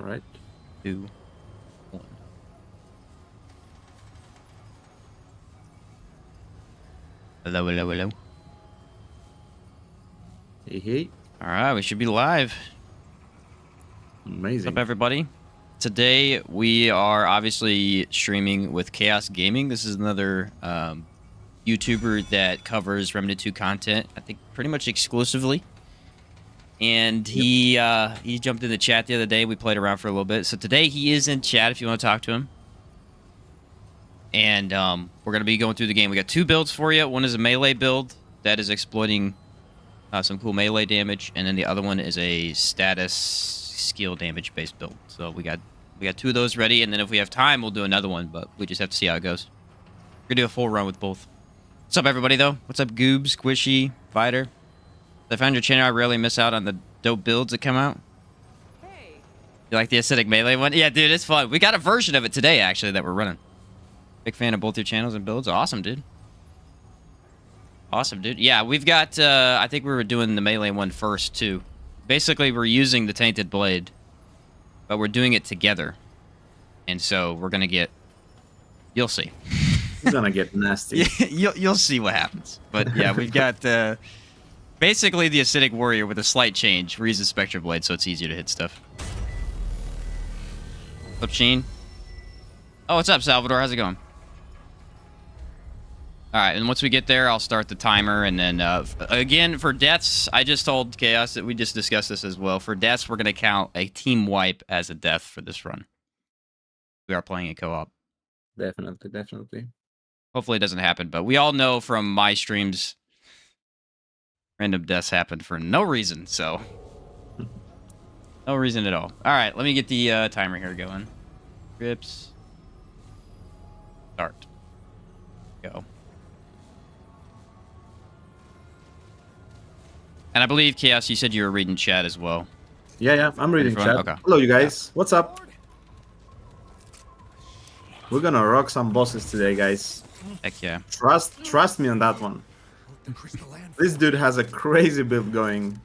right. 2, 1. Hello, hello, hello. Hey, hey. All right, we should be live. Amazing. What's up, everybody? Today we are obviously streaming with Chaos Gaming. This is another YouTuber that covers Remnant 2 content, I think pretty much exclusively. And he jumped in the chat the other day. We played around for a little bit. So today he is in chat if you want to talk to him. And we're going to be going through the game. We got 2 builds for you. One is a melee build that is exploiting some cool melee damage, and then the other one is a status skill damage based build. So we got 2 of those ready, and then if we have time, we'll do another one. But we just have to see how it goes. We're gonna do a full run with both. What's up, everybody? Though, what's up, Goobs, Squishy, Fighter? I found your channel. I rarely miss out on the dope builds that come out. Hey. You like the acidic melee one? Yeah, dude, it's fun. We got a version of it today, actually, that we're running. Big fan of both your channels and builds. Awesome, dude. Awesome, dude. Yeah, we've got, I think we were doing the melee one first, too. Basically, we're using the Tainted Blade, but we're doing it together. And so we're going to get... You'll see. It's going to get nasty. You'll see what happens. But, yeah, we've got... basically, the Acidic Warrior with a slight change. We're using Spectre Blade, so it's easier to hit stuff. What's up, Sheen? Oh, what's up, Salvador? How's it going? All right, and once we get there, I'll start the timer, and then, again, for deaths, I just told Chaos that we just discussed this as well. For deaths, we're going to count a team wipe as a death for this run. We are playing a co-op. Definitely, definitely. Hopefully it doesn't happen, but we all know from my streams, random deaths happen for no reason, so... no reason at all. All right, let me get the timer here going. Grips. Start. Go. And I believe, Chaos, you said you were reading chat as well. Yeah, I'm reading chat. Okay. Hello, you guys. What's up? We're gonna rock some bosses today, guys. Heck yeah. Trust me on that one. This dude has a crazy build going.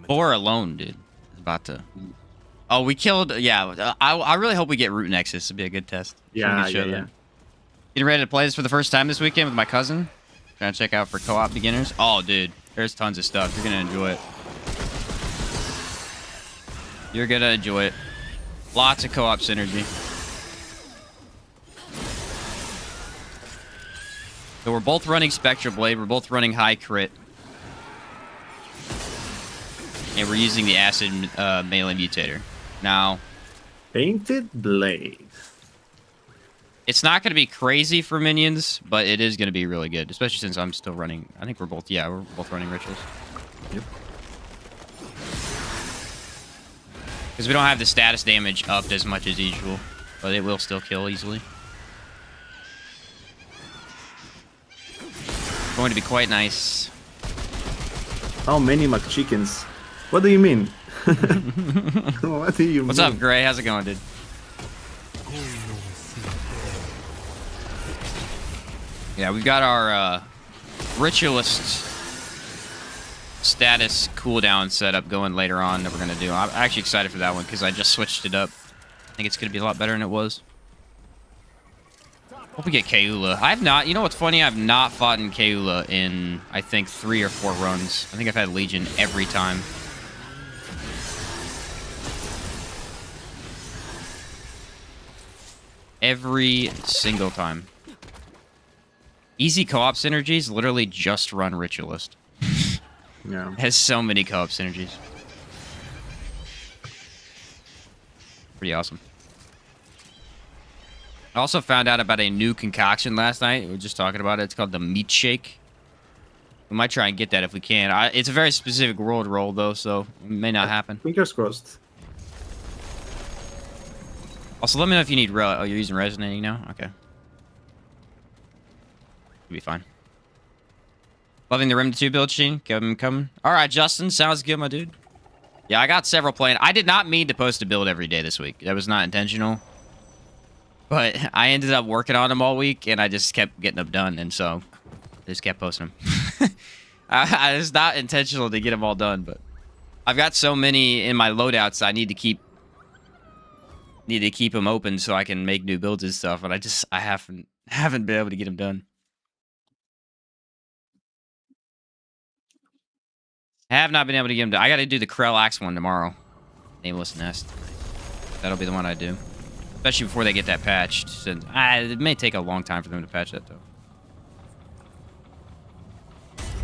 4 alone, dude. It's about to... Oh, we killed... Yeah, I really hope we get Root Nexus. It'd be a good test. Yeah. Getting ready to play this for the first time this weekend with my cousin. Trying to check out for co-op beginners. Oh, dude. There's tons of stuff. You're going to enjoy it. You're going to enjoy it. Lots of co-op synergy. So we're both running Spectre Blade. We're both running high crit. And we're using the Acid Melee Mutator. Now... Tainted Blade. It's not going to be crazy for minions, but it is going to be really good, especially since I'm still running. I think we're both, yeah, we're both running rituals. Yep. Because we don't have the status damage upped as much as usual, but it will still kill easily. Going to be quite nice. How many McChickens? What do you mean? What do you mean? What's up, Gray? How's it going, dude? Yeah, we've got our Ritualist status cooldown setup going later on that we're going to do. I'm actually excited for that one because I just switched it up. I think it's going to be a lot better than it was. Hope we get Keula. I have not... You know what's funny? I've not fought in Keula in, I think, 3 or 4 runs. I think I've had Legion every time. Every single time. Easy co-op synergies, literally just run Ritualist. Yeah. It has so many co-op synergies. Pretty awesome. I also found out about a new concoction last night. We were just talking about it. It's called the Meat Shake. We might try and get that if we can. It's a very specific world roll, though, so it may not happen. Fingers crossed. Also, let me know if you need... Oh, you're using Resonating now? Okay. Be fine. Loving the Remnant 2 build, Sheen. Keep them coming. All right, Justin. Sounds good, my dude. Yeah, I got several playing. I did not mean to post a build every day this week. That was not intentional. But I ended up working on them all week, and I just kept getting them done, and so I just kept posting them. It's not intentional to get them all done, but I've got so many in my loadouts. I need to keep them open so I can make new builds and stuff. And I haven't been able to get them done. I have not been able to get them done. I got to do the Krell Axe one tomorrow. Nameless Nest. That'll be the one I do. Especially before they get that patched. Since, it may take a long time for them to patch that, though.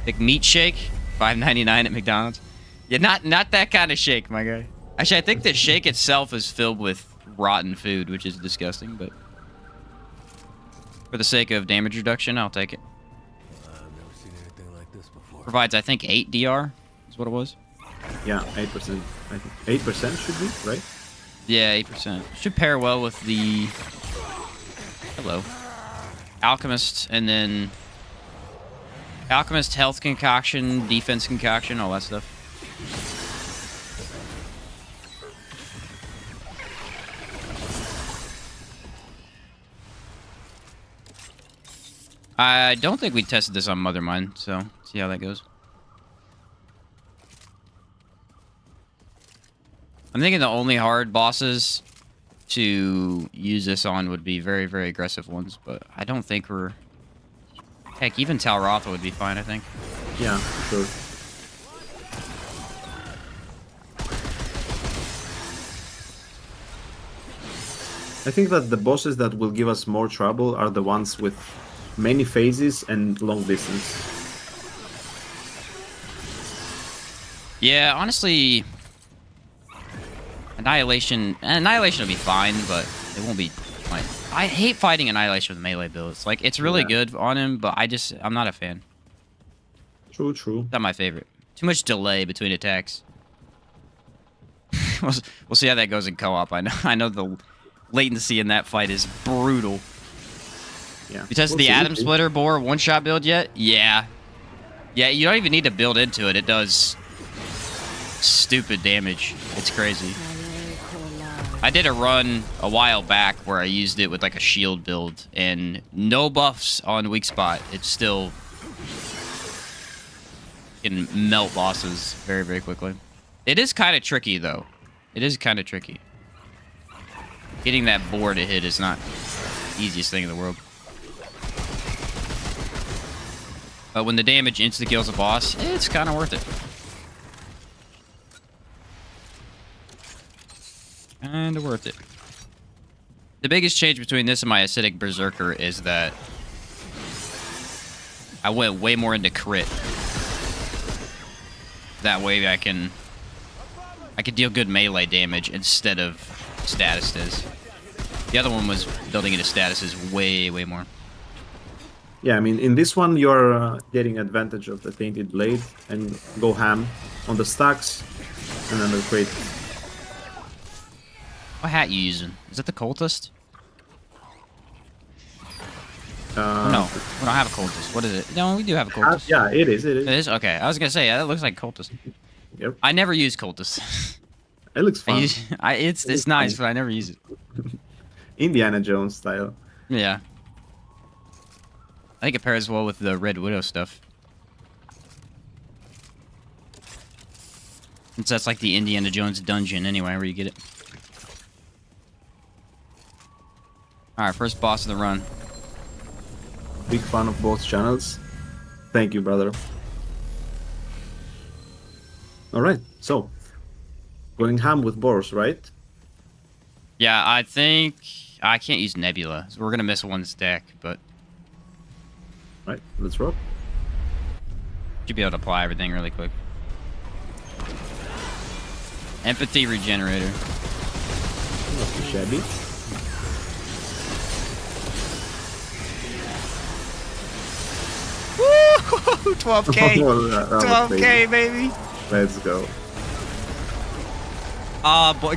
Big meat shake, $5.99 at McDonald's. Yeah, not that kind of shake, my guy. Actually, I think the shake itself is filled with rotten food, which is disgusting, but for the sake of damage reduction, I'll take it. I've never seen anything like this before. Provides, I think, 8 DR is what it was. Yeah, 8%. I think 8% should be, right? Yeah, 8%. Should pair well with the... Hello. Alchemist, and then... Alchemist, health concoction, defense concoction, all that stuff. I don't think we tested this on Mother Mine, so see how that goes. I'm thinking the only hard bosses to use this on would be very, very aggressive ones, but I don't think we're... Heck, even Talrotha would be fine, I think. Yeah, sure. I think that the bosses that will give us more trouble are the ones with many phases and long distance. Yeah, honestly... Annihilation will be fine, but it won't be fine. I hate fighting Annihilation with melee builds. Like, it's really good on him, but I'm not a fan. True, true. Not my favorite. Too much delay between attacks. we'll see how that goes in co-op. I know the latency in that fight is brutal. Yeah. You tested the Atom Splitter Boar one-shot build yet? Yeah. Yeah, you don't even need to build into it. It does stupid damage. It's crazy. I did a run a while back where I used it with like a shield build, and no buffs on weak spot. It's still can melt bosses very, very quickly. It is kind of tricky, though. It is kind of tricky. Getting that boar to hit is not the easiest thing in the world. But when the damage insta-kills a boss, it's kind of worth it. Kinda worth it. The biggest change between this and my acidic Berserker is that I went way more into crit. That way I can deal good melee damage instead of statuses. The other one was building into statuses way, way more. Yeah, I mean, in this one, you're getting advantage of the Tainted Blade and go ham on the stacks and then the crate. What hat you using? Is that the cultist? No, we don't have a cultist. What is it? No, we do have a cultist. Yeah, it is. It is. It is? Okay, I was gonna say, yeah, that looks like cultist. Yep. I never use cultist. It looks fun. It's nice, but I never use it. Indiana Jones style. Yeah. I think it pairs well with the Red Widow stuff. Since that's like the Indiana Jones dungeon anyway, where you get it. Alright, first boss of the run. Big fan of both channels. Thank you, brother. Alright, so going ham with boars, right? Yeah, I think I can't use Nebula, so we're gonna miss one stack, but Right, let's rock. should be able to apply everything really quick. Empathy regenerator. Not too shabby. Woo! 12k! Oh, that was 12k, baby! Let's go.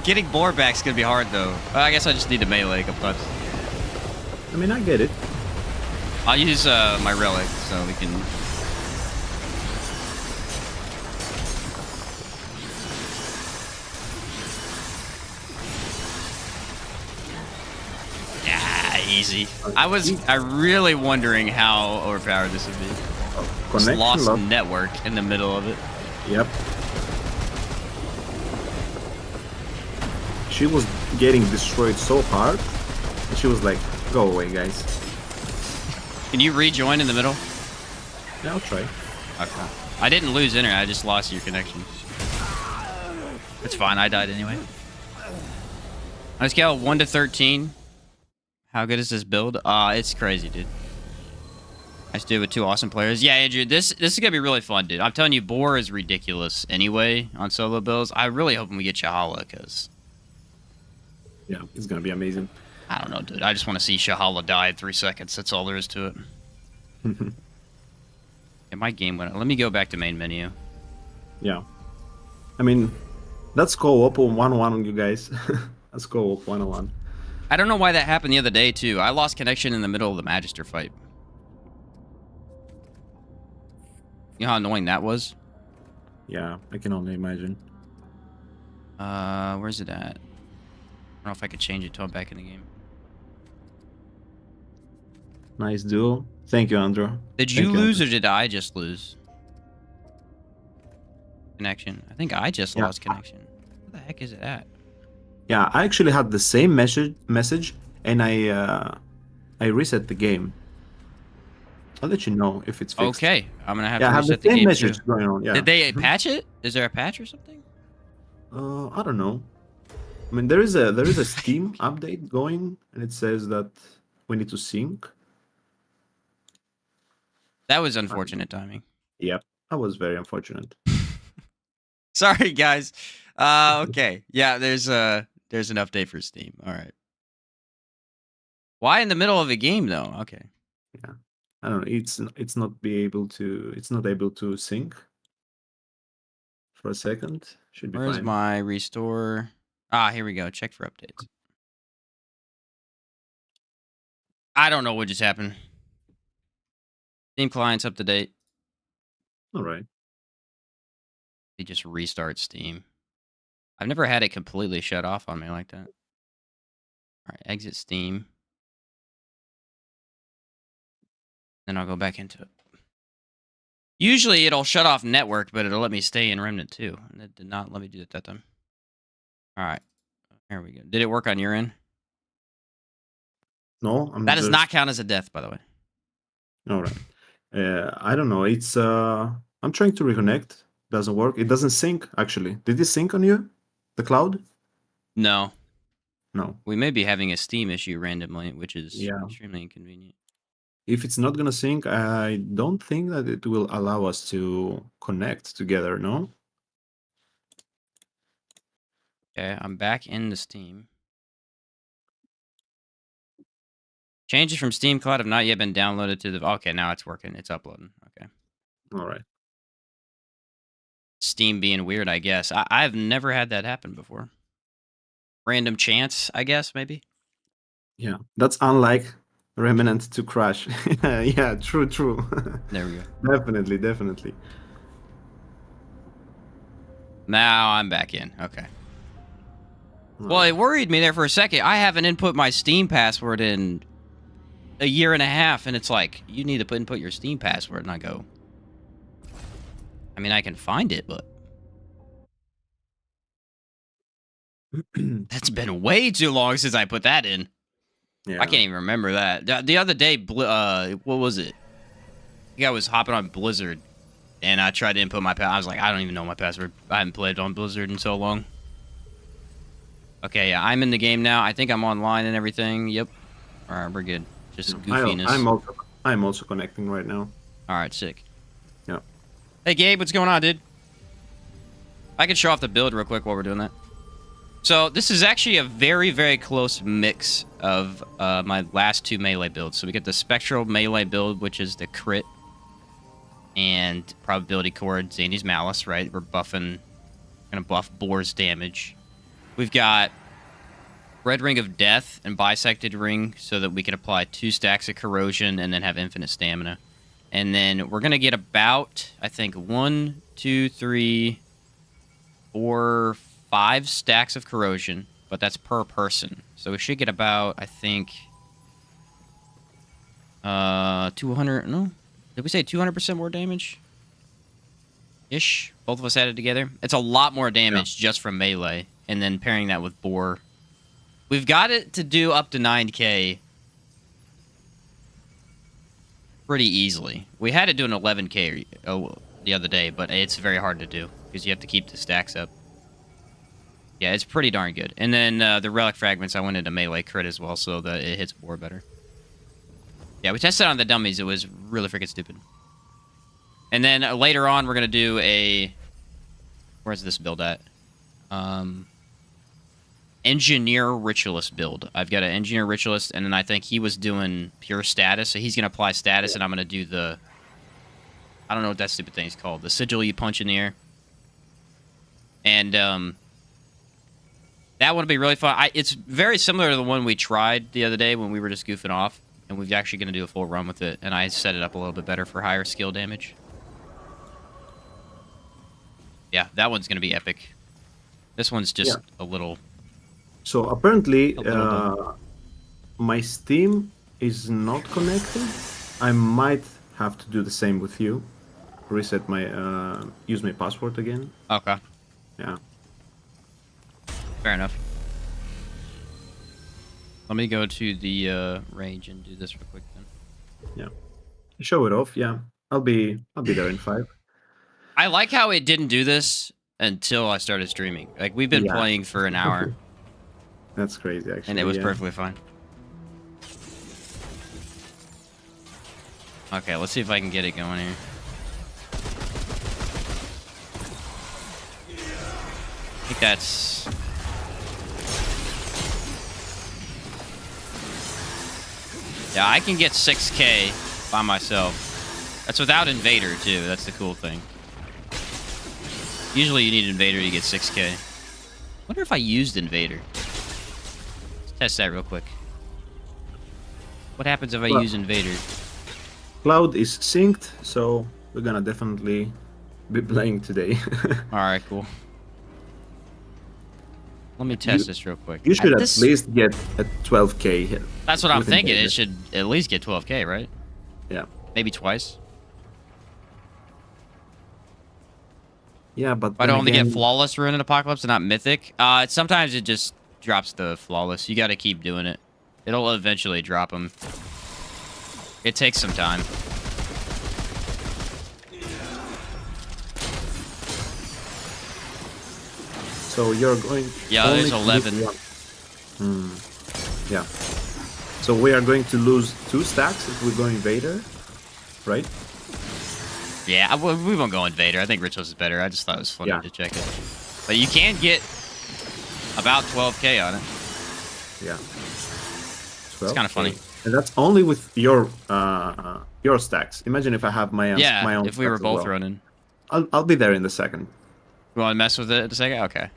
Getting boar back's gonna be hard though. I guess I just need to melee a couple times. I mean, I get it. I'll use my relic so we can. Yeah, easy. I really wondering how overpowered this would be. Just Connection lost lock. network in the middle of it. Yep. she was getting destroyed so hard, and she was like, "Go away, guys." Can you rejoin in the middle? Yeah, I'll try. Okay. I didn't lose internet. I just lost your connection. It's fine. I died anyway. On a scale of 1 to 13, how good is this build? It's crazy, dude. I just do it with 2 awesome players. Yeah, Andrew, this is gonna be really fun, dude. I'm telling you, Boar is ridiculous anyway on solo builds. I really hope we get Shahala, because Yeah, it's gonna be amazing. I don't know, dude. I just want to see Shahala die in 3 seconds. That's all there is to it. And my game went. Let me go back to main menu. Yeah, I mean, let's go up on 1-1, you guys. Let's go up 1-1. I don't know why that happened the other day too. I lost connection in the middle of the Magister fight. You know how annoying that was? Yeah, I can only imagine. Where's it at? I don't know if I could change it till I'm back in the game. Nice duel. Thank you, Andrew. Did you lose or did I just lose? Connection. I think I just lost connection. Where the heck is it at? Yeah, I actually had the same message, and I reset the game. I'll let you know if it's fixed. Okay, I'm gonna have Yeah, to I have the reset the same game message too. going on. Yeah. Did they patch it? Is there a patch or something? I don't know. I mean, there is a Steam update going, and it says that we need to sync. That was unfortunate timing. Yep, that was very unfortunate. Sorry, guys. Okay. Yeah, there's an update for Steam. All right. Why in the middle of a game though? Okay. Yeah, I don't know. It's not able to sync for a second. Should be Where's fine. my restore? Ah, here we go. Check for updates. I don't know what just happened. Steam client's up to date. All right. They just restart Steam. I've never had it completely shut off on me like that. All right, exit Steam. Then I'll go back into it. Usually it'll shut off network, but it'll let me stay in Remnant too. And it did not let me do it that time. All right, here we go. Did it work on your end? No, That does not count as a death, by the way. All right. I don't know. It's I'm trying to reconnect. Doesn't work. It doesn't sync actually. Did it sync on you? The cloud? No. No. We may be having a Steam issue randomly, which is Yeah. extremely inconvenient. If it's not gonna sync, I don't think that it will allow us to connect together. No. Okay, I'm back in the Steam. Changes from Steam Cloud have not yet been downloaded to the... Okay, now it's working. It's uploading. Okay. All right. Steam being weird, I guess. I've never had that happen before. Random chance, I guess, maybe? Yeah, that's unlike Remnant to crash. Yeah, true. There we go. Definitely. Now I'm back in. Okay. All Well, right. it worried me there for a second. I haven't input my Steam password in a year and a half, and it's like, you need to input your Steam password, and I go... I mean, I can find it, but... That's been way too long since I put that in. Yeah. I can't even remember that. The other day, what was it? I think I was hopping on Blizzard, and I tried to input my password. I was like, I don't even know my password. I haven't played on Blizzard in so long. Okay, yeah, I'm in the game now. I think I'm online and everything. Yep. All right, we're good. Just goofiness. I'm also connecting right now. All right, sick. Yeah. Hey, Gabe, what's going on, dude? I can show off the build real quick while we're doing that. So this is actually a very, very close mix of my last 2 melee builds. So we get the Spectral melee build, which is the crit and probability chord, Zany's Malice, right? We're gonna buff Boar's damage. We've got Red Ring of Death and Bisected Ring so that we can apply 2 stacks of corrosion and then have infinite stamina. And then we're gonna get about, I think, 1, 2, 3, 4, 5 stacks of corrosion, but that's per person. So we should get about, I think, 200, no? Did we say 200% more damage? Ish. Both of us added together. It's a lot more damage just from melee, and then pairing that with Boar We've got it to do up to 9k pretty easily. We had it doing 11k the other day, but it's very hard to do because you have to keep the stacks up. Yeah, it's pretty darn good. And then the relic fragments, I went into melee crit as well, so that it hits boar better. Yeah, we tested on the dummies. It was really freaking stupid. And then later on, we're gonna do a. Where's this build at? Engineer Ritualist build. I've got an Engineer Ritualist, and then I think he was doing pure status, so he's gonna apply status, and I'm gonna do the. I don't know what that stupid thing is called. The sigil you punch in the air. And that would be really fun. It's very similar to the one we tried the other day when we were just goofing off, and we're actually gonna do a full run with it. And I set it up a little bit better for higher skill damage. Yeah, that one's gonna be epic. This one's just a little. So apparently, my Steam is not connected. I might have to do the same with you. Reset my use my password again. Okay. Yeah. Fair enough. Let me go to the range and do this real quick then. Yeah. Show it off. Yeah. I'll be there in 5. I like how it didn't do this until I started streaming. Like we've been playing for an hour. That's crazy, actually. And it was perfectly fine. Okay, let's see if I can get it going here. I think that's... Yeah, I can get 6k by myself. That's without Invader, too. That's the cool thing. Usually you need Invader to get 6k. Wonder if I used Invader. Let's test that real quick. What happens if I use Invader? Cloud is synced, so we're gonna definitely be playing today. Alright, cool. Let me test this real quick. You should at least get a 12k hit. That's what I'm thinking. It should at least get 12k, right? Yeah. Maybe twice. Yeah, but I don't only get flawless rune in Apocalypse and not mythic. Sometimes it just drops the flawless. You got to keep doing it. It'll eventually drop them. It takes some time. So you're going. Yeah, there's 11. Yeah. So we are going to lose 2 stacks if we go Invader, right? Yeah, we won't go Invader. I think Rituals is better. I just thought it was funny to check it. But you can get about 12k on it. Yeah. 12K. It's kind of funny. And that's only with your stacks. Imagine if I have my own. If we were both running. I'll be there in the second. You want to mess with it in a second? Okay.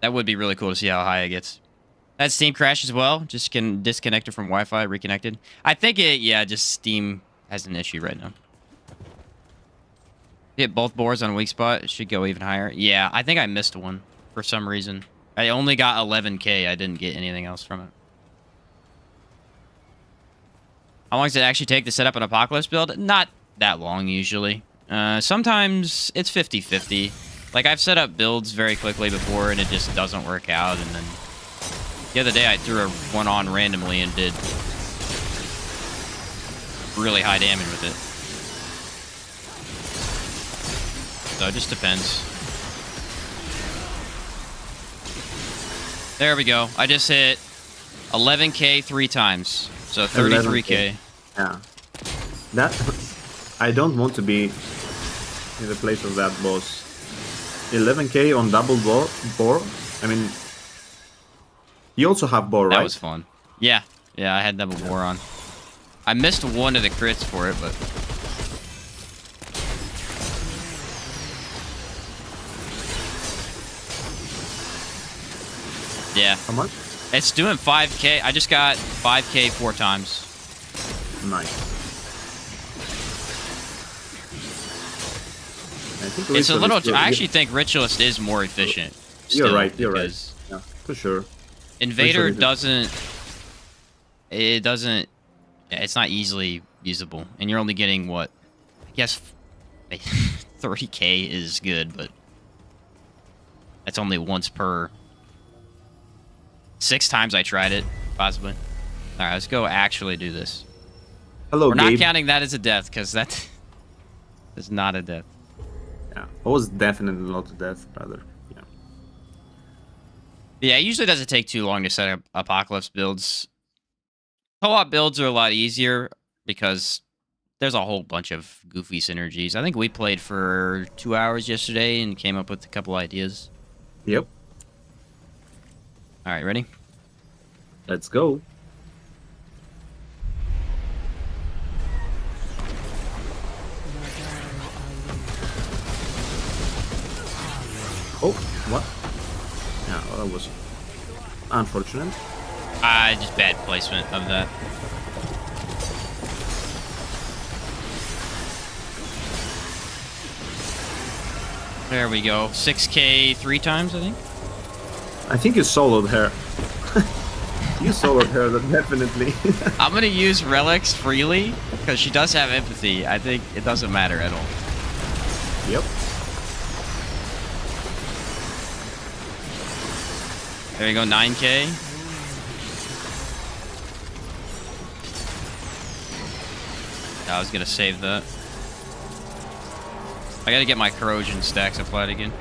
That would be really cool to see how high it gets. That Steam crash as well. Just can disconnect it from Wi-Fi, reconnected. I think just Steam has an issue right now. Hit both boards on a weak spot. It should go even higher. Yeah, I think I missed one for some reason. I only got 11k. I didn't get anything else from it. How long does it actually take to set up an Apocalypse build? Not that long, usually. Sometimes it's 50-50. Like, I've set up builds very quickly before, and it just doesn't work out, and then... The other day, I threw one on randomly and did really high damage with it. So it just depends. There we go. I just hit 11k 3 times. So 33k. Yeah. That... I don't want to be in the place of that boss. 11k on double boar? I mean... You also have boar, right? That was fun. Yeah. Yeah, I had double boar on. I missed one of the crits for it, but... Yeah. How much? It's doing 5k. I just got 5k 4 times. Nice. It's a little... I actually think Ritualist is more efficient. You're right. Yeah, for sure. Invader doesn't... It doesn't... It's not easily usable. And you're only getting, what? I guess 30k is good, but... That's only once per... 6 times I tried it, possibly. All right, let's go actually do this. Hello, We're not Gabe. counting that as a death, because that is not a death. Yeah, it was definitely not a death, rather. Yeah. Yeah, it usually doesn't take too long to set up Apocalypse builds. Co-op builds are a lot easier because there's a whole bunch of goofy synergies. I think we played for 2 hours yesterday and came up with a couple ideas. Yep. All right, ready? Let's go. Oh, what? Yeah, well, that was unfortunate. Just bad placement of that. There we go. 6K 3 times, I think. I think you soloed her. You soloed her, definitely. I'm gonna use relics freely because she does have empathy. I think it doesn't matter at all. Yep. There you go, 9K. I was gonna save that. I gotta get my corrosion stacks applied again.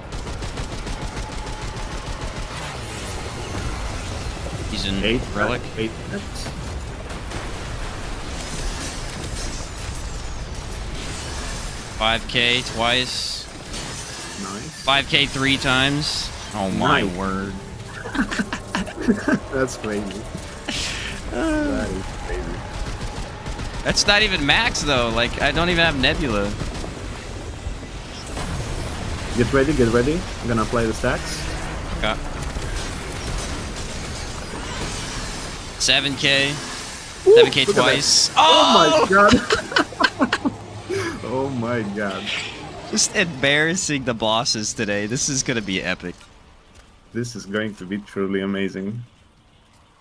Using 8 relic. 8 minutes. $5K twice. Nice. 5K 3 times. Oh my Nice. word. That's crazy. That is crazy. That's not even max though. Like I don't even have Nebula. Get ready, get ready. I'm gonna apply the stacks. Okay. 7K. Ooh, 7K look at twice. that. Oh! Oh my god. Oh my god. Just embarrassing the bosses today. This is gonna be epic. This is going to be truly amazing.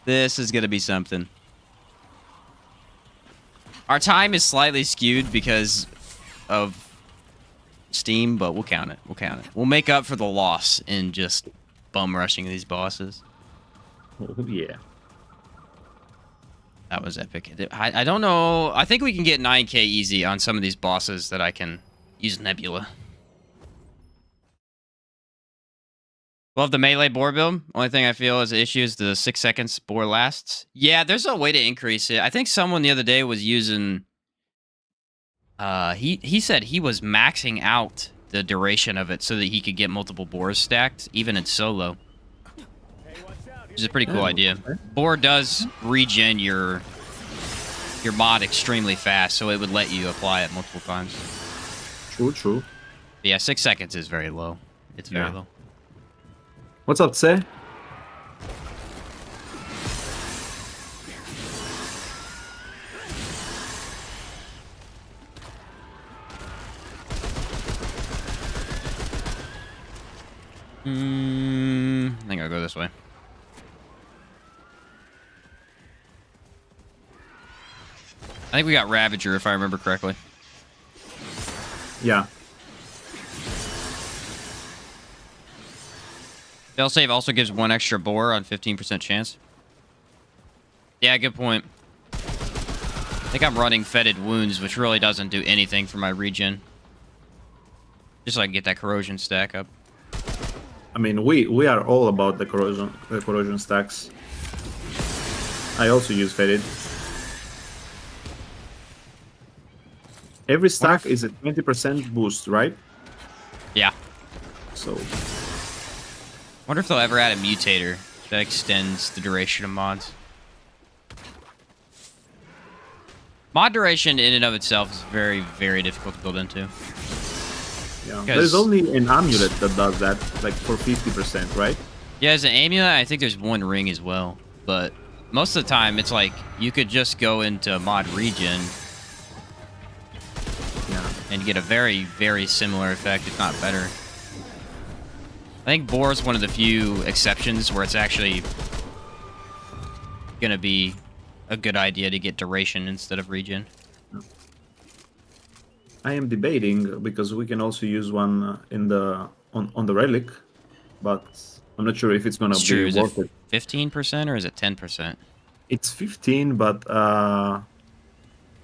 This is gonna be something. Our time is slightly skewed because of Steam, but we'll count it. We'll count it. We'll make up for the loss in just bum rushing these bosses. Oh yeah. That was epic. I don't know. I think we can get 9K easy on some of these bosses that I can use Nebula. Love the melee boar build. Only thing I feel is the issue is the 6 seconds boar lasts. Yeah, there's a way to increase it. I think someone the other day was using... He said he was maxing out the duration of it so that he could get multiple boars stacked, even in solo. Which is a pretty cool idea. Boar does regen your mod extremely fast, so it would let you apply it multiple times. True, true. But yeah, 6 seconds is very low. It's very low. What's up, Tse? I think I'll go this way. I think we got Ravager, if I remember correctly. Yeah. Failsave also gives 1 extra boar on 15% chance. Yeah, good point. I think I'm running Fetid Wounds, which really doesn't do anything for my regen. Just so I can get that corrosion stack up. I mean, we are all about the corrosion stacks. I also use Fetid. Every stack is a 20% boost, right? Yeah. So Wonder if they'll ever add a mutator that extends the duration of mods. Mod duration in and of itself is very, very difficult to build into. yeah, 'Cause- there's only an amulet that does that, like for 50%, right? Yeah, as an amulet, I think there's 1 ring as well. But most of the time, it's like you could just go into mod regen Yeah. and get a very, very similar effect, if not better. I think Boar is one of the few exceptions where it's actually gonna be a good idea to get duration instead of regen. I am debating because we can also use one in the on the relic, but I'm not sure if it's gonna It's be true. Is it worth it. 15% or is it 10%? It's 15, but I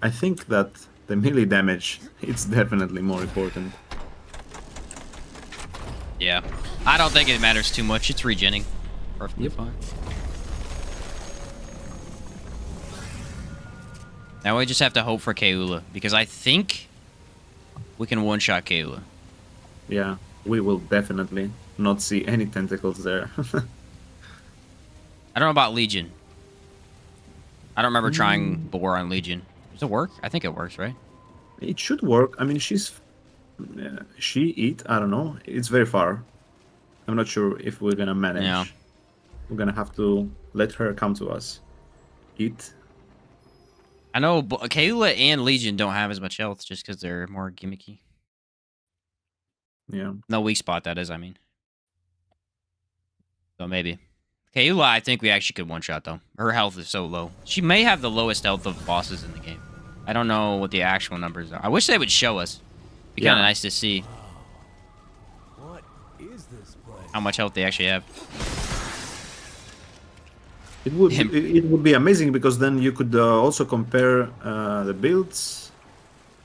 think that the melee damage it's definitely more important. Yeah. I don't think it matters too much. It's regenning. Perfectly Yep. fine. Now we just have to hope for Keula, because I think we can one-shot Keula. Yeah, we will definitely not see any tentacles there. I don't know about Legion. I don't remember trying Boar on Legion. Does it work? I think it works, right? It should work. I mean, she eat. I don't know. It's very far. I'm not sure if we're gonna manage. Yeah. We're gonna have to let her come to us. Eat. I know Keula and Legion don't have as much health just because they're more gimmicky. Yeah. No weak spot, that is, I mean. So maybe. Keula, I think we actually could one-shot, though. Her health is so low. She may have the lowest health of bosses in the game. I don't know what the actual numbers are. I wish they would show us. Be kind of Yeah. nice to see What is this place? how much health they actually have. It would Him. it would be amazing because then you could also compare the builds.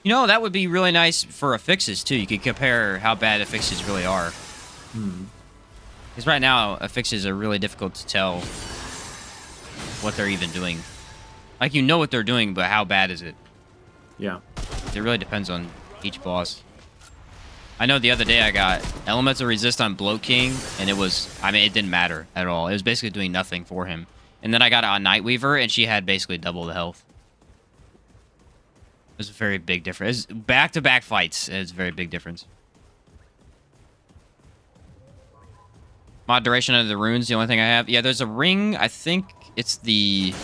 You know, that would be really nice for affixes, too. You could compare how bad affixes really are. Because right now, affixes are really difficult to tell what they're even doing. Like, you know what they're doing, but how bad is it? Yeah. It really depends on each boss. I know the other day I got Elemental Resist on Bloat King, and it was... I mean, it didn't matter at all. It was basically doing nothing for him. And then I got it on Nightweaver, and she had basically double the health. It was a very big difference. Back-to-back fights, it's a very big difference. Mod duration of the runes, the only thing I have. Yeah, there's a ring. I think it's the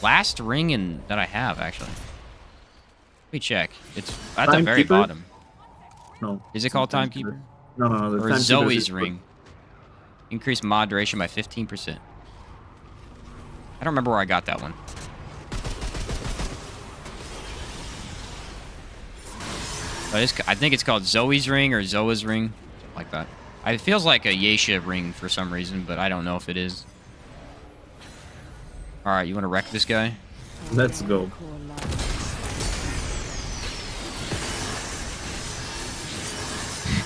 last ring that I have, actually. Let me check. It's at the very Timekeeper? bottom. No. Is it it's called not Timekeeper? No, no, no. The Or Timekeeper Zoe's is- ring. Increase mod duration by 15%. I don't remember where I got that one. But I think it's called Zoe's ring or Zoa's ring. Something like that. It feels like a Yeisha ring for some reason, but I don't know if it is. Alright, you want to wreck this guy? Let's go.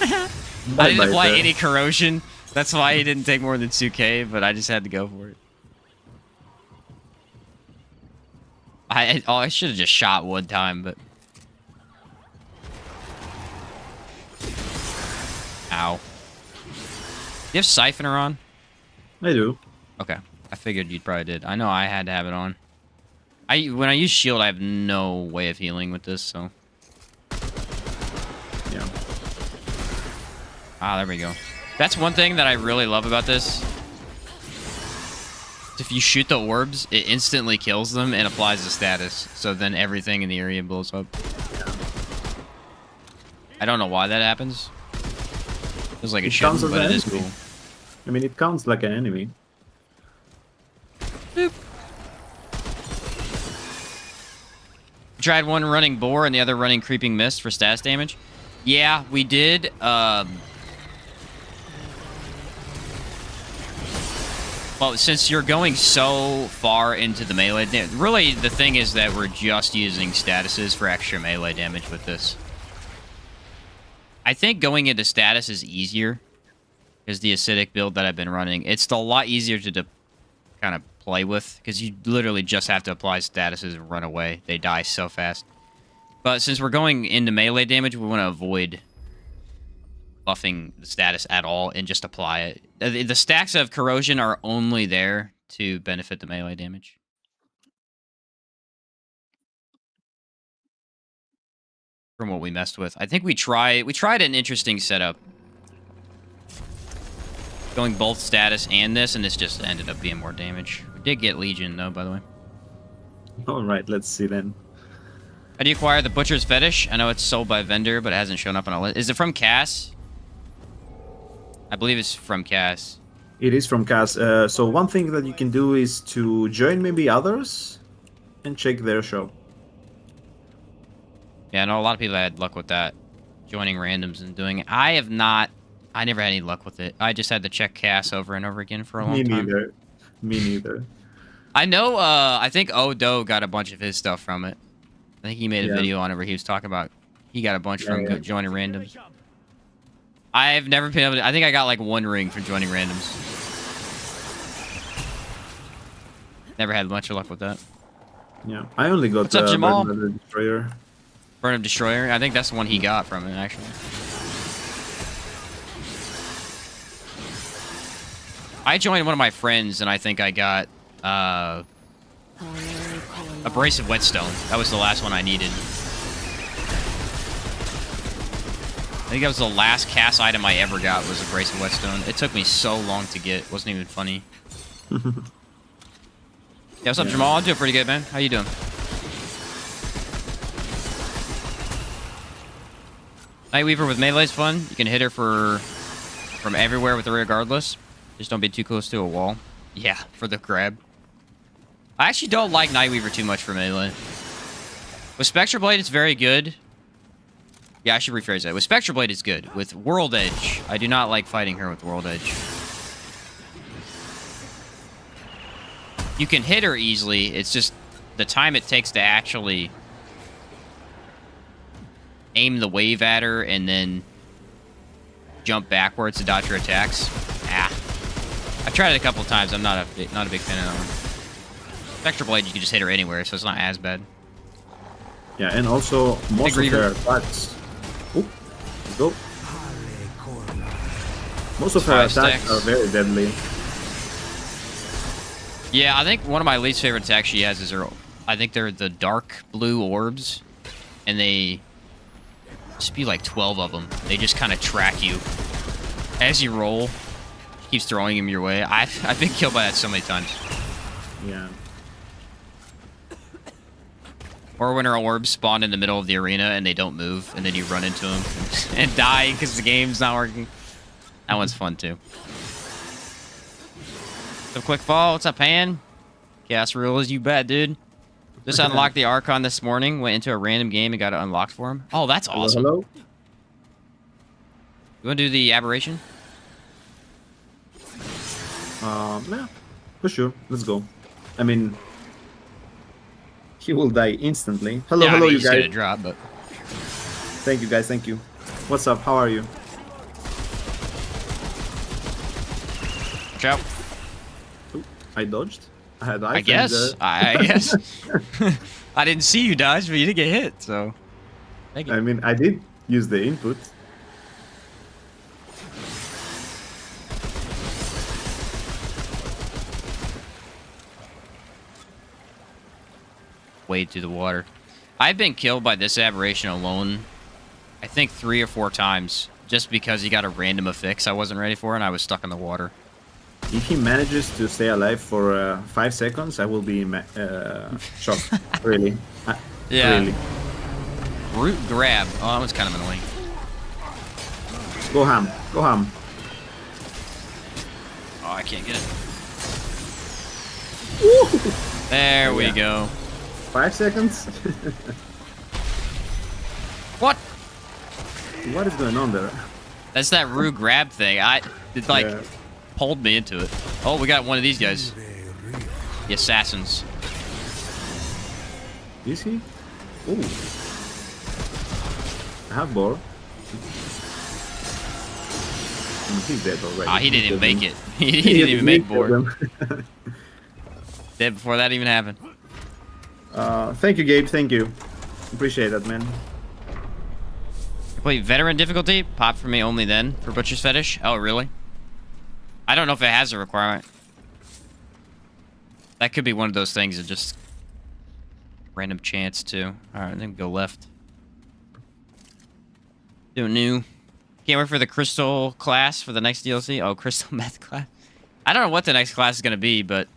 I didn't Bye-bye, apply sir. any corrosion. That's why he didn't take more than 2k, but I just had to go for it. I should have just shot one time, but... Ow. Do you have Siphoner on? I do. Okay. I figured you probably did. I know I had to have it on. When I use shield, I have no way of healing with this, so... Yeah. Ah, there we go. That's one thing that I really love about this. If you shoot the orbs, it instantly kills them and applies the status. So then everything in the area blows up. I don't know why that happens. Feels like it counts shouldn't, as but an it is enemy. cool. I mean, it counts like an enemy. Boop. Tried one running Boar and the other running Creeping Mist for status damage. Yeah, we did. Well, since you're going so far into the melee, really the thing is that we're just using statuses for extra melee damage with this. I think going into status is easier, because the acidic build that I've been running, it's a lot easier to kind of play with, because you literally just have to apply statuses and run away. They die so fast. But since we're going into melee damage, we want to avoid buffing the status at all and just apply it. The stacks of corrosion are only there to benefit the melee damage. From what we messed with. I think we tried an interesting setup. Going both status and this just ended up being more damage. We did get Legion though, by the way. Alright, let's see then. How do you acquire the Butcher's Fetish? I know it's sold by vendor, but it hasn't shown up on a list. Is it from Cass? I believe it's from Cass. It is from Cass. So one thing that you can do is to join maybe others and check their show. Yeah, I know a lot of people had luck with that. Joining randoms and doing it. I have not I never had any luck with it. I just had to check Cass over and over again for a long Me time. neither. Me neither. I know, I think Odo got a bunch of his stuff from it. I think he made a Yeah. video on it where he was talking about he got a bunch from yeah. joining randoms. I've never been able to... I think I got like 1 ring from joining randoms. Never had much luck with that. Yeah, I only got What's up, Jamal? the Destroyer. Burnham Destroyer? I think that's the one he got from it, actually. I joined one of my friends, and I think I got Abrasive Whetstone. That was the last one I needed. I think that was the last cast item I ever got was Abrasive Whetstone. It took me so long to get. It wasn't even funny. Yeah, what's up, Jamal? I'm doing pretty good, man. How you doing? Nightweaver with melee's fun. You can hit her from everywhere with her regardless. Just don't be too close to a wall. Yeah, for the grab. I actually don't like Nightweaver too much for melee. With Spectre Blade, it's very good. Yeah, I should rephrase that. With Spectre Blade, it's good. With World Edge, I do not like fighting her with World Edge. You can hit her easily. It's just the time it takes to actually aim the wave at her and then jump backwards to dodge her attacks. Ah. I've tried it a couple times. I'm not a big fan of that one. Spectre Blade, you can just hit her anywhere, so it's not as bad. Yeah, and also most of her attacks. Oop, go. Most of her 5 attacks stacks. are very deadly. Yeah, I think one of my least favorite attacks she has is her... I think they're the dark blue orbs, and they spew like 12 of them. They just kind of track you as you roll. She keeps throwing them your way. I've been killed by that so many times. Yeah. Or when her orbs spawn in the middle of the arena and they don't move, and then you run into them and die because the game's not working. That one's fun too. So quick fall. What's up, Pan? Chaos rules, you bet, dude. Just unlocked the Archon this morning. Went into a random game and got it unlocked for him. Oh, that's awesome. Hello? You want to do the aberration? Yeah, for sure. Let's go. I mean, he will die instantly. Hello, yeah, hello, I mean, you he's gonna guys. drop, but Thank you, guys. Thank you. What's up? How are you? watch out. Ooh, I dodged. I had I guess. I guess. I didn't see you dodge, but you did get hit, so. Thank you. I mean, I did use the input. Wade through the water. I've been killed by this aberration alone, I think 3 or 4 times, just because he got a random affix I wasn't ready for, and I was stuck in the water. If he manages to stay alive for 5 seconds, I will be shocked. Really. Yeah. Really. Root grab. Oh, that was kind of annoying. Go ham. Go ham. Oh, I can't get it. Woo! There we Yeah. go. 5 seconds? What? What is going on there? That's that Rue grab thing. It like Yeah. pulled me into it. Oh, we got one of these guys. The assassins. Is he? Ooh. I have boar. He's dead already. Ah, he didn't even make it. He He didn't even make killed board. him. Dead before that even happened. Thank you, Gabe. Thank you. Appreciate that, man. Wait, veteran difficulty? Pop for me only then for Butcher's Fetish? Oh, really? I don't know if it has a requirement. That could be one of those things that just random chance too. Alright, I think we go left. Do new. Can't wait for the Crystal class for the next DLC. Oh, Crystal Meth class. I don't know what the next class is going to be, but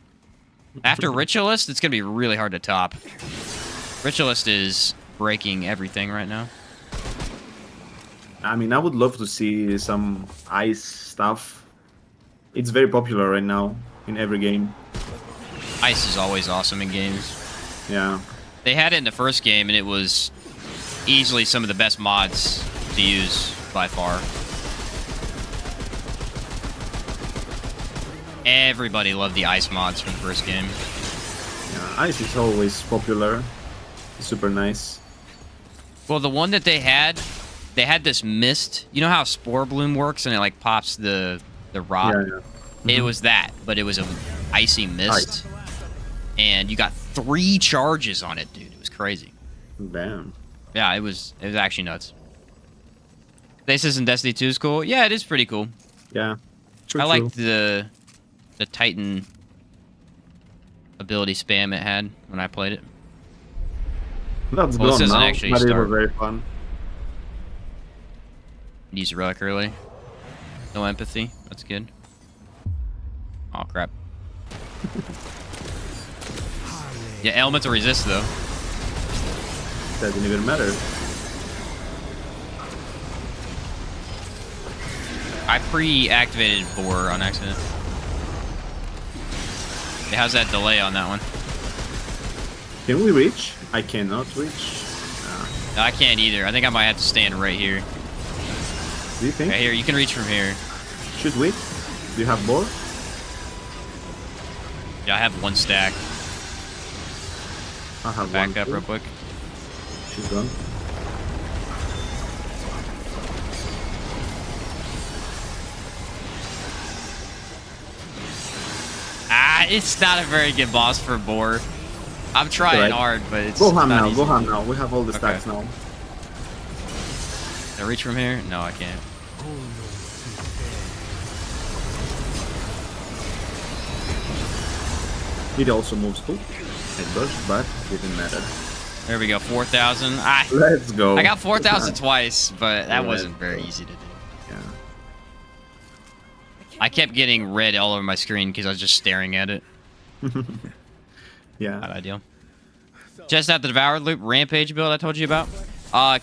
after Ritualist, it's going to be really hard to top. Ritualist is breaking everything right now. I mean, I would love to see some ice stuff. It's very popular right now in every game. Ice is always awesome in games. Yeah. They had it in the first game, and it was easily some of the best mods to use by far. Everybody loved the ice mods from the first game. Yeah, ice is always popular. It's super nice. Well, the one that they had this mist. You know how Spore Bloom works, and it like pops the rot. Yeah, yeah. It was that, but it was an icy mist, and you got 3 charges on it, dude. It was crazy. Damn. Yeah, it was actually nuts. Stasis in Destiny 2 is cool. Yeah, it is pretty cool. Yeah. True, I true. liked the Titan ability spam it had when I played it. That's Well, this gone doesn't now, actually but it start. was very fun. Use a relic early. No empathy. That's good. Oh crap. Yeah, elemental resist though. Doesn't even matter. I pre-activated Boar on accident. Yeah, how's that delay on that one? Can we reach? I cannot reach. No, I can't either. I think I might have to stand right here. Do you think? Right here, you can reach from here. Should we? Do you have board? Yeah, I have 1 stack. I have Back one up too. real quick. She's gone. Ah, it's not a very good boss for Boar. I'm trying Alright. hard, but it's Go ham not now, easy go to ham do. now. We have all the Okay. stacks now. Can I reach from here? No, I can't. It also moves too. It does, but it didn't matter. There we go, 4,000. Ah, Let's go. I got 4,000 twice, but that Alright. wasn't very easy to do. Yeah. I kept getting red all over my screen because I was just staring at it. Yeah. Not ideal. Just out the Devoured Loop Rampage build I told you about.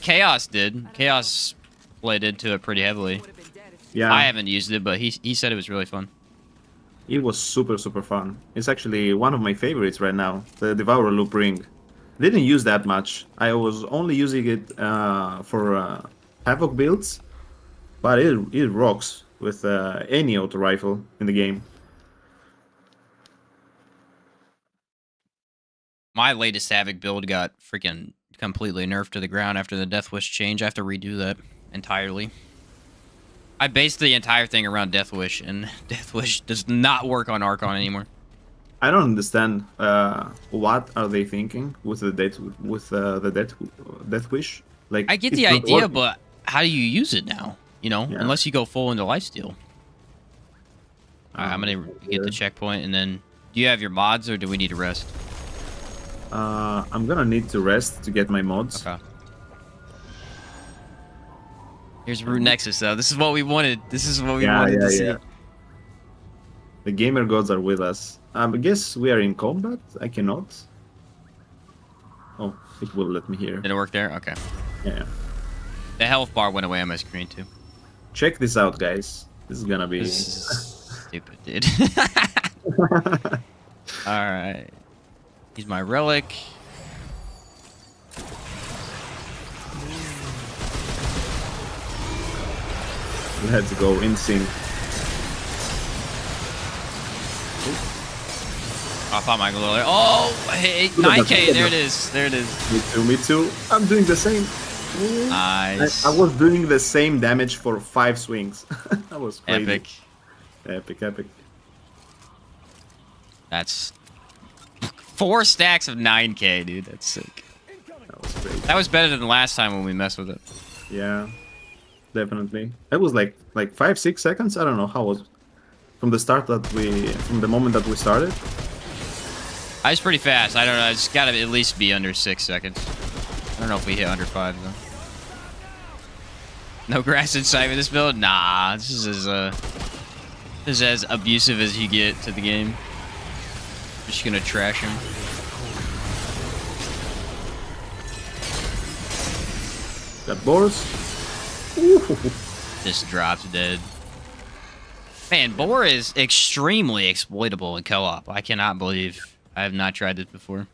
Chaos did. Chaos played into it pretty heavily. Yeah. I haven't used it, but he said it was really fun. It was super, super fun. It's actually one of my favorites right now. The Devourer Loop Ring. Didn't use that much. I was only using it for Havoc builds. But it rocks with any auto rifle in the game. My latest Havoc build got freaking completely nerfed to the ground after the Death Wish change. I have to redo that entirely. I based the entire thing around Death Wish, and Death Wish does not work on Archon anymore. I don't understand what are they thinking with the Death Wish. Like I get it's the not idea, working. but how do you use it now? You know, Yeah. unless you go full into lifesteal. Alright, I'm gonna get the yeah. checkpoint, and then do you have your mods, or do we need to rest? I'm gonna need to rest to get my mods. Okay. Here's Root Nexus, though. This is what we wanted. This is what we wanted to see. The gamer gods are with us. I guess we are in combat. I cannot. Oh, it will let me here. Did it work there? Okay. Yeah. The health bar went away on my screen, too. Check this out, guys. This is gonna be. This is stupid, dude. Alright. He's my relic. Let's go in sync. I found my glow. Oh, hey, 9K. There it is. There it is. Me too. Me too. I'm doing the same. Nice. I was doing the same damage for 5 swings. That was crazy. Epic. Epic. Epic. That's 4 stacks of 9K, dude. That's sick. That was crazy. That was better than the last time when we messed with it. Yeah, definitely. It was like 5-6 seconds. I don't know how was from the start from the moment that we started. I was pretty fast. I don't know. It's got to at least be under 6 seconds. I don't know if we hit under 5 though. No grass inside with this build? Nah, this is as abusive as you get to the game. Just gonna trash him. Got boars. Just drops dead. Man, Boar is extremely exploitable in co-op. I cannot believe I have not tried this before.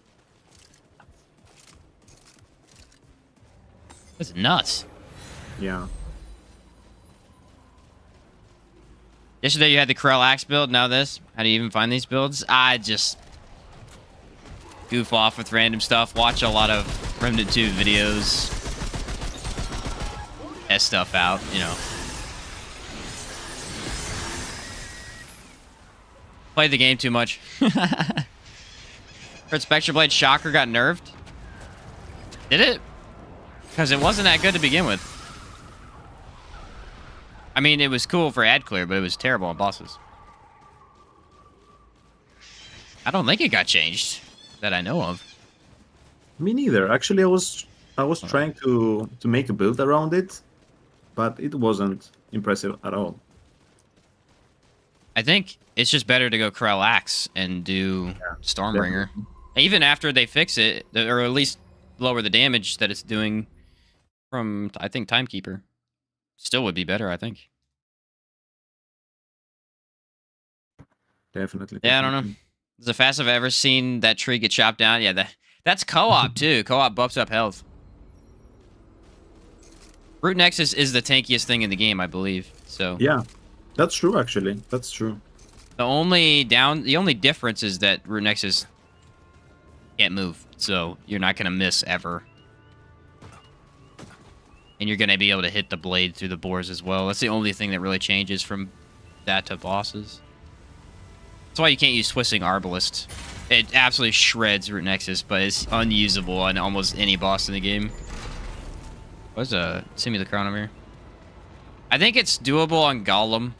That's nuts. Yeah. Yesterday you had the Corel Axe build, now this. How do you even find these builds? I just goof off with random stuff. Watch a lot of Remnant 2 videos. Test stuff out, you know. Played the game too much. Heard Spectre Blade Shocker got nerfed. Did it? Because it wasn't that good to begin with. I mean, it was cool for ad clear, but it was terrible on bosses. I don't think it got changed that I know of. Me neither. Actually, I was trying to make a build around it, but it wasn't impressive at all. I think it's just better to go Corel Axe and do Stormbringer. Definitely. Even after they fix it, or at least lower the damage that it's doing from, I think, Timekeeper. Still would be better, I think. Definitely. Yeah, I don't know. It's the fastest I've ever seen that tree get chopped down. Yeah, that's co-op, too. Co-op buffs up health. Root Nexus is the tankiest thing in the game, I believe. So Yeah, that's true, actually. That's true. the only difference is that Root Nexus can't move. So you're not going to miss ever. And you're going to be able to hit the blade through the boars as well. That's the only thing that really changes from that to bosses. That's why you can't use Twisting Arbalist. It absolutely shreds Root Nexus, but it's unusable on almost any boss in the game. What's send me the crown over here. I think it's doable on Golem,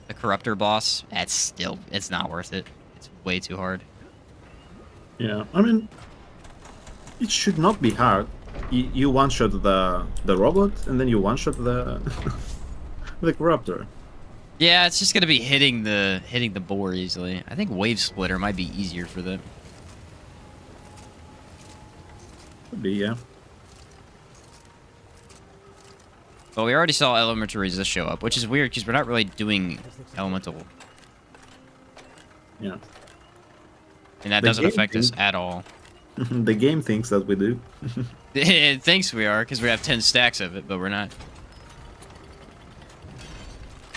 the Corruptor boss. It's not worth it. It's way too hard. Yeah, I mean, it should not be hard. You one-shot the robot, and then you one-shot the the Corruptor. Yeah, it's just gonna be hitting the boar easily. I think Wave Splitter might be easier for them. Could be, yeah. But we already saw Elemental Resist show up, which is weird because we're not really doing Elemental. Yeah. And that The doesn't game affect us thinks- at all. The game thinks that we do. It thinks we are because we have 10 stacks of it, but we're not.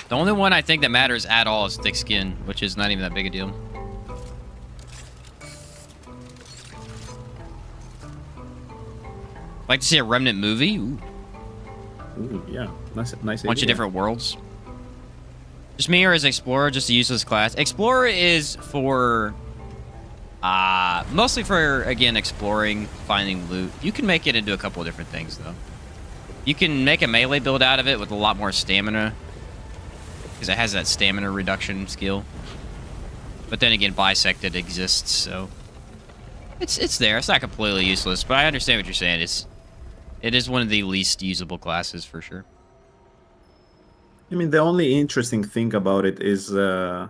The only one I think that matters at all is Thick Skin, which is not even that big a deal. Like to see a Remnant movie? Ooh. Ooh, yeah, nice Bunch idea. of different worlds. Just me or as Explorer, just a useless class. Explorer is for... mostly for, again, exploring, finding loot. You can make it into a couple of different things, though. You can make a melee build out of it with a lot more stamina. Because it has that stamina reduction skill. But then again, Bisected exists, so... It's there. It's not completely useless, but I understand what you're saying. It is one of the least usable classes, for sure. I mean, the only interesting thing about it is the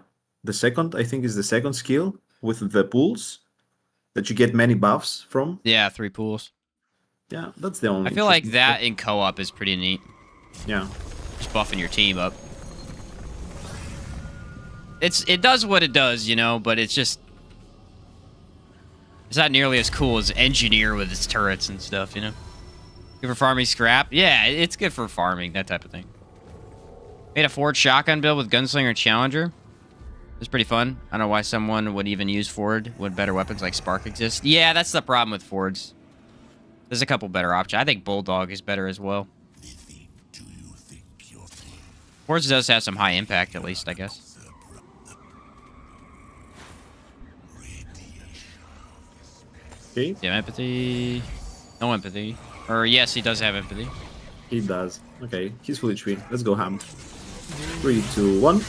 second, I think, is the second skill with the pools that you get many buffs from. Yeah, 3 pools. Yeah, that's the only. I feel like interesting that thing. in co-op is pretty neat. Yeah. Just buffing your team up. It does what it does, you know, but it's not nearly as cool as Engineer with its turrets and stuff, you know. Good for farming scrap. Yeah, it's good for farming, that type of thing. Made a Ford shotgun build with Gunslinger and Challenger. It's pretty fun. I don't know why someone would even use Ford when better weapons like Spark exist. Yeah, that's the problem with Fords. There's a couple better options. I think Bulldog is better as well. Fords does have some high impact, at least, I guess. Okay, Yeah, empathy. No empathy. Or yes, he does have empathy. he does. Okay, he's full HP. Let's go ham. 3, 2, 1. Did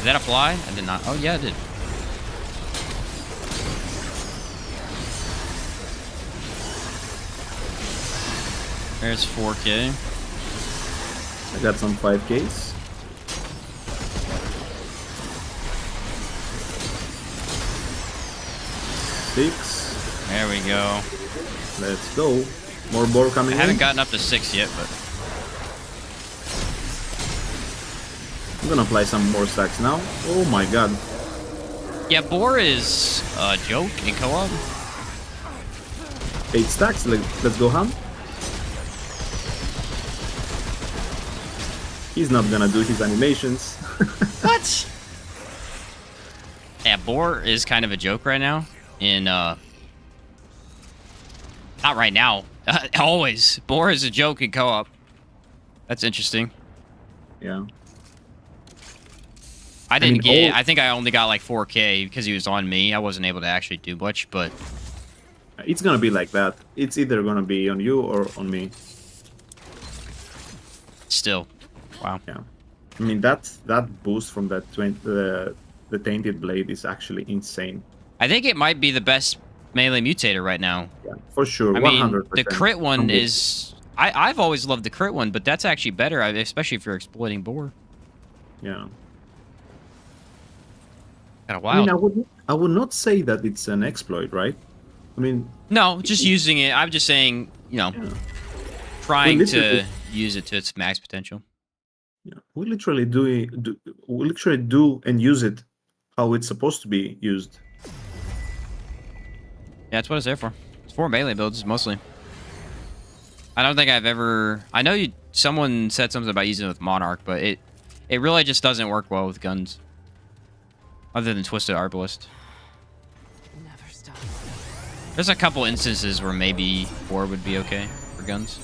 that apply? I did not. Oh, yeah, it did. There's 4K. I got some 5Ks. Six. There we go. Let's go. More boar coming I haven't in. gotten up to 6 yet, but... I'm gonna apply some more stacks now. Oh my god. Yeah, Boar is a joke in co-op. 8 stacks. Let's go ham. He's not gonna do his animations. What? Yeah, Boar is kind of a joke right now. Not right now. Always. Boar is a joke in co-op. That's interesting. Yeah. I didn't mean, get. I think I only got like 4K because he was on me. I wasn't able to actually do much, but It's gonna be like that. It's either gonna be on you or on me. still, wow. Yeah. I mean that boost from that the tainted blade is actually insane. I think it might be the best melee mutator right now. Yeah, for sure. I 100%. mean, the crit one is. I've always loved the crit one, but that's actually better, especially if you're exploiting Boar. Yeah. Kind of I mean, wild. I would not say that it's an exploit, right? I mean, No, just using it. I'm just saying, yeah. trying Well, to literally- use it to its max potential. Yeah, we literally do and use it how it's supposed to be used. Yeah, that's what it's there for. It's for melee builds mostly. I don't think I've ever. I know someone said something about using it with Monarch, but it really just doesn't work well with guns. Other than Twisted Arbalist. Never stop. There's a couple instances where maybe 4 would be okay for guns.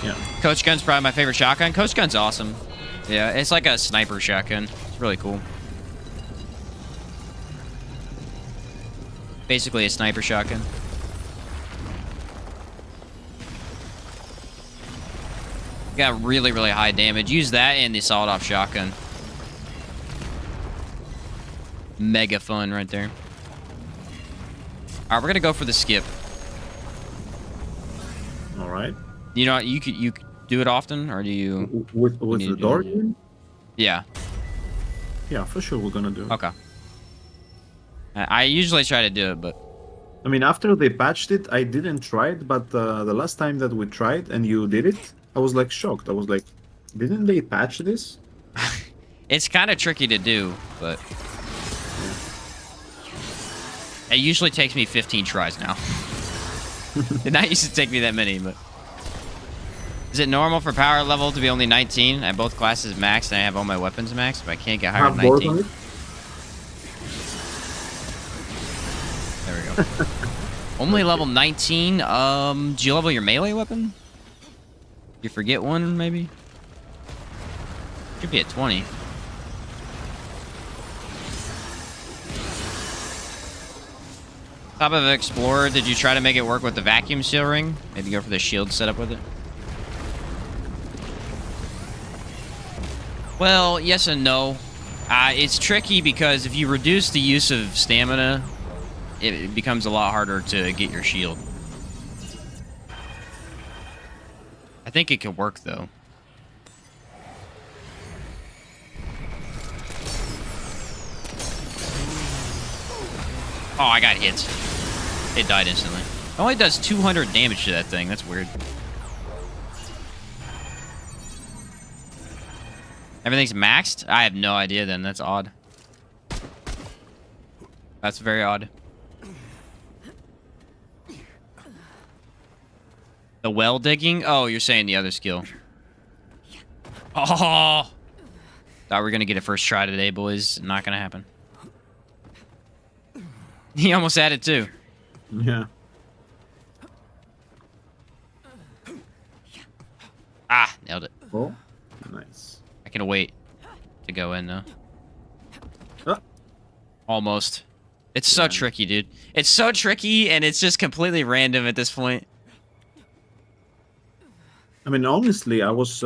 Yeah. Coach Gun's probably my favorite shotgun. Coach Gun's awesome. Yeah, it's like a sniper shotgun. It's really cool. Basically a sniper shotgun. Got really, really high damage. Use that and the sawed-off shotgun. Mega fun right there. All right, we're gonna go for the skip. All right. You know, you could do it often, or do you? With need the to door, do you mean? Yeah. Yeah, for sure we're gonna do it. Okay. I usually try to do it, but I mean, after they patched it, I didn't try it, but the last time that we tried and you did it, I was like shocked. I was like, didn't they patch this? it's kind of tricky to do. But it usually takes me 15 tries now. It not used to take me that many, but. Is it normal for power level to be only 19? I have both classes maxed and I have all my weapons maxed, but I can't get higher than Have board on 19. it? There we go. Only level 19. Do you level your melee weapon? You forget one, maybe? Should be at 20. Top of Explorer, did you try to make it work with the vacuum seal ring? Maybe go for the shield setup with it? Well, yes and no. It's tricky because if you reduce the use of stamina, it becomes a lot harder to get your shield. I think it could work, though. Oh, I got hit. It died instantly. It only does 200 damage to that thing. That's weird. Everything's maxed? I have no idea then. That's odd. That's very odd. The well digging? Oh, you're saying the other skill. Oh! Thought we were gonna get it first try today, boys. Not gonna happen. He almost had it too. Yeah. Ah, nailed it. Oh, nice. I can wait to go in though. Ah. Almost. It's so tricky, dude. It's so tricky, and it's just completely random at this point. I mean, honestly, I was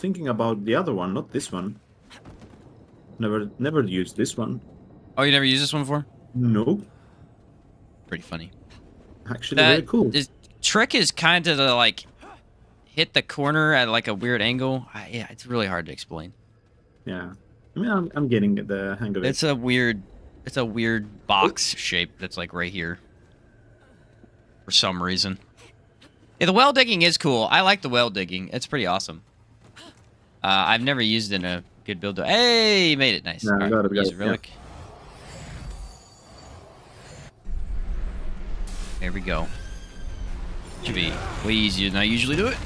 thinking about the other one, not this one. Never used this one. Oh, you never used this one before? Nope. Pretty funny. Actually, very cool. The trick is kind of to, like, hit the corner at, like, a weird angle. Yeah, it's really hard to explain. Yeah. I mean, I'm getting the hang of it. It's a weird box shape that's, like, right here. For some reason. Yeah, the well digging is cool. I like the well digging. It's pretty awesome. I've never used it in a good build. Hey, you made it nice. Yeah, All got it, use yeah. relic. There we go. Should be way easier than I usually do it.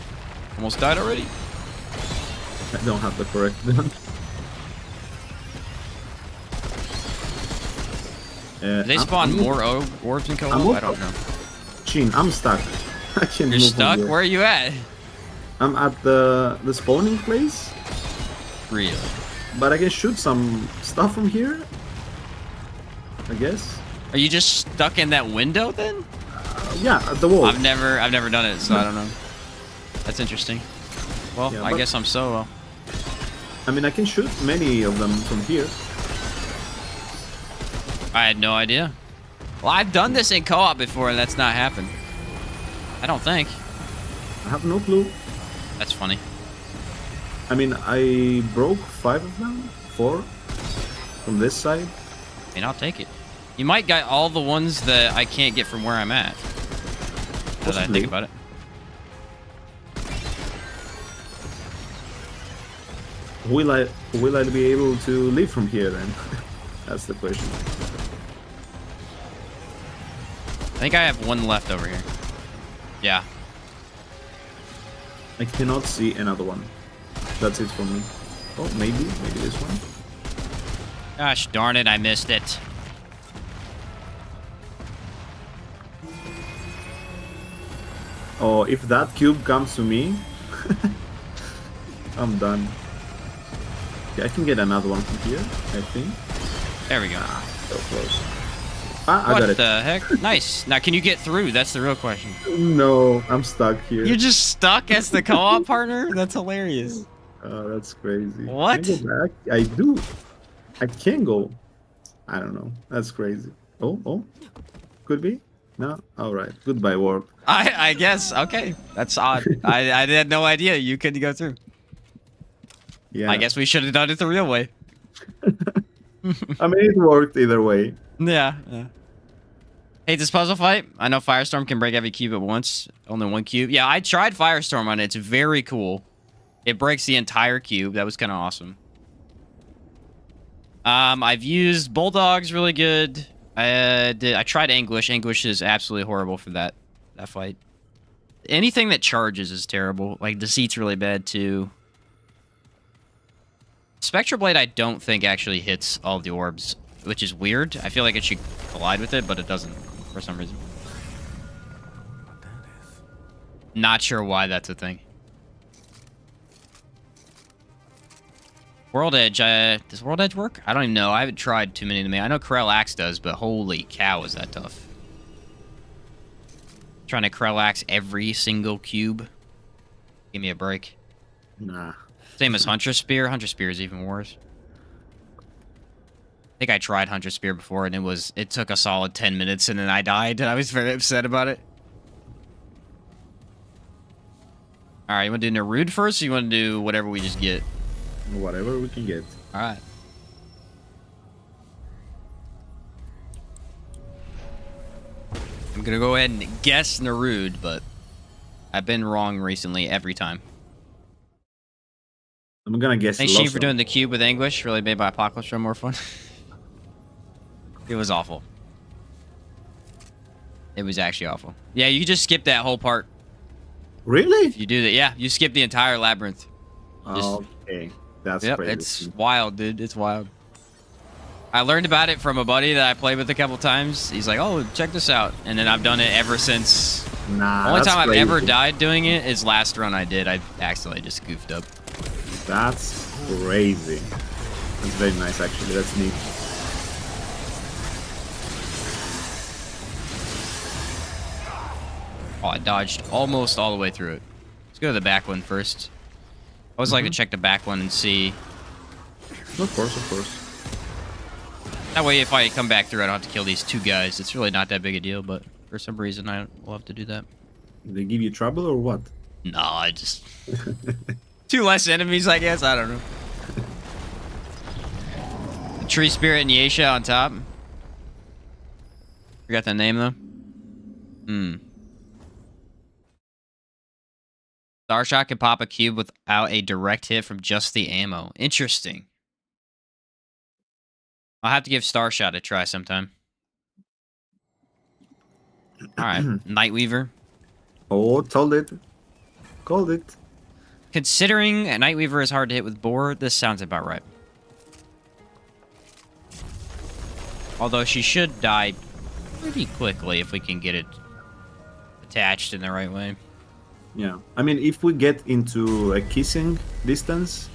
Almost died already. I don't have the correct gun. Do they spawn more orbs in co-op? I don't know. Chin, I'm stuck. I can't You're move from stuck? here. Where are you at? I'm at the spawning place, Really? but I can shoot some stuff from here. I guess. Are you just stuck in that window then? Yeah, at the wall. I've never done it, so I don't know. That's interesting. Well, Yeah, I but- guess I'm solo. I mean, I can shoot many of them from here. I had no idea. Well, I've done this in co-op before, and that's not happened. I don't think. I have no clue. That's funny. I mean, I broke 5 of them, 4 from this side. I mean, I'll take it. You might get all the ones that I can't get from where I'm at. Now that I Possibly. think about it. Will I be able to leave from here then? That's the question. I think I have one left over here. Yeah. I cannot see another one. That's it for me. Oh, maybe this one. Gosh darn it, I missed it. Oh, if that cube comes to me, I'm done. Okay, I can get another one from here, I think. There we go. So close. Ah, I What got it. the heck? Nice. Now, can you get through? That's the real question. No, I'm stuck here. You're just stuck as the co-op partner? That's hilarious. Oh, that's crazy. What? Can I go back? I do. I can go. I don't know. That's crazy. Oh. Could be? No? Alright. Goodbye, warp. I guess. Okay. That's odd. I had no idea you couldn't go through. Yeah. I guess we should have done it the real way. I mean, it worked either way. Yeah. Hey, this puzzle fight. I know Firestorm can break every cube at once. Only one cube. Yeah, I tried Firestorm on it. It's very cool. It breaks the entire cube. That was kind of awesome. I've used Bulldog's really good. I tried Anguish. Anguish is absolutely horrible for that fight. Anything that charges is terrible. Like, Deceit's really bad, too. Spectral Blade, I don't think actually hits all the orbs, which is weird. I feel like it should collide with it, but it doesn't for some reason. Not sure why that's a thing. World Edge, does World Edge work? I don't even know. I haven't tried too many of them. I know Krell Axe does, but holy cow, is that tough. Trying to Krell Axe every single cube. Give me a break. Nah. Same as Huntress Spear. Huntress Spear is even worse. I think I tried Huntress Spear before, and it took a solid 10 minutes, and then I died, and I was very upset about it. Alright, you want to do Nerude first, or you want to do whatever we just get? Whatever we can get. Alright. I'm gonna go ahead and guess Nerude, but I've been wrong recently every time. I'm gonna guess Thanks, Sheen, for Lawson. doing the cube with Anguish. Really made my Apocalypse run more fun. It was awful. It was actually awful. Yeah, you just skip that whole part. Really? If you do that, yeah, you skip the entire labyrinth. Okay. That's Yep, crazy. it's wild, dude. It's wild. I learned about it from a buddy that I played with a couple times. He's like, "Oh, check this out," and then I've done it ever since. Nah, The only that's time I've crazy. ever died doing it is last run I did. I accidentally just goofed up. That's crazy. That's very nice, actually. That's neat. Oh, I dodged almost all the way through it. Let's go to the back one first. I always like to check the back one and see. Of course, of course. That way, if I come back through, I don't have to kill these two guys. It's really not that big a deal, but for some reason, I will have to do that. They give you trouble or what? No, I just... two less enemies, I guess? I don't know. The Tree Spirit and Yasha on top. Forgot the name, though. Starshot can pop a cube without a direct hit from just the ammo. Interesting. I'll have to give Starshot a try sometime. Alright, Nightweaver. Oh, told it. Called it. considering a Nightweaver is hard to hit with boar, this sounds about right. Although she should die pretty quickly if we can get it attached in the right way. Yeah, I mean, if we get into a kissing distance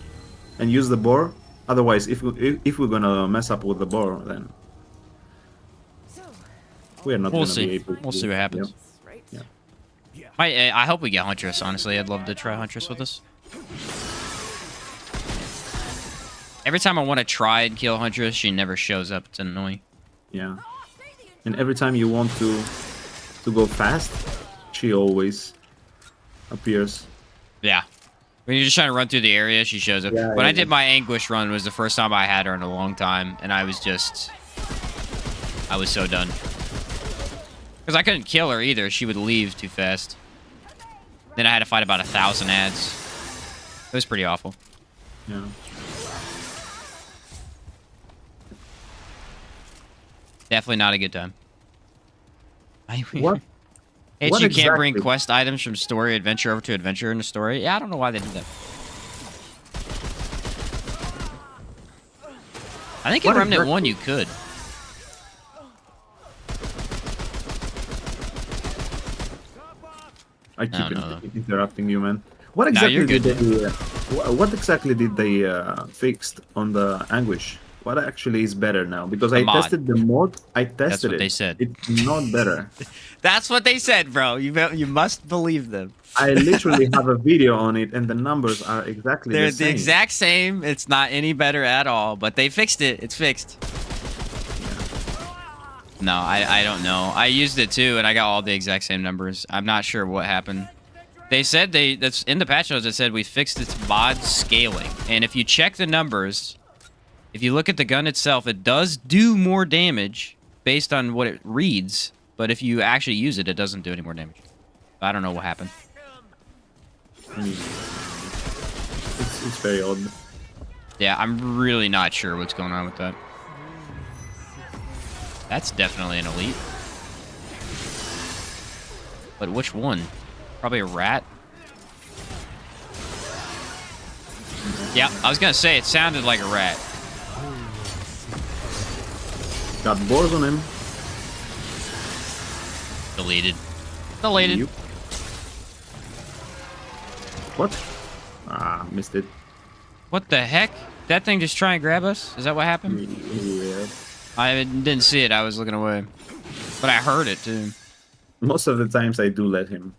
and use the boar, otherwise, if we're gonna mess up with the boar, then we are not We'll gonna see. be able to. We'll see what happens. Right? Yeah. I hope we get Huntress, honestly. I'd love to try Huntress with us. Every time I want to try and kill Huntress, she never shows up. It's annoying. Yeah. And every time you want to go fast, she always appears. Yeah. When you're just trying to run through the area, she shows up. Yeah, when yeah, I did my Anguish run, was the first time I had her in a long time, and I was so done. Because I couldn't kill her either. She would leave too fast. Then I had to fight about 1,000 ads. It was pretty awful. Yeah. Definitely not a good time. What? It's What you can't bring exactly? quest items from story adventure over to adventure in the story. Yeah, I don't know why they did that. I think in What Remnant exactly? 1 you could. I keep don't know. interrupting you, man. What No, exactly you're did good. they? What exactly did they fixed on the Anguish? What actually is better now? Because I mod. tested the mod. I tested what it. they said. It's not better. That's what they said, bro. You must believe them. I literally have a video on it, and the numbers are exactly They're the same. the exact same. It's not any better at all, but they fixed it. It's fixed. No, I don't know. I used it too, and I got all the exact same numbers. I'm not sure what happened. They said that's in the patch notes. It said we fixed its mod scaling, and if you check the numbers, if you look at the gun itself, it does do more damage based on what it reads. But if you actually use it, it doesn't do any more damage. I don't know what happened. It's very odd. Yeah, I'm really not sure what's going on with that. That's definitely an elite. But which one? Probably a rat? Yeah, I was gonna say, it sounded like a rat. Got boars on him. Deleted. Deleted. Yup. What? Ah, missed it. What the heck? That thing just try and grab us? Is that what happened? Yeah. I didn't see it. I was looking away. But I heard it, too. Most of the times I do let him.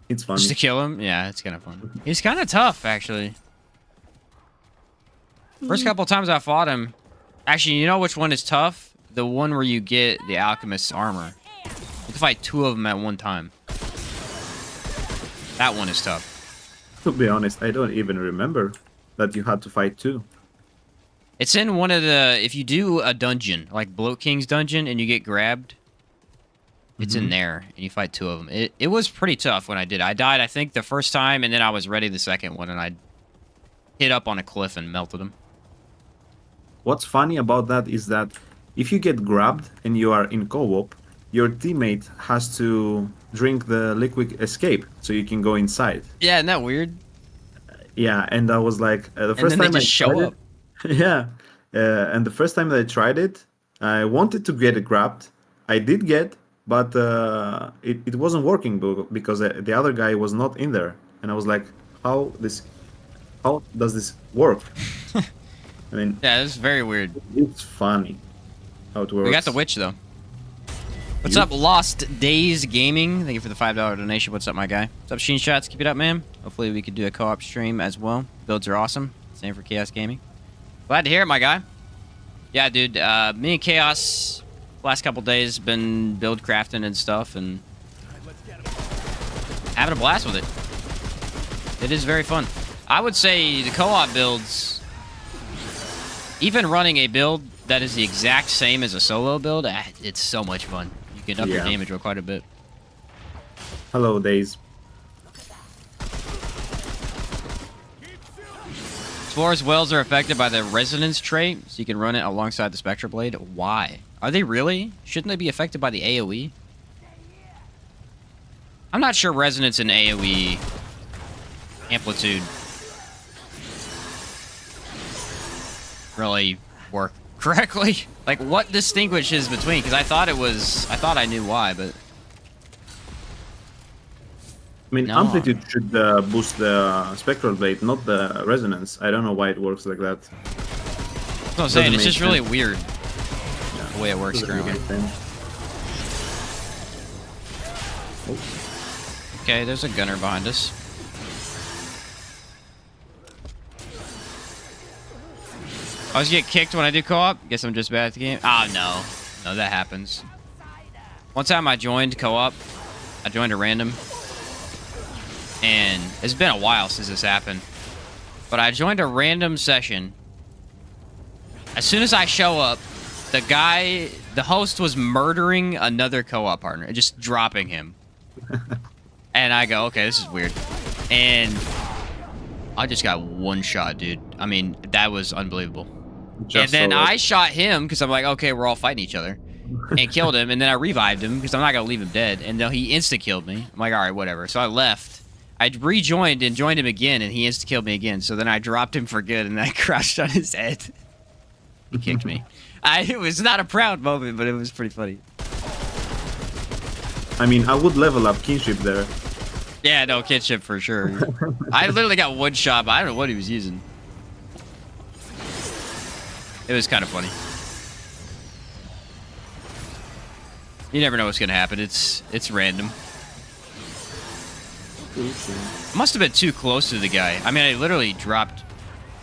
It's funny. Just to kill him? Yeah, it's kind of fun. He's kind of tough, actually. First couple times I fought him... Actually, you know which one is tough? The one where you get the alchemist's armor. You can fight 2 of them at one time. That one is tough. To be honest, I don't even remember that you had to fight 2. It's in one of the... If you do a dungeon, like Bloat King's dungeon, and you get grabbed, it's in there, and you fight 2 of them. It was pretty tough when I did. I died, I think, the first time, and then I was ready the second one, and I hit up on a cliff and melted him. What's funny about that is that if you get grabbed and you are in co-op, your teammate has to drink the liquid escape so you can go inside. Yeah, isn't that weird? Yeah, and I was like, the And first then they time just show tried up. it, yeah, and the first time that I tried it, I wanted to get it grabbed. I did get, but it wasn't working because the other guy was not in there, and I was like, how does this work? I mean, Yeah, it's very weird. it's funny how it works. We got the witch, though. What's You- up, Lost Days Gaming? Thank you for the $5 donation. What's up, my guy? What's up, Sheen Shots? Keep it up, man. Hopefully we could do a co-op stream as well. Builds are awesome. Same for Chaos Gaming. Glad to hear it, my guy. Yeah, dude. Me and Chaos, last couple days, been build crafting and stuff, and having a blast with it. It is very fun. I would say the co-op builds, even running a build that is the exact same as a solo build, it's so much fun. You can up your Yeah. damage by quite a bit. Hello, Days. Explorer's wells are affected by the resonance trait, so you can run it alongside the Spectre Blade. Why? Are they really? Shouldn't they be affected by the AoE? I'm not sure resonance and AoE amplitude really work correctly. Like, what distinguishes between? Because I thought I knew why, but I mean, No. amplitude should boost the spectral blade, not the resonance. I don't know why it works like that. that's what I'm saying. It's make just really sense. weird the way it works Doesn't make currently. any sense. Okay, there's a gunner behind us. I always get kicked when I do co-op. Guess I'm just bad at the game. Oh, no. No, that happens. One time I joined co-op. I joined a random. And it's been a while since this happened. But I joined a random session. As soon as I show up, the host was murdering another co-op partner. Just dropping him. And I go, okay, this is weird. And I just got one shot, dude. I mean, that was unbelievable. And then I shot him because I'm like, okay, we're all fighting each other. And killed him. And then I revived him because I'm not going to leave him dead. And then he insta-killed me. I'm like, all right, whatever. So I left. I rejoined and joined him again. And he insta-killed me again. So then I dropped him for good. And I crashed on his head. He kicked me. It was not a proud moment, but it was pretty funny. I mean, I would level up kinship there. Yeah, no, kinship for sure. I literally got one shot, but I don't know what he was using. It was kind of funny. You never know what's gonna happen. It's random. I must have been too close to the guy. I mean, I literally dropped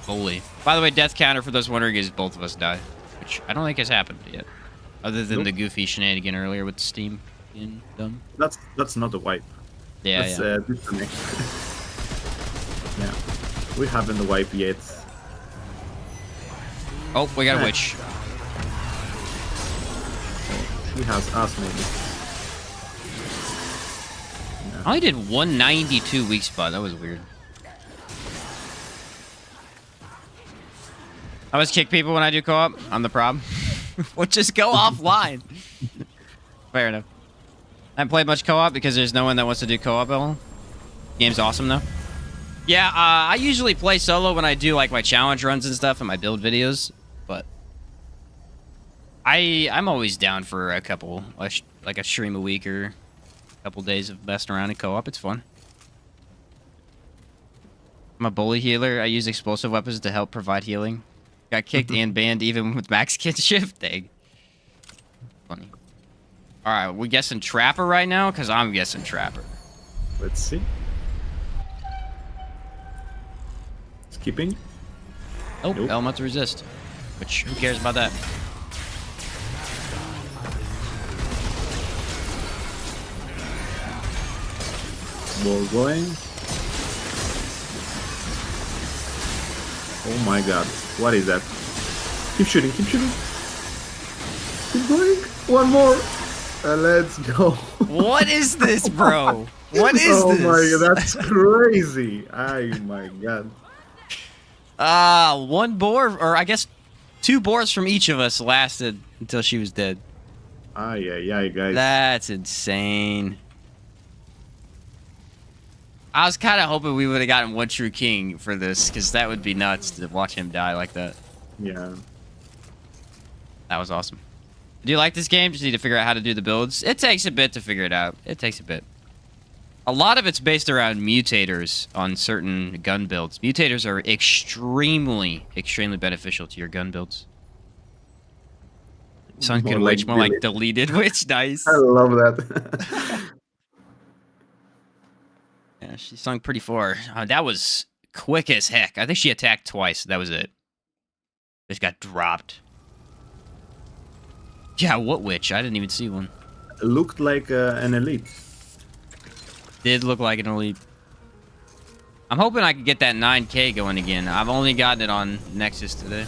fully. By the way, death counter, for those wondering, is both of us die. Which I don't think has happened yet. Other than the goofy shenanigan earlier with Steam being dumb. That's not a wipe. Yeah, That's yeah. disconnect. Yeah. We haven't wiped yet. Oh, we got a witch. She has us maybe. I only did 192 weak spot. That was weird. I always kick people when I do co-op. I'm the problem. We'll just go offline. Fair enough. I haven't played much co-op because there's no one that wants to do co-op at all. Game's awesome though. Yeah, I usually play solo when I do like my challenge runs and stuff and my build videos, but I'm always down for a couple, like a stream a week or a couple days of messing around in co-op. It's fun. I'm a bully healer. I use explosive weapons to help provide healing. Got kicked and banned even with max kinship. Dang. Funny. Alright, we guessing Trapper right now? Because I'm guessing Trapper. Let's see. Skipping. Oh, Nope. element to resist. Which, who cares about that? Ball going. Oh my god. What is that? Keep shooting, keep shooting. Keep going. One more. Let's go. What is this, bro? What is oh this? my god, that's crazy. Oh my god. One boar, or I guess 2 boars from each of us lasted until she was dead. Yeah, guys. That's insane. I was kind of hoping we would have gotten one true king for this, because that would be nuts to watch him die like that. Yeah. That was awesome. Do you like this game? Just need to figure out how to do the builds. It takes a bit to figure it out. It takes a bit. A lot of it's based around mutators on certain gun builds. Mutators are extremely, extremely beneficial to your gun builds. Sunken More like Witch, more like delete. deleted witch. Nice. I love that. Yeah, she sunk pretty far. That was quick as heck. I think she attacked twice. That was it. Just got dropped. Yeah, what witch? I didn't even see one. Looked like an elite. Did look like an elite. I'm hoping I can get that 9K going again. I've only gotten it on Nexus today.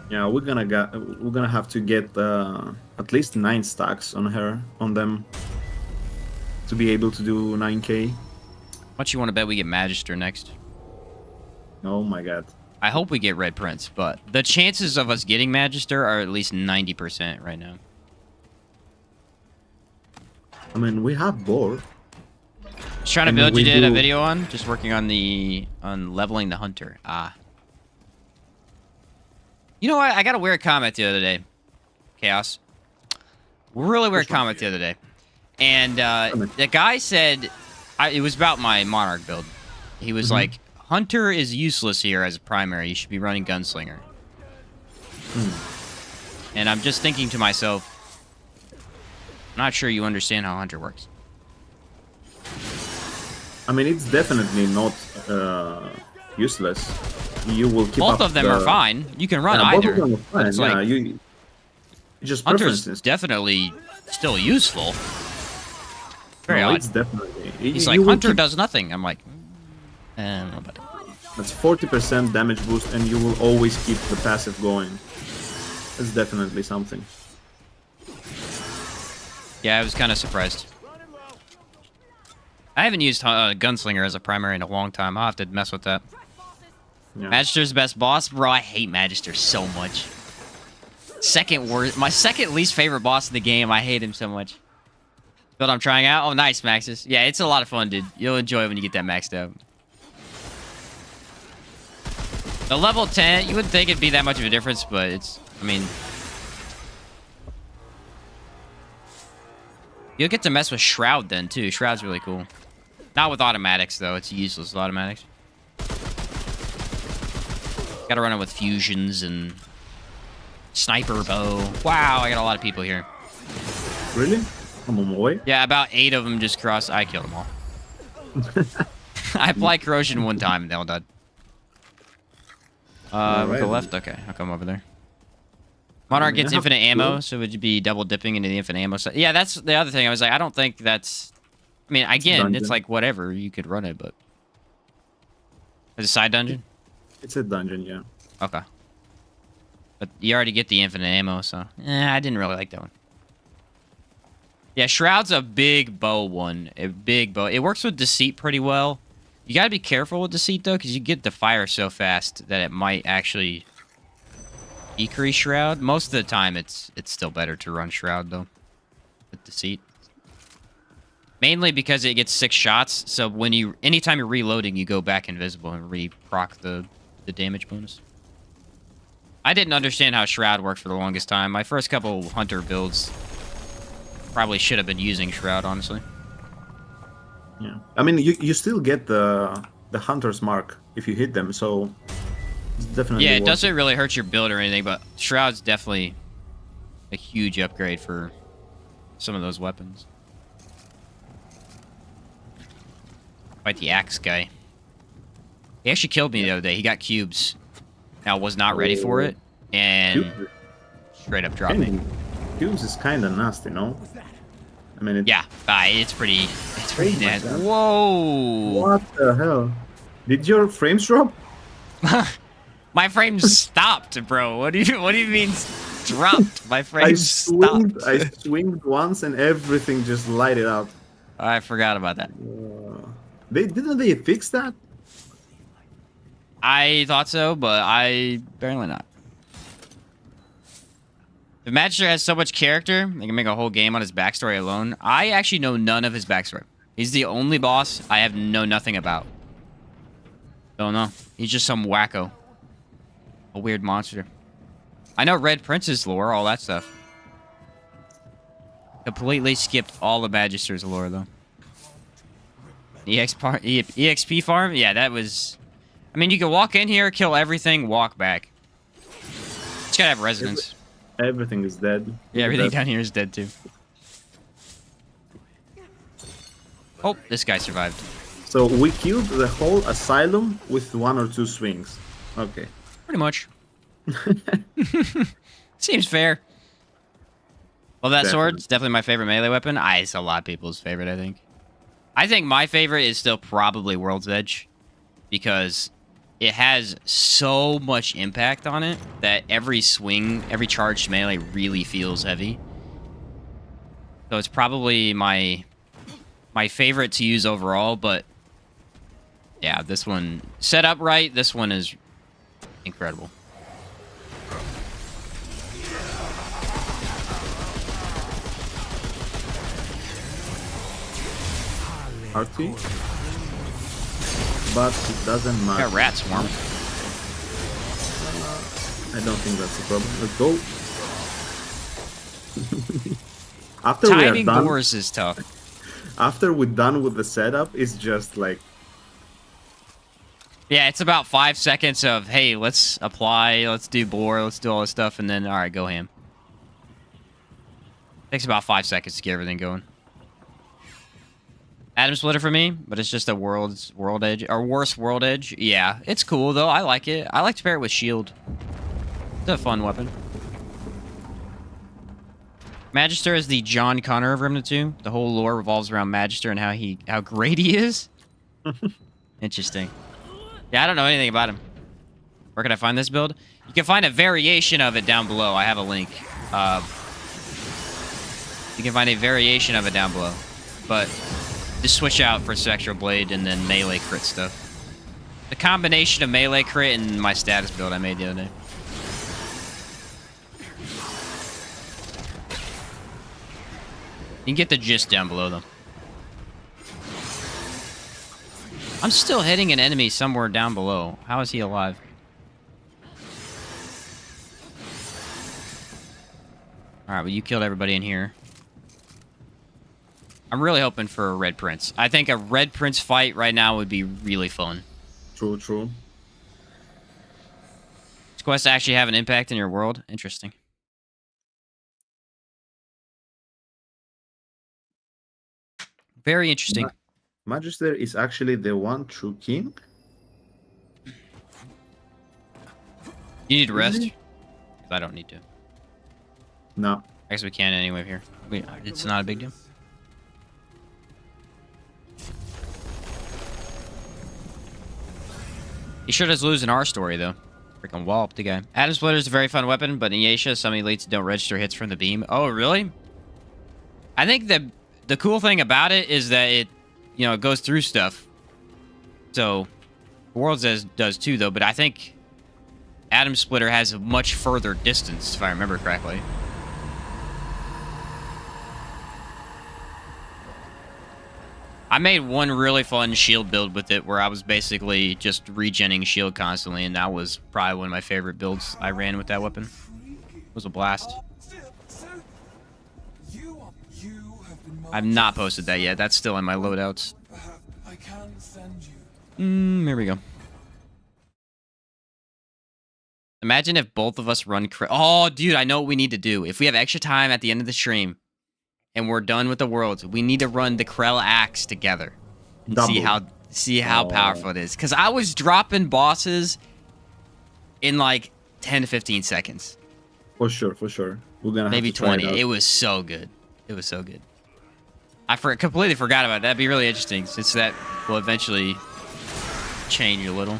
Yeah, we're gonna have to get at least 9 stacks on them to be able to do 9K. How much you want to bet we get Magister next? Oh my god. I hope we get Red Prince, but the chances of us getting Magister are at least 90% right now. I mean, we have boar. was trying to And build. we You did a do- video on just working on leveling the hunter. Ah. You know what? I got a weird comment the other day. Chaos. Really weird Which one? comment the other day. And the guy said, it was about my Monarch build. He was like, Hunter is useless here as a primary. You should be running Gunslinger. And I'm just thinking to myself, I'm not sure you understand how Hunter works. I mean, it's definitely not useless. You will keep Both up of them are fine. You can run Yeah, either. both of them are fine. It's Yeah, like, you just Hunter's preferences. definitely still useful. Very No, odd. it's definitely. He's you like, will Hunter keep- does nothing. I'm like, I don't know about it. That's 40% damage boost, and you will always keep the passive going. That's definitely something. Yeah, I was kind of surprised. I haven't used Gunslinger as a primary in a long time. I'll have to mess with that. Yeah. Magister's best boss? Bro, I hate Magister so much. Second worst. My second least favorite boss in the game. I hate him so much. Build I'm trying out? Oh, nice, Maxis. Yeah, it's a lot of fun, dude. You'll enjoy it when you get that maxed out. The level 10, you wouldn't think it'd be that much of a difference, but it's, I mean... You'll get to mess with Shroud then, too. Shroud's really cool. Not with automatics, though. It's useless with automatics. Gotta run it with fusions and... Sniper bow. Wow, I got a lot of people here. Really? I'm on my way. Yeah, about 8 of them just crossed. I killed them all. I applied corrosion one time and they all died. We Alright. go left? Okay, I'll come over there. Monarch gets Yeah. infinite ammo, so would you be double dipping into the infinite ammo? So, yeah, that's the other thing. I was like, I don't think that's... I mean, again, dungeon. it's like whatever. You could run it, but... Is it a side dungeon? It's a dungeon, yeah. Okay. But you already get the infinite ammo, so... I didn't really like that one. Yeah, Shroud's a big bow one. A big bow. It works with Deceit pretty well. You gotta be careful with Deceit, though, because you get the fire so fast that it might actually decrease Shroud. Most of the time, it's still better to run Shroud, though, with Deceit. Mainly because it gets 6 shots, so when anytime you're reloading, you go back invisible and re-proc the damage bonus. I didn't understand how Shroud worked for the longest time. My first couple Hunter builds probably should have been using Shroud, honestly. Yeah. I mean, you still get the hunter's mark if you hit them, so it's definitely. Yeah, it worth doesn't really hurt your build or anything, but Shroud's definitely a huge upgrade for some of those weapons. Fight the axe guy. He actually killed me the other day. He got cubes. Now, was not ready for it, and Cubes- straight up dropped me. Cubes is kind of nasty, no? I mean, Yeah, it's pretty Oh my nasty. God. Whoa! What the hell? Did your frames drop? My frames stopped, bro. What do you mean dropped? My frames stopped. I swinged once and everything just lighted up. I forgot about that. Didn't they fix that? I thought so, but apparently not. The Magister has so much character, they can make a whole game on his backstory alone. I actually know none of his backstory. He's the only boss I know nothing about. Don't know. He's just some wacko. A weird monster. I know Red Prince's lore, all that stuff. Completely skipped all the Magister's lore, though. EXP farm? Yeah, that was... I mean, you can walk in here, kill everything, walk back. It's gotta have resonance. Everything is dead. Yeah, everything down here is dead, too. Oh, this guy survived. So we killed the whole asylum with 1 or 2 swings. Okay. Pretty much. Seems fair. Well, that sword's definitely my favorite melee weapon. It's a lot of people's favorite, I think. I think my favorite is still probably World's Edge, because it has so much impact on it that every swing, every charged melee really feels heavy. So it's probably my favorite to use overall, but yeah, this one, set up right, this one is incredible. RT. But it doesn't matter. Got rat swarm. I don't think that's a problem. Let's go. After Timing we are done, boars is tough. after we're done with the setup, it's just like Yeah, it's about 5 seconds of, hey, let's apply, let's do bore, let's do all this stuff, and then, all right, go ham. Takes about 5 seconds to get everything going. Atom Splitter for me, but it's just a world edge, or worse world edge. Yeah, it's cool, though. I like it. I like to pair it with shield. It's a fun weapon. Magister is the John Connor of Remnant 2. The whole lore revolves around Magister and how great he is. Interesting. Yeah, I don't know anything about him. Where can I find this build? You can find a variation of it down below. I have a link. You can find a variation of it down below. But just switch out for Spectral Blade and then melee crit stuff. The combination of melee crit and my status build I made the other day. You can get the gist down below, though. I'm still hitting an enemy somewhere down below. How is he alive? Alright, well, you killed everybody in here. I'm really hoping for a Red Prince. I think a Red Prince fight right now would be really fun. true, true. Does Quest actually have an impact in your world? Interesting. Very interesting. Magister is actually the one true king. You need to rest? Really? 'Cause I don't need to. No. I guess we can anyway here. It's not a big deal. He sure does lose in our story, though. Freaking wallop the guy. Atom Splitter is a very fun weapon, but in Yasha, some elites don't register hits from the beam. Oh, really? I think the cool thing about it is that it, you know, it goes through stuff. So, Worlds does too, though, but I think Atom Splitter has a much further distance, if I remember correctly. I made one really fun shield build with it where I was basically just regenning shield constantly, and that was probably one of my favorite builds I ran with that weapon. It was a blast. I've not posted that yet. That's still in my loadouts. There we go. Imagine if both of us run... Oh, dude, I know what we need to do. If we have extra time at the end of the stream, and we're done with the worlds, we need to run the Krell Axe together. And see how powerful it is. Because I was dropping bosses in like 10 to 15 seconds. For sure, for sure. We're gonna maybe have to try 20. It was so good. It was so good. I completely forgot about it. That'd be really interesting, since that will eventually change a little.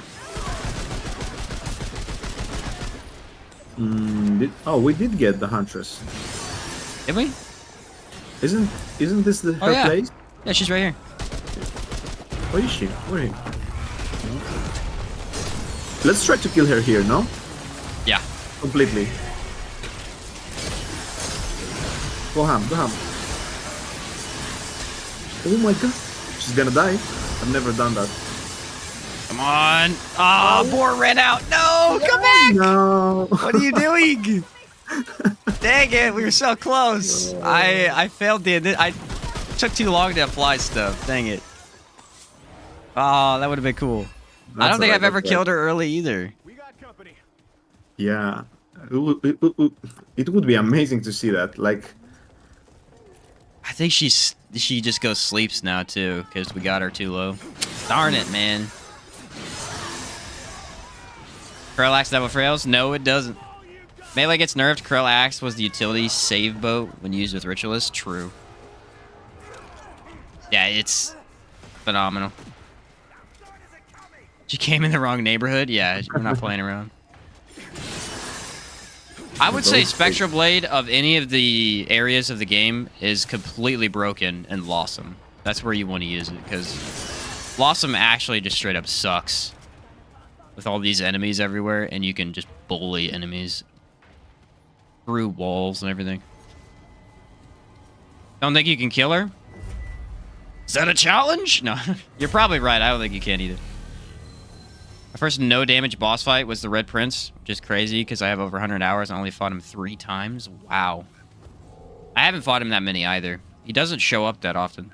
We did get the Huntress. Did we? Isn't this her yeah. place? Yeah, she's right here. Where is she? Where is she? Let's try to kill her here, no? Yeah. Completely. Go ham, go ham. Oh my god. She's gonna die. I've never done that. Come on. Oh, Boar ran out. No, come back. No. What are you doing? Dang it, we were so close. I failed the... I took too long to apply stuff. Dang it. Oh, that would have been cool. I don't think I've ever killed her early either. We got company. Yeah. It would be amazing to see that. Like... I think she just goes sleeps now, too, because we got her too low. Darn it, man. Krell Axe double frails? No, it doesn't. Melee gets nerfed. Krell Axe was the utility save boat when used with Ritualist. True. Yeah, it's phenomenal. She came in the wrong neighborhood? Yeah, we're not playing around. I would say Spectral Blade of any of the areas of the game is completely broken and Lawsome. That's where you want to use it, because Lawsome actually just straight up sucks with all these enemies everywhere, and you can just bully enemies through walls and everything. Don't think you can kill her? Is that a challenge? No, you're probably right. I don't think you can either. My first no damage boss fight was the Red Prince, which is crazy because I have over 100 hours. I only fought him 3 times. Wow. I haven't fought him that many either. He doesn't show up that often.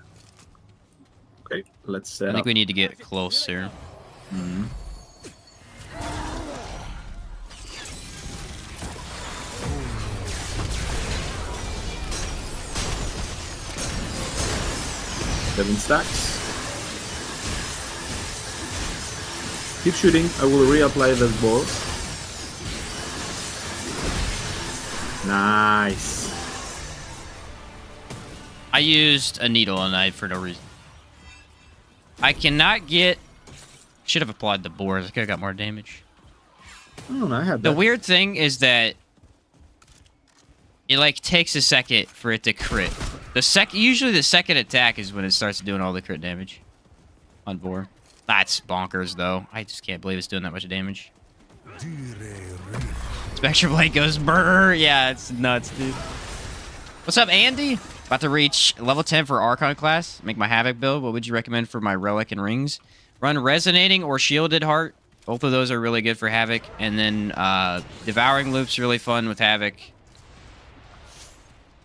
Okay, let's set I think up. we need to get close here. Mhm. Seven stacks. Keep shooting. I will reapply the ball. Nice. I used a needle and knife for no reason. I cannot get... Should have applied the boars. I could have got more damage. Oh, I had The that. weird thing is that it like takes a second for it to crit. Usually the second attack is when it starts doing all the crit damage on boar. That's bonkers though. I just can't believe it's doing that much damage. Spectre Blade goes brrr. Yeah, it's nuts, dude. What's up, Andy? About to reach level 10 for Archon class. Make my Havoc build. What would you recommend for my Relic and Rings? Run Resonating or Shielded Heart. Both of those are really good for Havoc. And then Devouring Loop's really fun with Havoc.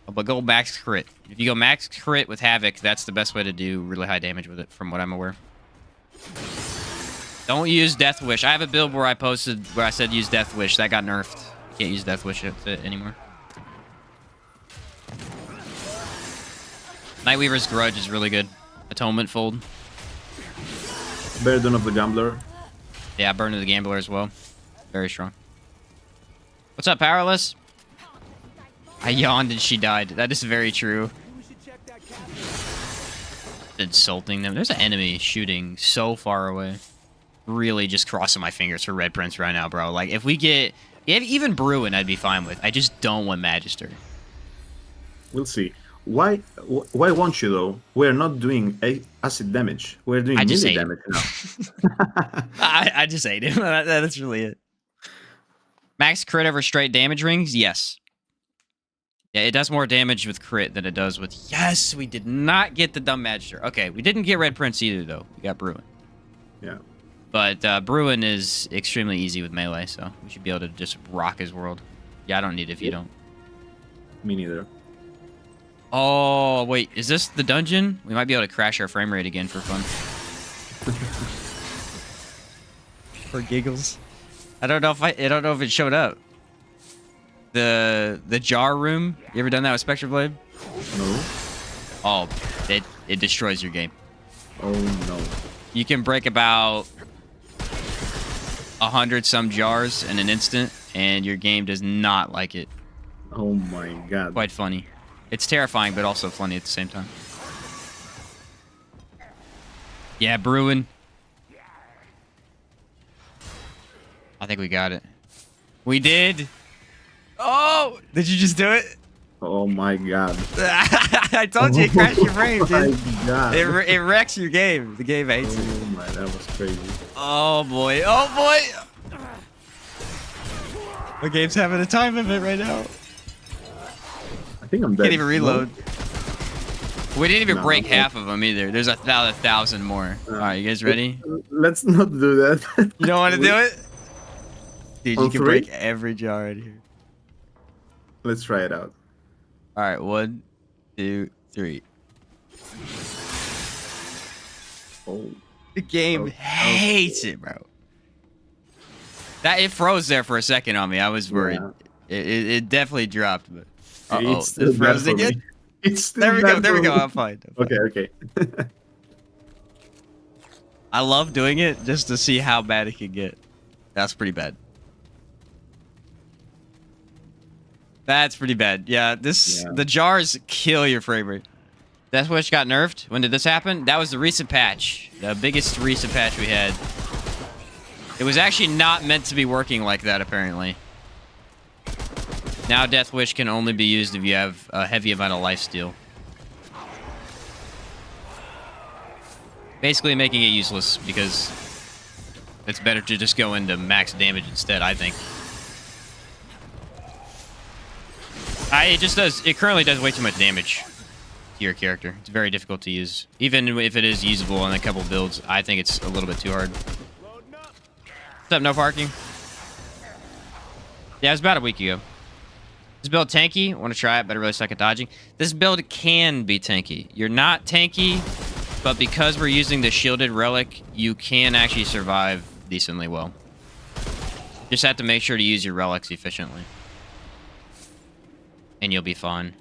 But go max crit. If you go max crit with Havoc, that's the best way to do really high damage with it, from what I'm aware. Don't use Death Wish. I have a build where I posted where I said use Death Wish. That got nerfed. You can't use Death Wish anymore. Nightweaver's Grudge is really good. Atonement Fold. Burden of the Gambler. Yeah, Burn of the Gambler as well. Very strong. What's up, Powerless? I yawned and she died. That is very true. Insulting them. There's an enemy shooting so far away. Really just crossing my fingers for Red Prince right now, bro. Like, if we get... Even Bruin, I'd be fine with. I just don't want Magister. We'll see. Why won't you though? We're not doing acid damage. We're doing melee damage now. I just hate him. That's really it. Max crit over straight damage rings? Yes. Yeah, it does more damage with crit than it does with... Yes, we did not get the Dumb Magister. Okay, we didn't get Red Prince either, though. We got Bruin. Yeah. But Bruin is extremely easy with melee, so we should be able to just rock his world. Yeah, I don't need it if you don't. Me neither. Oh, wait. Is this the dungeon? We might be able to crash our frame rate again for fun. For giggles. I don't know if it showed up. The jar room. You ever done that with Spectre Blade? No. Oh, it destroys your game. Oh no. You can break about 100 some jars in an instant, and your game does not like it. Oh my god. Quite funny. It's terrifying, but also funny at the same time. Yeah, Bruin. I think we got it. We did. Oh, did you just do it? Oh my god. I told you it crashed your frame, dude. Oh my god. It wrecks your game. The game hates it. Oh my, that was crazy. Oh boy. Oh boy. The game's having a time of it right now. I think I'm dead. Can't even reload. No? We didn't even No, break okay. half of them either. There's another 1,000 more. All right, you guys ready? Let's not do that. You don't want to do it? Dude, On you can 3? break every jar in here. Let's try it out. All right, 1, 2, 3. Oh. The game Oh. hates it, bro. It froze there for a second on me. I was worried. Yeah. It definitely dropped, but It's still it froze bad for again. me. It's still There we go. bad There we for go. me. I'm fine. I'm fine. Okay, okay. I love doing it just to see how bad it can get. That's pretty bad. That's pretty bad. Yeah, the jars kill your frame rate. That's what got nerfed. When did this happen? That was the recent patch. The biggest recent patch we had. It was actually not meant to be working like that, apparently. Now Death Wish can only be used if you have a heavy amount of lifesteal. Basically making it useless because it's better to just go into max damage instead, I think. It currently does way too much damage. to your character. It's very difficult to use. Even if it is usable on a couple builds, I think it's a little bit too hard. What's up, no parking? Yeah, it was about a week ago. This build tanky. I want to try it, but I really suck at dodging. This build can be tanky. You're not tanky, but because we're using the shielded relic, you can actually survive decently well. Just have to make sure to use your relics efficiently. And you'll be fine.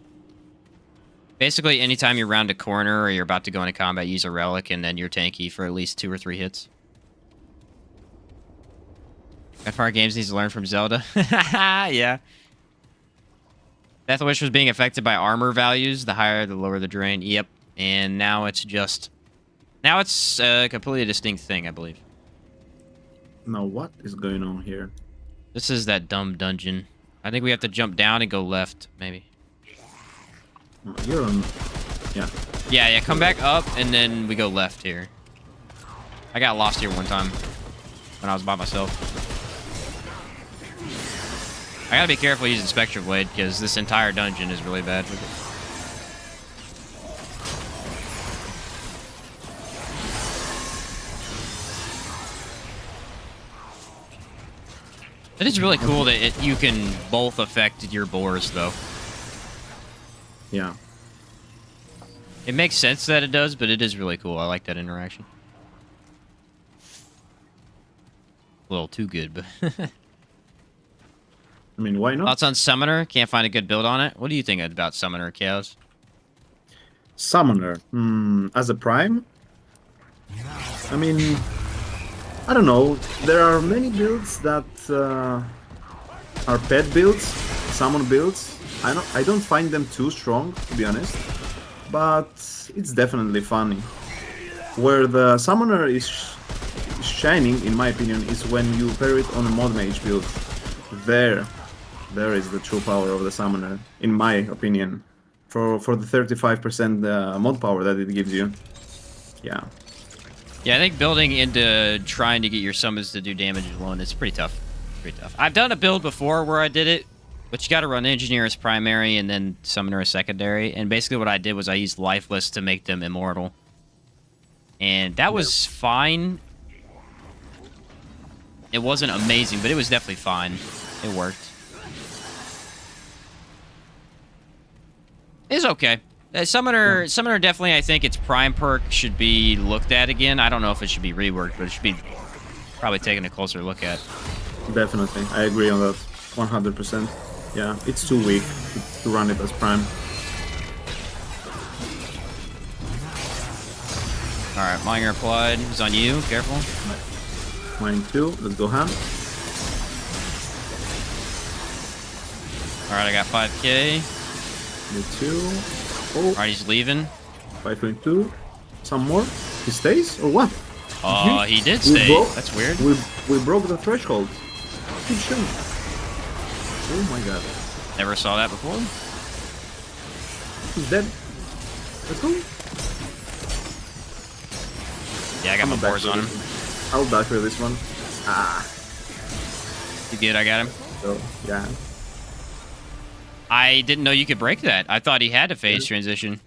Basically, anytime you're around a corner or you're about to go into combat, use a relic, and then you're tanky for at least 2 or 3 hits. Gunfire Games needs to learn from Zelda. Yeah. Death Wish was being affected by armor values. The higher, the lower the drain. Yep. And now it's just... Now it's a completely distinct thing, I believe. Now what is going on here? This is that dumb dungeon. I think we have to jump down and go left, maybe. Oh, you're on... Yeah. Yeah, come back up, and then we go left here. I got lost here one time when I was by myself. I gotta be careful using Spectre Blade, because this entire dungeon is really bad with it. It is really cool that you can both affect your boars, though. Yeah. It makes sense that it does, but it is really cool. I like that interaction. A little too good, but... I mean, why not? Thoughts on Summoner? Can't find a good build on it. What do you think about Summoner, Chaos? Summoner. As a prime? I mean... I don't know. There are many builds that are pet builds, summon builds. I don't find them too strong, to be honest. But it's definitely funny. Where the Summoner is shining, in my opinion, is when you pair it on a mod mage build. There is the true power of the Summoner, in my opinion. For the 35% mod power that it gives you. Yeah. Yeah, I think building into trying to get your summons to do damage alone is pretty tough. Pretty tough. I've done a build before where I did it, but you got to run Engineer as primary and then Summoner as secondary. And basically what I did was I used Lifeless to make them immortal. And that was fine. It wasn't amazing, but it was definitely fine. It worked. It's okay. Summoner definitely, I think its prime perk should be looked at again. I don't know if it should be reworked, but it should be probably taken a closer look at. Definitely. I agree on that. 100%. Yeah, it's too weak to run it as prime. Alright, Miner applied. It's on you. Careful. Mine too. Let's go ham. Alright, I got 5k. Me too. Oh, Alright, he's leaving. 5.2. Some more? He stays or what? Oh, he did stay. That's weird. We broke the threshold. Good shot. Oh my god. Never saw that before. He's dead. Let's go. Yeah, I got my boars on him. I'll die for this one. Ah. You good? I got him. So, yeah. I didn't know you could break that. I thought he had a phase transition.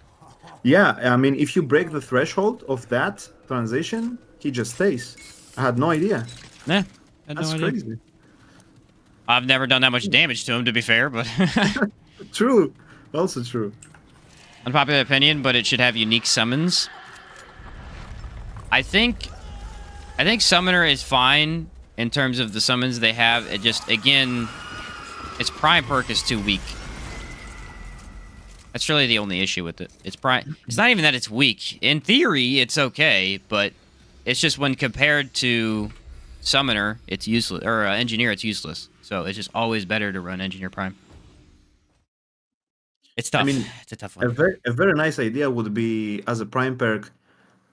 Yeah, I mean, if you break the threshold of that transition, he just stays. I had no idea. Yeah, I had That's no idea. crazy. I've never done that much damage to him, to be fair, but... True. Also true. Unpopular opinion, but it should have unique summons. I think Summoner is fine in terms of the summons they have. It just, again, its prime perk is too weak. That's really the only issue with it. It's not even that it's weak. In theory, it's okay, but it's just when compared to Summoner, it's useless, or Engineer, it's useless. So it's just always better to run Engineer Prime. It's tough. I mean, it's a tough one. A very nice idea would be, as a prime perk,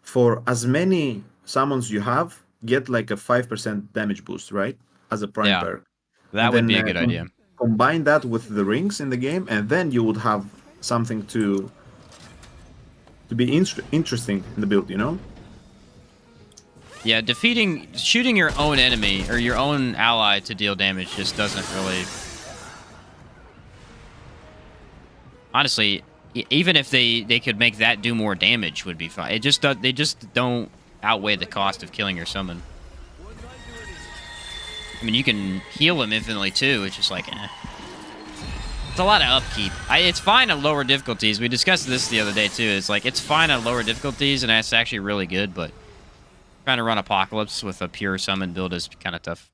for as many summons you have, get like a 5% damage boost, right? As a prime perk. That would be a good idea. Combine that with the rings in the game, and then you would have something to be interesting in the build, you know? Yeah, shooting your own enemy or your own ally to deal damage just doesn't really... Honestly, even if they could make that do more damage, would be fine. It just they just don't outweigh the cost of killing your summon. I mean, you can heal him infinitely too. It's just like, it's a lot of upkeep. It's fine at lower difficulties. We discussed this the other day too. It's like it's fine at lower difficulties, and it's actually really good. But trying to run Apocalypse with a pure summon build is kind of tough.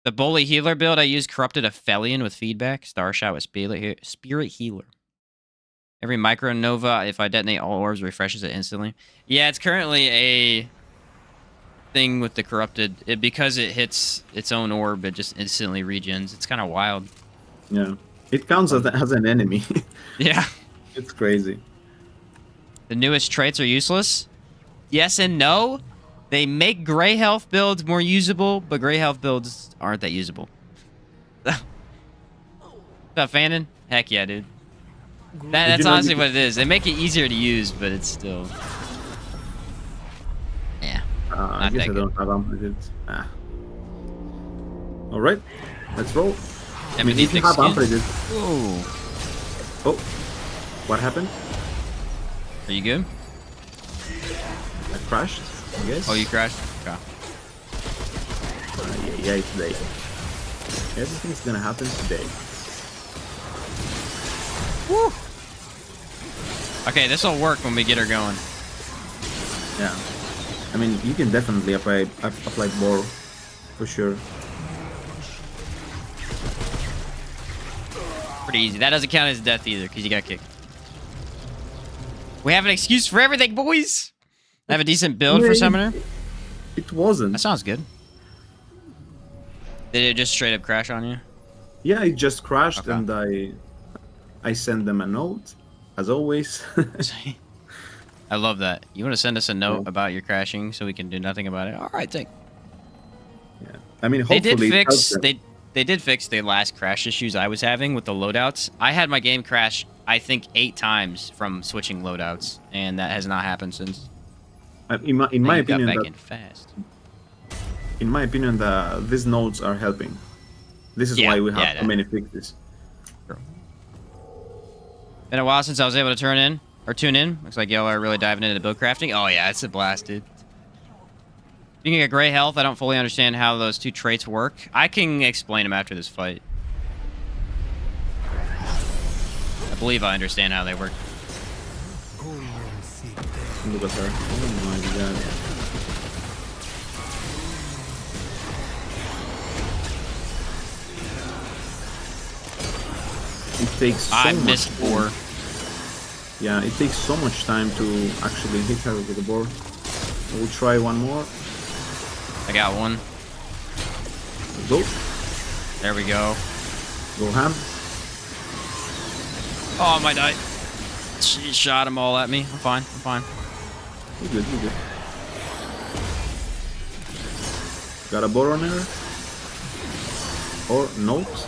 The Bully Healer build, I used Corrupted Aphelion with feedback. Starshot with Spirit Healer. Every Micro Nova, if I detonate all orbs, refreshes it instantly. Yeah, it's currently a thing with the Corrupted. Because it hits its own orb, it just instantly regens. It's kind of wild. Yeah. It counts as an enemy. Yeah. It's crazy. The newest traits are useless? Yes and no. They make Gray Health builds more usable, but Gray Health builds aren't that usable. What's up, Fannin? Heck yeah, dude. That's honestly what it is. They make it easier to use, but it's still... Yeah. I guess I don't have Amplitude. Alright. Let's roll. I mean, if you have Amplitude... Ooh. Oh. What happened? Are you good? I crashed, I guess. Oh, you crashed? Okay. Yeah, today. Everything's gonna happen today. Woo! Okay, this will work when we get her going. Yeah. I mean, you can definitely apply Bore, for sure. Pretty easy. That doesn't count as death either, because you got kicked. We have an excuse for everything, boys! I have a decent build for Summoner. It wasn't. That sounds good. Did it just straight up crash on you? Yeah, it just crashed, Okay. and I sent them a note, as always. I love that. You want to send us a note about your crashing so we can do nothing about it? All right, take. Yeah. I mean, They hopefully did it helps fix them. they did fix the last crash issues I was having with the loadouts. I had my game crash I think 8 times from switching loadouts, and that has not happened since. In my You got opinion, back in fast. these nodes are helping. This is why we have so many fixes. True. Been a while since I was able to tune in. Looks like y'all are really diving into build crafting. Oh yeah, it's a blast, dude. Speaking of Gray Health, I don't fully understand how those two traits work. I can explain them after this fight. I believe I understand how they work. Look at her. Oh my god. It takes so I much missed time. Boar. Yeah, it takes so much time to actually hit her with the board. I will try one more. I got one. Go. There we go. Go ham. Oh, I might die. She shot them all at me. I'm fine. I'm fine. You're good, you're good. Got a boar on her? Or note?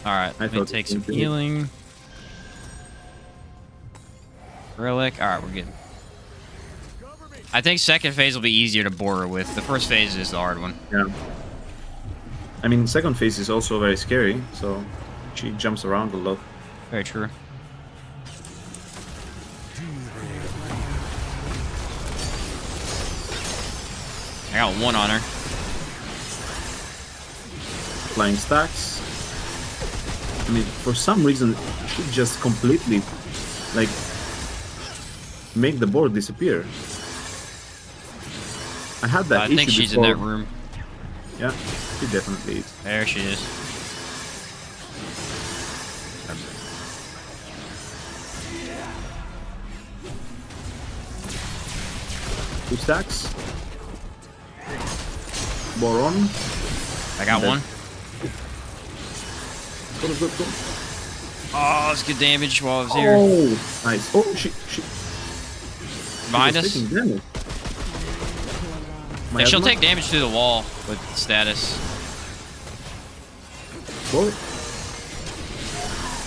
Alright, let me thought take it some was good. healing. Relic. Alright, we're good. I think second phase will be easier to bore her with. The first phase is the hard one. Yeah. I mean, second phase is also very scary, so she jumps around a lot. Very true. I got one on her. Flying stacks. I mean, for some reason, she just completely, like, make the board disappear. I had that I issue think she's before. in that room. Yeah, she definitely is. There she is. Two stacks. Boron. I got one. Go, go, go. Oh, let's get damage while I was here. Oh, nice. Oh, she Behind was us. taking damage. My Yeah, she'll Adma? take damage through the wall with status. Whoa.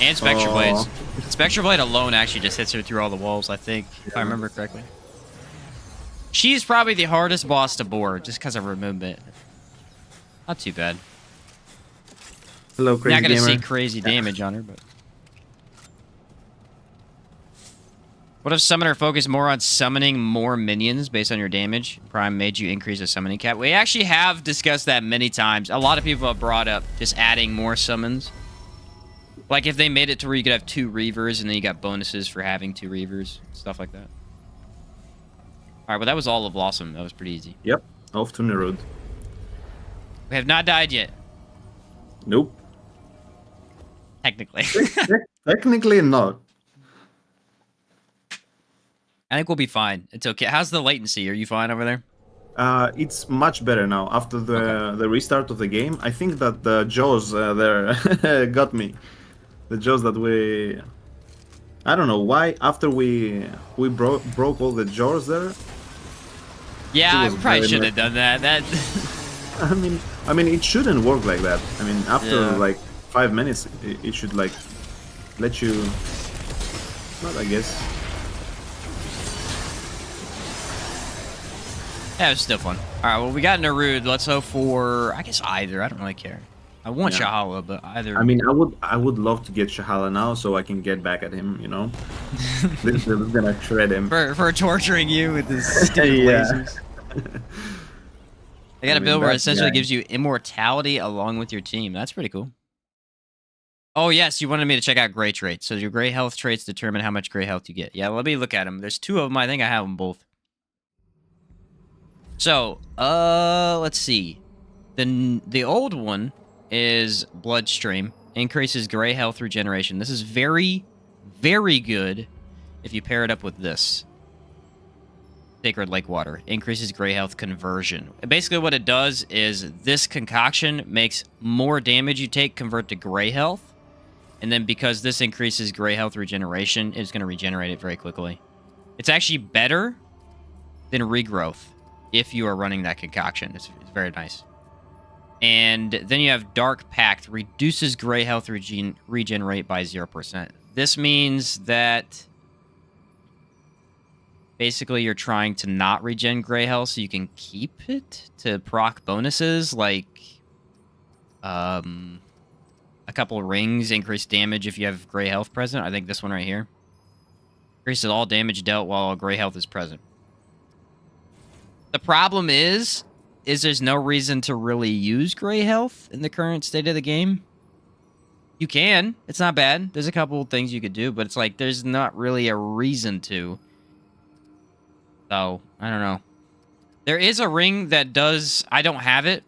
And Spectre Blades. Aw. Spectre Blade alone actually just hits her through all the walls, I think, if I remember correctly. She's probably the hardest boss to bore, just because of her movement. Not too bad. Hello, crazy Not gonna gamer. see crazy damage on her, but What if Summoner focused more on summoning more minions based on your damage? Prime made you increase the summoning cap. We actually have discussed that many times. A lot of people have brought up just adding more summons. Like if they made it to where you could have 2 Reavers and then you got bonuses for having 2 Reavers. Stuff like that. Alright, well that was all of Blossom. That was pretty easy. Yep, off to Nerud. We have not died yet. Nope. Technically. Technically not. I think we'll be fine. It's okay. How's the latency? Are you fine over there? It's much better now after the restart of the game. I think that the jaws there got me. The jaws that we... I don't know why. After we broke all the jaws there. Yeah, I probably very should have done that. That. I mean, it shouldn't work like that. I mean, after like 5 minutes, it should like let you. Well, I guess. Yeah, it was still fun. All right, well, we got Nerud. Let's hope for, I guess, either. I don't really care. I want Shahala, but either. I mean, I would love to get Shahala now so I can get back at him. You know, this is gonna shred him for torturing you with his stupid lasers. I got a build where it essentially gives you immortality along with your team. That's pretty cool. Oh yes, you wanted me to check out gray traits. So your gray health traits determine how much gray health you get. Yeah, let me look at them. There's 2 of them. I think I have them both. So, let's see. The old one is Bloodstream. Increases gray health regeneration. This is very, very good if you pair it up with this. Sacred Lake Water. Increases gray health conversion. Basically what it does is this concoction makes more damage you take convert to gray health. And then because this increases gray health regeneration, it's going to regenerate it very quickly. It's actually better than regrowth if you are running that concoction. It's very nice. And then you have Dark Pact. Reduces gray health regenerate by 0%. This means that basically you're trying to not regen gray health so you can keep it to proc bonuses like a couple of rings, increase damage if you have gray health present. I think this one right here. Increases all damage dealt while gray health is present. The problem is there's no reason to really use gray health in the current state of the game. You can. It's not bad. There's a couple of things you could do, but it's like there's not really a reason to. So, I don't know. There is a ring that does... I don't have it.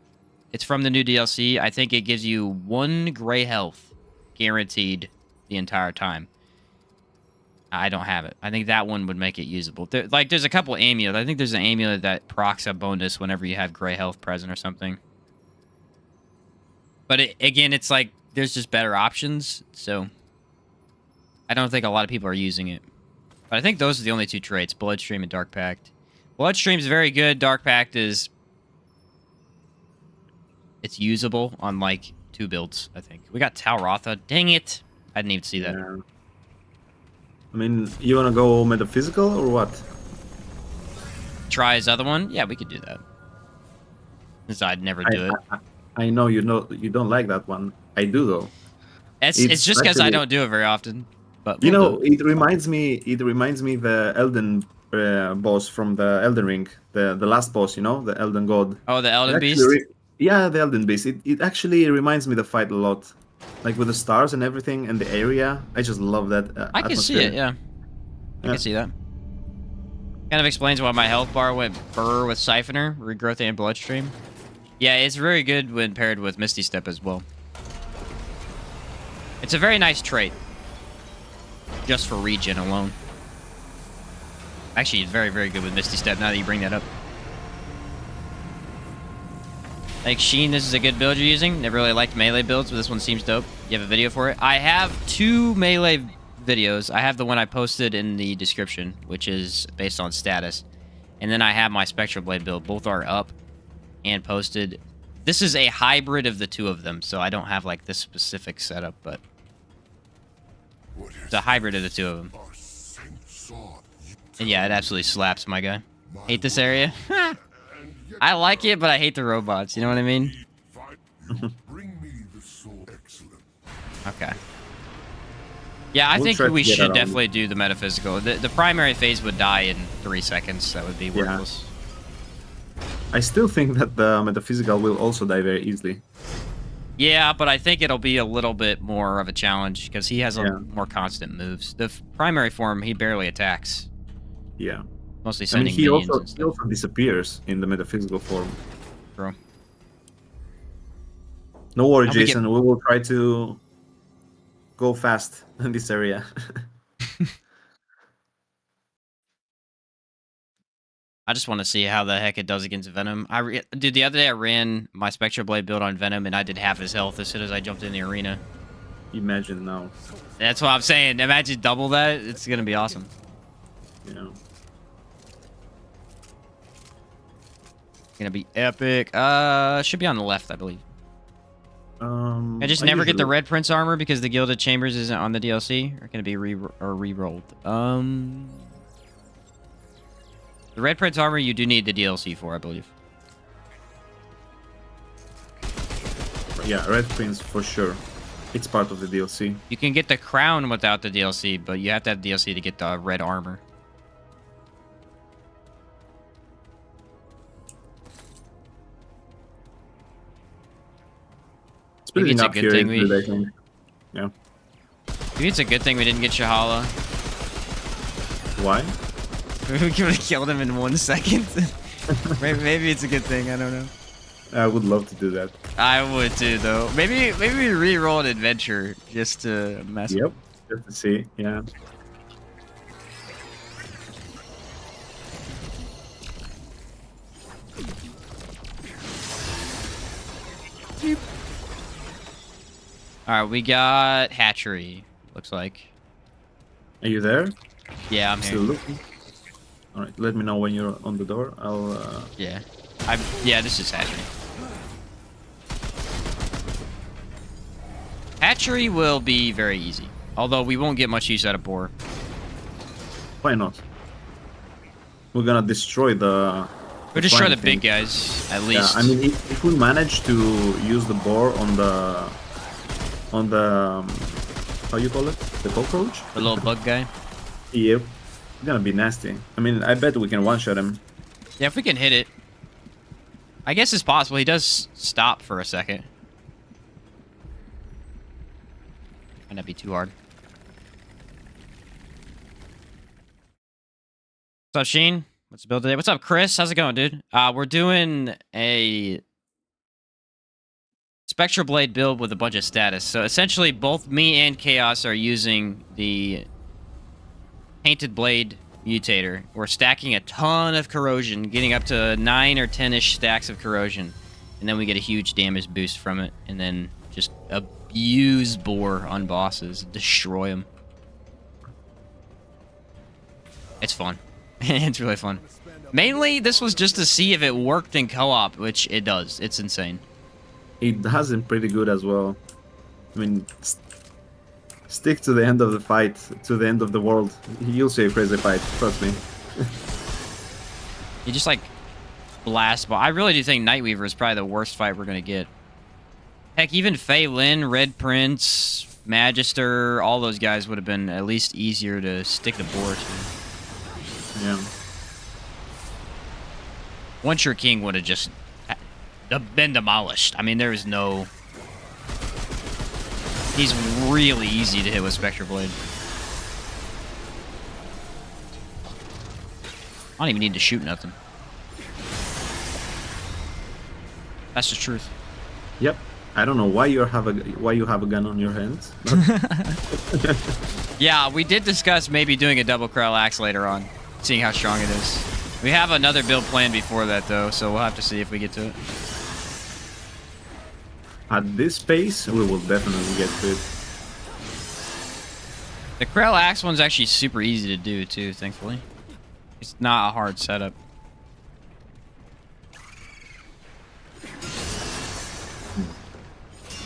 It's from the new DLC. I think it gives you 1 gray health guaranteed the entire time. I don't have it. I think that one would make it usable. There's a couple amulets. I think there's an amulet that procs a bonus whenever you have gray health present or something. But again, it's like there's just better options. So I don't think a lot of people are using it. But I think those are the only 2 traits, Bloodstream and Dark Pact. Bloodstream's very good. Dark Pact is... It's usable on like 2 builds, I think. We got Talrotha. Dang it. I didn't even see that. Yeah. I mean, you wanna go metaphysical or what? Try his other one? Yeah, we could do that. Because I'd never do it. I know you don't like that one. I do though. It's just because I don't do it very often. But you know, it reminds me the Elden boss from the Elden Ring, the last boss. You know, the Elden God. Oh, the Elden Beast. Yeah, the Elden Beast. It actually reminds me the fight a lot. Like with the stars and everything and the area. I just love that I can see it, yeah. I can see that. Kind of explains why my health bar went burr with Siphoner, Regrowth, and Bloodstream. Yeah, it's very good when paired with Misty Step as well. It's a very nice trait. Just for regen alone. Actually, it's very, very good with Misty Step now that you bring that up. Like Sheen, this is a good build you're using. Never really liked melee builds, but this one seems dope. You have a video for it? I have 2 melee videos. I have the one I posted in the description, which is based on status. And then I have my Spectral Blade build. Both are up and posted. This is a hybrid of the 2 of them, so I don't have like this specific setup, but it's a hybrid of the 2 of them. And yeah, it absolutely slaps, my guy. Hate this area? I like it, but I hate the robots. You know what I mean? Okay. Yeah, I We'll think try to we get should around definitely do the metaphysical. The primary phase would die in 3 seconds. That would be Yeah. worthless. I still think that the metaphysical will also die very easily. Yeah, but I think it'll be a little bit more of a challenge because he has a Yeah. more constant moves. The primary form, he barely attacks. Yeah. Mostly I mean, sending minions and he stuff. also disappears in the metaphysical form. Bro. No worry, How we get- Jason. We will try to go fast in this area. I just want to see how the heck it does against Venom. Dude, the other day I ran my Spectral Blade build on Venom, and I did half his health as soon as I jumped in the arena. Imagine now. That's what I'm saying. Imagine double that. It's going to be awesome. You know. Gonna be epic. Should be on the left, I believe. I just never get the Red Prince armor because the Gilded Chambers isn't on the DLC. Or can it be re-rolled? The Red Prince armor you do need the DLC for, I believe. Yeah, Red Prince for sure. It's part of the DLC. You can get the crown without the DLC, but you have to have DLC to get the red armor. Maybe Splitting it's a up good here thing is good, I think. Yeah. Maybe it's a good thing we didn't get Shahala. Why? We could have killed him in 1 second. Maybe it's a good thing. I don't know. I would love to do that. I would too, though. Maybe we re-roll an adventure just to mess. Yep. Just to see. Yeah. All right, we got hatchery. Looks like. Are you there? Yeah, I'm Still here. looking. All right. Let me know when you're on the door. I'll. Yeah, yeah, this is hatchery. Hatchery will be very easy, although we won't get much use out of boar. Why not? We're gonna destroy the. We'll just try the flying big thing. guys at Yeah, least. I mean, if we manage to use the boar on the how you call it, the cockroach, the little bug guy. yeah, it's gonna be nasty. I mean, I bet we can one-shot him. Yeah, if we can hit it, I guess it's possible. He does stop for a second. Might not be too hard. What's up, Sheen? What's the build today? What's up, Chris? How's it going, dude? We're doing a Spectral Blade build with a bunch of status. So essentially, both me and Chaos are using the Painted Blade Mutator. We're stacking a ton of corrosion, getting up to 9 or 10-ish stacks of corrosion. And then we get a huge damage boost from it. And then just abuse boar on bosses. Destroy them. It's fun. It's really fun. Mainly, this was just to see if it worked in co-op, which it does. It's insane. It has him pretty good as well. I mean, stick to the end of the fight, to the end of the world. You'll see a crazy fight. Trust me. You just like blast. But I really do think Nightweaver is probably the worst fight we're gonna get. Heck, even Fei Lin, Red Prince, Magister, all those guys would have been at least easier to stick the boar to. Yeah. One Sure King would have just been demolished. I mean, there is no... He's really easy to hit with Spectre Blade. I don't even need to shoot nothing. That's the truth. Yep. I don't know why you have a gun on your hands. Yeah, we did discuss maybe doing a double Krell axe later on, seeing how strong it is. We have another build planned before that, though, so we'll have to see if we get to it. At this pace, we will definitely get to it. The Krell axe one's actually super easy to do, too, thankfully. It's not a hard setup.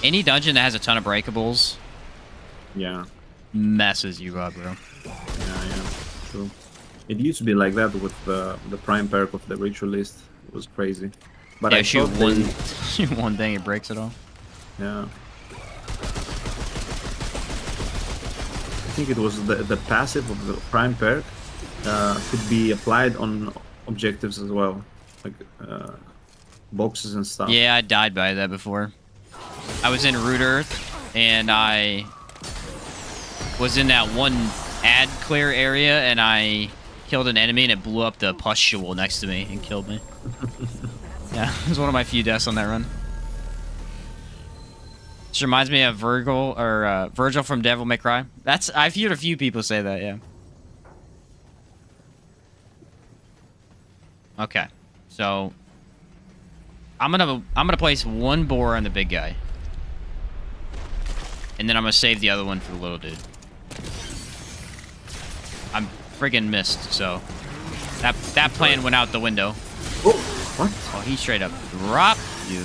Any dungeon that has a ton of breakables Yeah. messes you up, bro. Yeah, true. It used to be like that with the prime perk of the ritualist. It was crazy. But Yeah, I shoot thought one, shoot one thing, it breaks it all. Yeah. I think it was the passive of the prime perk could be applied on objectives as well, like boxes and stuff. Yeah, I died by that before. I was in Root Earth, and I was in that one ad clear area, and I killed an enemy, and it blew up the pustule next to me and killed me. Yeah, it was one of my few deaths on that run. This reminds me of Virgil from Devil May Cry. I've heard a few people say that, yeah. Okay, so I'm gonna place one boar on the big guy, and then I'm gonna save the other one for the little dude. I'm friggin' missed, so that plan went out the window. Oh, what? Oh, he straight up dropped you.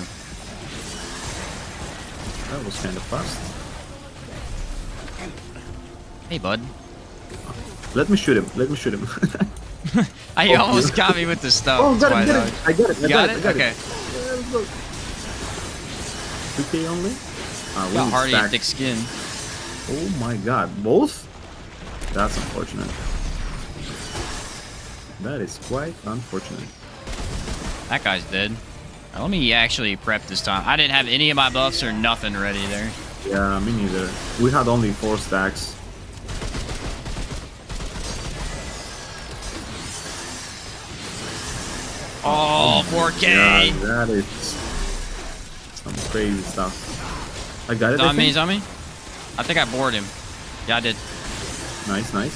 That was kind of fast. Hey, bud. Let me shoot him. Let me shoot him. I almost got me with the stuff. Oh, got that's it, why get it. I got it. You got it? Okay. 2K only? We Got need hardy and stack. thick skin. Oh my god, both? That's unfortunate. That is quite unfortunate. That guy's dead. Now, let me actually prep this time. I didn't have any of my buffs or nothing ready there. Yeah, me neither. We had only 4 stacks. Oh, 4K! Yeah, that is some crazy stuff. I got it. It's I on me, think. he's on me. I think I bored him. Yeah, I did. Nice, nice.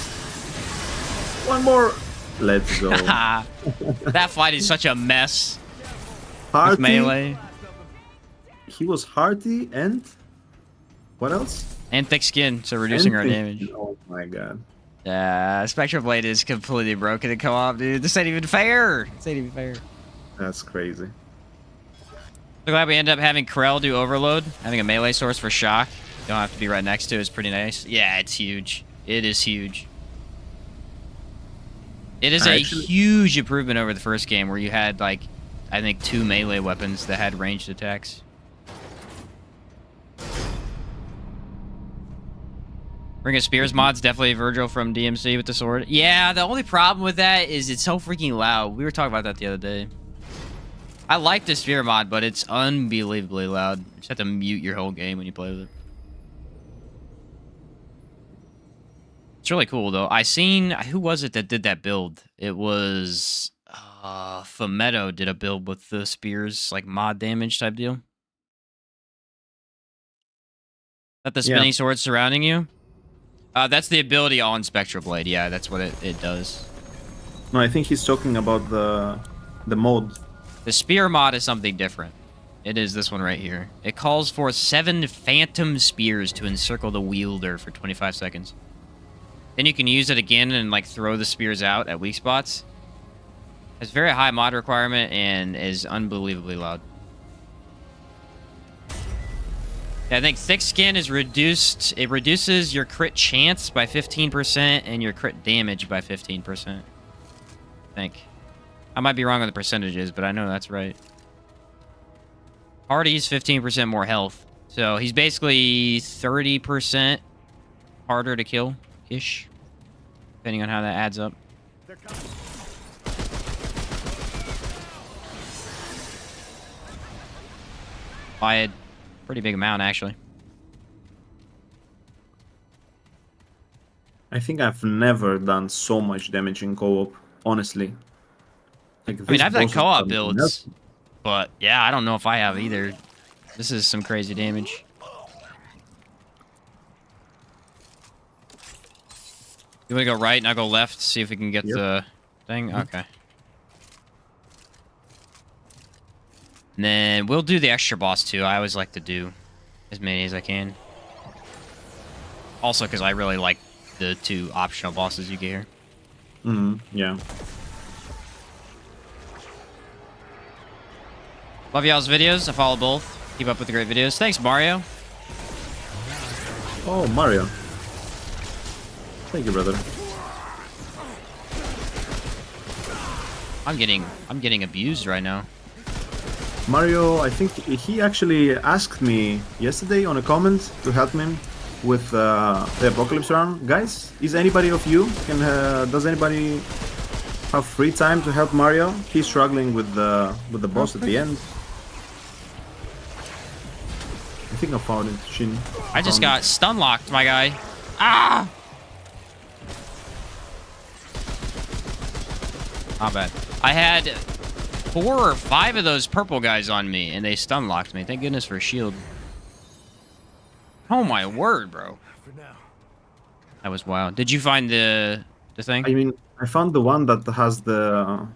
One more. Let's go. That fight is such a mess with Hearty. melee. He was hearty and what else? And thick skin, so reducing our And damage. Oh my god. Yeah, Spectral Blade is completely broken in co-op, dude. This ain't even fair. This ain't even fair. That's crazy. So glad we ended up having Krell do Overload. Having a melee source for shock. Don't have to be right next to it. It's pretty nice. Yeah, it's huge. It is huge. It is a huge improvement over the first game where you had, like, I think 2 melee weapons that had ranged attacks. Ring of Spears mod's definitely Virgil from DMC with the sword. Yeah, the only problem with that is it's so freaking loud. We were talking about that the other day. I like the Spear mod, but it's unbelievably loud. You just have to mute your whole game when you play with it. It's really cool, though. I seen... Who was it that did that build? It was... Fumetto did a build with the spears, like mod damage type deal. Is that the spinning sword surrounding you? That's the ability on Spectral Blade. Yeah, that's what it does. No, I think he's talking about the mode. The spear mod is something different. It is this one right here. It calls for 7 phantom spears to encircle the wielder for 25 seconds. Then you can use it again and like throw the spears out at weak spots. It's very high mod requirement and is unbelievably loud. Yeah, I think thick skin is reduced. It reduces your crit chance by 15% and your crit damage by 15%. I think. I might be wrong on the percentages, but I know that's right. Hardy's 15% more health. So he's basically 30% harder to kill-ish. Depending on how that adds up. By a pretty big amount, actually. I think I've never done so much damage in co-op, honestly. Like, I mean, I've done boss is co-op something builds, else. but yeah, I don't know if I have either. This is some crazy damage. You want to go right and I'll go left, see if we can get the thing? Okay. And then we'll do the extra boss too. I always like to do as many as I can. Also, because I really like the 2 optional bosses you get here. Yeah. Love y'all's videos. I follow both. Keep up with the great videos. Thanks, Mario. Oh, Mario. Thank you, brother. I'm getting abused right now. Mario, I think he actually asked me yesterday on a comment to help him with the Apocalypse run. Guys, is anybody of you does anybody have free time to help Mario? He's struggling with the boss at the end. I think I found it, Shin. I just got stun locked, my guy. Ah! Not bad. I had 4 or 5 of those purple guys on me, and they stun locked me. Thank goodness for a shield. Oh my word, bro. For now. That was wild. Did you find the thing? I mean, I found the one that has the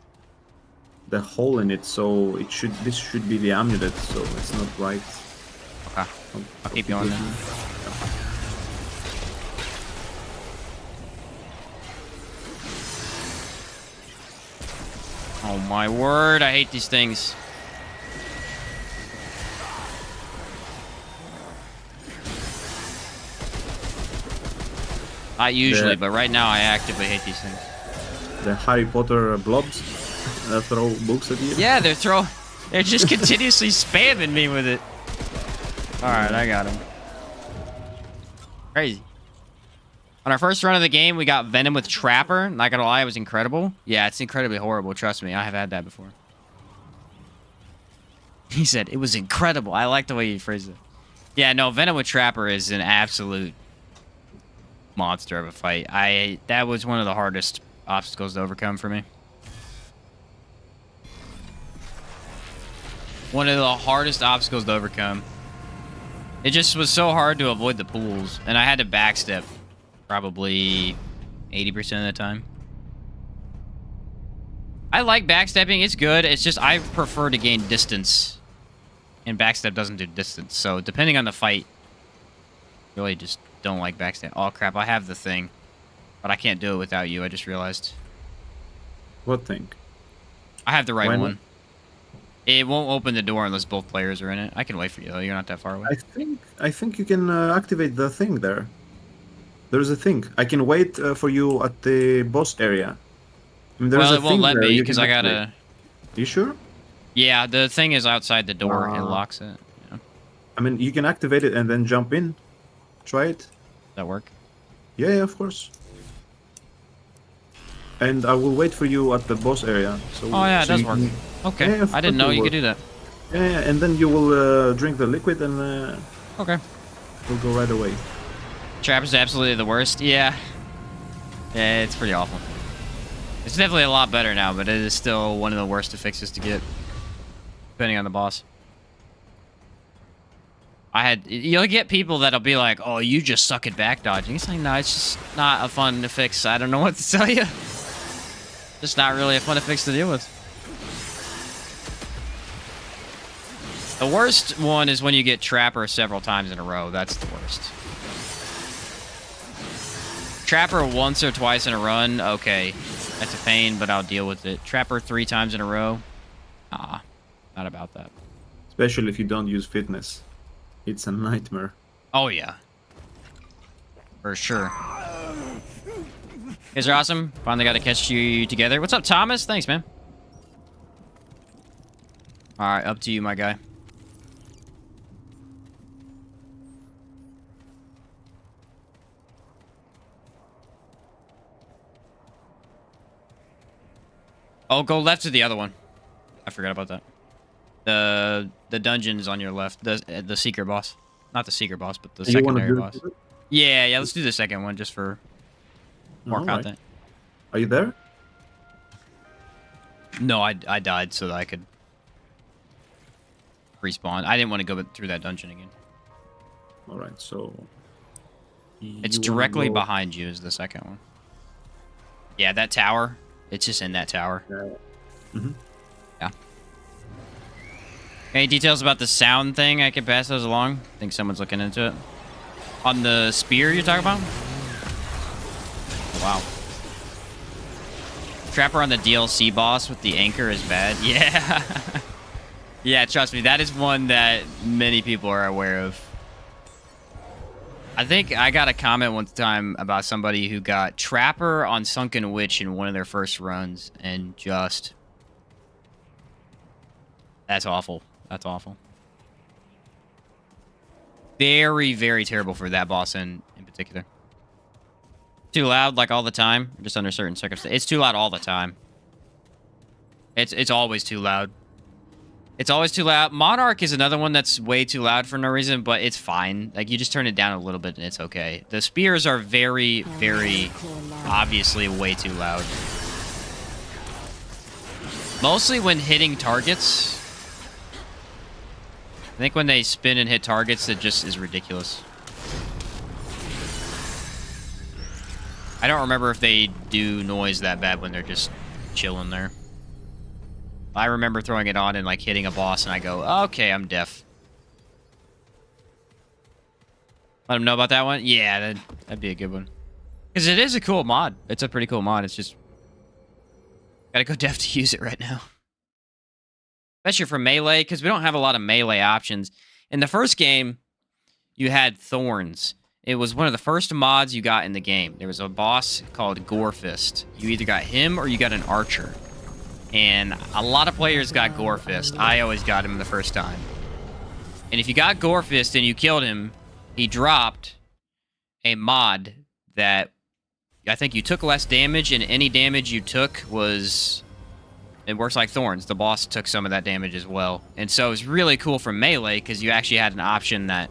hole in it, so this should be the amulet, so it's not right. Okay. I'll keep going then. Oh my word, I hate these things. Not usually, but right now I actively hate these things. The Harry Potter blobs that throw books at you. Yeah, they're just continuously spamming me with it. Alright, I got him. Crazy. On our first run of the game, we got Venom with Trapper. Not gonna lie, it was incredible. Yeah, it's incredibly horrible. Trust me, I have had that before. He said, it was incredible. I like the way you phrased it. Yeah, no, Venom with Trapper is an absolute monster of a fight. That was one of the hardest obstacles to overcome for me. One of the hardest obstacles to overcome. It just was so hard to avoid the pools, and I had to backstep probably 80% of the time. I like backstepping, it's good. It's just I prefer to gain distance, and backstep doesn't do distance. So depending on the fight, really just don't like backstep. Oh crap, I have the thing, but I can't do it without you. I just realized. What thing? I have the right Why not? one. It won't open the door unless both players are in it. I can wait for you though. You're not that far away. I think you can activate the thing there. There's a thing. I can wait for you at the boss area. I mean, there's Well, a it won't thing let there me you because can I gotta. activate. You sure? Yeah, the thing is outside the door. It Ah. locks it. Yeah. I mean, you can activate it and then jump in. Try it. Does that work? Yeah, of course. And I will wait for you at the boss area. So, Oh yeah, it so does you work. can- Okay, Yeah, of I didn't course know it you will could do that. Yeah, and then you will drink the liquid and Okay. we'll go right away. Trap is absolutely the worst. Yeah. Yeah, it's pretty awful. It's definitely a lot better now, but it is still one of the worst fixes to get, depending on the boss. You'll get people that'll be like, "Oh, you just suck at back dodging." It's like, no, it's just not a fun fix. I don't know what to tell you. Just not really a fun fix to deal with. The worst one is when you get Trapper several times in a row. That's the worst. Trapper once or twice in a run, okay. That's a pain, but I'll deal with it. Trapper 3 times in a row, not about that. Especially if you don't use fitness. It's a nightmare. Oh, yeah. For sure. You guys are awesome. Finally got to catch you together. What's up, Thomas? Thanks, man. Alright, up to you, my guy. Oh, go left to the other one. I forgot about that. The dungeon's on your left. The secret boss. Not the secret boss, but the You wanna secondary do boss. it? Yeah, let's do the second one just for more Alright. content. Are you there? No, I died so that I could respawn. I didn't want to go through that dungeon again. Alright, so... It's you wanna directly go- behind you is the second one. Yeah, that tower. It's just in that tower. Mhm. Yeah. Any details about the sound thing? I can pass those along. I think someone's looking into it. On the spear you're talking about? Wow. Trapper on the DLC boss with the anchor is bad. Yeah. Yeah, trust me. That is one that many people are aware of. I think I got a comment one time about somebody who got Trapper on Sunken Witch in one of their first runs, and just... That's awful. That's awful. Very, very terrible for that boss in particular. Too loud, like all the time, or just under certain circumstances. It's too loud all the time. It's always too loud. It's always too loud. Monarch is another one that's way too loud for no reason, but it's fine. Like, you just turn it down a little bit and it's okay. The spears are very, very obviously way too loud. Mostly when hitting targets. I think when they spin and hit targets, it just is ridiculous. I don't remember if they do noise that bad when they're just chilling there. I remember throwing it on and like hitting a boss and I go, okay, I'm deaf. Let them know about that one? Yeah, that'd be a good one. Because it is a cool mod. It's a pretty cool mod. It's just... gotta go deaf to use it right now. Especially for melee, because we don't have a lot of melee options. In the first game, you had Thorns. It was one of the first mods you got in the game. There was a boss called Gorefist. You either got him or you got an archer. And a lot of players got Gorefist. I always got him the first time. And if you got Gorefist and you killed him, he dropped a mod that I think you took less damage, and any damage you took was... it works like Thorns. The boss took some of that damage as well. And so it was really cool for melee, because you actually had an option that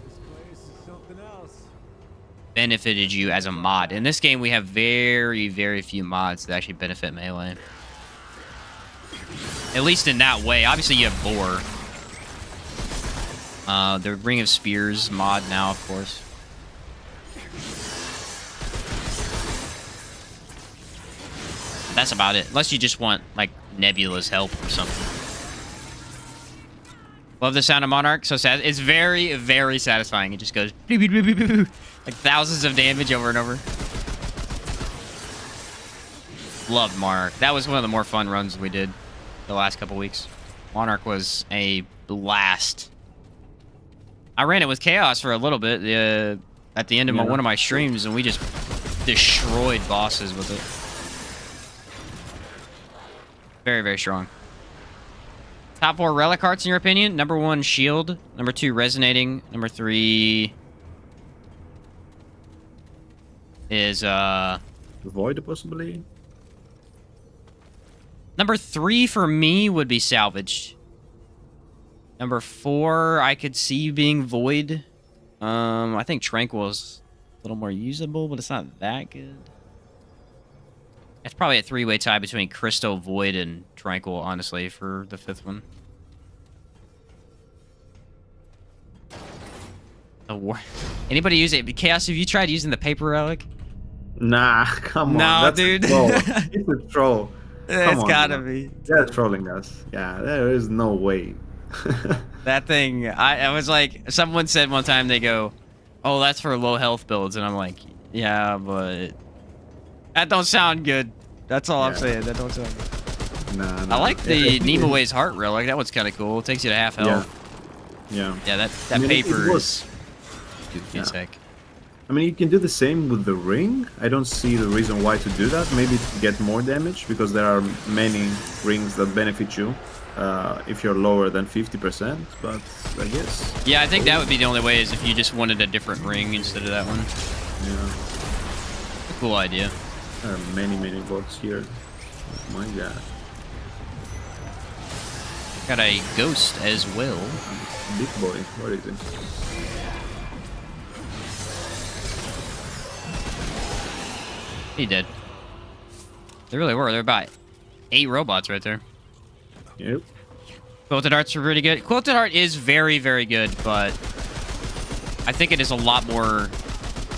benefited you as a mod. In this game, we have very, very few mods that actually benefit melee. At least in that way. Obviously, you have Boar. The Ring of Spears mod now, of course. That's about it. Unless you just want, like, Nebula's help or something. Love the sound of Monarch. So sad. It's very, very satisfying. It just goes... like thousands of damage over and over. Loved Monarch. That was one of the more fun runs we did the last couple weeks. Monarch was a blast. I ran it with Chaos for a little bit at the end of one of my streams, and we just destroyed bosses with it. Very, very strong. Top 4 relic arts in your opinion? Number 1, shield. Number 2, resonating. Number 3 is Void, possibly. Number 3 for me would be salvaged. Number 4, I could see being void. I think tranquil is a little more usable, but it's not that good. It's probably a 3-way tie between crystal, void, and tranquil, honestly, for the 5th one. Anybody use it? Chaos, have you tried using the paper relic? Nah, come on. No, That's dude. A troll. It's a troll. It's gotta be. They're trolling us. Yeah, there is no way. That thing, I was like, someone said one time, they go, oh, that's for low health builds. And I'm like, yeah, but that don't sound good. That's all I'm saying. That don't sound good. Nah. I like the Nemo's Heart relic. That one's kind of cool. It takes you to half health. Yeah. Yeah, that I mean, paper is goofy as heck. I mean, you can do the same with the ring. I don't see the reason why to do that. Maybe to get more damage, because there are many rings that benefit you if you're lower than 50%, but I guess... yeah, I think that would be the only way, is if you just wanted a different ring instead of that one. Yeah. A cool idea. There are many bots here. Oh my god. Got a ghost as well. Big boy, what is it? He did. They really were. They're about 8 robots right there. Yep. Quilted Arts are really good. Quilted Art is very, very good, but I think it is a lot more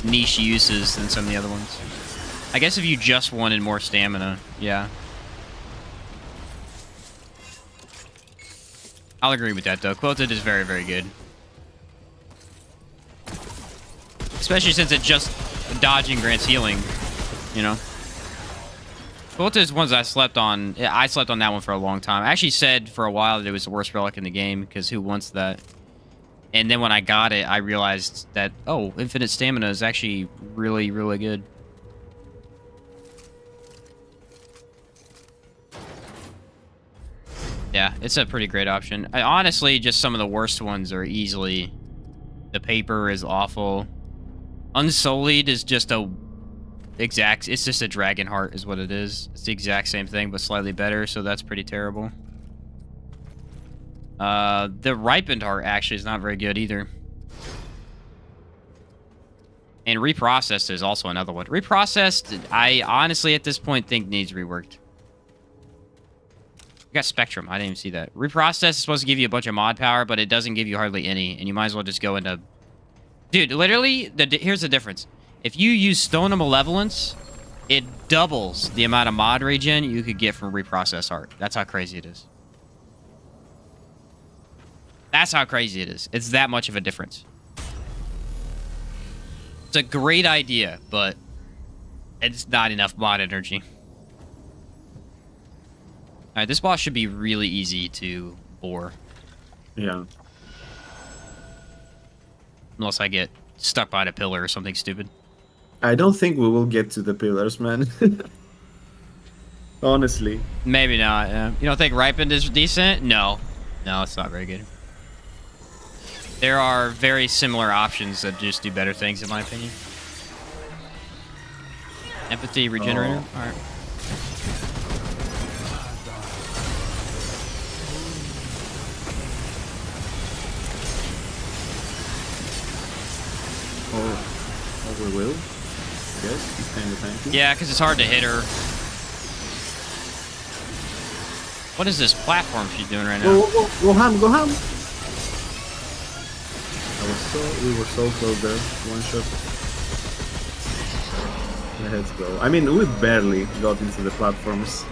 niche uses than some of the other ones. I guess if you just wanted more stamina, yeah. I'll agree with that, though. Quilted is very, very good. Especially since it just dodging grants healing, you know? Quilted is ones I slept on. Yeah, I slept on that one for a long time. I actually said for a while that it was the worst relic in the game, because who wants that? And then when I got it, I realized that, oh, infinite stamina is actually really, really good. Yeah, it's a pretty great option. Honestly, just some of the worst ones are easily The paper is awful. Unsullied is just it's just a dragon heart is what it is. It's the exact same thing, but slightly better, so that's pretty terrible. The ripened heart actually is not very good either. And reprocessed is also another one. Reprocessed, I honestly at this point think needs reworked. We got Spectrum. I didn't even see that. Reprocessed is supposed to give you a bunch of mod power, but it doesn't give you hardly any, and you might as well just go into... Dude, literally, here's the difference. If you use Stone of Malevolence, it doubles the amount of mod regen you could get from reprocessed heart. That's how crazy it is. That's how crazy it is. It's that much of a difference. It's a great idea, but it's not enough mod energy. Alright, this boss should be really easy to bore. Yeah. Unless I get stuck behind a pillar or something stupid. I don't think we will get to the pillars, man. Honestly. Maybe not, yeah. You don't think Ripened is decent? No. No, it's not very good. There are very similar options that just do better things, in my opinion. Empathy, regenerator? Oh. Alright. Oh, we will. Yes, it's kind of tanky. Yeah, because it's hard to hit her. What is this platform she's doing right now? Go ham, go ham! We were so close there. One shot. Let's go. I mean, we barely got into the platforms.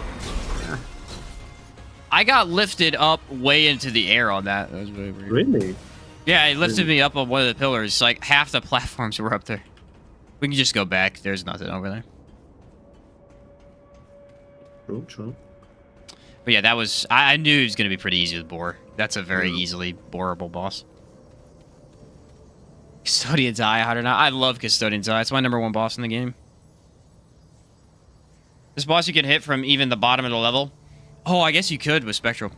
I got lifted up way into the air on that. That was really weird. Really? Yeah, it lifted me up on one of the pillars. Like, half the platforms were up there. We can just go back. There's nothing over there. True, true. But yeah, that was... I knew it was going to be pretty easy to bore. That's a very easily boreable boss. Custodian's Eye, I don't know. I love Custodian's Eye. It's my #1 boss in the game. This boss you can hit from even the bottom of the level. Oh, I guess you could with Spectral.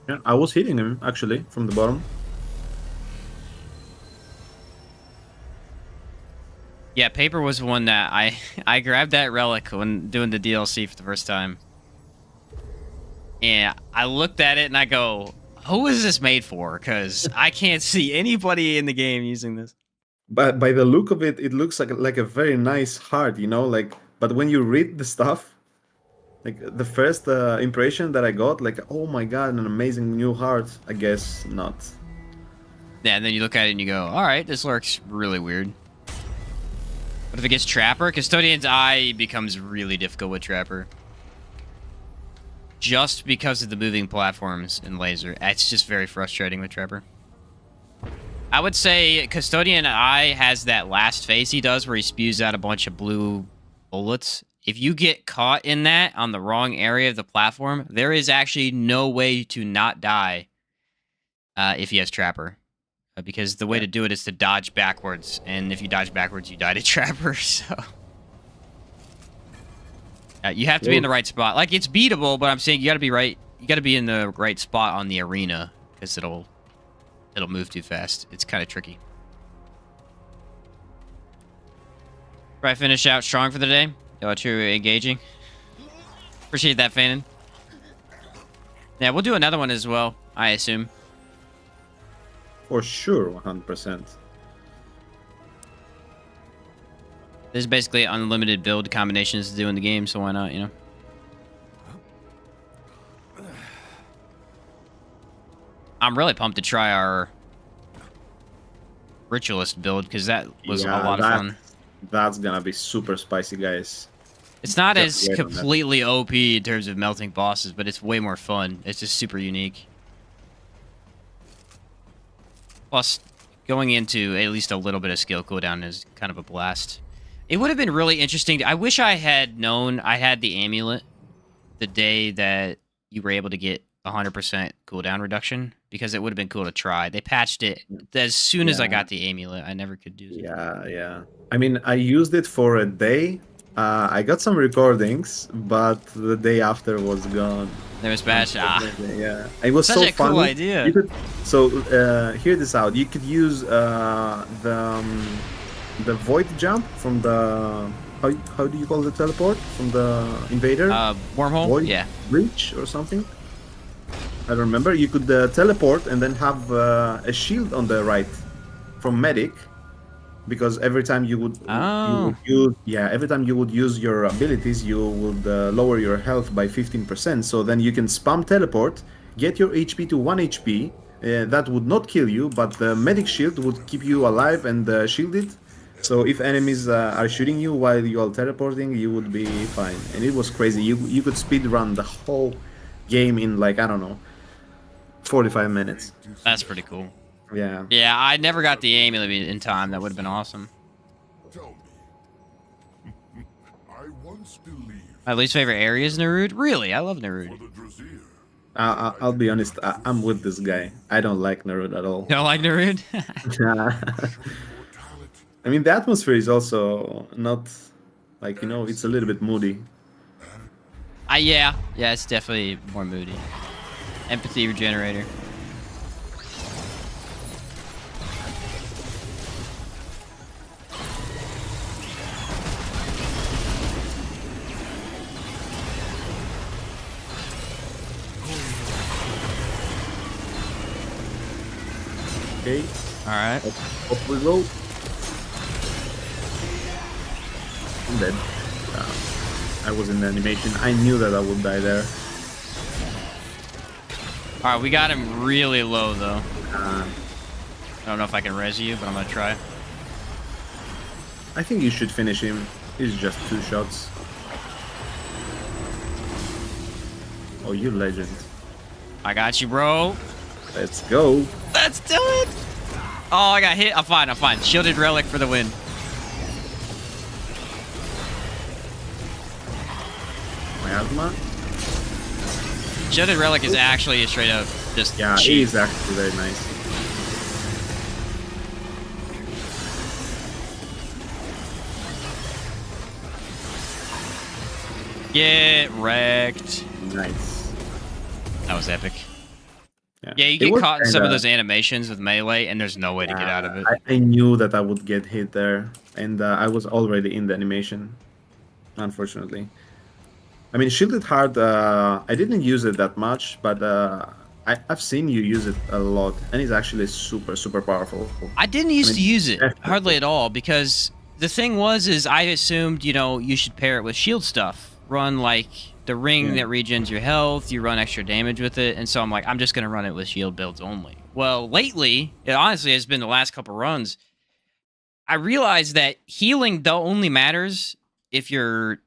Yeah, I was hitting him, actually, from the bottom. Yeah, Paper was one that I grabbed that relic when doing the DLC for the first time. And I looked at it and I go, who is this made for? Because I can't see anybody in the game using this. But by the look of it, it looks like a very nice heart, you know? Like, but when you read the stuff, like the first impression that I got, like, oh my god, an amazing new heart. I guess not. Yeah, and then you look at it and you go, all right, this looks really weird. But if it gets Trapper, Custodian's Eye becomes really difficult with Trapper. Just because of the moving platforms in Laser. It's just very frustrating with Trapper. I would say Custodian Eye has that last phase he does where he spews out a bunch of blue bullets. If you get caught in that on the wrong area of the platform, there is actually no way to not die if he has Trapper. Because the way to do it is to dodge backwards. And if you dodge backwards, you die to Trapper, so... you have to be in the right spot. Like, it's beatable, but I'm saying you gotta be right. You gotta be in the right spot on the arena, because it'll move too fast. It's kind of tricky. Right, finish out strong for the day. True engaging. Appreciate that, Fanon. Yeah, we'll do another one as well, I assume. For sure, 100%. There's basically unlimited build combinations to do in the game, so why not, you know? I'm really pumped to try our Ritualist build, because that was a lot of fun. That's gonna be super spicy, guys. It's not Just as wait on that. completely OP in terms of melting bosses, but it's way more fun. It's just super unique. Plus, going into at least a little bit of skill cooldown is kind of a blast. It would have been really interesting. I wish I had known I had the amulet the day that you were able to get 100% cooldown reduction, because it would have been cool to try. They patched it as soon as I got the amulet. I never could do it. Yeah. I mean, I used it for a day, I got some recordings, but the day after was gone. There was Bash. Ah, Yeah, it was such so a cool funny. idea. You could, so hear this out. You could use the void jump from the how do you call the teleport from the invader? Wormhole. Void Yeah. breach or something. I don't remember. You could teleport and then have a shield on the right from medic, because every time you would Oh. use, yeah, every time you would use your abilities, you would lower your health by 15%. So then you can spam teleport, get your HP to 1 HP. That would not kill you, but the medic shield would keep you alive and shielded. So if enemies are shooting you while you are teleporting, you would be fine. And it was crazy. You could speed run the whole game in like, I don't know, 45 minutes. That's pretty cool. Yeah. Yeah, I never got the aim in time. That would have been awesome. Tell me. I once believed My least favorite area is Narud. Really, I love Narud. the Drazier. I'll be honest, I'm with this guy. I don't like Naruto at all. You don't like Narud? I mean, the atmosphere is also not like, it's a little bit moody. Yeah, it's definitely more moody. Empathy regenerator. Okay, All right. off we go. I'm dead. I was in the animation. I knew that I would die there. All right, we got him really low though. Uh, I don't know if I can res you, but I'm gonna try. I think you should finish him. He's just 2 shots. Oh, you legend. I got you, bro. Let's go. Let's do it. Oh, I got hit. I'm fine. Shielded relic for the win. Miasma? Shielded relic is actually a straight up just Yeah, cheat. he's actually very nice. Get wrecked. Nice. That was epic. Yeah, you It get was caught in some of kinda- those animations with melee, and there's no way to get out of it. I knew that I would get hit there, and I was already in the animation, unfortunately. I mean, Shielded Heart, I didn't use it that much, but I've seen you use it a lot, and it's actually super, super powerful. I didn't used to use it definitely. hardly at all because the thing is I assumed, you should pair it with shield stuff. Run like the ring Yeah. that regens your health, you run extra damage with it, and so I'm like, I'm just gonna run it with shield builds only. Well, lately, it honestly has been the last couple runs, I realized that healing though only matters if you're,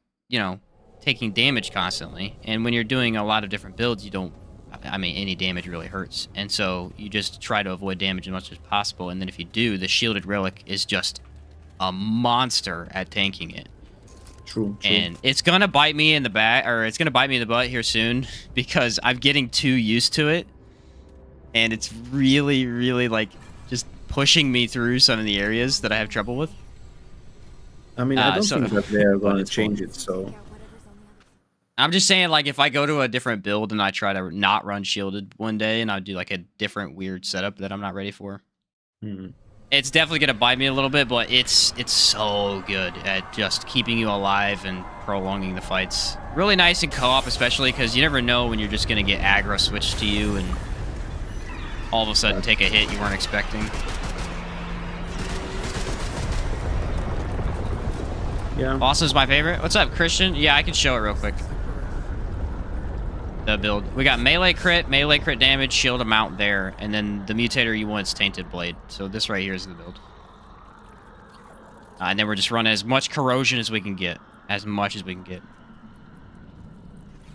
taking damage constantly. And when you're doing a lot of different builds, any damage really hurts. And so you just try to avoid damage as much as possible. And then if you do, the shielded relic is just a monster at tanking it. True. And it's gonna bite me in the back, or it's gonna bite me in the butt here soon because I'm getting too used to it. And it's really, really just pushing me through some of the areas that I have trouble with. I mean, I don't think that they are going to it's cool. change it, so... I'm just saying, if I go to a different build and I try to not run shielded one day and I do a different weird setup that I'm not ready for, it's definitely gonna bite me a little bit. But it's so good at just keeping you alive and prolonging the fights. Really nice in co-op, especially because you never know when you're just gonna get aggro switched to you and all of a sudden take a hit you weren't expecting. Yeah. Boston's my favorite. What's up, Christian? Yeah, I can show it real quick. The build. We got melee crit damage, shield amount there, and then the mutator you want is Tainted Blade. So this right here is the build. And then we're just running as much corrosion as we can get. As much as we can get.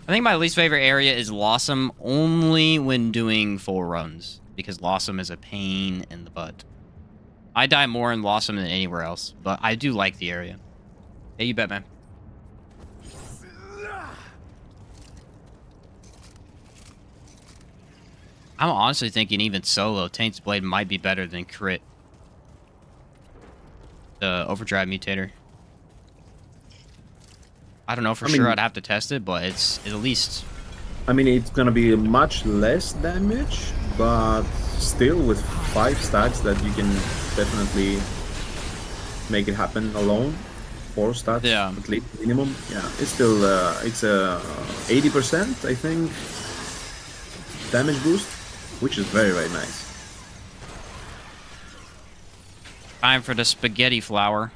I think my least favorite area is Lossum, only when doing full runs. Because Lossum is a pain in the butt. I die more in Lossum than anywhere else, but I do like the area. Yeah, you bet, man. I'm honestly thinking even solo, Taint's Blade might be better than crit. The Overdrive Mutator. I don't know for I sure. mean- I'd have to test it, but it's at least. I mean, it's gonna be much less damage, but still with 5 stacks that you can definitely make it happen alone. 4 stats, Yeah. at least minimum. Yeah, it's still it's a 80%, I think, damage boost, which is very very nice. Time for the spaghetti flour.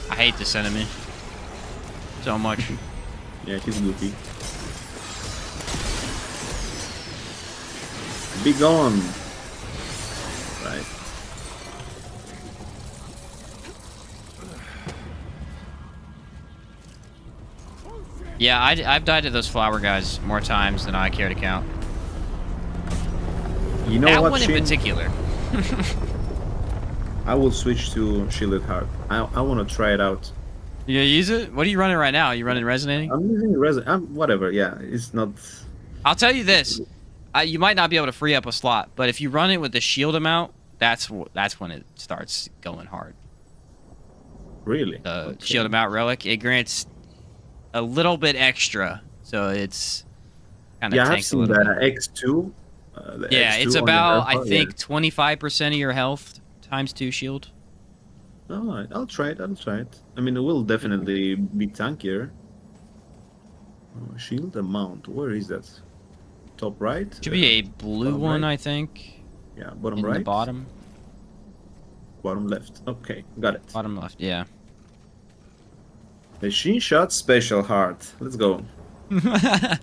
I hate this enemy so much. Yeah, he's goofy. Be gone. Right. Yeah, I've died to those flower guys more times than I care to count. You know That what, one in Shin? particular. I will switch to Shielded Heart. I want to try it out. You use it? What are you running right now? You running Resonating? I'm using whatever. Yeah, it's not. I'll tell you this. You might not be able to free up a slot, but if you run it with the shield amount, that's when it starts going hard. Really? The Okay. shield amount relic, it grants a little bit extra, so it's kind of Yeah, I've tanks a seen little that bit. X2. The Yeah, X2 it's on your about, health I bar, think, 25% of your health times 2 shield. Yeah. All right, I'll try it. I mean, it will definitely be tankier. Oh, shield amount. Where is that? Top right? Should be a blue bottom one, right? I think, Yeah, bottom in right. the bottom. Bottom left. Okay, got it. Bottom left, yeah. Machine shot special heart. Let's go. The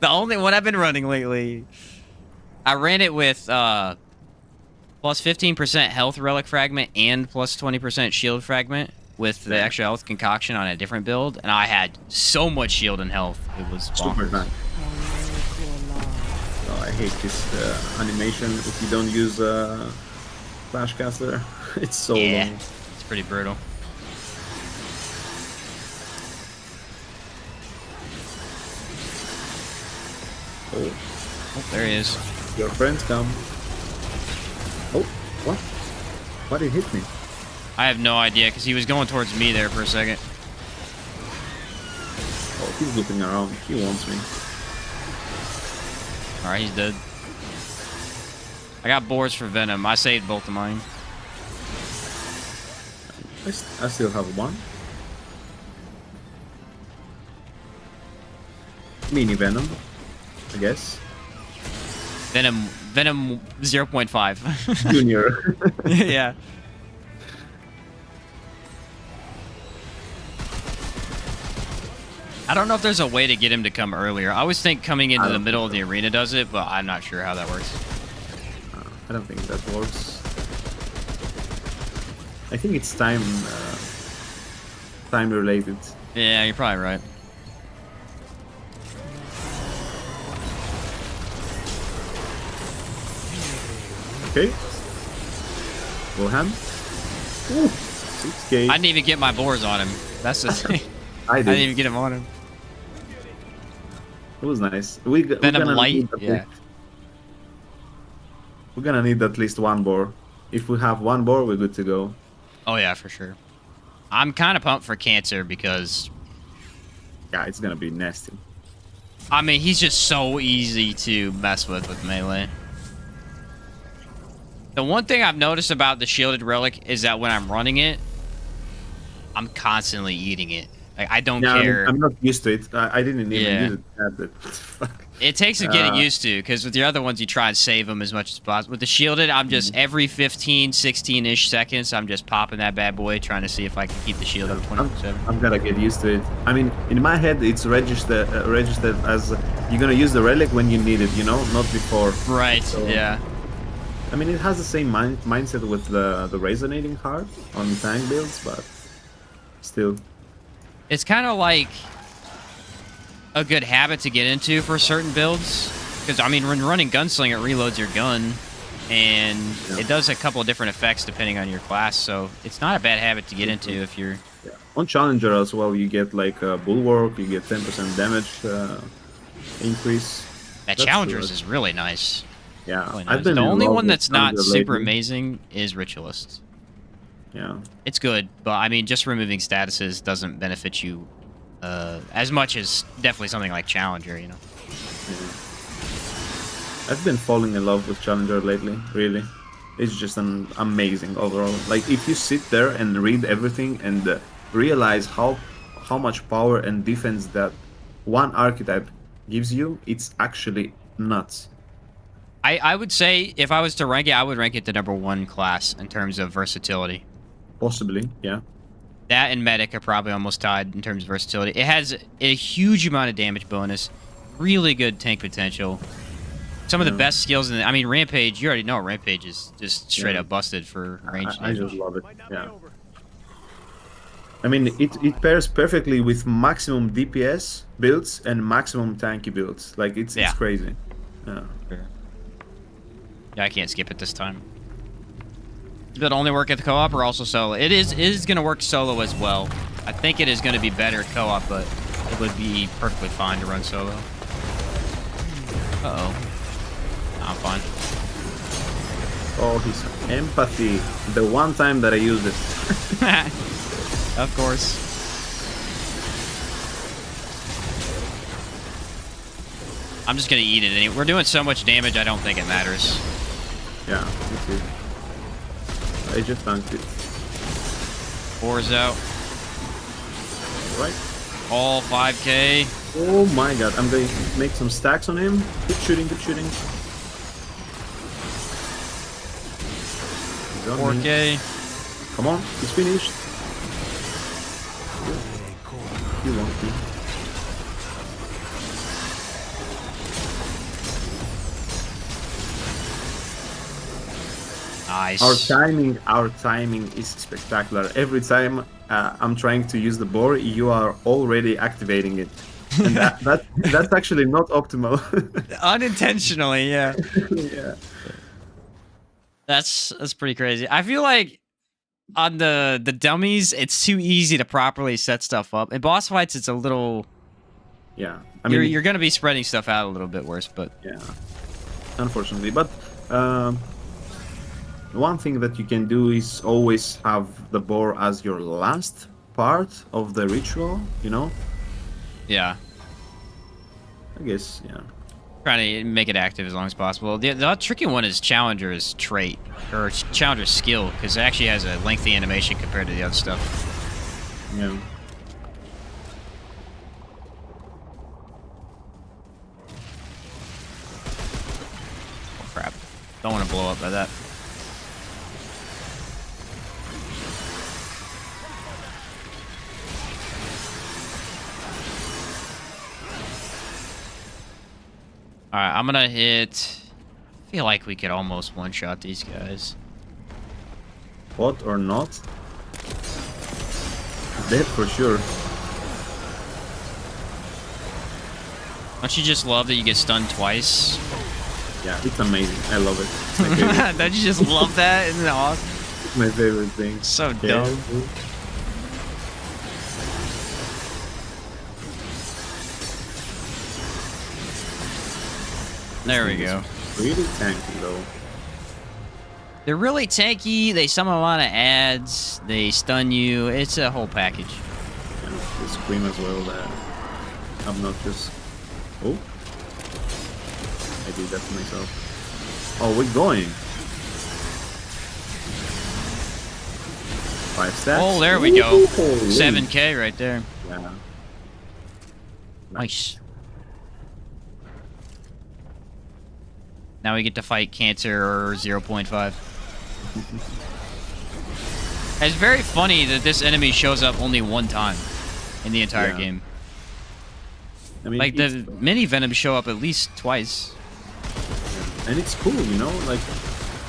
only one I've been running lately. I ran it with plus 15% health relic fragment and plus 20% shield fragment with the extra health concoction on a different build, and I had so much shield and health. It was Super bonkers. nice. Oh, I hate this animation if you don't use Flashcaster. It's so Yeah, long. it's pretty brutal. Oh, Oh, there he is. your friends come. Oh, what? Why did it hit me? I have no idea because he was going towards me there for a second. Oh, he's looking around. He wants me. All right, he's dead. I got boars for venom. I saved both of mine. I still have one. Mini Venom, I guess. Venom 0.5. Junior. Yeah. I don't know if there's a way to get him to come earlier. I always think coming into the middle of the arena does it, but I'm not sure how that works. I don't think that works. I think it's time related. Yeah, you're probably right. Okay. Wilhelm. Ooh, 6k. I didn't even get my boars on him. That's the thing. I I didn't did. even get him on him. It was nice. Venom light? Yeah. We're gonna need at least one boar. If we have one boar, we're good to go. Oh, yeah, for sure. I'm kind of pumped for Cancer because, Yeah, it's gonna be nasty. I mean, he's just so easy to mess with melee. The one thing I've noticed about the Shielded Relic is that when I'm running it, I'm constantly eating it. Like, I don't Yeah, care. I'm not used to it. I didn't even Yeah. use it. But fuck. It takes a getting used to, because with the other ones, you try and save them as much as possible. With the Shielded, I'm just every 15, 16-ish seconds, I'm just popping that bad boy, trying to see if I can keep the shield up 24/7. I'm gonna get used to it. I mean, in my head, it's registered as you're gonna use the relic when you need it, you know, not before. Right, So- yeah. I mean, it has the same mindset with the resonating heart on tank builds, but still. It's kind of like a good habit to get into for certain builds. Because, I mean, when running Gunslinger, it reloads your gun. And it does a couple of different effects depending on your class. So it's not a bad habit to get into if you're... Yeah. On Challenger as well, you get like a Bulwark, you get 10% damage increase. That That's Challengers good. is really nice. Yeah, Really I've nice. been The in only love one with that's not Challenger super lately. amazing is Ritualist. Yeah. It's good, but I mean, just removing statuses doesn't benefit you as much as definitely something like Challenger, you know? I've been falling in love with Challenger lately, really. It's just an amazing overall. Like, if you sit there and read everything and realize how much power and defense that one archetype gives you, it's actually nuts. I would say, if I was to rank it, I would rank it the #1 class in terms of versatility. Possibly, yeah. That and Medic are probably almost tied in terms of versatility. It has a huge amount of damage bonus, really good tank potential. Some of the best skills in the... I mean, Rampage, you already know Rampage is just straight up busted for range I damage. just love it, yeah. I mean, it pairs perfectly with maximum DPS builds and maximum tanky builds. Like, it's crazy. Yeah. Sure. Yeah, I can't skip it this time. Does it only work at the co-op or also solo? It is going to work solo as well. I think it is going to be better co-op, but it would be perfectly fine to run solo. Uh-oh. I'm fine. Oh, his empathy. The one time that I used it. Of course. I'm just going to eat it anyway. We're doing so much damage, I don't think it matters. Yeah, me too. I just tanked it. 4's out. Right. All 5k. Oh my god, I'm going to make some stacks on him. Good shooting, good shooting. He's on me. 4k. Come on, he's finished. He won't be. Nice. Our timing is spectacular. Every time I'm trying to use the boar, you are already activating it. And that's actually not optimal. Unintentionally, yeah. Yeah. That's pretty crazy. I feel like on the dummies, it's too easy to properly set stuff up. In boss fights, it's a little... Yeah. I mean, you're going to be spreading stuff out a little bit worse, but... Yeah. Unfortunately. But one thing that you can do is always have the boar as your last part of the ritual, you know? Yeah. I guess, yeah. Trying to make it active as long as possible. The tricky one is Challenger's trait, or Challenger's skill, because it actually has a lengthy animation compared to the other stuff. Yeah. Oh, crap. Don't want to blow up by that. Alright, I'm gonna hit... I feel like we could almost one-shot these guys. What or not? Dead for sure. Don't you just love that you get stunned twice? Yeah, it's amazing. I love it. My favorite. Don't you just love that? Isn't that awesome? It's my favorite thing. So Yeah. dumb. There we go. Really tanky though. They're really tanky. They summon a lot of ads. They stun you. It's a whole package. Yeah, they scream as well. That obnoxious. Oh, I did that to myself. Oh, we're going. 5 stacks. Oh, there we go. Ooh, 7k right there. Yeah. Nice. Now we get to fight Cancer or 0.5. It's very funny that this enemy shows up only one time in the entire Yeah. game. I mean, Like, the mini Venoms show up at least twice. and it's cool, you know. Like,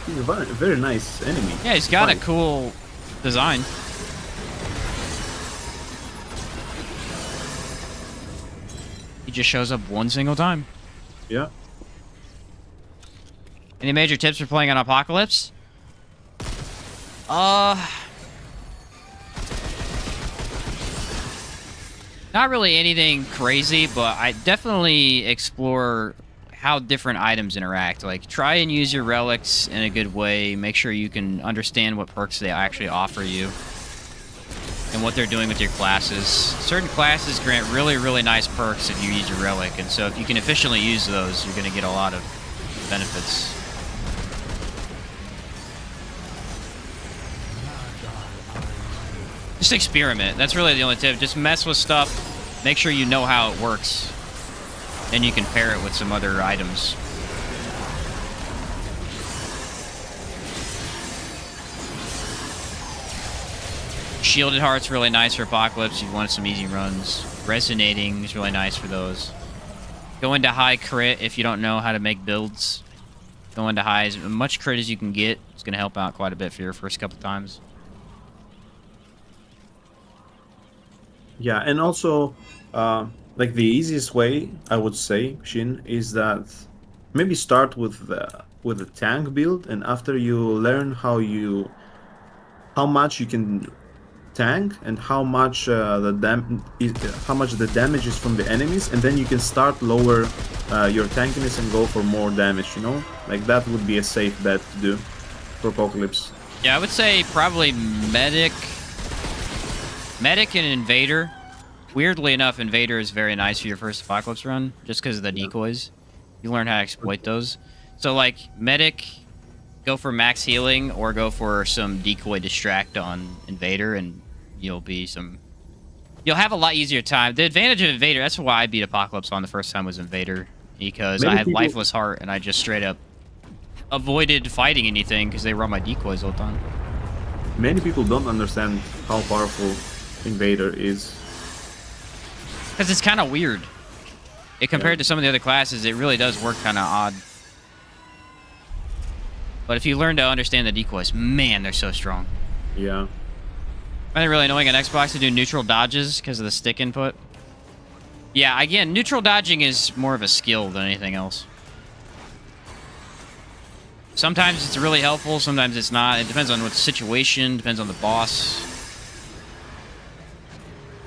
he's a very nice enemy. Yeah, he's got a Fight. cool design. He just shows up one single time. Yeah. Any major tips for playing on Apocalypse? Not really anything crazy, but I definitely explore how different items interact. Like, try and use your relics in a good way. Make sure you can understand what perks they actually offer you and what they're doing with your classes. Certain classes grant really, really nice perks if you use your relic, and so if you can efficiently use those, you're going to get a lot of benefits. Just experiment. That's really the only tip. Just mess with stuff. Make sure you know how it works. And you can pair it with some other items. Shielded Heart's really nice for Apocalypse. You want some easy runs. Resonating is really nice for those. Go into high crit if you don't know how to make builds. Go into high as much crit as you can get. It's going to help out quite a bit for your first couple times. Yeah, and also, like the easiest way I would say, Shin, is that maybe start with the tank build, and after you learn how much you can tank and how much the damage is from the enemies, and then you can start lower your tankiness and go for more damage. You know, like that would be a safe bet to do for Apocalypse. Yeah, I would say probably Medic and Invader. Weirdly enough, Invader is very nice for your first Apocalypse run, just because of the decoys. You learn how to exploit those. So, like, Medic, go for max healing, or go for some decoy distract on Invader, and you'll have a lot easier time. The advantage of Invader, that's why I beat Apocalypse on the first time, was Invader, because I had Lifeless Heart, and I just straight up avoided fighting anything, because they run my decoys all the time. Many people don't understand how powerful Invader is. Because it's kind of weird. Compared to some of the other classes, it really does work kind of odd. But if you learn to understand the decoys, man, they're so strong. Yeah. I think really annoying on Xbox to do neutral dodges because of the stick input. Yeah, again, neutral dodging is more of a skill than anything else. Sometimes it's really helpful, sometimes it's not. It depends on what the situation, depends on the boss.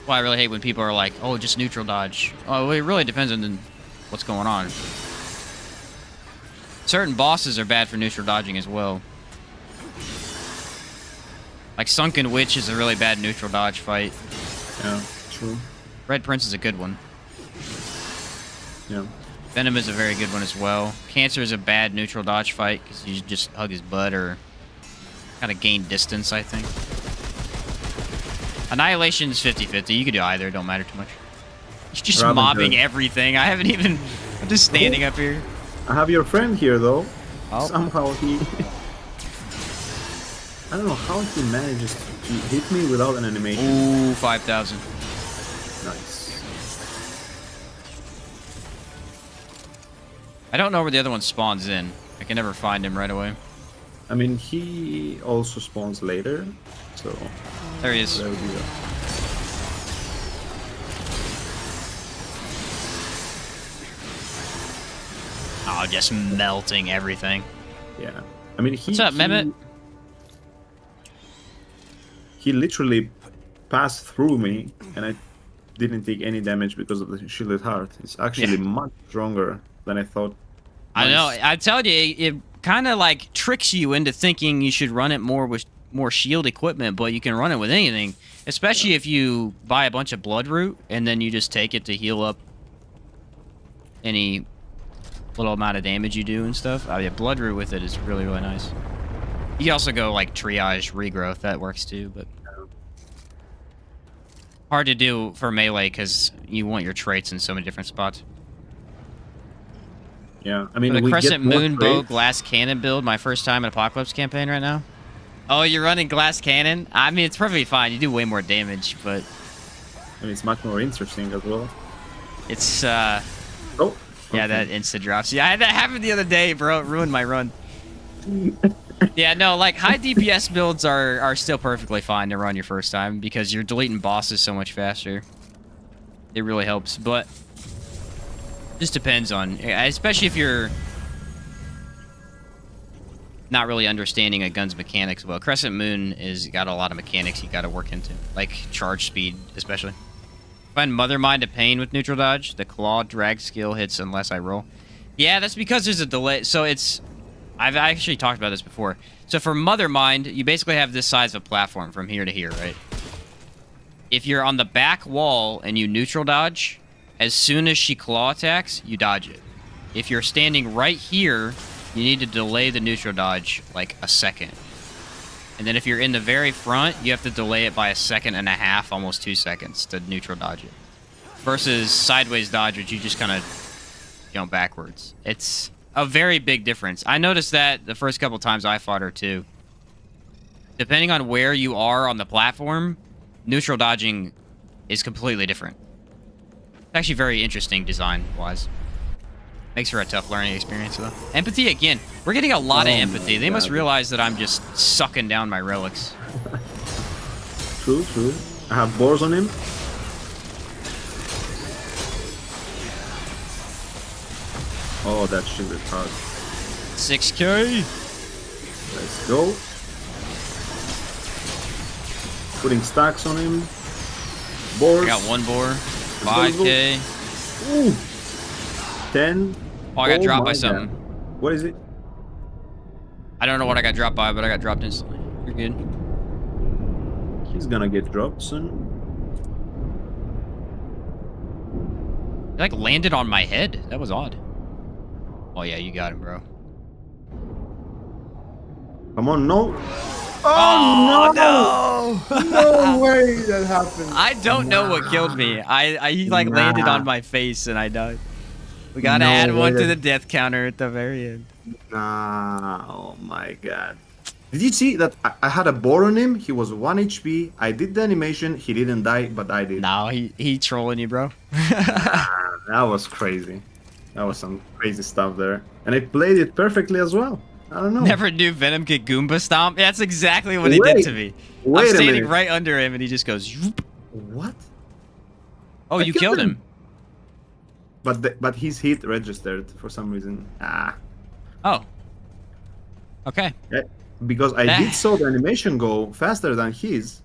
Why I really hate when people are like, oh, just neutral dodge. Oh, well, it really depends on what's going on. Certain bosses are bad for neutral dodging as well. Like Sunken Witch is a really bad neutral dodge fight. Yeah, true. Red Prince is a good one. Yeah. Venom is a very good one as well. Cancer is a bad neutral dodge fight because you just hug his butt or kind of gain distance, I think. Annihilation is 50-50. You could do either. It don't matter too much. You're just mobbing everything. I haven't even... I'm just standing up here. I have your friend here, though. Oh. Somehow he... I don't know how he manages to hit me without an animation. Ooh, 5,000. Nice. I don't know where the other one spawns in. I can never find him right away. I mean, he also spawns later, so... There he is. There we go. Oh, just melting everything. Yeah. I mean, What's up, Mehmet? He literally passed through me, and I didn't take any damage because of the Shielded Heart. It's actually much stronger than I thought. I know. I tell you, it kind of like tricks you into thinking you should run it more with more shield equipment, but you can run it with anything, especially if you buy a bunch of blood root and then you just take it to heal up any little amount of damage you do and stuff. Oh yeah, blood root with it is really, really nice. You can also go like triage regrowth, that works too, but hard to do for melee because you want your traits in so many different spots. Yeah, I mean, the we Crescent get more Moon Bow traits. Glass Cannon build, my first time in Apocalypse campaign right now. Oh, you're running Glass Cannon? I mean, it's perfectly fine. You do way more damage, but... I mean, it's much more interesting as well. It's, Oh. Yeah, okay. that insta drops. Yeah, that happened the other day, bro. It ruined my run. Yeah, no, like, high DPS builds are still perfectly fine to run your first time because you're deleting bosses so much faster. It really helps, but... Just depends on... Especially if you're... not really understanding a gun's mechanics well. Crescent Moon is got a lot of mechanics you got to work into, like charge speed, especially. Find Mother Mind of Pain with neutral dodge. The claw drag skill hits unless I roll. Yeah, that's because there's a delay. So it's... I've actually talked about this before. So for Mother Mind, you basically have this size of platform from here to here, right? If you're on the back wall and you neutral dodge, as soon as she claw attacks, you dodge it. If you're standing right here, you need to delay the neutral dodge like a second. And then if you're in the very front, you have to delay it by a second and a half, almost 2 seconds to neutral dodge it. Versus sideways dodge, which you just kind of jump backwards. It's a very big difference. I noticed that the first couple times I fought her too. Depending on where you are on the platform, neutral dodging is completely different. It's actually very interesting design-wise. Makes for a tough learning experience, though. Empathy, again. We're getting a lot of empathy. They must realize that I'm just sucking down my relics. True, true. I have boars on him. Oh, that shit is hard. 6k. Let's go. Putting stacks on him. Boars. I got one boar. Let's go, 5k. Ooh. 10. Oh, I got dropped by my something. God. What is it? I don't know what I got dropped by, but I got dropped instantly. You're good. He's gonna get dropped soon. It like landed on my head. That was odd. Oh yeah, you got him, bro. Come on, no. Oh, no! No way that happened. I don't know what killed me. He like landed on my face and I died. We gotta No add one way to the death counter at the very end. Nah, oh my god. Did you see that I had a boar on him? He was 1 HP. I did the animation. He didn't die, but I did. No, he trolling you, bro. That was crazy. That was some crazy stuff there. And I played it perfectly as well. I don't know. Never knew Venom could Goomba stomp. That's exactly what he did to me. Wait I'm a standing minute. right under him and he just goes. Zoop. What? Oh, I you killed him. But his hit registered for some reason. Ah. Oh. Okay. Yeah, because I did saw the animation go faster than his.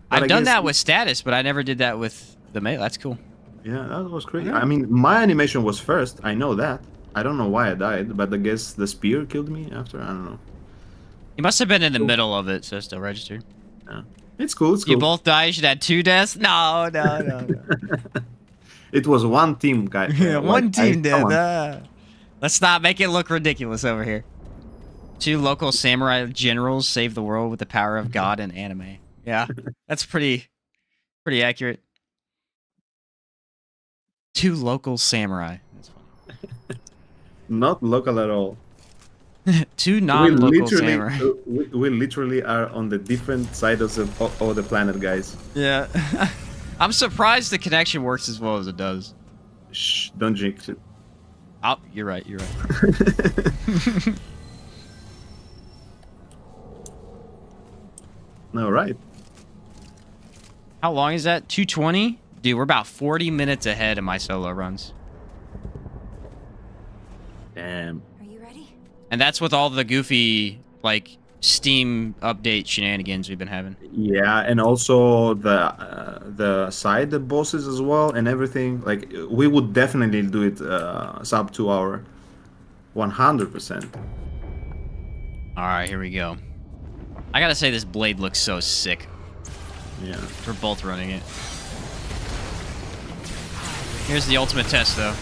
but I I've done guess- that with status, but I never did that with the melee. That's cool. Yeah, that was crazy. I mean, my animation was first. I know that. I don't know why I died, but I guess the spear killed me after. I don't know. You must have been in the middle of it, so it still registered. Yeah. It's cool. It's cool. You both died. You should have 2 deaths. No. It was one team, guy. Yeah, one team come dead. on. Let's not make it look ridiculous over here. 2 local samurai generals save the world with the power of God and anime. Yeah, that's pretty accurate. 2 local samurai. That's funny. Not local at all. 2 non-local samurai. We literally are on the different side of the planet, guys. Yeah. I'm surprised the connection works as well as it does. Shh, don't jinx it. Oh, you're right. You're right. All right. How long is that? 220? Dude, we're about 40 minutes ahead of my solo runs. Damn. Are you ready? And that's with all the goofy, like, Steam update shenanigans we've been having. Yeah, and also the side bosses as well and everything. Like, we would definitely do it sub 2 hour. 100%. All right, here we go. I gotta say, this blade looks so sick. Yeah. We're both running it. Here's the ultimate test, though.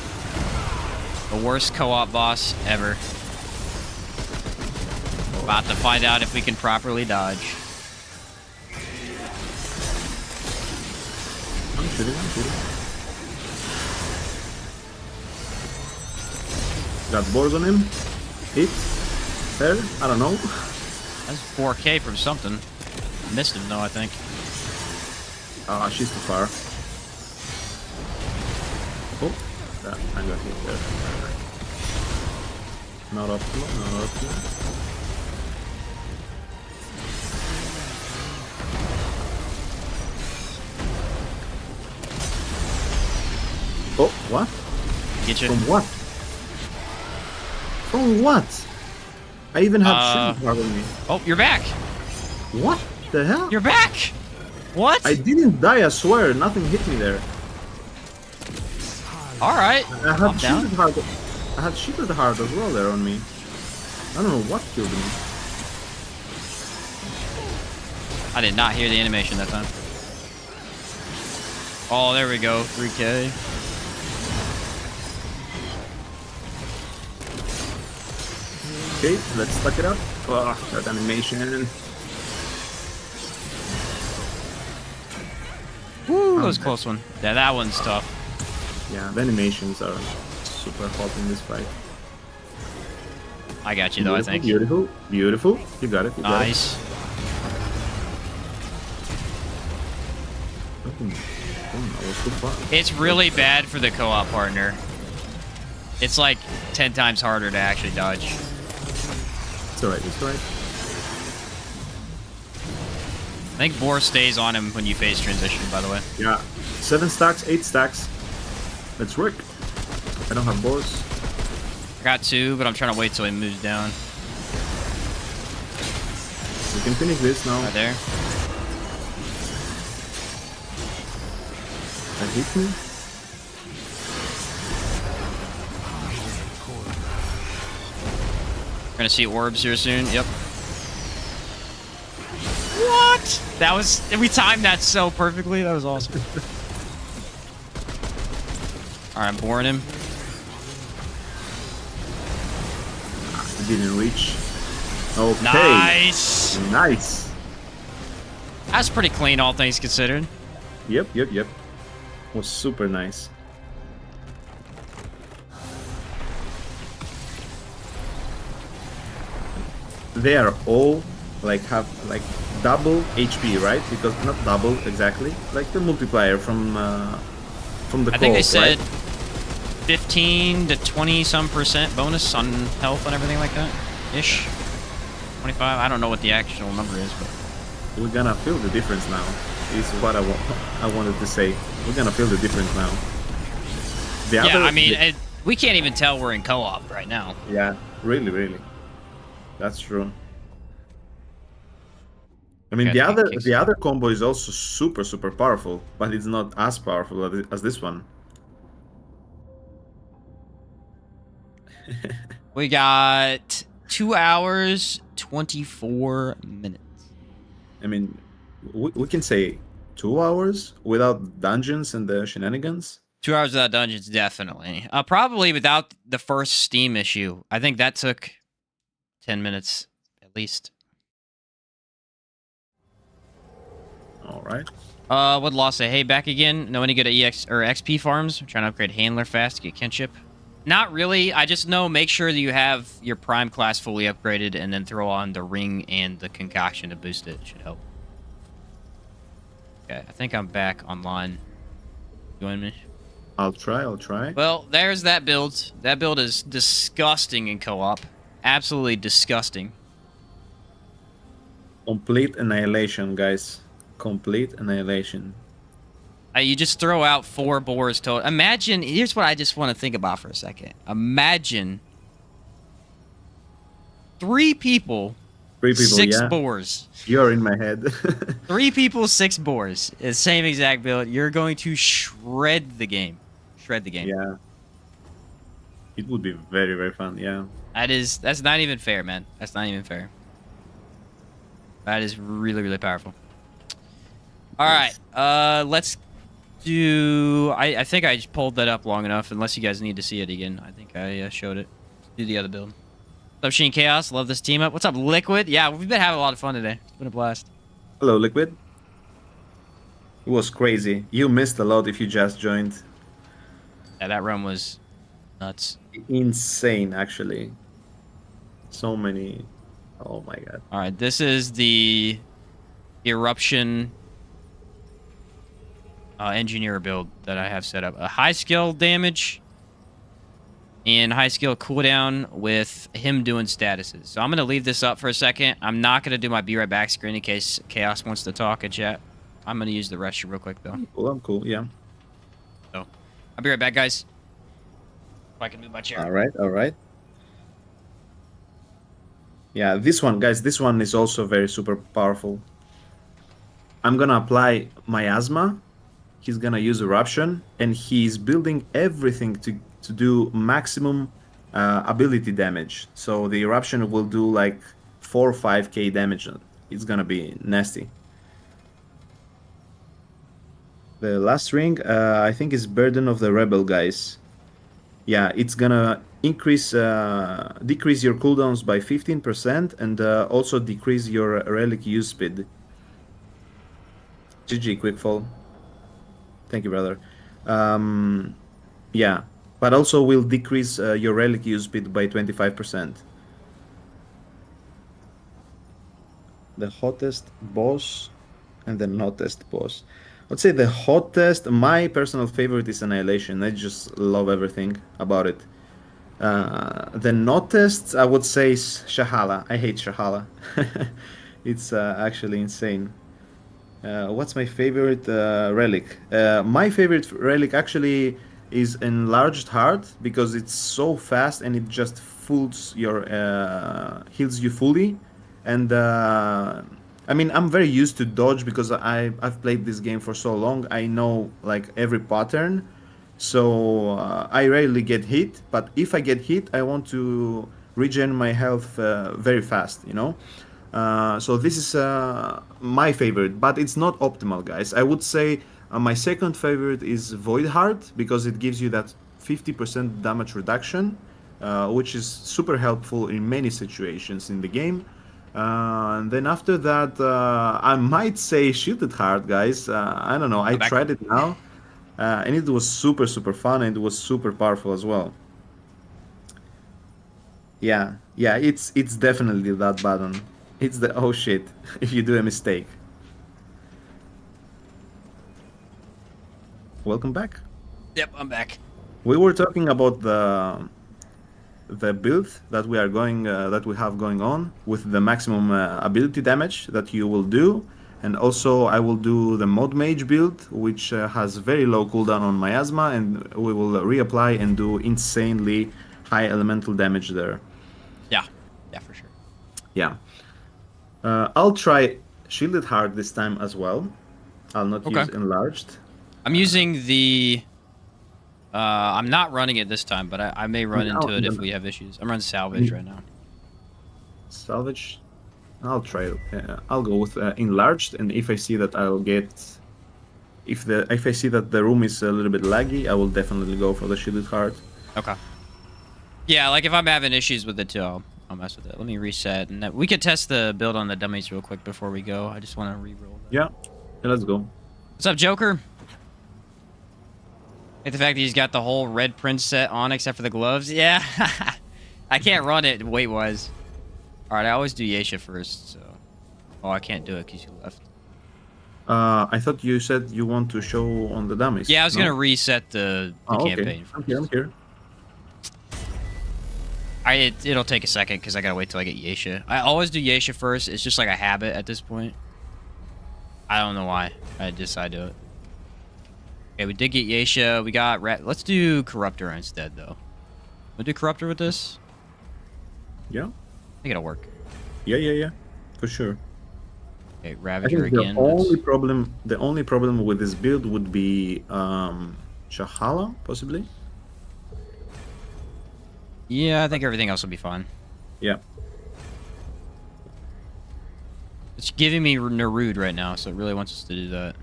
The worst co-op boss ever. About to find out if we can properly dodge. I'm shooting. Got boars on him. Hit. There. I don't know. That's 4K from something. Missed him, though, I think. Ah, she's too far. Oh, that I got hit there. Not optimal, not optimal. Oh, what? Get you. From what? From what? I even have shooting on me. Oh, you're back. What the hell? You're back. What? I didn't die, I swear. Nothing hit me there. All right. I I'm have down. shooting hard. I had Sheep's Heart as well there on me. I don't know what killed me. I did not hear the animation that time. Oh, there we go. 3K. Okay, let's stack it up. Oh, that animation. Woo, that was a close one. Yeah, that one's tough. Yeah, the animations are super hot in this fight. I got you though, I think. Beautiful, beautiful. You got it. You got Nice. it. That was good fun. It's really bad for the co-op partner. It's like 10 times harder to actually dodge. It's alright. It's alright. I think Boar stays on him when you phase transition, by the way. Yeah, 7 stacks, 8 stacks. Let's work. I don't have boars. I got 2, but I'm trying to wait till he moves down. We can finish this now. Right there. That hit me. We're gonna see orbs here soon. Yep. What? That was... We timed that so perfectly. That was awesome. Alright, I'm boring him. It didn't reach. Okay. Nice! Nice. That's pretty clean, all things considered. Yep. Was super nice. They are all like have like double HP, right? Because not double exactly, like the multiplier from the I think they co-op, said right? 15 to 20 some % bonus on health and everything like that. Ish. 25. I don't know what the actual number is, but We're gonna feel the difference now. Is what I wanted to say. We're gonna feel the difference now. The yeah, other, I mean, we can't even tell we're in co-op right now. yeah, really. That's true. I mean, Okay, I think the other combo is also super powerful, but it's not as powerful as this one. We got 2 hours, 24 minutes. I mean, we can say 2 hours without dungeons and the shenanigans. 2 hours without dungeons, definitely. Probably without the first Steam issue. I think that took 10 minutes at least. All right. What lost say? Hey, back again. Know any good EX or XP farms? I'm trying to upgrade handler fast to get kinship. Not really. I just know make sure that you have your prime class fully upgraded and then throw on the ring and the concoction to boost it. Should help. Okay, I think I'm back online. Join me. I'll try. Well, there's that build. That build is disgusting in co-op. Absolutely disgusting. Complete annihilation, guys. Complete annihilation. You just throw out 4 boars total. Imagine, here's what I just want to think about for a second. Imagine 3 people, 6 yeah. boars. You're in my head. 3 people, 6 boars. It's the same exact build. You're going to shred the game. Shred the game. Yeah. It would be very fun, yeah. That's not even fair, man. That's not even fair. That is really powerful. All right, let's do... I think I just pulled that up long enough, unless you guys need to see it again. I think I showed it. Do the other build. What's up, Sheen Chaos? Love this team up. What's up, Liquid? Yeah, we've been having a lot of fun today. It's been a blast. Hello, Liquid. It was crazy. You missed a lot if you just joined. Yeah, that run was nuts. Insane, actually. So many... Oh my god. All right, this is the eruption engineer build that I have set up. A high skill damage and high skill cooldown with him doing statuses. So I'm going to leave this up for a second. I'm not going to do my be right back screen in case Chaos wants to talk in chat. I'm going to use the restroom real quick, though. Cool, I'm cool, yeah. So I'll be right back, guys. If I can move my chair. All right. Yeah, this one, guys, this one is also very super powerful. I'm gonna apply miasma. He's gonna use eruption, and he's building everything to do maximum ability damage. So the eruption will do like 4 or 5k damage. It's gonna be nasty. The last ring, I think, is Burden of the Rebel, guys. Yeah, it's gonna decrease your cooldowns by 15% and also decrease your relic use speed. GG, Quickfall. Thank you, brother. Yeah, but also will decrease your relic use speed by 25%. The hottest boss and the hottest boss. I'd say the hottest, my personal favorite is Annihilation. I just love everything about it. The hottest, I would say, is Shahala. I hate Shahala. It's actually insane. What's my favorite relic? My favorite relic actually is Enlarged Heart because it's so fast and it just heals you fully. And I mean, I'm very used to dodge because I've played this game for so long. I know like every pattern, so I rarely get hit. But if I get hit, I want to regen my health very fast. You know. So this is my favorite, but it's not optimal, guys. I would say my second favorite is Void Heart because it gives you that 50% damage reduction, which is super helpful in many situations in the game. And then after that, I might say Shielded Heart, guys. I don't know. I tried it now, and it was super, super fun, and it was super powerful as well. Yeah, it's definitely that button. It's the oh shit if you do a mistake. Welcome back. Yep, I'm back. We were talking about the build that we have going on with the maximum ability damage that you will do, and also I will do the mod mage build, which has very low cooldown on miasma, and we will reapply and do insanely high elemental damage there. Yeah, for sure. Yeah. I'll try Shielded Heart this time as well. I'll not use Enlarged. I'm using the... I'm not running it this time, but I may run into it if we have issues. I'm running Salvage right now. Salvage? I'll try it. I'll go with Enlarged, and if I see that I'll get... If I see that the room is a little bit laggy, I will definitely go for the Shielded Heart. Okay. Yeah, like if I'm having issues with it too, I'll mess with it. Let me reset, and we could test the build on the dummies real quick before we go. I just want to re-roll. Yeah, let's go. What's up, Joker? Like the fact that he's got the whole red Prince set on except for the gloves. Yeah, I can't run it weight-wise. All right, I always do Yesha first. So, oh, I can't do it because you left. I thought you said you want to show on the dummies. Yeah, I was gonna reset the campaign. Okay. I'm here. It'll take a second because I gotta wait till I get Yesha. I always do Yesha first. It's just like a habit at this point. I don't know why. I do it. Okay, we did get Yesha. We got let's do Corruptor instead, though. We'll do Corruptor with this. Yeah. I think it'll work. Yeah. For sure. Okay, Ravager again. The only problem with this build would be Shahala, possibly. Yeah, I think everything else will be fine. Yeah. It's giving me Nerude right now, so it really wants us to do that.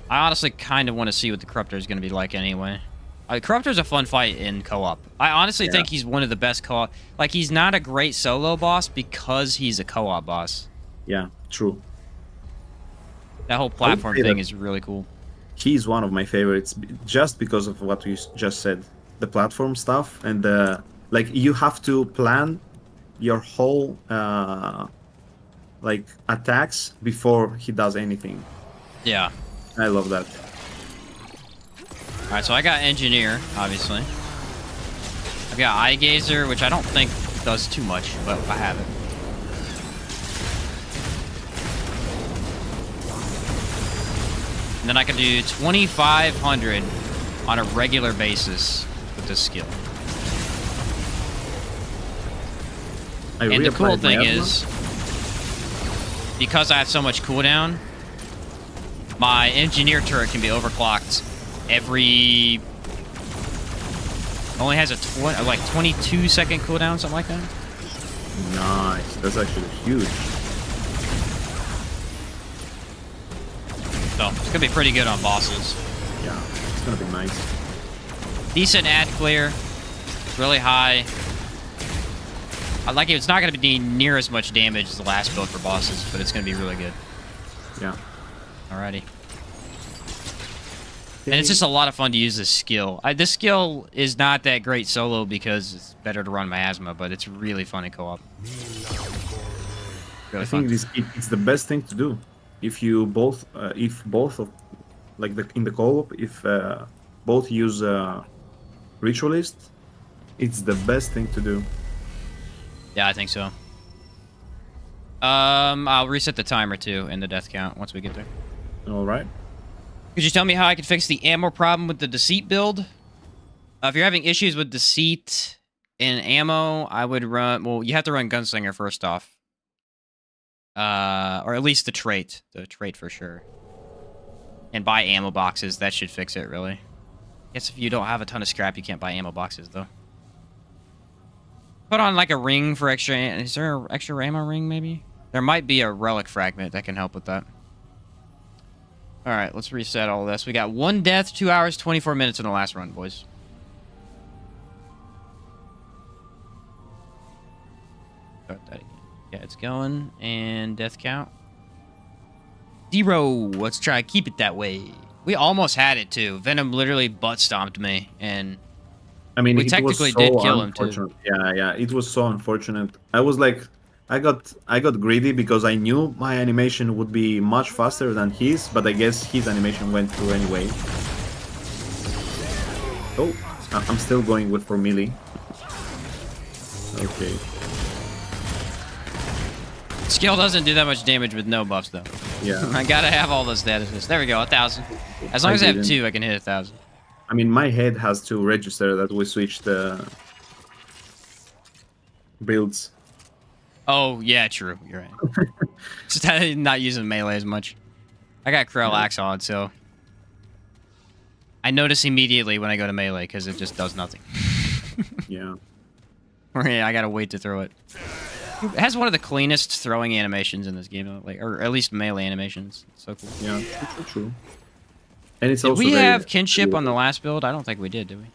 I honestly kind of want to see what the Corruptor is going to be like anyway. Corruptor's a fun fight in co-op. I honestly think he's one of the best co-op. Like, he's not a great solo boss because he's a co-op boss. Yeah, true. That whole platform thing is really cool. He's one of my favorites just because of what you just said. The platform stuff and like you have to plan your whole like attacks before he does anything. Yeah, I love that. All right, so I got Engineer, obviously. I've got Eye Gazer, which I don't think does too much, but I have it. And then I can do 2,500 on a regular basis with this skill. And the cool thing is, because I have so much cooldown, my engineer turret can be overclocked every Only has a 22-second cooldown, something like that. Nice. That's actually huge. So it's gonna be pretty good on bosses. Yeah, it's gonna be nice. Decent ad clear. Really high. I like it. It's not gonna be near as much damage as the last build for bosses, but it's gonna be really good. Yeah. Alrighty. And it's just a lot of fun to use this skill. This skill is not that great solo because it's better to run miasma, but it's really fun in co-op. Really I fun. think it's the best thing to do. If you both, if both of, like in the co-op, if both use ritualist, it's the best thing to do. Yeah, I think so. I'll reset the timer too and the death count once we get there. All right. Could you tell me how I could fix the ammo problem with the deceit build? If you're having issues with deceit and ammo, I would run... Well, you have to run Gunslinger first off. Or at least the trait. The trait for sure. And buy ammo boxes. That should fix it, really. Guess if you don't have a ton of scrap, you can't buy ammo boxes, though. Put on, like, a ring for extra... Is there an extra ammo ring, maybe? There might be a relic fragment that can help with that. Alright, let's reset all this. We got 1 death, 2 hours, 24 minutes in the last run, boys. Start that again. Yeah, it's going. And death count. 0. Let's try to keep it that way. We almost had it, too. Venom literally butt stomped me, and... I mean, we it technically was so did kill him, too. unfortunate. Yeah, it was so unfortunate. I was like... I got greedy because I knew my animation would be much faster than his, but I guess his animation went through anyway. Oh, I'm still going with for melee. Okay. Skill doesn't do that much damage with no buffs, though. Yeah. I gotta have all those statuses. There we go, 1,000. As long as I have 2, I can hit 1,000. I mean, my head has to register that we switched builds. Oh, yeah, true. You're right. Just not using melee as much. I got Krell Axe on, so... I notice immediately when I go to melee, because it just does nothing. Yeah. Or yeah, I gotta wait to throw it. It has one of the cleanest throwing animations in this game, like, or at least melee animations. It's so cool. Yeah, true. And it's Did also we very have kinship on the last build? I don't think we did we?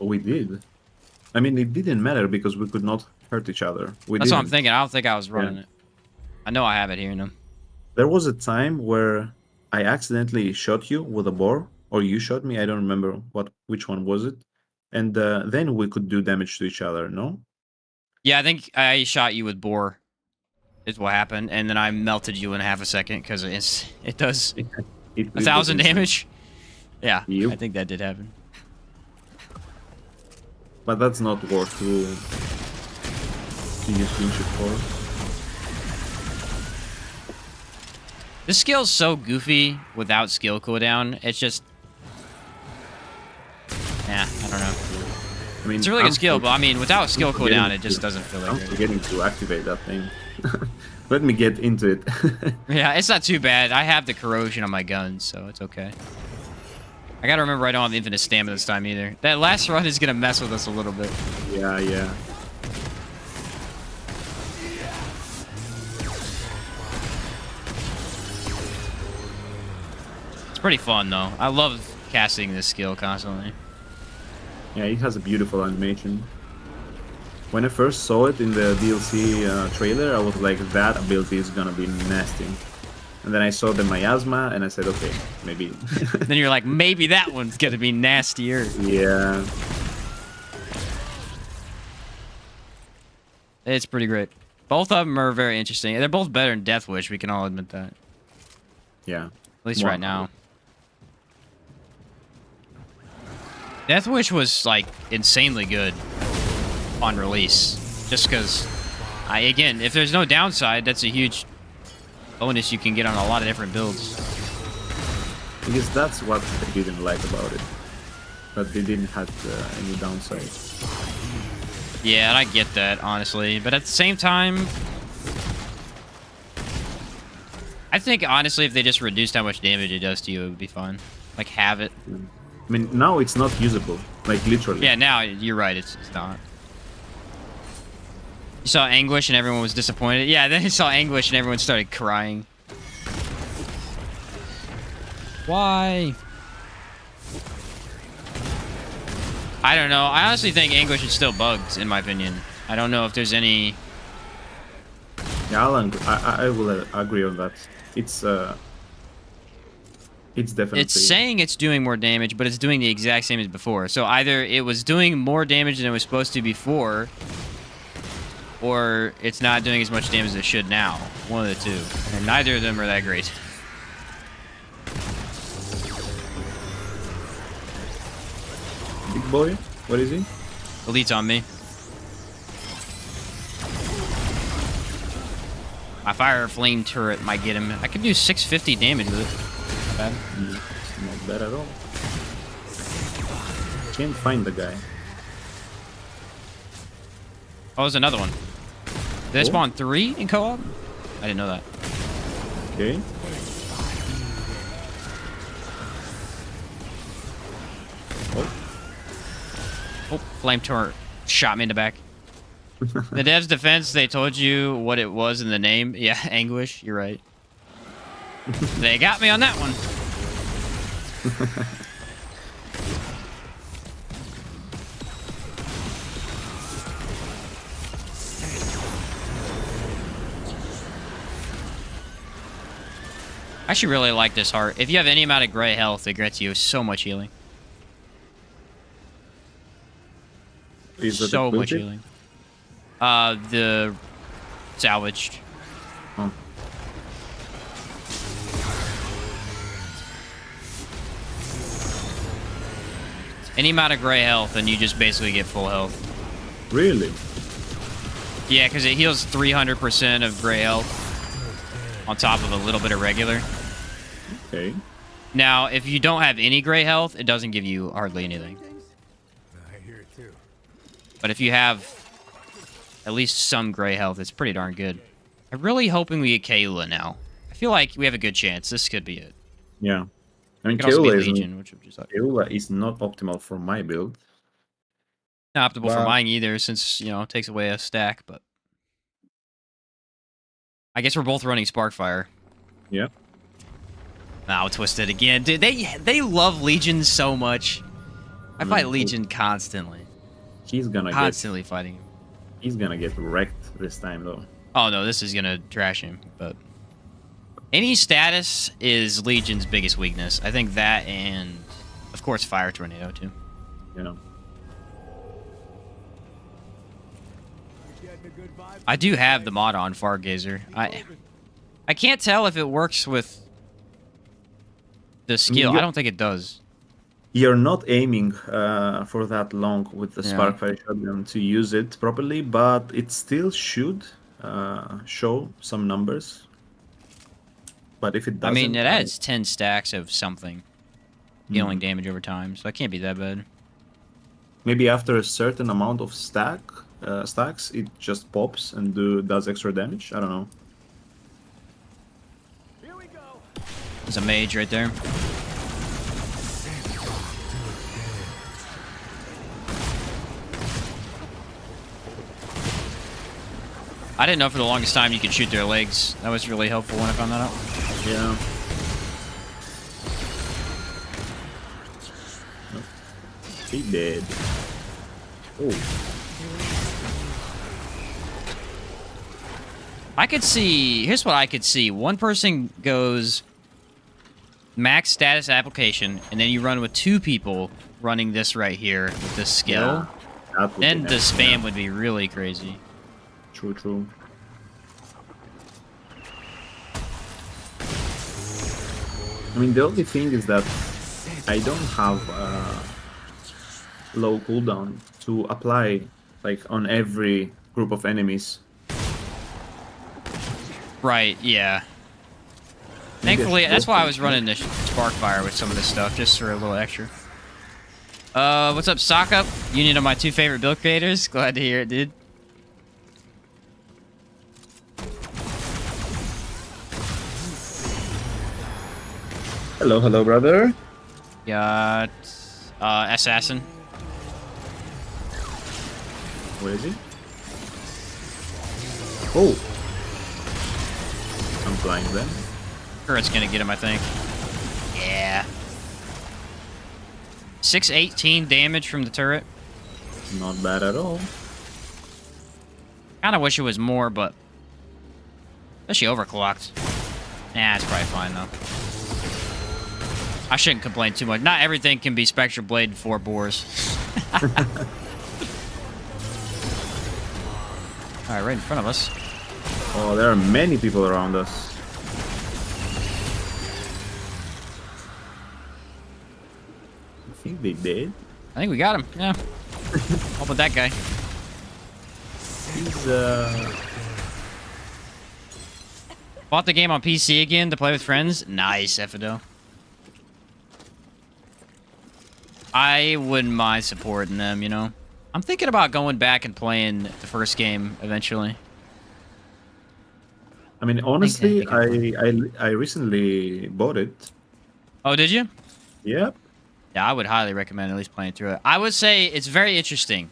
We did. I mean, it didn't matter because we could not hurt each other. That's what I'm thinking. I don't think I was running it. I know I have it here in them. There was a time where I accidentally shot you with a boar, or you shot me. I don't remember which one was it. And then we could do damage to each other. No? Yeah, I think I shot you with boar. Is what happened, and then I melted you in half a second because it does 1,000 damage. Yeah, Yep. I think that did happen. But that's not worth to use kinship for. This skill's so goofy without skill cooldown. It's just... Yeah, I don't know. I mean, It's a really good skill, but I mean, without skill cooldown, it just doesn't feel I'm like it. forgetting to activate that thing. Let me get into it. Yeah, it's not too bad. I have the corrosion on my guns, so it's okay. I gotta remember I don't have infinite stamina this time either. That last run is gonna mess with us a little bit. Yeah. It's pretty fun, though. I love casting this skill constantly. Yeah, it has a beautiful animation. When I first saw it in the DLC trailer, I was like, that ability is gonna be nasty. And then I saw the miasma, and I said, okay, maybe. Then you're like, maybe that one's gonna be nastier. Yeah. It's pretty great. Both of them are very interesting. They're both better than Death Wish, we can all admit that. Yeah. At least right now. Death Wish was, like, insanely good on release. Just because, again, if there's no downside, that's a huge bonus you can get on a lot of different builds. Because that's what I didn't like about it. That they didn't have any downside. Yeah, and I get that, honestly. But at the same time, I think, honestly, if they just reduced how much damage it does to you, it would be fun. Like, have it. I mean, now it's not usable, like literally. Yeah, now you're right. It's not. You saw Anguish and everyone was disappointed. Yeah, then you saw Anguish and everyone started crying. Why? I don't know. I honestly think Anguish is still bugged, in my opinion. I don't know if there's any... Yeah, I will agree on that. It's definitely... It's saying it's doing more damage, but it's doing the exact same as before. So either it was doing more damage than it was supposed to before, or it's not doing as much damage as it should now. One of the two. And neither of them are that great. Big boy? What is he? Elite's on me. My fire flame turret might get him. I could do 650 damage with it. Not bad. It's not bad at all. Can't find the guy. Oh, there's another one. Did they spawn 3 in co-op? I didn't know that. Okay. Oh, flame turret shot me in the back. The dev's defense, they told you what it was in the name. Yeah, Anguish, you're right. They got me on that one. I actually really like this heart. If you have any amount of gray health, it grants you so much healing. Is it So much equipped? healing. The salvaged. Oh. Any amount of gray health, and you just basically get full health. Really? Yeah, because it heals 300% of gray health on top of a little bit of regular. Okay. Now, if you don't have any gray health, it doesn't give you hardly anything. I hear it too. But if you have at least some gray health, it's pretty darn good. I'm really hoping we get Kayla now. I feel like we have a good chance. This could be it. Yeah. I mean, It could also be Kayla Legion, which would just suck. is not optimal for my build. Not optimal for Wow. mine either, since, you know, it takes away a stack, but... I guess we're both running Sparkfire. Yeah. Now Twisted again. Dude, they love Legion so much. I fight Legion constantly. He's gonna Constantly fighting him. he's gonna get wrecked this time though. Oh no, this is gonna trash him, but... Any status is Legion's biggest weakness. I think that and, of course, Fire Tornado, too. You know. Getting a good vibe. I do have the mod on Fargazer. I can't tell if it works with the skill. I don't think it does. You're not aiming for that long with the Yeah. Sparkfire shotgun to use it properly, but it still should show some numbers. But if it I doesn't, mean, it adds 10 stacks of something. Dealing damage over time, so it can't be that bad. maybe after a certain amount of stacks, it just pops and does extra damage. I don't know. Here we go. There's a mage right there. I didn't know for the longest time you could shoot their legs. That was really helpful when I found that out. Yeah. He dead. Oh. I could see... Here's what I could see. One person goes max status application, and then you run with 2 people running this right here with this skill. That would Then be the nice. spam Yeah. would be really crazy. True. I mean, the only thing is that I don't have low cooldown to apply like on every group of enemies. Right, yeah. Maybe Thankfully, I should that's go why I for was it. running the Sparkfire with some of this stuff, just for a little extra. What's up, Sock Up? Union of my 2 favorite build creators. Glad to hear it, dude. Hello, brother. Got Assassin. Where is he? Oh! I'm flying then. Turret's gonna get him, I think. Yeah. 618 damage from the turret. Not bad at all. Kinda wish it was more, but... Especially overclocked. Nah, it's probably fine, though. I shouldn't complain too much. Not everything can be Spectral Blade 4 bores. Alright, right in front of us. Oh, there are many people around us. I think they did. I think we got him, yeah. Help with that guy. He's, Bought the game on PC again to play with friends. Nice, Effido. I wouldn't mind supporting them, you know. I'm thinking about going back and playing the first game eventually. I mean, honestly, I recently bought it. Oh, did you? Yep. Yeah, I would highly recommend at least playing through it. I would say it's very interesting.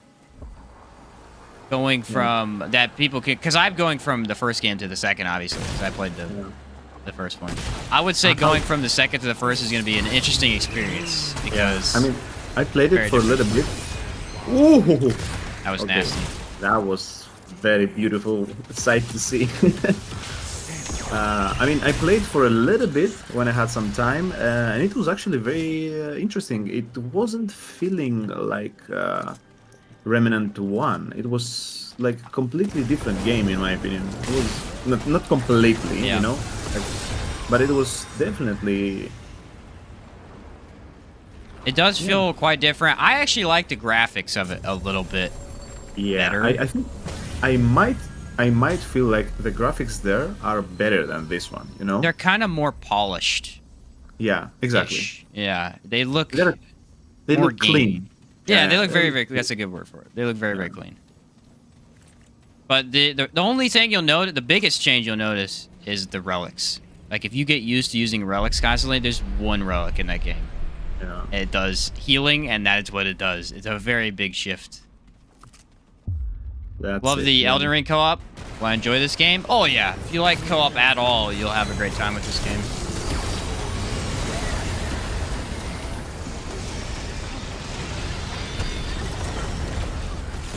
Going from that people can... Because I'm going from the first game to the second, obviously. Because I played the first one. I would say going from the second to the first is going to be an interesting experience. Because... I mean, I played it for a little bit. Ooh! That was Okay. nasty. That was very beautiful sight to see. I mean, I played for a little bit when I had some time, and it was actually very interesting. It wasn't feeling like Remnant 1. It was like a completely different game, in my opinion. It was not completely, Yeah. you know, but it was definitely. It does feel quite different. I actually like the graphics of it a little bit better. I think I might feel like the graphics there are better than this one, you know? They're kind of more polished. Yeah, exactly. Yeah, they look... They more look clean. game. Yeah, they look very, very... That's a good word for it. They look very, very clean. But the only thing you'll notice, the biggest change you'll notice is the relics. Like, if you get used to using relics constantly, there's one relic in that game. Yeah. It does healing, and that is what it does. It's a very big shift. That's Love it, the yeah. Elden Ring co-op. Will I enjoy this game? Oh, yeah. If you like co-op at all, you'll have a great time with this game.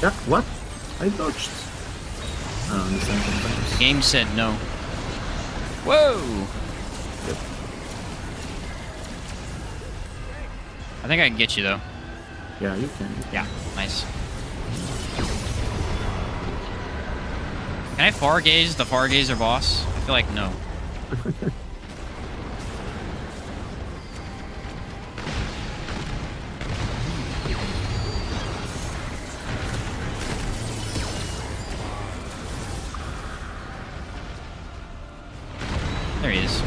Yeah, what? I dodged. I don't understand sometimes. Game said no. Whoa! Yep. I think I can get you, though. Yeah, you can. Yeah, nice. Can I Fargaze the Fargazer boss? I feel like no. There he is.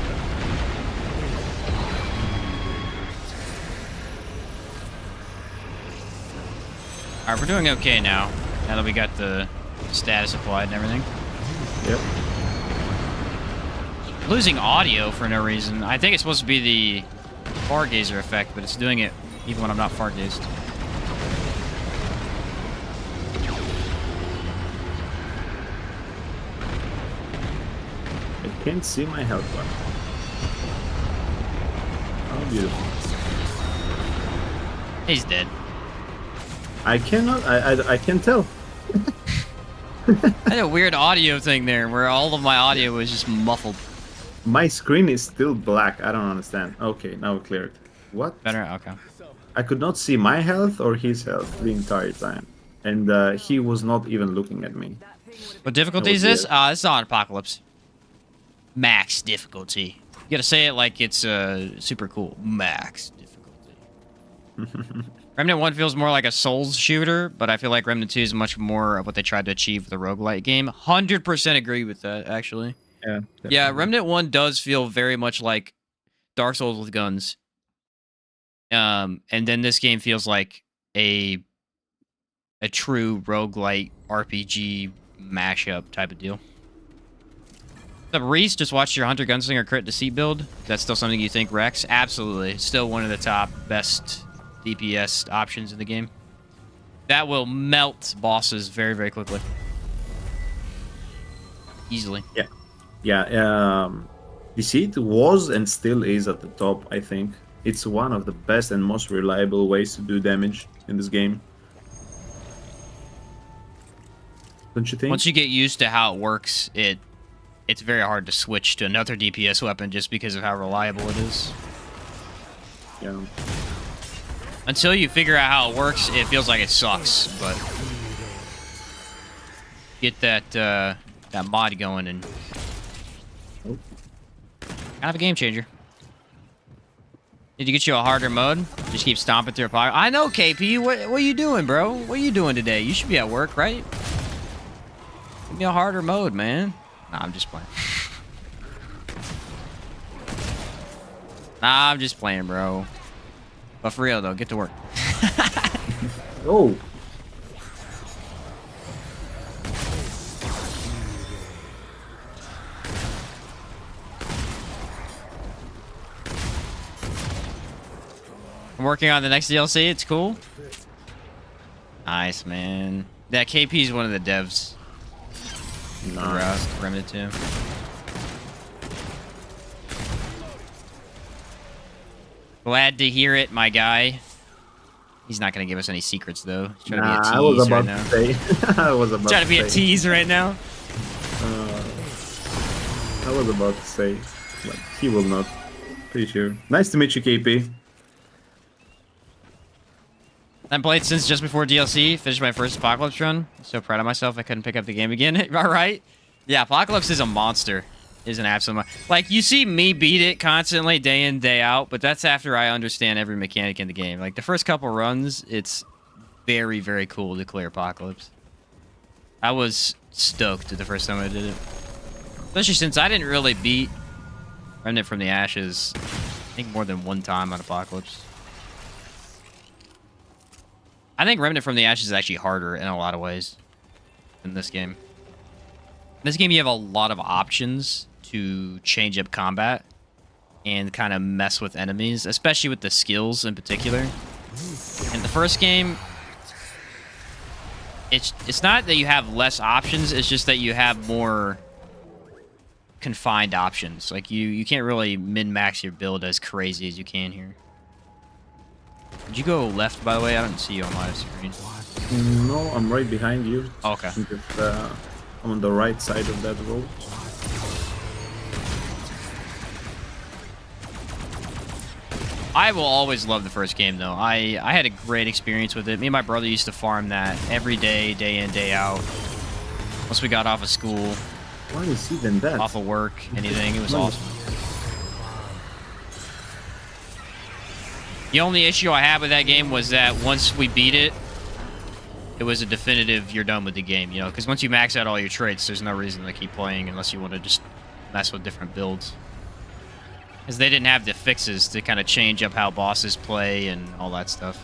Alright, we're doing okay now. Now that we got the status applied and everything. Yep. Losing audio for no reason. I think it's supposed to be the Fargazer effect, but it's doing it even when I'm not Fargazed. I can't see my health bar. Oh, beautiful. He's dead. I cannot. I can tell. I had a weird audio thing there where all of my audio was just muffled. My screen is still black. I don't understand. Okay, now cleared. What? Better? Okay. I could not see my health or his health the entire time, and he was not even looking at me. What difficulty is this? This is on Apocalypse. Max difficulty. You gotta say it like it's super cool. Max difficulty. Remnant 1 feels more like a Souls shooter, but I feel like Remnant 2 is much more of what they tried to achieve with the roguelite game. 100% agree with that, actually. Yeah. Yeah, Remnant 1 does feel very much like Dark Souls with guns. And then this game feels like a true roguelite RPG mashup type of deal. What's up, Reese? Just watched your Hunter Gunslinger crit deceit build. That's still something you think, Rex? Absolutely. Still one of the top best DPS options in the game. That will melt bosses very, very quickly. Easily. Yeah. Yeah. Deceit was and still is at the top, I think. It's one of the best and most reliable ways to do damage in this game. Don't you think? Once you get used to how it works, it's very hard to switch to another DPS weapon just because of how reliable it is. Yeah. Until you figure out how it works, it feels like it sucks, but get that mod going and Oh. kind of a game changer. Need to get you a harder mode. Just keep stomping through a pocket. I know, KP. What are you doing, bro? What are you doing today? You should be at work, right? Give me a harder mode, man. Nah, I'm just playing. Nah, I'm just playing, bro. But for real, though, get to work. Oh. I'm working on the next DLC. It's cool. Nice, man. That KP is one of the devs. Nice. For Remnant 2. Glad to hear it, my guy. He's not gonna give us any secrets, though. He's trying to be a tease I was right about now. to say. I was about Trying to be a say. tease right now. I was about to say, but he will not. Pretty sure. Nice to meet you, KP. I played since just before DLC. Finished my first Apocalypse run. So proud of myself. I couldn't pick up the game again. All right. Yeah, Apocalypse is a monster. Is an absolute like you see me beat it constantly day in day out, but that's after I understand every mechanic in the game. Like the first couple runs, it's very, very cool to clear Apocalypse. I was stoked the first time I did it, especially since I didn't really beat Remnant from the Ashes. I think more than one time on Apocalypse. I think Remnant from the Ashes is actually harder in a lot of ways than this game. In this game, you have a lot of options to change up combat and kind of mess with enemies, especially with the skills in particular. In the first game, it's not that you have less options, it's just that you have more confined options. Like you can't really min-max your build as crazy as you can here. Did you go left, by the way? I don't see you on my screen. No, I'm right behind you. Okay. I'm on the right side of that road. I will always love the first game, though. I had a great experience with it. Me and my brother used to farm that every day, day in, day out. Once we got off of school, Why is even that? off of work, anything. It was awesome. The only issue I had with that game was that once we beat it, it was a definitive you're done with the game, you know? Because once you max out all your traits, there's no reason to keep playing unless you want to just mess with different builds. Because they didn't have the fixes to kind of change up how bosses play and all that stuff.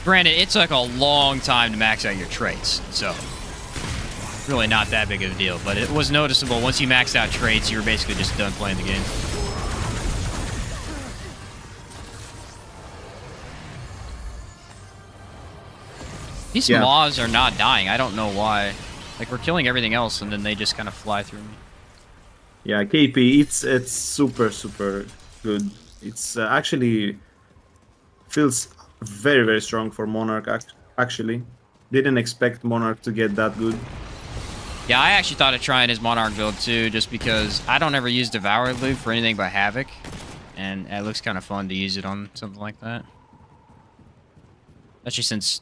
Granted, it took a long time to max out your traits, so really not that big of a deal. But it was noticeable once you maxed out traits, you were basically just done playing the game. These moths are not dying. I don't know why. Like, we're killing everything else, and then they just kind of fly through me. Yeah, KP, it's super, super good. It's actually feels very, very strong for Monarch, actually. Didn't expect Monarch to get that good. Yeah, I actually thought of trying his Monarch build, too, just because I don't ever use Devour Loot for anything but Havoc. And it looks kind of fun to use it on something like that. Especially since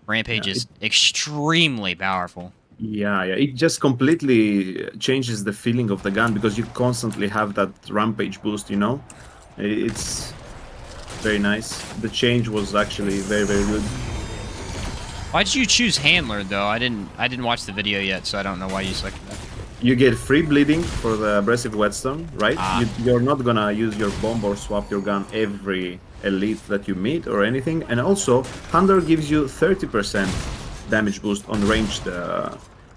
Rampage is extremely powerful. Yeah, it just completely changes the feeling of the gun because you constantly have that Rampage boost, you know? It's very nice. The change was actually very, very good. Why did you choose Handler, though? I didn't watch the video yet, so I don't know why you selected that. You get free bleeding for the abrasive whetstone, right? You're not gonna use your bomb or swap your gun every elite that you meet or anything. And also, Handler gives you 30% damage boost on ranged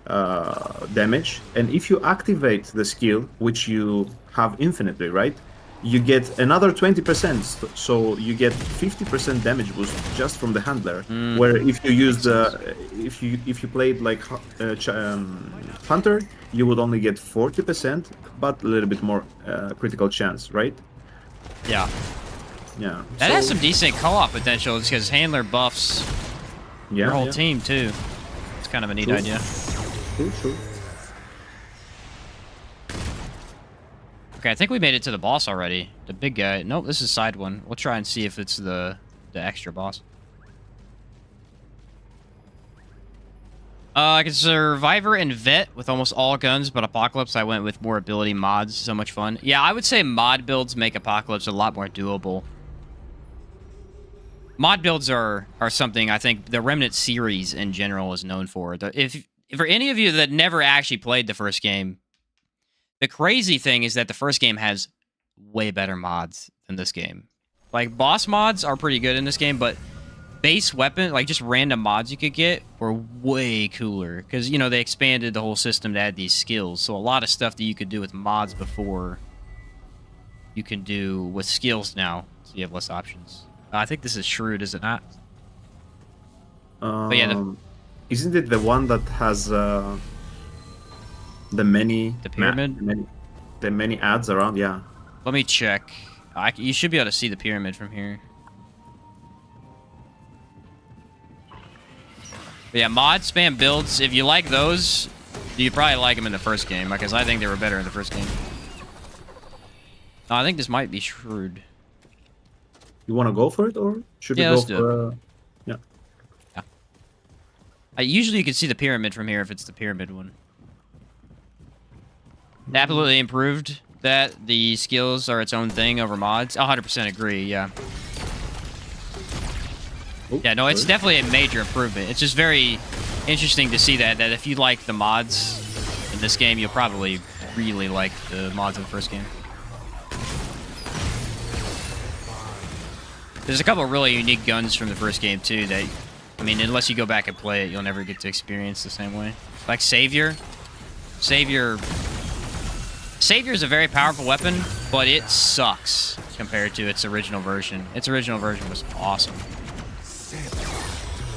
damage, and if you activate the skill, which you have infinitely, right? You get another 20%, so you get 50% damage boost just from the handler. Where if you use the, if you played like hunter, you would only get 40%, but a little bit more critical chance, right? Yeah. Yeah. That has some decent co-op potential because handler buffs your whole team too. It's kind of a neat True. idea. True. Okay, I think we made it to the boss already. The big guy. Nope, this is side one. We'll try and see if it's the extra boss. Like a survivor and vet with almost all guns, but Apocalypse I went with more ability mods. So much fun. Yeah, I would say mod builds make Apocalypse a lot more doable. Mod builds are something I think the Remnant series in general is known for. If for any of you that never actually played the first game, the crazy thing is that the first game has way better mods than this game. Like, boss mods are pretty good in this game, but base weapon, like just random mods you could get, were way cooler. Because, you know, they expanded the whole system to add these skills. So a lot of stuff that you could do with mods before, you can do with skills now. So you have less options. I think this is Shrewd, is it not? But yeah, isn't it the one that has the many... The pyramid? The many ads around, yeah. Let me check. You should be able to see the pyramid from here. But yeah, mod spam builds. If you like those, you probably like them in the first game, because I think they were better in the first game. No, I think this might be Shrewd. You want to go for it, or should we go for... Yeah. Usually you can see the pyramid from here if it's the pyramid one. They absolutely improved that. The skills are its own thing over mods. 100% agree, yeah. Oh, yeah, no, it's definitely a major improvement. It's just very interesting to see that if you like the mods in this game, you'll probably really like the mods in the first game. There's a couple of really unique guns from the first game, too, that, I mean, unless you go back and play it, you'll never get to experience the same way. Like Savior. Savior is a very powerful weapon, but it sucks compared to its original version. Its original version was awesome.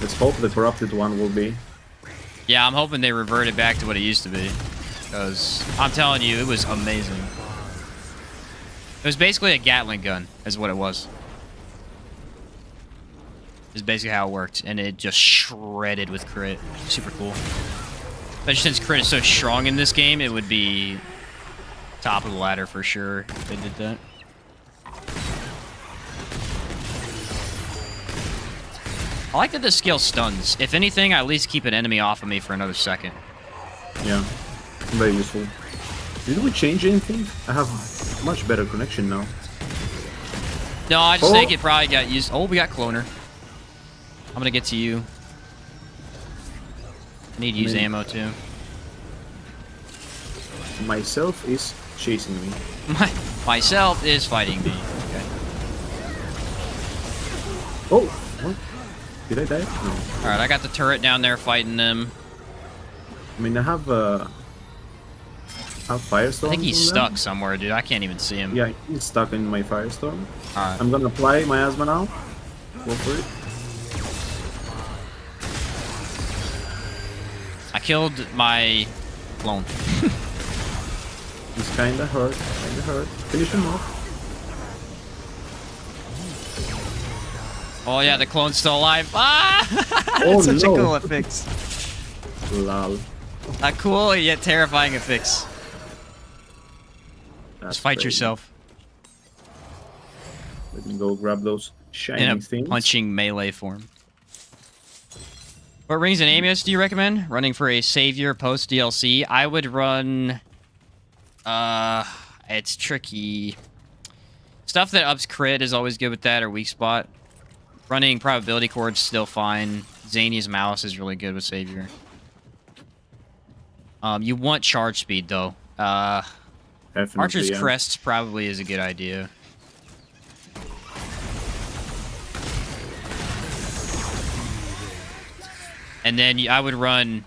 Let's hope the corrupted one will be. Yeah, I'm hoping they revert it back to what it used to be. Because, I'm telling you, it was amazing. It was basically a Gatling gun, is what it was. Is basically how it worked, and it just shredded with crit. Super cool. But since crit is so strong in this game, it would be top of the ladder for sure if they did that. I like that this skill stuns. If anything, I at least keep an enemy off of me for another second. Yeah, very useful. Did we change anything? I have much better connection now. No, I just think it probably got used. Oh, we got Cloner. I'm gonna get to you. I need to use ammo too. Myself is chasing me. Myself is fighting me. Okay. Oh, what? Did I die? No. Alright, I got the turret down there fighting them. I mean, I have Firestorm. I think he's stuck somewhere, dude. I can't even see him. Yeah, he's stuck in my Firestorm. Alright. I'm gonna apply my asthma now. Go for it. I killed my clone. He's kinda hurt. Finish him off. Oh yeah, the clone's still alive. Ah! Oh, Such no. a cool affix. Lol. A cool yet terrifying affix. That's Just fight crazy. yourself. Let me go grab those shiny In a things. punching melee form. What rings and amulets do you recommend? Running for a savior post DLC? I would run... it's tricky. Stuff that ups crit is always good with that, or weak spot. Running probability chord's still fine. Zania's Malice is really good with savior. You want charge speed, though. Definitely, Archer's yeah. Crest probably is a good idea. And then I would run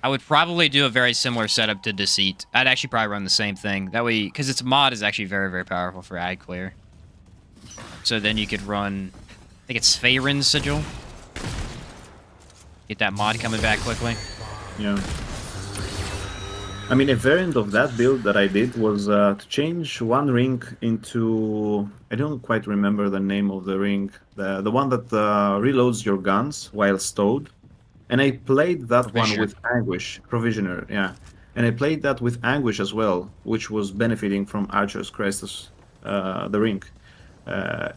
I would probably do a very similar setup to Deceit. I'd actually probably run the same thing. That way, because its mod is actually very, very powerful for ad clear. So then you could run, I think it's Faerun's Sigil. Get that mod coming back quickly. Yeah. I mean, a variant of that build that I did was to change one ring into... I don't quite remember the name of the ring. The one that reloads your guns while stowed. And I played that one Provisioner. with Anguish. Provisioner, yeah. And I played that with Anguish as well, which was benefiting from Archer's Crest, the ring.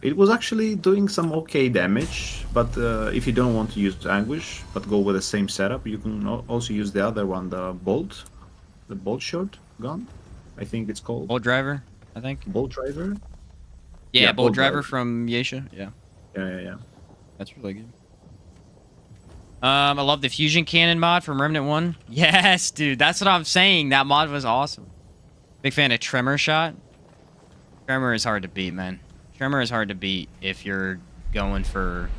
It was actually doing some okay damage, but if you don't want to use Anguish, but go with the same setup, you can also use the other one, the Bolt shot gun, I think it's called. Bolt Driver, I think. Bolt Driver? Yeah, Bolt Driver from Yesha. Yeah, Yeah. that's really good. I love the Fusion Cannon mod from Remnant 1. Yes, dude, that's what I'm saying. That mod was awesome. Big fan of Tremor Shot. Tremor is hard to beat, man. Tremor is hard to beat if you're going for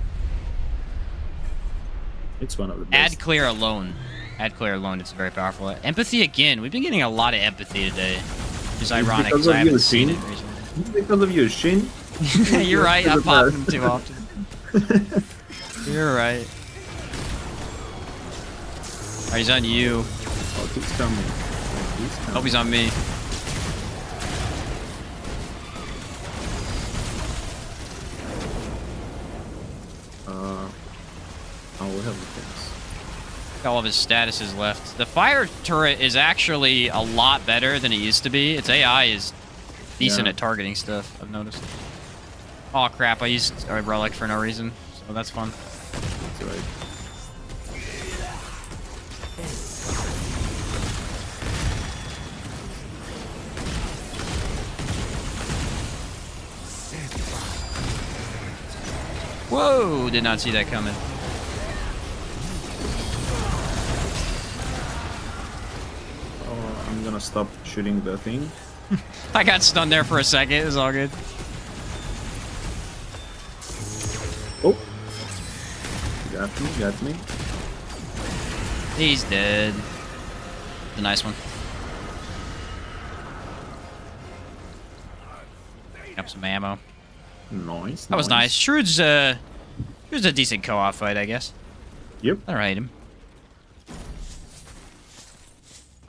It's one of the best. ad clear alone. Ad clear alone, it's very powerful. Empathy again. We've been getting a lot of empathy today. Which is ironic because because I of haven't you, seen Shin. it recently. Because of you, Shin. You're right, I the pop best. them too often. You're right. Alright, he's on you. Oh, he's coming. He's coming. Hope he's on me. Oh, we have the things. All of his statuses left. The fire turret is actually a lot better than it used to be. Its AI is decent Yeah. at targeting stuff, I've noticed. Oh crap, I used a relic for no reason, so that's fun. That's right. Whoa, did not see that coming. Oh, I'm gonna stop shooting the thing. I got stunned there for a second, it was all good. Oh! Got me. He's dead. The nice one. Up some ammo. Nice. That was nice. Shrewd's a decent co-op fight, I guess. Yep. Alright him.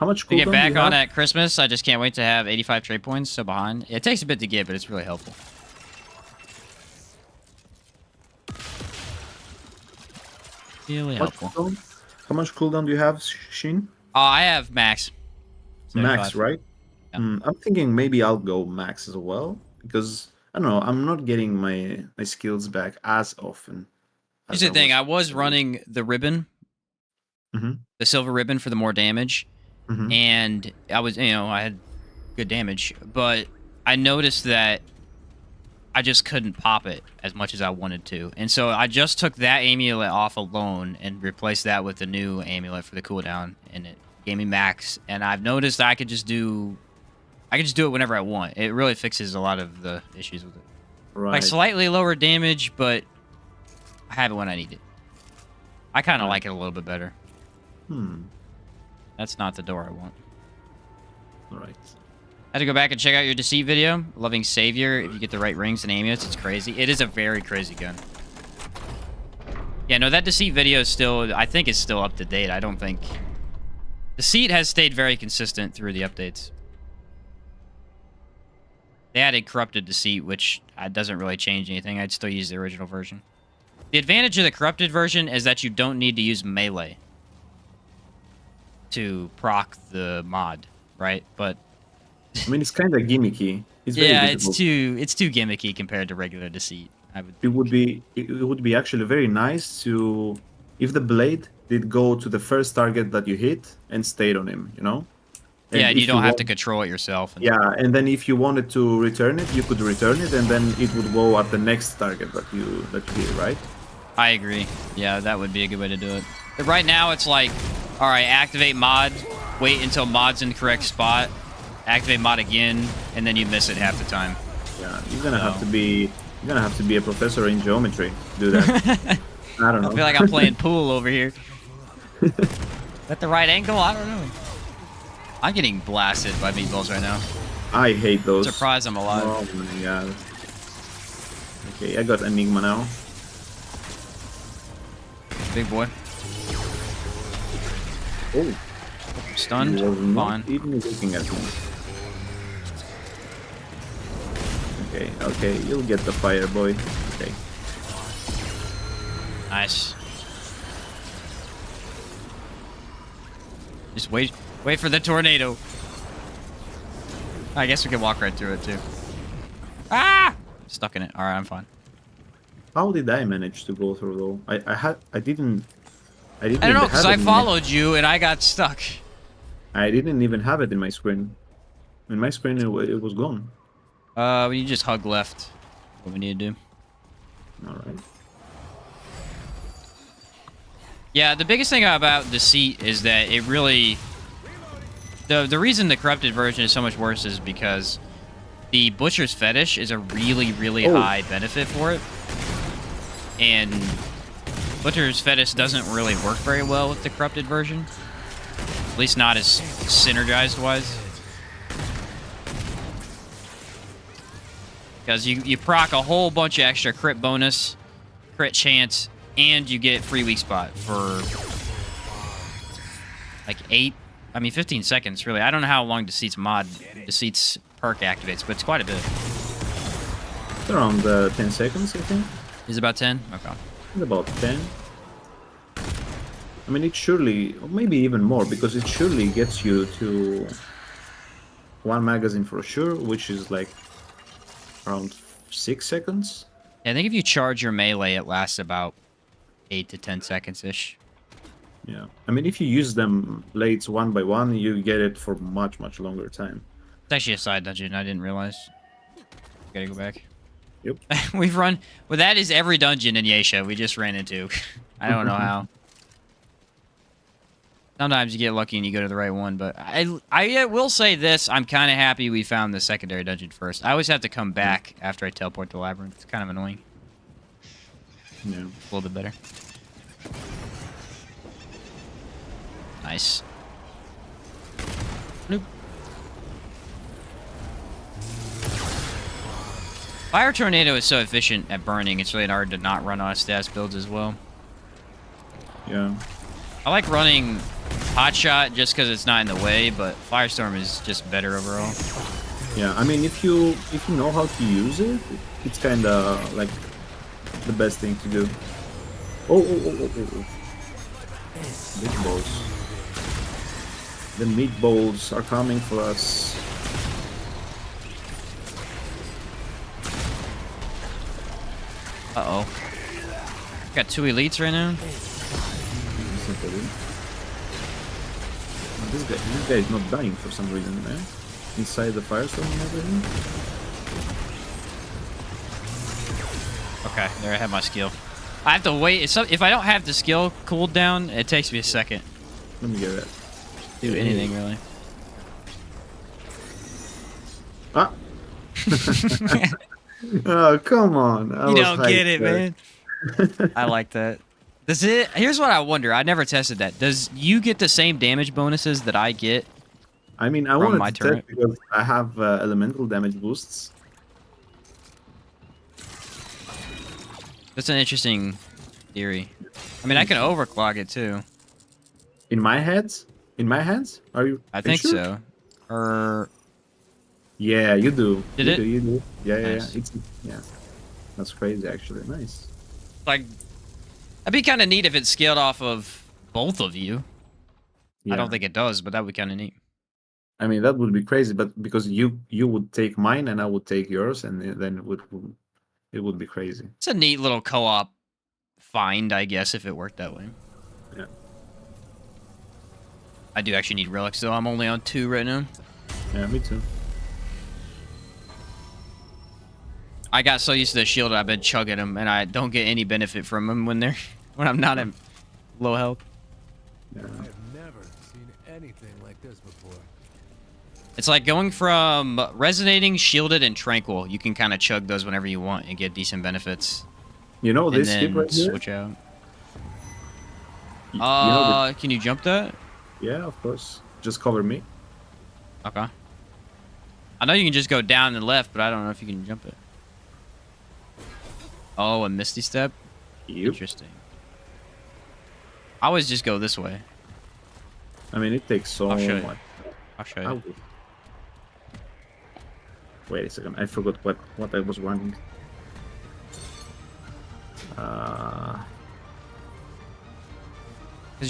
How much To cooldown get do back you on have? at Christmas, I just can't wait to have 85 trade points, so behind. It takes a bit to get, but it's really helpful. Really helpful. How much cooldown do you have, Shin? I have max. Max, 75. right? Yeah. I'm thinking maybe I'll go max as well, because I don't know, I'm not getting my skills back as often. Here's the thing, I was running the ribbon, Mhm. the silver ribbon for the more damage, Mhm. and I was, I had good damage, but I noticed that I just couldn't pop it as much as I wanted to. And so I just took that amulet off alone and replaced that with the new amulet for the cooldown, and it gave me max. And I've noticed I could just do it whenever I want. It really fixes a lot of the issues with it. Right. Like slightly lower damage, but I have it when I need it. I kind of like it a little bit better. That's not the door I want. All right. I had to go back and check out your Deceit video. Loving Savior. If you get the right rings and amulets, it's crazy. It is a very crazy gun. Yeah, no, that Deceit video is still, I think it's still up to date. I don't think... Deceit has stayed very consistent through the updates. They added Corrupted Deceit, which doesn't really change anything. I'd still use the original version. The advantage of the Corrupted version is that you don't need to use melee to proc the mod, right? But... I mean, it's kind of gimmicky. It's very yeah, difficult. it's too gimmicky compared to regular Deceit. It would be actually very nice to if the blade did go to the first target that you hit and stayed on him, you know? And yeah, and you if don't have want- to control it yourself. And Yeah, and then if you wanted to return it, you could return it, and then it would go at the next target that you hit, right? I agree. Yeah, that would be a good way to do it. But right now, it's like, all right, activate mod, wait until mod's in the correct spot, activate mod again, and then you miss it half the time. Yeah, you're gonna have to be a professor in geometry to do that. I don't know. I feel like I'm playing pool over here. At the right angle? I don't know. I'm getting blasted by meatballs right now. I hate those. Surprised I'm alive. Oh my god. Okay, I got Enigma now. Big boy. Oh, Stunned. he was not Fine. even looking at me. Okay, okay, you'll get the fire, boy. Okay. Nice. Just wait for the tornado. I guess we can walk right through it too. Ah! Stuck in it. Alright, I'm fine. How did I manage to go through though? I didn't I don't know, even because have I it in followed you and I got stuck. I didn't even have it in my screen. In my screen, it was gone. We just hug left. What we need to do. Alright. Yeah, the biggest thing about Deceit is that it really... The reason the corrupted version is so much worse is because the Butcher's Fetish is a really, really high benefit for it. And Butcher's Fetish doesn't really work very well with the corrupted version. At least not as synergized-wise. Because you proc a whole bunch of extra crit bonus, crit chance, and you get free weak spot for like 15 seconds, really. I don't know how long Deceit's perk activates, but it's quite a bit. It's around 10 seconds, I think. Is it about 10? Okay. It's about 10. I mean, it surely, or maybe even more, because it surely gets you to 1 magazine for sure, which is like around 6 seconds. Yeah, I think if you charge your melee, it lasts about 8 to 10 seconds-ish. Yeah. I mean, if you use them late one by one, you get it for much, much longer time. It's actually a side dungeon, I didn't realize. Gotta go back. Yep. We've run... Well, that is every dungeon in Yasha we just ran into. I don't know how. Sometimes you get lucky and you go to the right one, but I will say this. I'm kind of happy we found the secondary dungeon first. I always have to come back after I teleport to Labyrinth. It's kind of annoying. Yeah. A little bit better. Nice. Nope. Fire Tornado is so efficient at burning, it's really hard to not run on status builds as well. Yeah. I like running Hotshot just because it's not in the way, but Firestorm is just better overall. Yeah, I mean, if you know how to use it, it's kind of like the best thing to do. Oh. Meatballs. The meatballs are coming for us. Uh-oh. Got 2 elites right now. This guy is not dying for some reason, man. Inside the firestorm and everything. Okay, there I have my skill. I have to wait. If I don't have the skill cooled down, it takes me a second. Let me get that. Do anything, really. Ah! Oh, come on. You don't get it, man. I like that. Does it? Here's what I wonder. I never tested that. Does you get the same damage bonuses that I get? I mean, I From wanted my to turret? test because I have elemental damage boosts. That's an interesting theory. I mean, I can overclock it too. In my hands? In my hands? Are you? I think sure? so. Or Yeah, you do. Did you it? Do, you do. Yeah, Nice. yeah. That's crazy, actually. Nice. like, that'd be kind of neat if it scaled off of both of you. Yeah. I don't think it does, but that would be kind of neat. I mean, that would be crazy, but because you would take mine and I would take yours, and then it would be crazy. It's a neat little co-op find, I guess, if it worked that way. Yeah. I do actually need relics, though. I'm only on 2 right now. Yeah, me too. I got so used to the shield, I've been chugging them, and I don't get any benefit from them when I'm not in low health. Yeah. I've never seen anything like this before. It's like going from resonating, shielded, and tranquil. You can kind of chug those whenever you want and get decent benefits. You know And this then skip right here? switch out. You know Can you jump that? Yeah, of course. Just cover me. Okay. I know you can just go down and left, but I don't know if you can jump it. Oh, a Misty Step? Yep. Interesting. I always just go this way. I mean, it takes so I'll show you. much. I'll show I you. will. Wait a second. I forgot what I was running. Because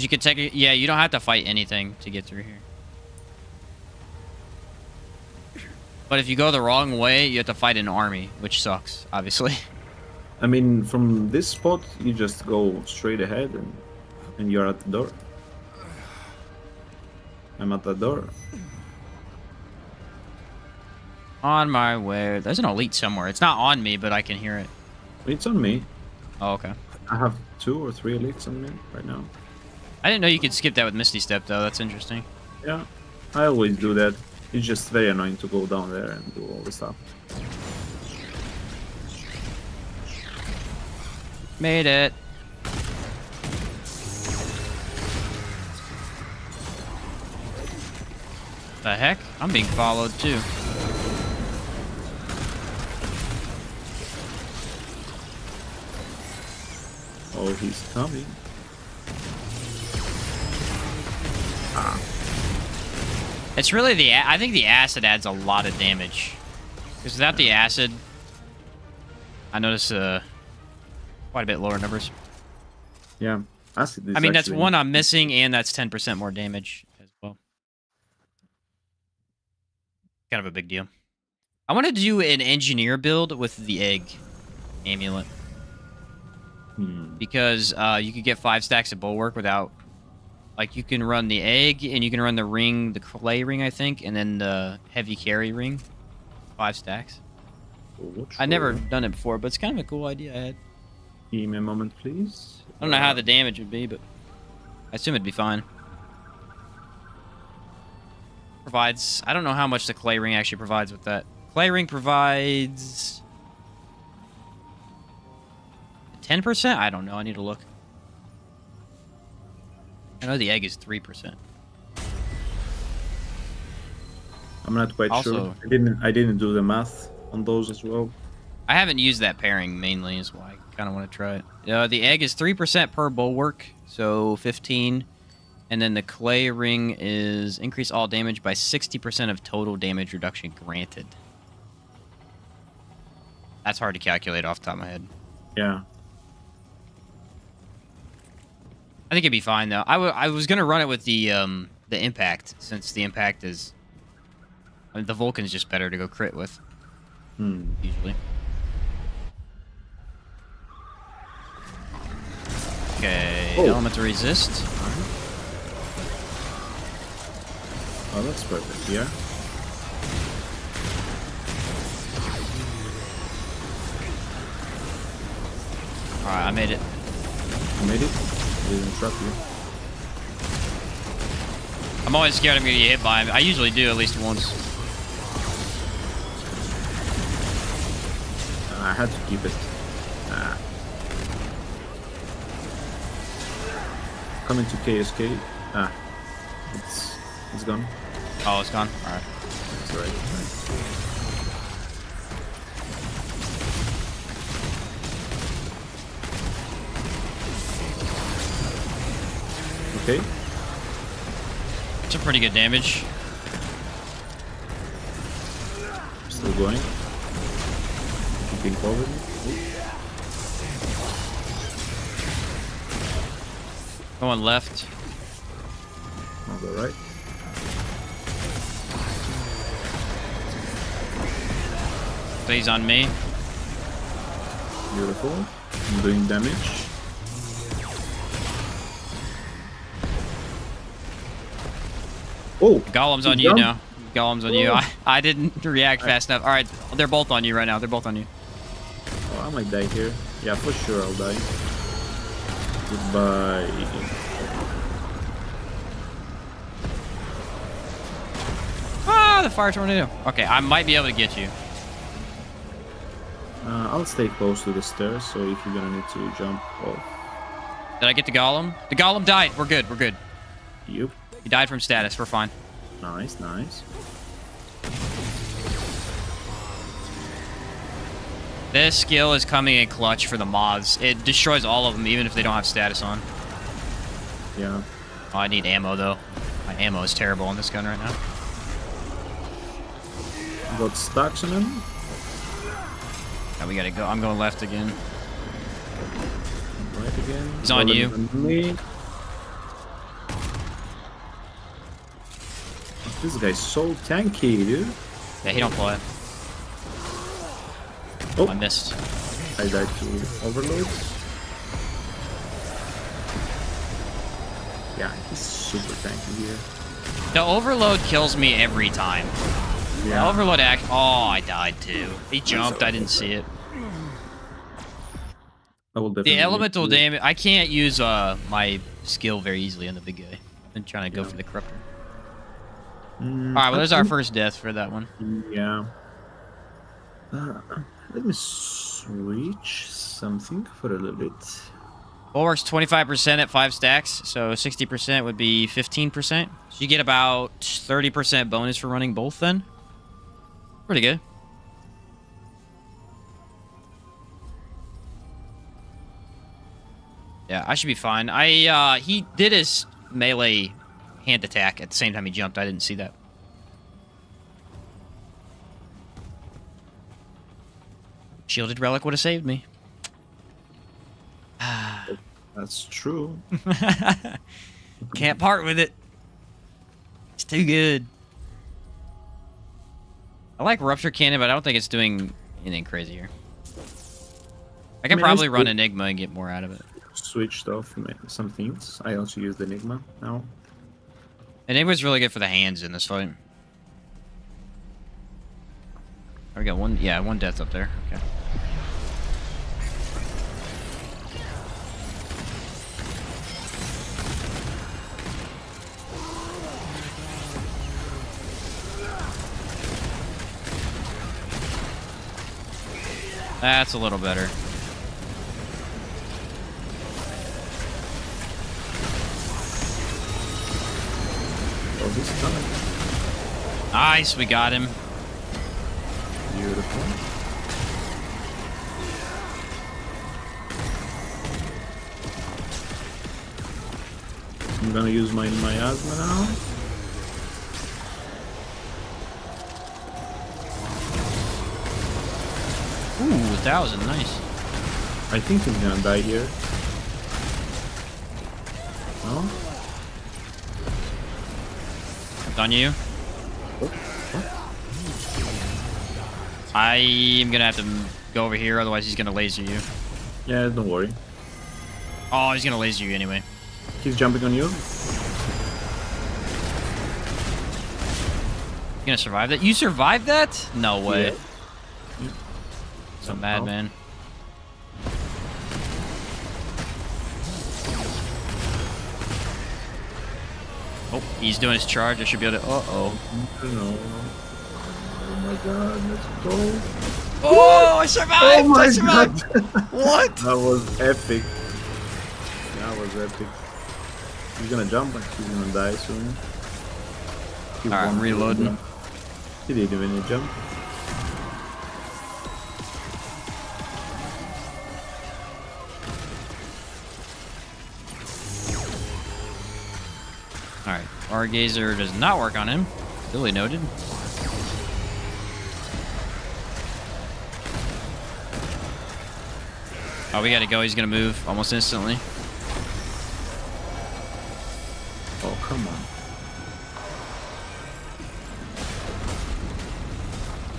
you could take it. Yeah, you don't have to fight anything to get through here. But if you go the wrong way, you have to fight an army, which sucks, obviously. I mean, from this spot, you just go straight ahead and you're at the door. I'm at the door. On my way. There's an elite somewhere. It's not on me, but I can hear it. It's on me. Oh, okay. I have 2 or 3 elites on me right now. I didn't know you could skip that with Misty Step, though. That's interesting. Yeah, I always do that. It's just very annoying to go down there and do all the stuff. Made it. The heck? I'm being followed, too. Oh, he's coming. It's really the... I think the acid adds a lot of damage. Because without the acid... I notice quite a bit lower numbers. Yeah, acid is I mean, that's actually- one I'm missing, and that's 10% more damage as well. Kind of a big deal. I want to do an engineer build with the egg amulet. Because you could get 5 stacks of bulwark without... Like, you can run the egg, and you can run the ring, the clay ring, I think, and then the heavy carry ring. 5 stacks. I never done it before, but it's kind of a cool idea I had. Give me a moment, please. I don't know how the damage would be, but I assume it'd be fine. Provides... I don't know how much the clay ring actually provides with that. Clay ring provides... 10%? I don't know. I need to look. I know the egg is 3%. I'm not quite Also- sure. I didn't do the math on those as well. I haven't used that pairing mainly, is why I kind of want to try it. The egg is 3% per bulwark, so 15. And then the clay ring is increase all damage by 60% of total damage reduction granted. That's hard to calculate off the top of my head. Yeah. I think it'd be fine though. I was gonna run it with the impact, since the impact is... I mean, the Vulcan's just better to go crit with. Usually. Okay, Oh. element to resist. Oh, that's perfect. Yeah. Alright, I made it. You made it. Didn't trap you. I'm always scared I'm gonna get hit by him. I usually do at least once. I had to keep it. Coming to KSK. It's gone. Oh, it's gone? Alright. That's right. Okay. It's a pretty good damage. Still going. Keeping covered. Going left. On the right. Stays on me. Beautiful. I'm doing damage. Oh! Golem's on he's you down. now. Golem's on you. Oh. I didn't react fast enough. Alright, they're both on you right now. They're both on you. Oh, I might die here. Yeah, for sure I'll die. Goodbye. Ah, the fire tornado. Okay, I might be able to get you. I'll stay close to the stairs, so if you're gonna need to jump off. Did I get the Golem? The Golem died. We're good. We're good. Yep. They He died from status. We're fine. Nice, nice. This skill is coming in clutch for the mods. It destroys all of them, even if they don't have status on. Yeah. Oh, I need ammo, though. My ammo is terrible on this gun right now. Got stacks on him. Now we gotta go. I'm going left again. Right again. He's on you. Me. This guy's so tanky, dude. Yeah, he don't play. Oh, I missed. I died to overload. Yeah, he's super tanky here. The overload kills me every time. The overload act. Oh, I died too. He jumped. I didn't see it. I will definitely The elemental damage. I can't use my skill very easily on the big guy. I'm trying to go for the corruptor. All right, well, there's our first death for that one. Yeah. Let me switch something for a little bit. Bulwark's 25% at 5 stacks, so 60% would be 15%. So you get about 30% bonus for running both then. Pretty good. Yeah, I should be fine. He did his melee hand attack at the same time he jumped. I didn't see that. Shielded relic would have saved me. That's true. Can't part with it. It's too good. I like Rupture Cannon, but I don't think it's doing anything crazy here. I can probably run Enigma and get more out of it. Switched off some things. I also use the Enigma now. Enigma's really good for the hands in this fight. Oh, we got one. Yeah, one death up there. Okay. That's a little better. Oh, he's coming. Nice, we got him. Beautiful. I'm gonna use my miasma now. Ooh, 1,000, nice. I think he's gonna die here. No? It's on you. What? I'm gonna have to go over here, otherwise he's gonna laser you. Yeah, don't worry. Oh, he's gonna laser you anyway. He's jumping on you. You gonna survive that? You survived that? No way. Yeah. So mad, man. Oh, he's doing his charge. I should be able to. Uh-oh. No. Oh my god, let's go. Oh, I survived! Oh my I survived! god! What? That was epic. That was epic. He's gonna jump and he's gonna die soon. Alright, I'm reloading. He didn't even jump. Alright, Stargazer does not work on him. Duly noted. Oh, we gotta go. He's gonna move almost instantly. Oh, come on.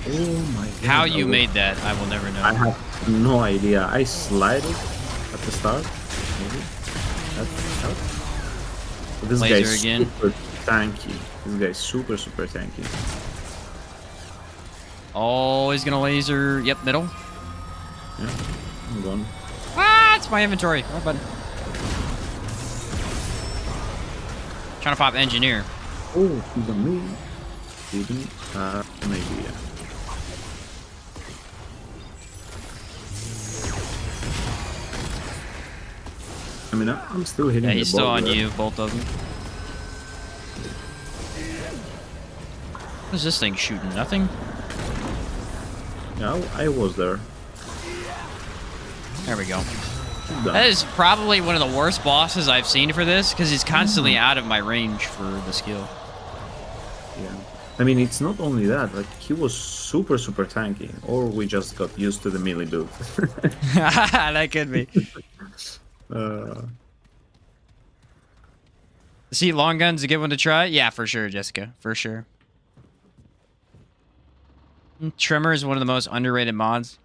Oh my god. How you made that, I will never know. I have no idea. I slided at the start. Maybe. But this Laser guy's again. super tanky. This guy's super tanky. Oh, he's gonna laser. Yep, middle. Yeah, I'm gone. Ah, it's my inventory. Wrong button. Trying to pop engineer. Oh, he's on me. Didn't have an idea. I mean, I'm still hitting Yeah, the he's still ball on there. you, both of them. What's this thing shooting? Nothing? Yeah, I was there. There we go. Done. That is probably one of the worst bosses I've seen for this, because he's constantly out of my range for the skill. Yeah. I mean, it's not only that, like, he was super tanky, or we just got used to the melee build. That could be. See, long gun's a good one to try? Yeah, for sure, Jessica. For sure. Tremor is one of the most underrated mods.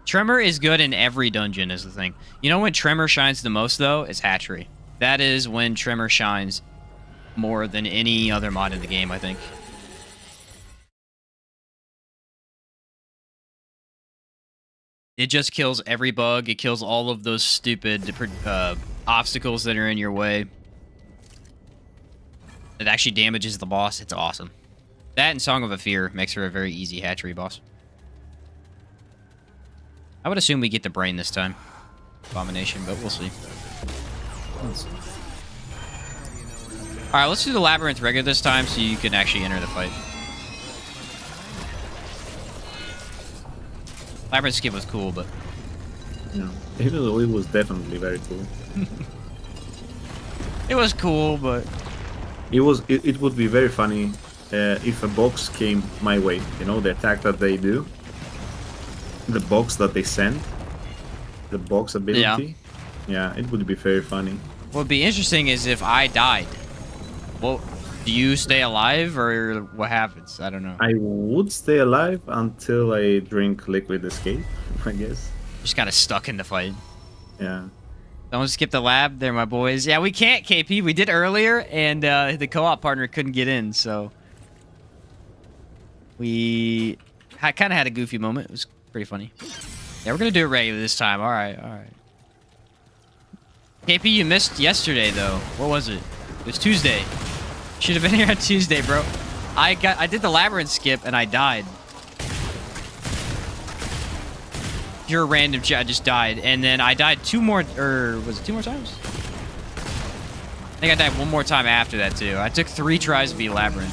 Tremor is good in every dungeon, is the thing. You know when Tremor shines the most, though? Is Hatchery. That is when Tremor shines more than any other mod in the game, I think. It just kills every bug. It kills all of those stupid obstacles that are in your way. It actually damages the boss. It's awesome. That and Song of a Fear makes her a very easy hatchery boss. I would assume we get the brain this time. Abomination, but we'll see. Alright, let's do the Labyrinth regular this time so you can actually enter the fight. Labyrinth skip was cool, but... Yeah. Even though it was definitely very cool. It was cool, but... It would be very funny if a box came my way. You know, the attack that they do. The box that they send. The box ability. Yeah, it would be very funny. What would be interesting is if I died. Well, do you stay alive or what happens? I don't know. I would stay alive until I drink liquid escape, I guess. Just kind of stuck in the fight. Yeah. Don't skip the lab there, my boys. Yeah, we can't, KP. We did earlier, and the co-op partner couldn't get in, so... We kind of had a goofy moment. It was pretty funny. Yeah, we're going to do it regular this time. All right. KP, you missed yesterday, though. What was it? It was Tuesday. Should have been here on Tuesday, bro. I did the labyrinth skip, and I died. You're a random chat. I just died. And then I died two more... Or was it two more times? I think I died one more time after that, too. I took 3 tries to beat labyrinth.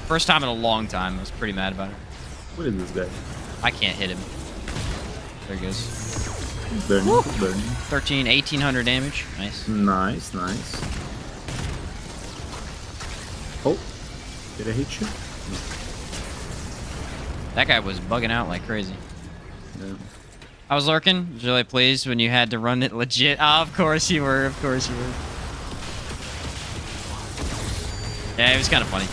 First time in a long time. I was pretty mad about it. What is this guy? I can't hit him. There he goes. Burning, burning. 1800 damage. Nice. Nice. Oh, did I hit you? That guy was bugging out like crazy. Yeah. I was lurking. Was really pleased when you had to run it legit. Oh, of course you were. Yeah, it was kind of funny.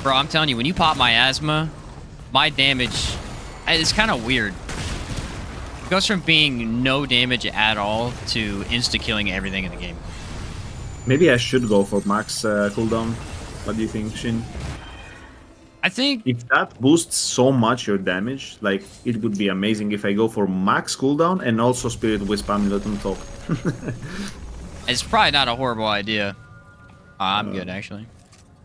Bro, I'm telling you, when you pop my asthma, my damage is kind of weird. It goes from being no damage at all to insta-killing everything in the game. Maybe I should go for max cooldown. What do you think, Shin? I think... If that boosts so much your damage, like, it would be amazing if I go for max cooldown and also Spirit Wisp Amulet on top. It's probably not a horrible idea. I'm good, actually.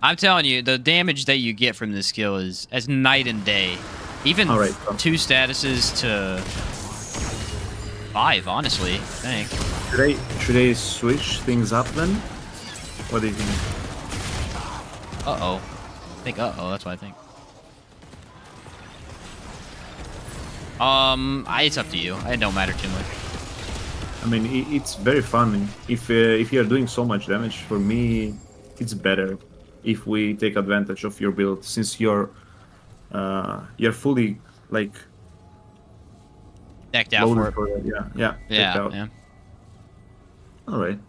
I'm telling you, the damage that you get from this skill is as night and day. Even 2 statuses to 5, honestly, I think. Should I switch things up then? What do you think? Uh-oh. I think uh-oh, that's what I think. It's up to you. It don't matter too much. I mean, it's very fun. If you're doing so much damage, for me, it's better if we take advantage of your build, since you're fully like decked out for it. Yeah. All right.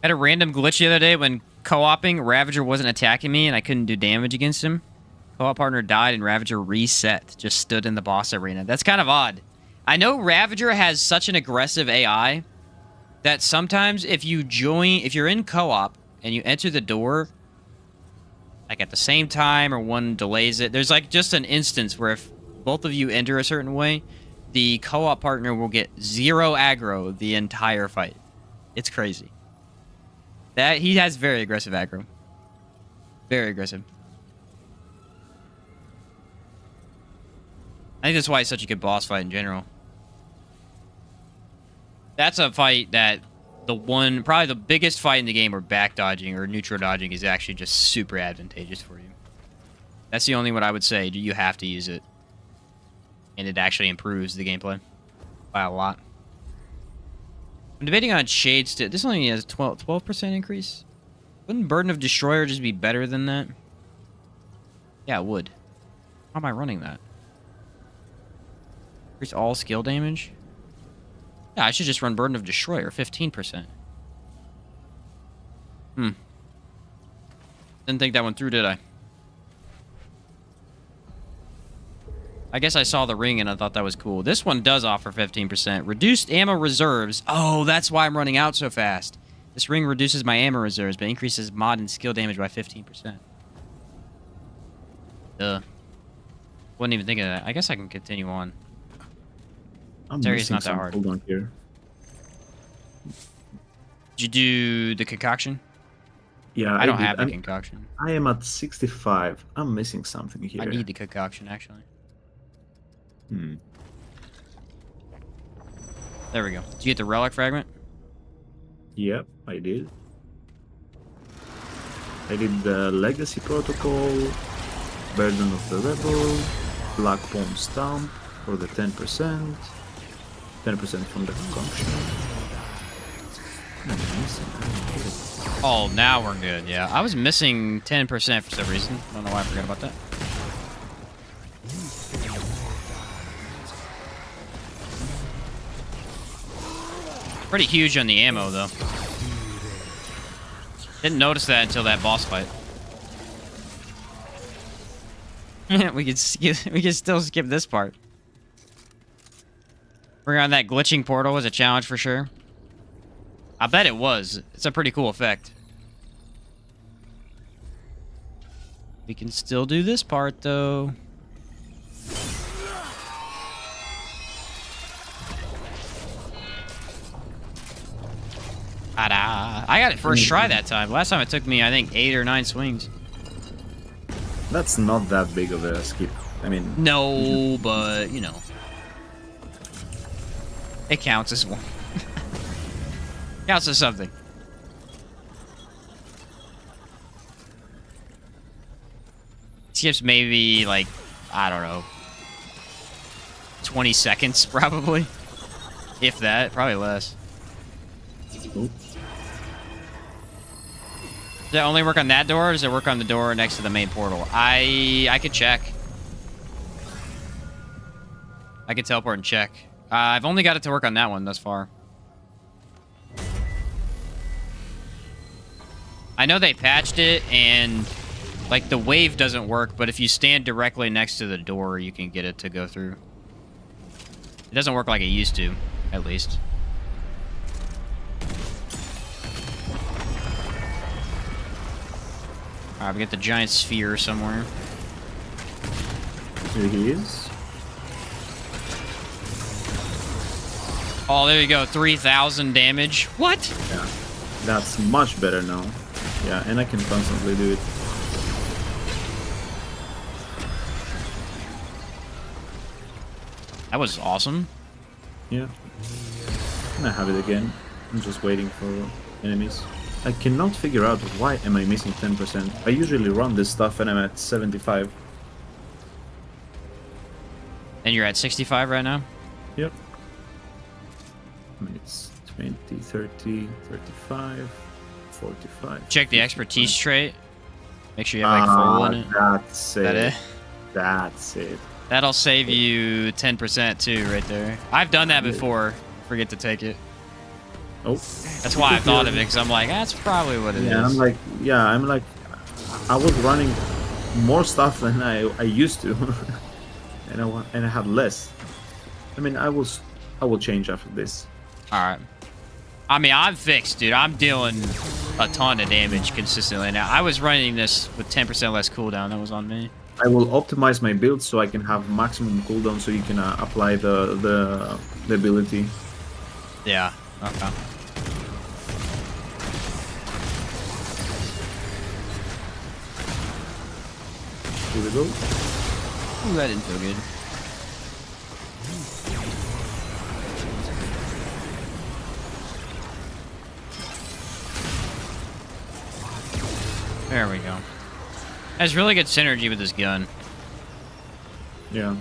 I had a random glitch the other day when co-oping. Ravager wasn't attacking me and I couldn't do damage against him. Co-op partner died and Ravager reset. Just stood in the boss arena. That's kind of odd. I know Ravager has such an aggressive AI that sometimes if you're in co-op and you enter the door like at the same time or one delays it, there's like just an instance where if both of you enter a certain way, the co-op partner will get 0 aggro the entire fight. It's crazy. That he has very aggressive aggro. Very aggressive. I think that's why it's such a good boss fight in general. That's a fight that probably the biggest fight in the game where back dodging or neutral dodging is actually just super advantageous for you. That's the only one I would say. You have to use it. And it actually improves the gameplay by a lot. I'm debating on Shades. This only has 12% increase. Wouldn't Burden of Destroyer just be better than that? Yeah, it would. How am I running that? Increase all skill damage? Yeah, I should just run Burden of Destroyer, 15%. Didn't think that one through, did I? I guess I saw the ring and I thought that was cool. This one does offer 15%. Reduced ammo reserves. Oh, that's why I'm running out so fast. This ring reduces my ammo reserves, but increases mod and skill damage by 15%. Duh. Wasn't even thinking of that. I guess I can continue on. I'm This area's missing not that some hard. cooldown here. Did you do the concoction? Yeah, I don't did. have the concoction. I am at 65. I'm missing something here. I need the concoction, actually. There we go. Did you get the relic fragment? Yep, I did. I did the Legacy Protocol, Burden of the Rebel, Black Palm Stomp for the 10%, 10% from the concoction. Oh, now we're good. Yeah, I was missing 10% for some reason. I don't know why I forgot about that. Pretty huge on the ammo, though. Didn't notice that until that boss fight. we could still skip this part. Bring on that glitching portal was a challenge for sure. I bet it was. It's a pretty cool effect. We can still do this part, though. Ta-da. I got it first try that time. Last time it took me, I think, 8 or 9 swings. That's not that big of a skip. I mean... No, but, you know. It counts as one. Counts as something. Skips maybe, like, I don't know, 20 seconds, probably. If that, probably less. Oops. Does that only work on that door, or does it work on the door next to the main portal? I could check. I could teleport and check. I've only got it to work on that one thus far. I know they patched it, and like the wave doesn't work, but if you stand directly next to the door, you can get it to go through. It doesn't work like it used to, at least. Alright, we got the giant sphere somewhere. Here he is. Oh, there you go. 3,000 damage. What? Yeah, that's much better now. Yeah, and I can constantly do it. That was awesome. Yeah. And I have it again. I'm just waiting for enemies. I cannot figure out why am I missing 10%. I usually run this stuff and I'm at 75. And you're at 65 right now? Yep. I mean, it's 20, 30, 35, 45. Check the expertise trait. Make sure you have like full in it. That's it. That it? That's it. That'll save you 10% too, right there. I've done that before. Forget to take it. Oh. That's why I thought of it, because I'm like, that's probably what it is. Yeah, I'm like, I was running more stuff than I used to, and I had less. I mean, I will change after this. All right. I mean, I'm fixed, dude. I'm dealing a ton of damage consistently now. I was running this with 10% less cooldown. That was on me. I will optimize my build so I can have maximum cooldown, so you can apply the ability. Yeah. Okay. Here we go. Ooh, that didn't feel good. There we go. Has really good synergy with this gun. Yeah.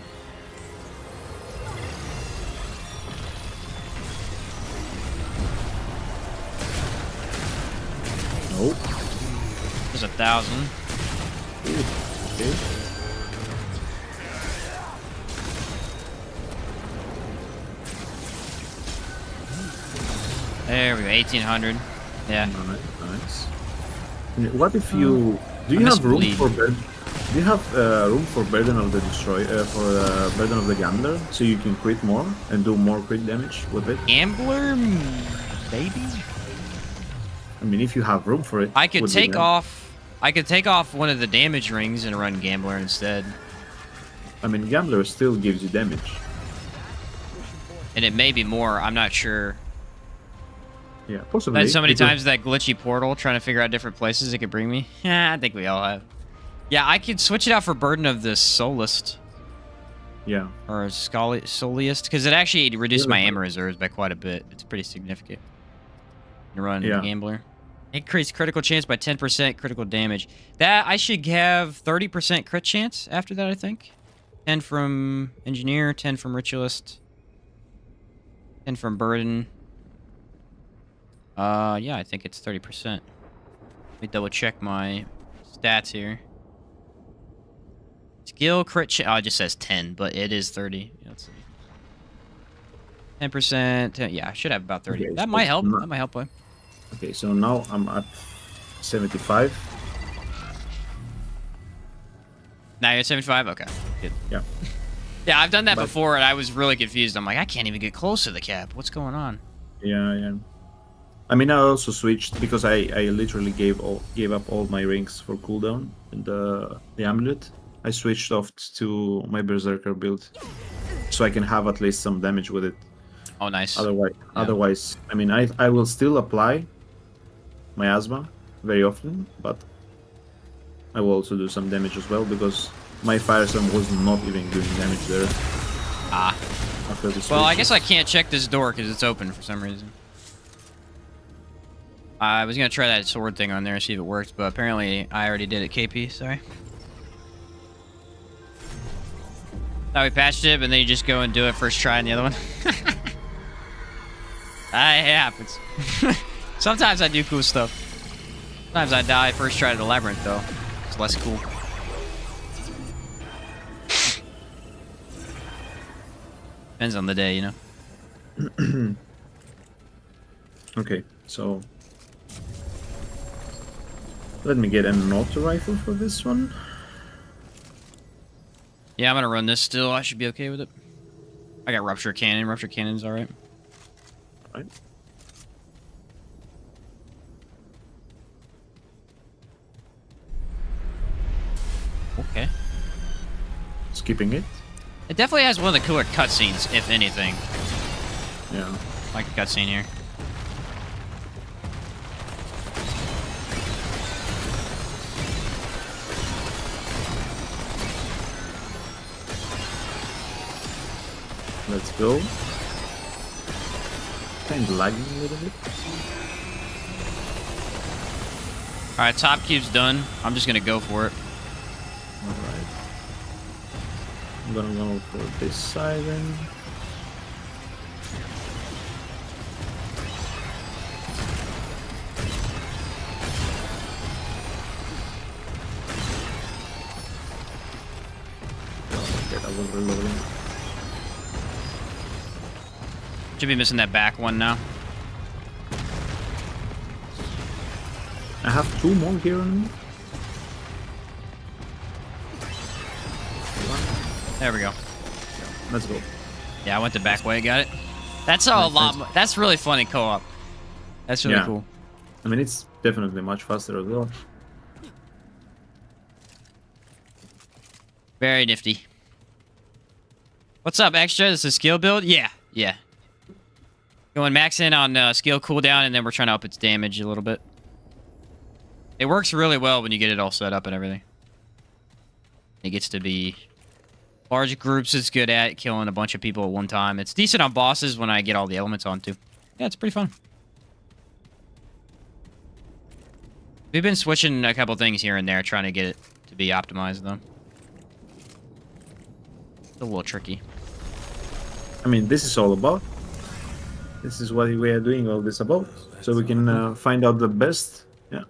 Nope. There's 1,000. Okay. There we go. 1,800. Yeah. Nice. What if you do you I have room misbleed. for do you have room for Burden of the Destroyer for Burden of the Gambler so you can crit more and do more crit damage with it? Gambler? Maybe? I mean, if you have room for it, I could would be take nice. off... I could take off one of the damage rings and run Gambler instead. I mean, Gambler still gives you damage. And it may be more. I'm not sure. Yeah, possibly. I've had so many because- times that glitchy portal trying to figure out different places it could bring me. Yeah, I think we all have. Yeah, I could switch it out for Burden of the Soulist. Yeah. Or Souliest. Because it actually reduced Yeah, my but- ammo reserves by quite a bit. It's pretty significant. You run Yeah. Gambler. Increase critical chance by 10% critical damage. That I should have 30% crit chance after that, I think. 10 from Engineer, 10 from Ritualist, 10 from Burden. Yeah, I think it's 30%. Let me double check my stats here. Skill crit chance. Oh, it just says 10, but it is 30. Yeah, let's see. 10%. 10, yeah, I should have about 30. Okay, That so might help. not- That might help. Boy. Okay, so now I'm at 75. Now you're at 75? Okay. Good. Yeah. Yeah, I've done that But- before, and I was really confused. I'm like, I can't even get close to the cap. What's going on? Yeah. I mean, I also switched because I literally gave up all my rings for cooldown and the amulet. I switched off to my Berserker build, so I can have at least some damage with it. Oh, nice. Otherwise, I mean, I will still apply my asthma very often, but I will also do some damage as well because my Firestorm was not even doing damage there. Ah. After the Well, I switch. guess I can't check this door because it's open for some reason. I was going to try that sword thing on there and see if it works, but apparently I already did it, KP. Sorry. Thought we patched it, but then you just go and do it first try on the other one. It happens. Sometimes I do cool stuff. Sometimes I die first try to the labyrinth, though. It's less cool. Depends on the day, you know? Okay, so let me get an auto rifle for this one. Yeah, I'm gonna run this still. I should be okay with it. I got rupture cannon. Rupture cannon's alright. Right. Okay. Skipping it. It definitely has one of the cooler cutscenes, if anything. Yeah. Like the cutscene here. Let's go. Kind of lagging a little bit. Alright, top cube's done. I'm just gonna go for it. Alright. I'm gonna go for this side then. Okay, I was reloading. Should be missing that back one now. I have 2 more here on me. There we go. Let's go. Yeah, I went the back way, got it. That's a Nice, lot. nice. That's really funny co-op. That's really Yeah. cool. I mean, it's definitely much faster as well. Very nifty. What's up, Extra? This is skill build? Yeah. Going max in on skill cooldown, and then we're trying to up its damage a little bit. It works really well when you get it all set up and everything. It gets to be large groups. It's good at killing a bunch of people at one time. It's decent on bosses when I get all the elements on too. Yeah, it's pretty fun. We've been switching a couple things here and there, trying to get it to be optimized, though. It's a little tricky. I mean, this is all about. This is what we are doing all this about, so we can find out the best. Yeah. I'm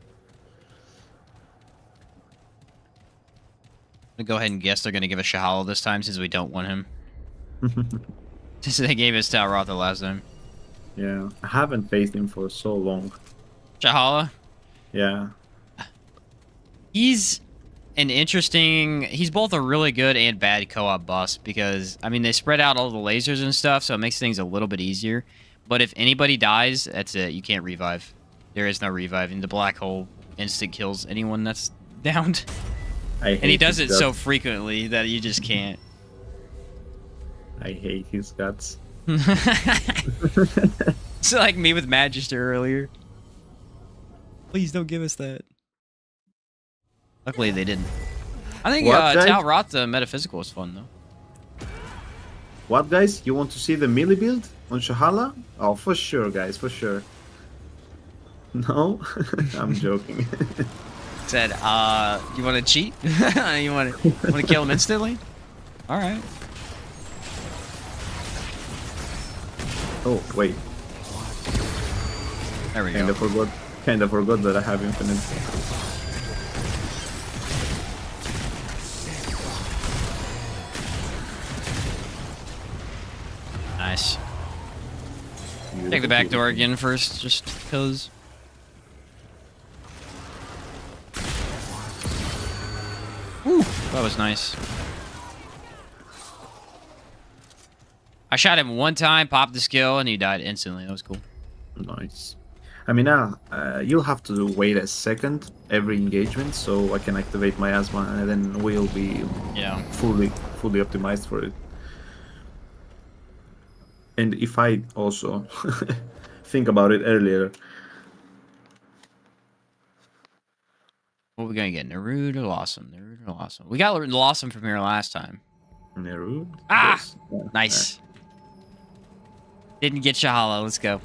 gonna go ahead and guess they're gonna give us Shahala this time, since we don't want him. Since they gave us Talrotha the last time. Yeah, I haven't faced him for so long. Shahala? Yeah. He's an interesting... He's both a really good and bad co-op boss, because, I mean, they spread out all the lasers and stuff, so it makes things a little bit easier. But if anybody dies, that's it. You can't revive. There is no reviving. The black hole instant kills anyone that's downed. I hate And he does his it so guts. frequently that you just can't. I hate his guts. It's like me with Magister earlier. Please don't give us that. Luckily, they didn't. I think What, guys? Talrotha Metaphysical was fun, though. What, guys? You want to see the melee build on Shahala? Oh, for sure, guys, for sure. No? I'm joking. Said, you want to cheat? you want to kill him instantly? All right. Oh, wait. There we Kinda go. forgot that I have infinite. Nice. Beautiful, Take the back door beautiful. again first, just because. Woo, that was nice. I shot him one time, popped the skill, and he died instantly. That was cool. Nice. I mean, now you'll have to wait a second every engagement, so I can activate my asthma, and then we'll be Yeah. fully optimized for it. And if I also think about it earlier, What are we gonna get? Naruto or Lawsome? Naruto or Lawsome? We got Lawsome from here last time. Neru. Ah! Yes. Yeah. Nice. Didn't get Shahala. Let's go.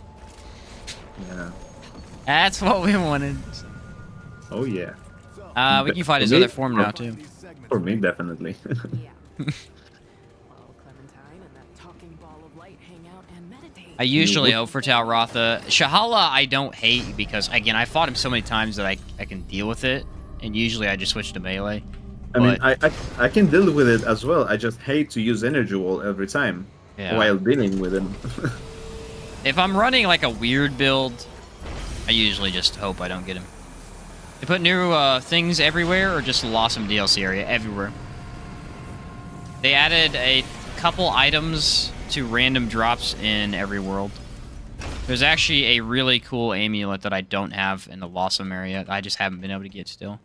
Yeah. That's what we wanted. Oh yeah. We can find his For me- other form now too. For me, definitely. Yeah. While Clementine and that talking ball of light hang out and meditate. I usually hope for Talrotha. Shahala I don't hate because, again, I fought him so many times that I can deal with it. And usually I just switch to melee. I mean, But- I can deal with it as well. I just hate to use energy wall every time Yeah. while dealing with him. If I'm running like a weird build, I usually just hope I don't get him. They put new things everywhere or just lost some DLC area? Everywhere. They added a couple items to random drops in every world. There's actually a really cool amulet that I don't have in the Lawsome area. I just haven't been able to get still.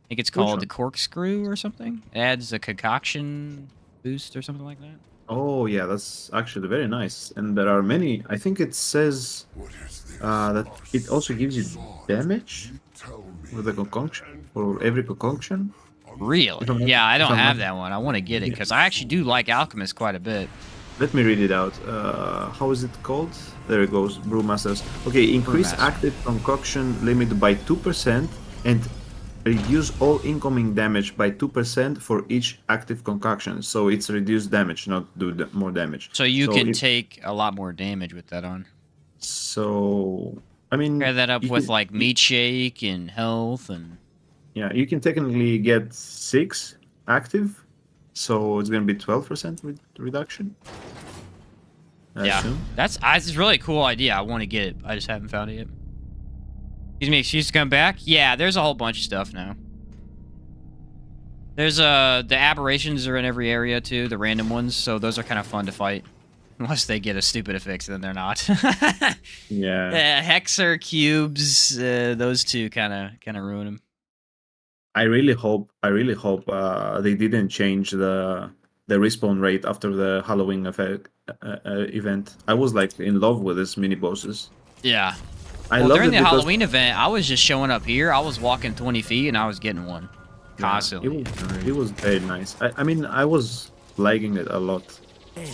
I think it's called one? the Corkscrew or something. It adds a concoction boost or something like that. Oh yeah, that's actually very nice. And there are many. I think it says What is this? that it also gives you damage Tell me. with the concoction for every concoction. Really? If I'm not- Yeah, I don't if I'm have not- that one. I want to get it because I actually do like Alchemist quite a bit. Let me read it out. How is it called? There it goes. Brewmasters. Okay, increase Brewmaster. active concoction limit by 2% and reduce all incoming damage by 2% for each active concoction. So it's reduced damage, not more damage. So you can if- take a lot more damage with that on. So I mean, Pair that up you with can- like meat shake and health and yeah, you can technically get 6 active, so it's gonna be 12% reduction. I yeah, assume. that's a really cool idea. I want to get it. I just haven't found it yet. Excuse me, excuse to come back. Yeah, there's a whole bunch of stuff now. There's the aberrations are in every area too, the random ones. So those are kind of fun to fight, unless they get a stupid affix, then they're not. Yeah. Hexer cubes, those two kind of ruin them. I really hope they didn't change the respawn rate after the Halloween event. I was like in love with these mini bosses. Yeah. I Well, loved during it the because Halloween event, I was just showing up here. I was walking 20 feet and I was getting one constantly. it was very nice. I mean, I was liking it a lot. It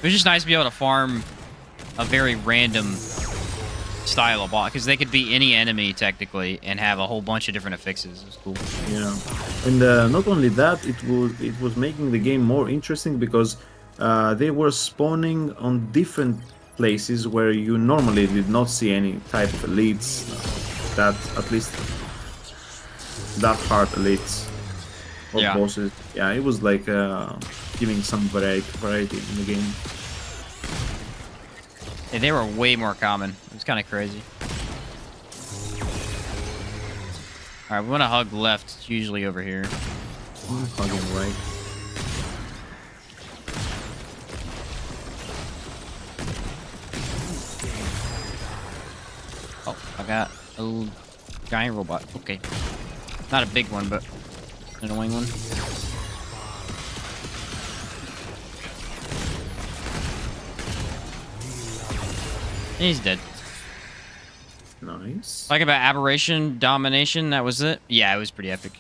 was just nice to be able to farm a very random style of boss because they could be any enemy technically and have a whole bunch of different affixes. It's cool. Yeah, and not only that, it was making the game more interesting because they were spawning on different places where you normally did not see any type of elites, that at least that hard elites or Yeah. bosses. Yeah, it was like giving some variety in the game. Yeah, they were way more common. It was kind of crazy. All right, we want to hug left. It's usually over here. Hugging right. Oh, I got a little giant robot. Okay. Not a big one, but an annoying one. He's dead. Nice. Talking about aberration, domination, that was it? Yeah, it was pretty epic.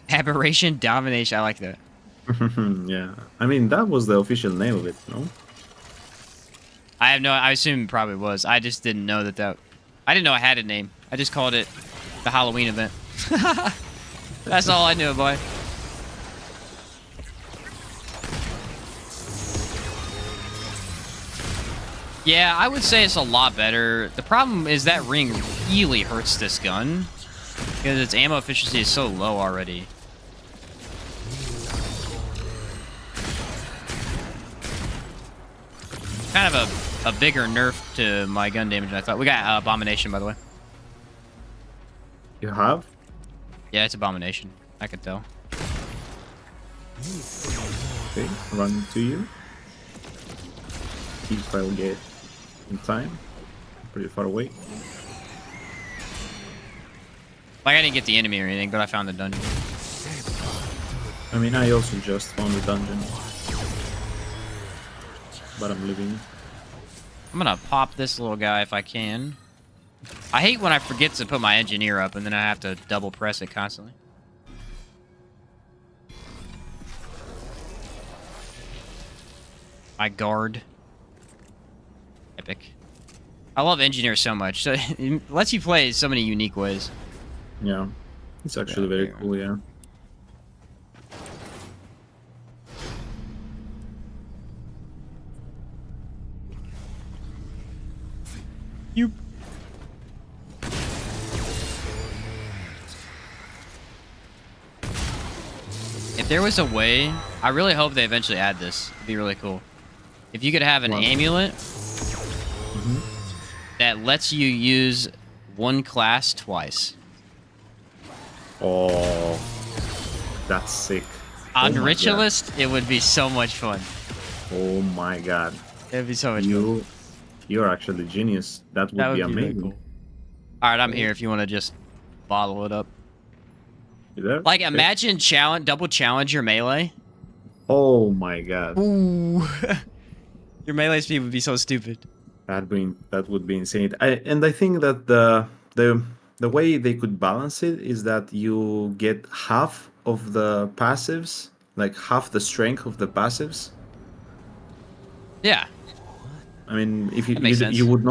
Aberration, domination, I like that. Yeah, I mean that was the official name of it, no? I have no, I assume it probably was. I just didn't know that I didn't know it had a name. I just called it the Halloween event. That's all I knew, boy. Yeah, I would say it's a lot better. The problem is that ring really hurts this gun because its ammo efficiency is so low already. Kind of a bigger nerf to my gun damage than I thought. We got abomination, by the way. You have? Yeah, it's abomination. I could tell. Okay, run to you. If I'll get in time. Pretty far away. Like, I didn't get the enemy or anything, but I found the dungeon. I mean, I also just found the dungeon. But I'm leaving. I'm gonna pop this little guy if I can. I hate when I forget to put my engineer up and then I have to double press it constantly. My guard. Epic. I love engineer so much. So it lets you play in so many unique ways. Yeah, it's actually very there. cool, yeah. You. If there was a way, I really hope they eventually add this. It'd be really cool. If you could have an What? amulet that lets you use one class twice. Oh, that's sick. On Oh my Ritualist, it would be so much fun. God. Oh my god. It'd be so much fun. You're actually genius. That would, That would be be really amazing. cool. Alright, I'm here if you want to just bottle it up. You there? Like, Okay. imagine double challenge your melee. Oh my god. Ooh. Your melee speed would be so stupid. That would be insane. I think that the way they could balance it is that you get half of the passives, like half the strength of the passives. Yeah. I mean, if you That makes sense. you would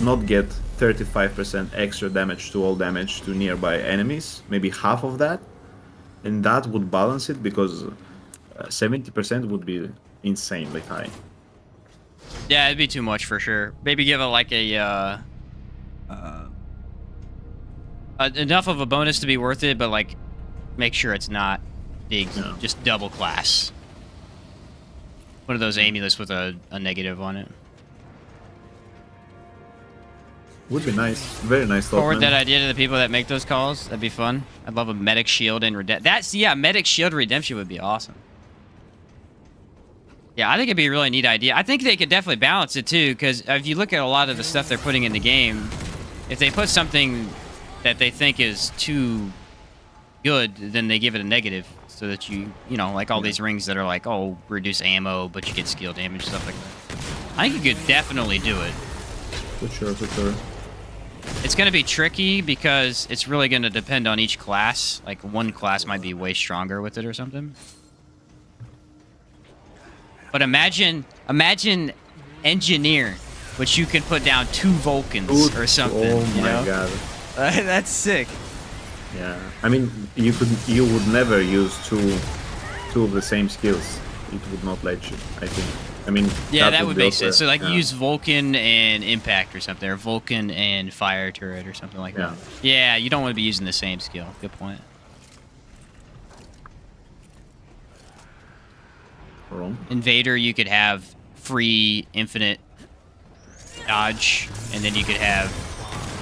not get 35% extra damage to all damage to nearby enemies, maybe half of that, and that would balance it because 70% would be insanely high. Yeah, it'd be too much for sure. Maybe give it like enough of a bonus to be worth it, but like make sure it's not big, Yeah. just double class. One of those amulets with a negative on it. Would be nice. Very nice thought, Forward man. that idea to the people that make those calls. That'd be fun. I'd love a medic shield and medic shield redemption would be awesome. Yeah, I think it'd be a really neat idea. I think they could definitely balance it too, because if you look at a lot of the stuff they're putting in the game, if they put something that they think is too good, then they give it a negative, so that you know, like all these rings that are like, oh, reduce ammo, but you get skill damage, stuff like that. I think you could definitely do it. For sure, for sure. It's going to be tricky because it's really going to depend on each class. Like, one class might be way stronger with it or something. But imagine Engineer which you can put down 2 Vulcans or something. Oh you my know? god. That's sick. Yeah. I mean, you would never use two of the same skills. It would not let you, I think. I mean, Yeah, that would would be make also- sense. So like yeah. use Vulcan and Impact or something, or Vulcan and Fire Turret or something like Yeah. that. Yeah, you don't want to be using the same skill. Good point. Wrong. Invader, you could have free infinite dodge, and then you could have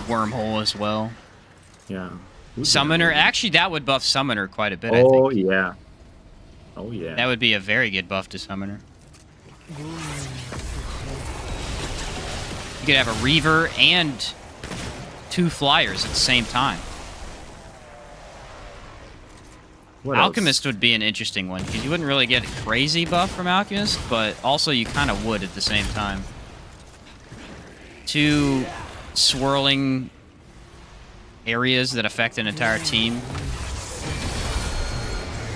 wormhole as well. Yeah. Who's Summoner, that? actually, that would buff Summoner quite a bit. I Oh think yeah. Oh yeah. that would be a very good buff to Summoner. You could have a Reaver and 2 Flyers at the same time. What else? Alchemist would be an interesting one, because you wouldn't really get a crazy buff from Alchemist, but also you kind of would at the same time. 2 swirling areas that affect an entire team.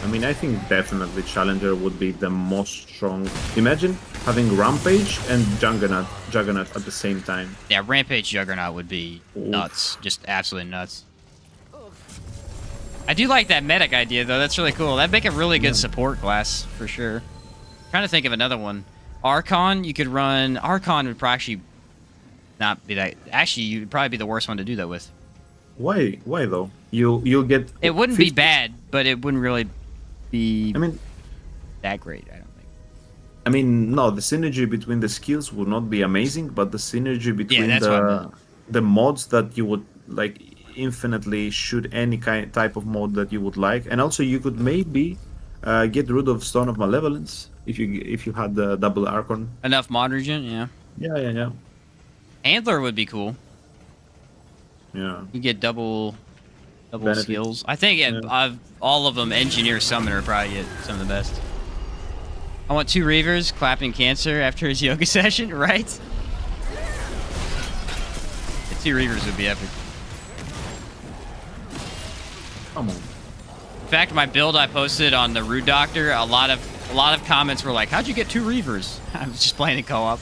I mean, I think definitely Challenger would be the most strong. Imagine having Rampage and Juggernaut at the same time. Yeah, Rampage Juggernaut would be Oof. nuts. Just absolutely nuts. I do like that medic idea, though. That's really cool. That'd make a really good support class, for sure. Trying to think of another one. Archon, you could run... Archon would probably actually not be that... Actually, you'd probably be the worst one to do that with. Why? Why though? You'll get. It wouldn't be 50 bad, but it wouldn't really be I mean, that great, I don't think. I mean, no. The synergy between the skills would not be amazing, but the synergy between that's what I meant. the mods that you would like infinitely shoot any type of mod that you would like, and also you could maybe get rid of Stone of Malevolence if you had the double Archon. Enough mod regen, yeah. Yeah. Antler would be cool. Yeah. You get double Benefits. skills. I think of all of them, Engineer Summoner probably get some of the best. I want 2 Reavers clapping cancer after his yoga session, right? The 2 Reavers would be epic. Come on. In fact, my build I posted on the Root Doctor, a lot of comments were like, "How'd you get 2 Reavers?" I was just playing in co-op.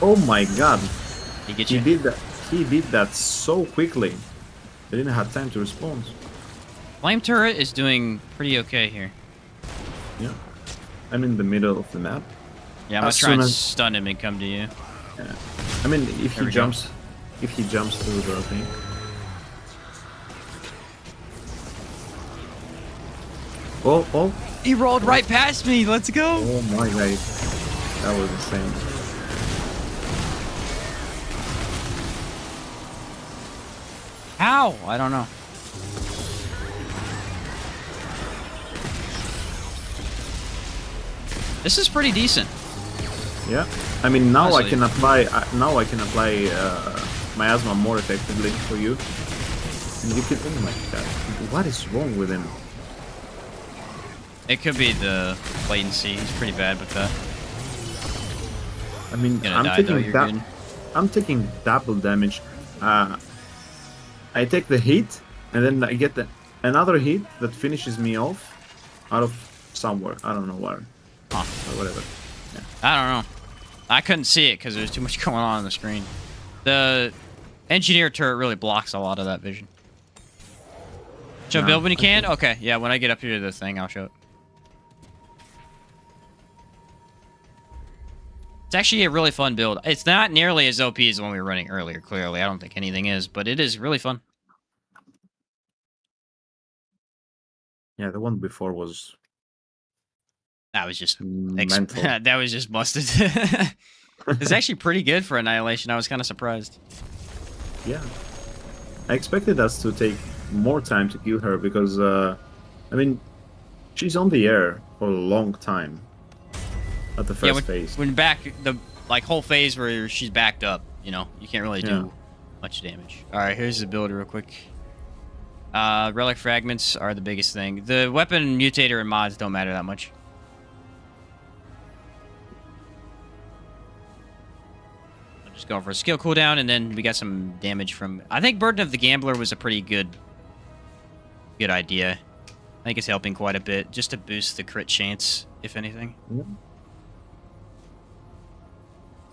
Oh my god. He get He you. did that. He did that so quickly. They didn't have time to respond. Flame Turret is doing pretty okay here. Yeah. I'm in the middle of the map. Yeah, I'm gonna As try and soon as- stun him and come to you. Yeah. I mean, if There he we go. jumps, through the thing. Oh, He rolled right past me. Let's go. oh my god, that was insane. How? I don't know. This is pretty decent. Yeah. I mean, now Honestly. I can apply. Miasma more effectively for you. And you can. Oh my god, what is wrong with him? It could be the latency. He's pretty bad with that. I mean, Gonna I'm die, taking though, you're that. good. I'm taking double damage. I take the hit, and then I get another hit that finishes me off out of somewhere. I don't know where. Huh. Or whatever. I don't know. I couldn't see it because there's too much going on the screen. The engineer turret really blocks a lot of that vision. Show No, build when you I can? think- Okay, yeah, when I get up here to the thing, I'll show it. It's actually a really fun build. It's not nearly as OP as the one we were running earlier, clearly. I don't think anything is, but it is really fun. Yeah, the one before was That was just mental. that was just busted. It's actually pretty good for Annihilation. I was kind of surprised. Yeah. I expected us to take more time to kill her because, I mean, she's on the air for a long time at the first phase. when back the whole phase where she's backed up, you know, you can't really Yeah. do much damage. All right, here's the build real quick. Relic fragments are the biggest thing. The weapon mutator and mods don't matter that much. Just going for a skill cooldown, and then we got some damage from... I think Burden of the Gambler was a pretty good idea. I think it's helping quite a bit, just to boost the crit chance, if anything. Yep.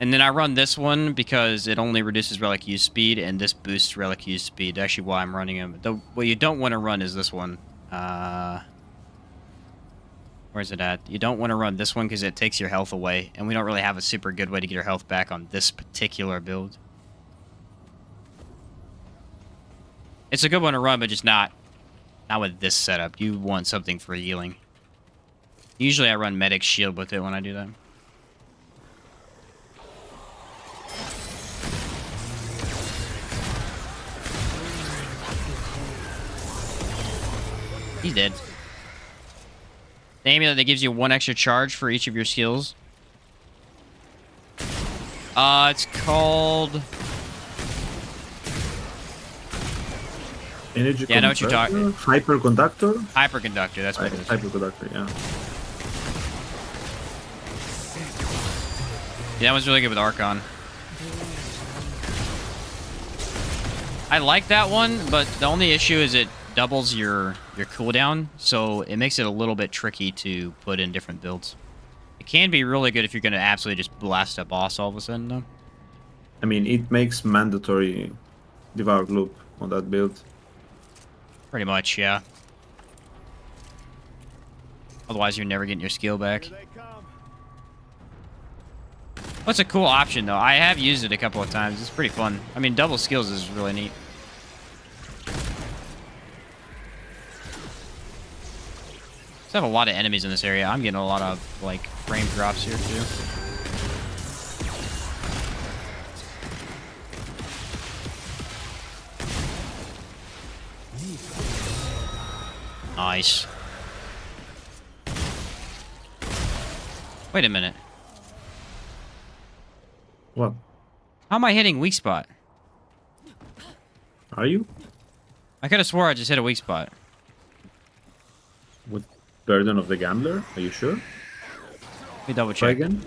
And then I run this one because it only reduces relic use speed, and this boosts relic use speed. Actually, why I'm running them. What you don't want to run is this one. Where's it at? You don't want to run this one because it takes your health away, and we don't really have a super good way to get your health back on this particular build. It's a good one to run, but just not with this setup. You want something for healing. Usually I run Medic Shield with it when I do that. He's dead. The amulet that gives you 1 extra charge for each of your skills. It's called... Energy Yeah, I know what you're talking- Hyperconductor? Hyperconductor, that's what it is. Hyperconductor, yeah. Yeah, that was really good with Archon. I like that one, but the only issue is it doubles your cooldown, so it makes it a little bit tricky to put in different builds. It can be really good if you're going to absolutely just blast a boss all of a sudden, though. I mean, it makes mandatory Devour Loop on that build. Pretty much, yeah. Otherwise, you're never getting your skill back. What's a cool option, though? I have used it a couple of times. It's pretty fun. I mean, double skills is really neat. I have a lot of enemies in this area. I'm getting a lot of, like, frame drops here, too. Nice. Wait a minute. What? How am I hitting weak spot? Are you? I could have swore I just hit a weak spot. With Burden of the Gambler? Are you sure? Let me double Try check. again?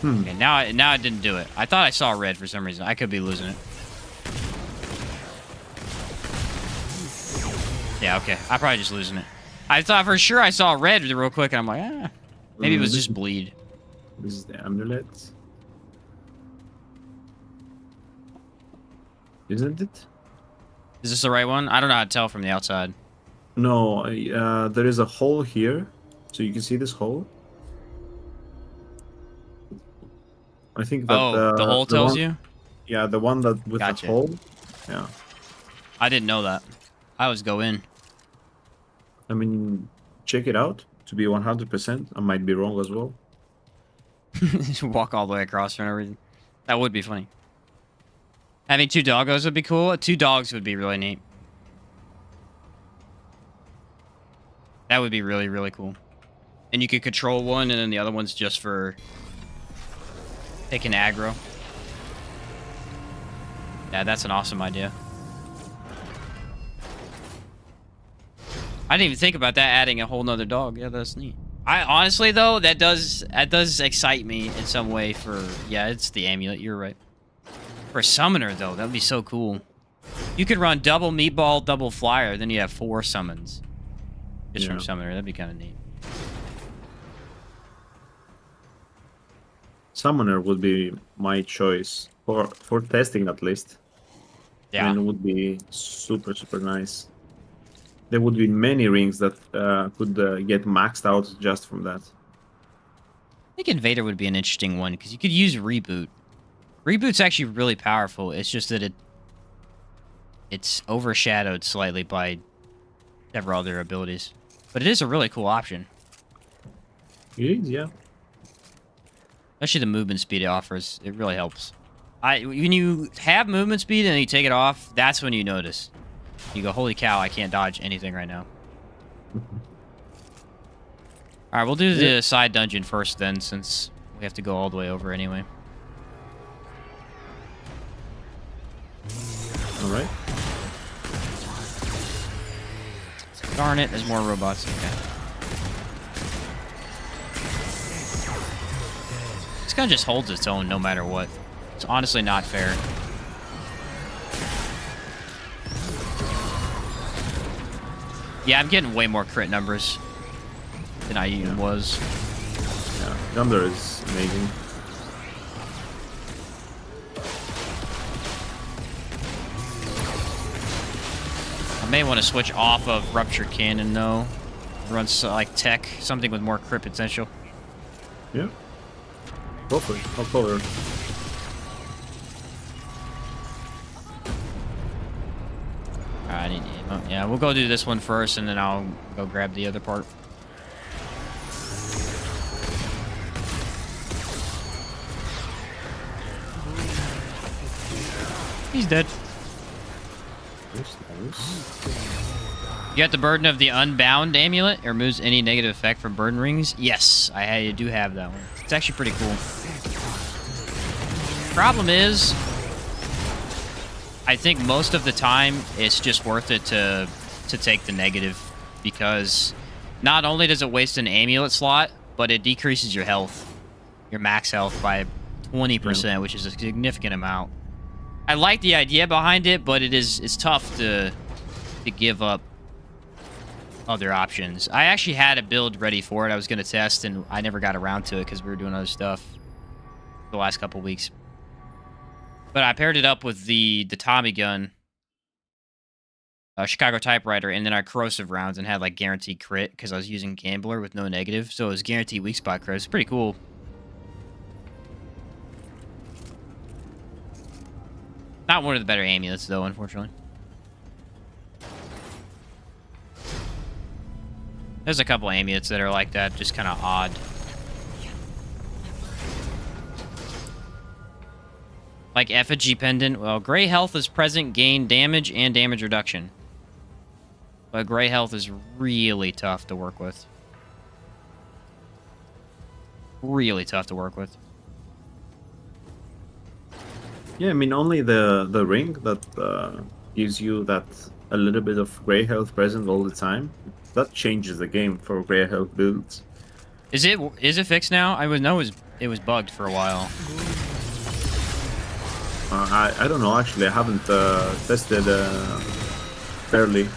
Okay, now it didn't do it. I thought I saw red for some reason. I could be losing it. Yeah, okay. I'm probably just losing it. I thought for sure I saw red real quick, and I'm like, ah. Maybe it was just bleed. This is the amulet. Isn't it? Is this the right one? I don't know how to tell from the outside. No, there is a hole here. So you can see this hole. I think that The hole tells one, you? Yeah, the one that with Gotcha. the hole. Yeah. I didn't know that. I always go in. I mean, check it out to be 100%. I might be wrong as well. Just walk all the way across for no reason. That would be funny. Having 2 doggos would be cool. 2 dogs would be really neat. That would be really, really cool. And you could control one, and then the other one's just for taking aggro. Yeah, that's an awesome idea. I didn't even think about that, adding a whole nother dog. Yeah, that's neat. I honestly, though, that does excite me in some way for... Yeah, it's the amulet. You're right. For a summoner, though, that would be so cool. You could run double meatball, double flyer, then you have 4 summons. Just from summoner. That'd be kind of neat. Summoner would be my choice for testing at least. Yeah. And it would be super, super nice. There would be many rings that could get maxed out just from that. I think Invader would be an interesting one, because you could use Reboot. Reboot's actually really powerful. It's just that it's overshadowed slightly by several other abilities. But it is a really cool option. It is, yeah. Especially the movement speed it offers. It really helps. When you have movement speed and you take it off, that's when you notice. You go, holy cow, I can't dodge anything right now. Alright, we'll do the side dungeon first then, since we have to go all the way over anyway. Alright. Darn it, there's more robots. Okay. This gun just holds its own no matter what. It's honestly not fair. Yeah, I'm getting way more crit numbers than I even was. Yeah, Gundler is amazing. I may want to switch off of Ruptured Cannon, though. Run like tech, something with more crit potential. Yeah. Go for it. I'll cover. I need ammo. Yeah, we'll go do this one first, and then I'll go grab the other part. He's dead. You got the burden of the Unbound amulet. It removes any negative effect from burden rings. Yes, I do have that one. It's actually pretty cool. Problem is, I think most of the time it's just worth it to take the negative, because not only does it waste an amulet slot, but it decreases your health, your max health by 20%, which is a significant amount. I like the idea behind it, but it's tough to give up other options. I actually had a build ready for it. I was going to test, and I never got around to it because we were doing other stuff the last couple weeks. But I paired it up with the Tommy gun, Chicago typewriter, and then our corrosive rounds, and had like guaranteed crit because I was using Gambler with no negative, so it was guaranteed weak spot crit. It's pretty cool. Not one of the better amulets, though, unfortunately. There's a couple amulets that are like that, just kind of odd. Like Effigy Pendant. Well, Gray Health is present, gain damage, and damage reduction. But Gray Health is really tough to work with. Really tough to work with. Yeah, I mean, only the ring that gives you that a little bit of gray health present all the time. That changes the game for gray health builds. Is it fixed now? I know it was bugged for a while. I don't know, actually. I haven't tested fairly.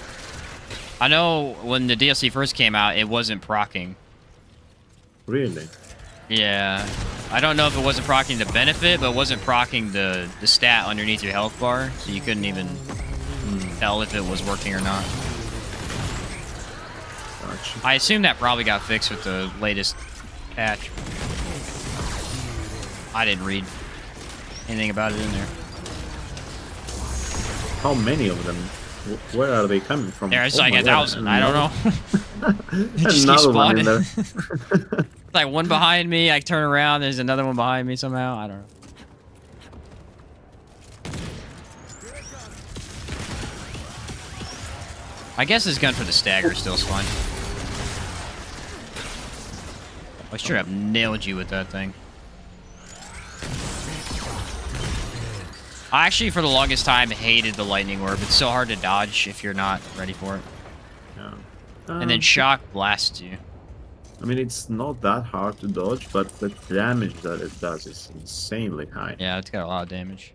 I know when the DLC first came out, it wasn't proccing. Really? Yeah. I don't know if it wasn't proccing the benefit, but it wasn't proccing the stat underneath your health bar, so you couldn't even tell if it was working or not. Gotcha. I assume that probably got fixed with the latest patch. I didn't read anything about it in there. How many of them? Where are they coming from? There's Oh like my 1,000. God. I don't know. It just keeps Another one in spawning. there. Like one behind me, I turn around, there's another one behind me somehow. I don't know. I guess this gun for the stagger still is fun. I should have nailed you with that thing. I actually, for the longest time, hated the lightning orb. It's so hard to dodge if you're not ready for it. Yeah. And then shock blasts you. I mean, it's not that hard to dodge, but the damage that it does is insanely high. Yeah, it's got a lot of damage.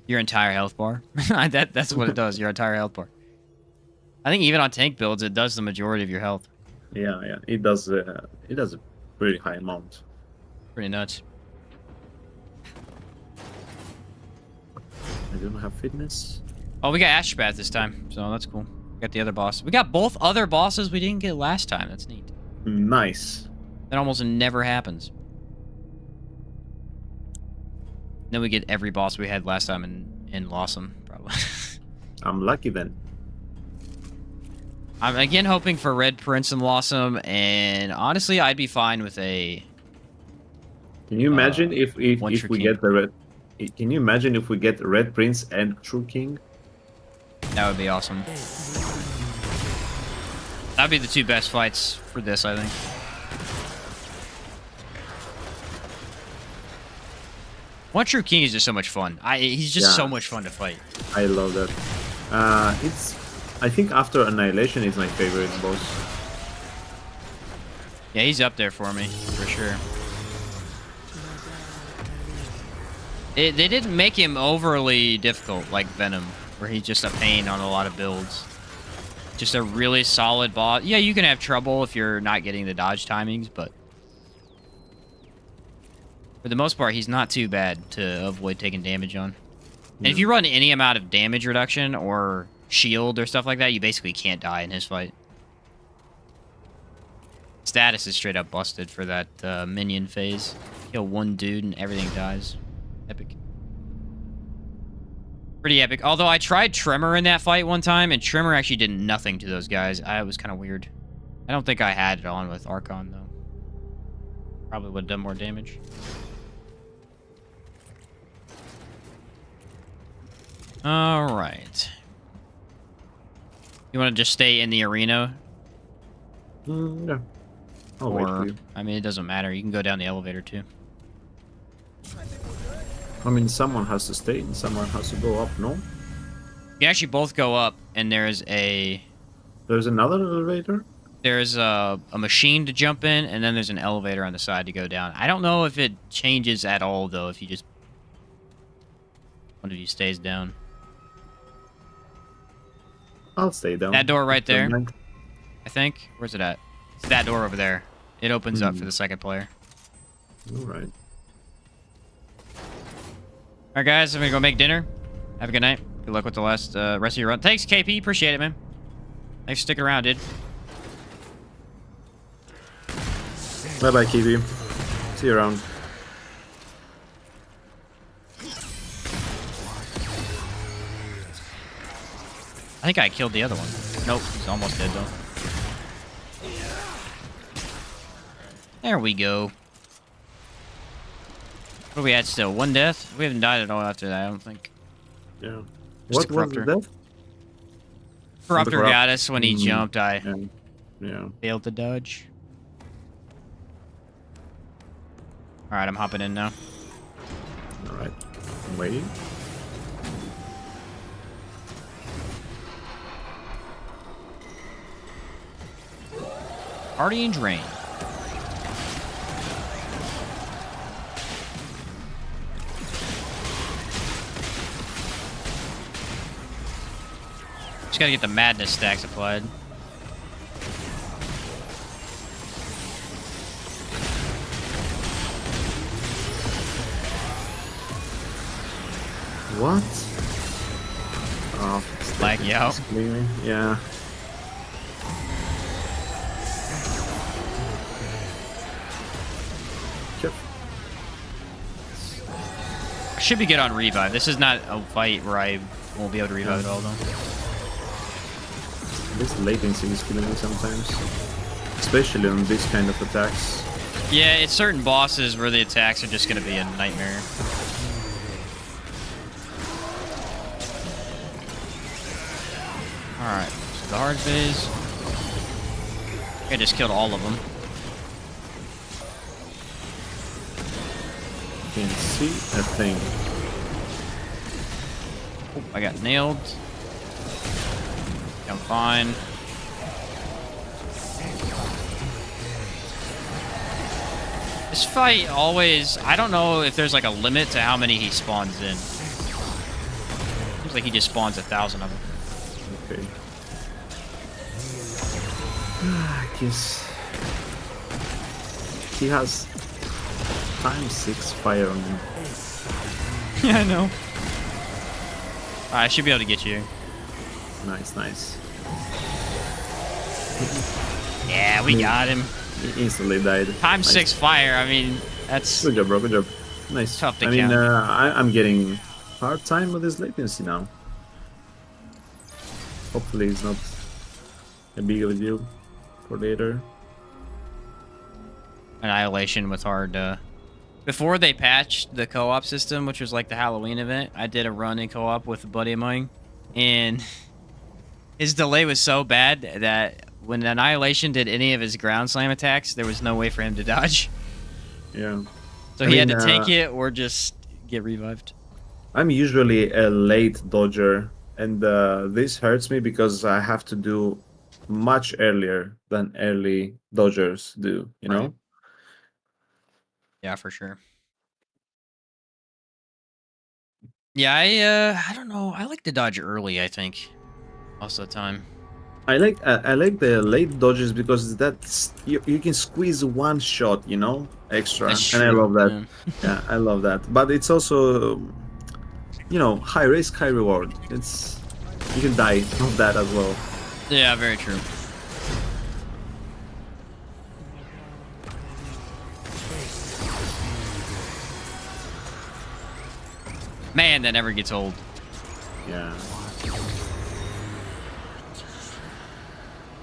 Your entire health bar. That's what it does, your entire health bar. I think even on tank builds, it does the majority of your health. Yeah, it does a pretty high amount. Pretty nuts. I don't have fitness. Oh, we got Ashbath this time, so that's cool. We got the other boss. We got both other bosses we didn't get last time. That's neat. Nice. That almost never happens. Then we get every boss we had last time in Lawsome, probably. I'm lucky then. I'm again hoping for Red Prince and Lawsome, and honestly, I'd be fine with a... Can you imagine if we King. get the red? Can you imagine if we get Red Prince and True King? That would be awesome. That'd be the two best fights for this, I think. One True King is just so much fun. He's just so much fun to fight. I love that. I think after Annihilation is my favorite boss. Yeah, he's up there for me, for sure. They didn't make him overly difficult like Venom, where he's just a pain on a lot of builds. Just a really solid boss. Yeah, you can have trouble if you're not getting the dodge timings, but for the most part, he's not too bad to avoid taking damage on. And if you run any amount of damage reduction or shield or stuff like that, you basically can't die in his fight. Status is straight up busted for that minion phase. Kill one dude and everything dies. Epic. Pretty epic. Although I tried Tremor in that fight one time, and Tremor actually did nothing to those guys. It was kind of weird. I don't think I had it on with Archon, though. Probably would have done more damage. Alright. You want to just stay in the arena? Yeah. I'll wait for you. I mean, it doesn't matter. You can go down the elevator, too. I mean, someone has to stay and someone has to go up, no? You actually both go up, and there's another elevator? There's a machine to jump in, and then there's an elevator on the side to go down. I don't know if it changes at all, though, if you just... one of you stays down. I'll stay down. That door right there, I think. Where's it at? It's that door over there. It opens up for the second player. Alright. Alright, guys, I'm gonna go make dinner. Have a good night. Good luck with the rest of your run. Thanks, KP. Appreciate it, man. Thanks for sticking around, dude. Bye-bye, Kiwi. See you around. I think I killed the other one. Nope, he's almost dead, though. There we go. What are we at still? One death? We haven't died at all after that, I don't think. Yeah. Just What was that? Corruptor got us when he jumped. I Yeah. failed to dodge. Alright, I'm hopping in now. Alright. I'm waiting. Party and Drain. Just gotta get the madness stacks applied. What? Oh, Lag you out. Yeah. I should be good on revive. This is not a fight where I won't be able to revive at all, though. This latency is killing me sometimes. Especially on these kind of attacks. Yeah, it's certain bosses where the attacks are just gonna be a nightmare. Alright, so the hard phase. I just killed all of them. Can't see a thing. Oh, I got nailed. I'm fine. This fight always... I don't know if there's like a limit to how many he spawns in. Seems like he just spawns 1,000 of them. Okay. I guess he has ×6 fire on him. Yeah, I know. I should be able to get you. Nice, nice. Yeah, we got him. He instantly died. ×6 fire, I mean, that's... Good job, bro. Good job. Nice. Tough to I mean, count. I'm getting hard time with this latency now. Hopefully, it's not a big of a deal for later. Annihilation with hard, Before they patched the co-op system, which was like the Halloween event, I did a run in co-op with a buddy of mine, and his delay was so bad that when Annihilation did any of his ground slam attacks, there was no way for him to dodge. Yeah. So he had to take it or just get revived. I'm usually a late dodger, and this hurts me because I have to do much earlier than early dodgers do, you know? Yeah, for sure. Yeah, I don't know. I like to dodge early, I think. Most of the time. I like the late dodges because that's you can squeeze one shot, you know, extra, That's and I true. love that. Yeah. Yeah, I love that. But it's also, you know, high risk, high reward. It's you can die of that as well. Yeah, very true. Man, that never gets old. Yeah.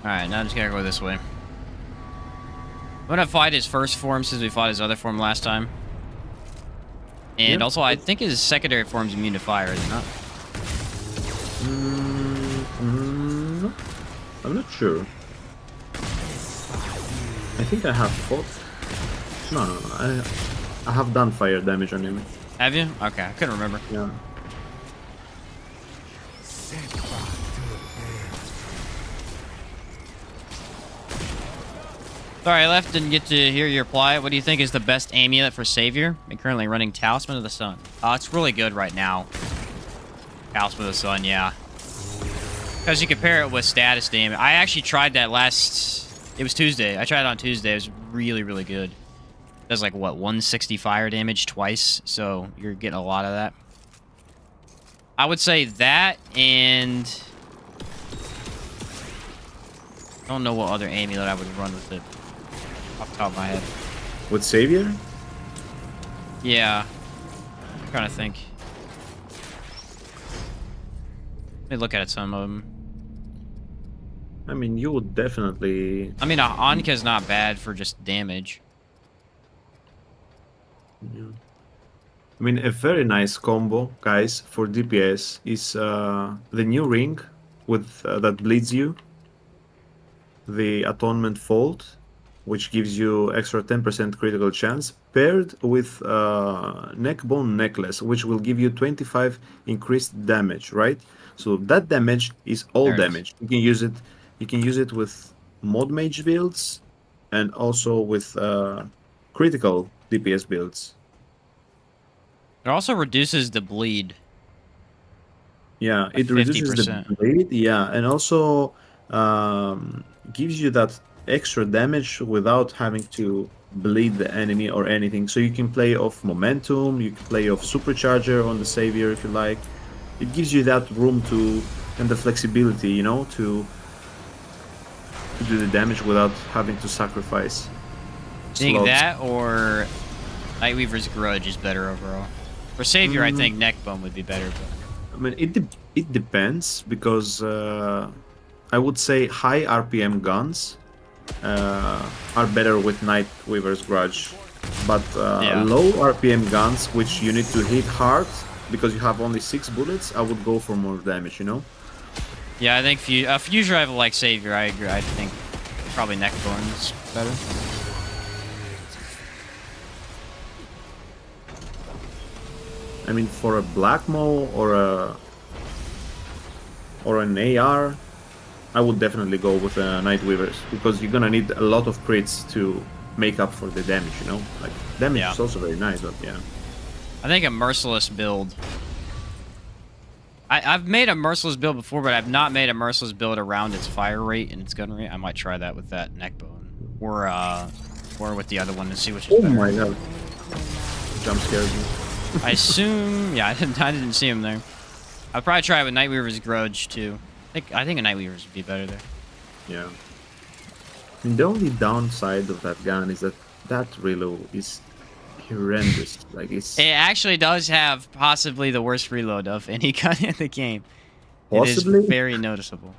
Alright, now I'm just gonna go this way. I'm gonna fight his first form since we fought his other form last time. And Yeah. also, I think his secondary form's immune to fire, is it not? No, I'm not sure. I think I have fought. No. I have done fire damage on him. Have you? Okay, I couldn't remember. Yeah. Sorry, I left, didn't get to hear your reply. What do you think is the best amulet for Savior? I'm currently running Talisman of the Sun. It's really good right now. Talisman of the Sun, yeah. Because you compare it with status damage. I actually tried that it was Tuesday. I tried it on Tuesday. It was really, really good. It does like, what, 160 fire damage twice? So you're getting a lot of that. I would say that and... I don't know what other amulet I would run with it. Off the top of my head. With Savior? Yeah. I'm trying to think. Let me look at some of them. I mean, you would definitely. I mean, Anka's not bad for just damage. Yeah. I mean, a very nice combo, guys, for DPS is the new ring with that bleeds you. The Atonement Fold, which gives you extra 10% critical chance, paired with Neckbone Necklace, which will give you 25 increased damage, right? So that damage is all There it is. damage. You can use it. You can use it with mod mage builds, and also with critical DPS builds. It also reduces the bleed. Yeah, By it reduces 50%. the bleed. Yeah, and also gives you that extra damage without having to bleed the enemy or anything. So you can play off momentum, you can play off supercharger on the savior if you like. It gives you that room to and the flexibility, you know, to do the damage without having to sacrifice. I think slots. that or Nightweaver's Grudge is better overall. For Savior, I think Neckbone would be better. But... I mean, it depends because I would say high RPM guns are better with Nightweaver's Grudge, but Yeah. low RPM guns, which you need to hit hard because you have only 6 bullets, I would go for more damage. You know? Yeah, I think Fusion Rival like Savior, I agree. I think probably Neckbone's better. I mean, for a Black Mo or an AR, I would definitely go with Nightweavers because you're gonna need a lot of crits to make up for the damage. You know, like damage Yeah. is also very nice, but yeah. I think a Merciless build. I've made a Merciless build before, but I've not made a Merciless build around its fire rate and its gun rate. I might try that with that Neckbone. Or with the other one and see which is Oh better. my god! Jump scares me. I assume... Yeah, I didn't see him there. I'll probably try it with Nightweaver's Grudge, too. I think a Nightweaver's would be better there. Yeah. I mean, the only downside of that gun is that reload is horrendous. Like it's It actually does have possibly the worst reload of any gun in the game. possibly. It is very noticeable.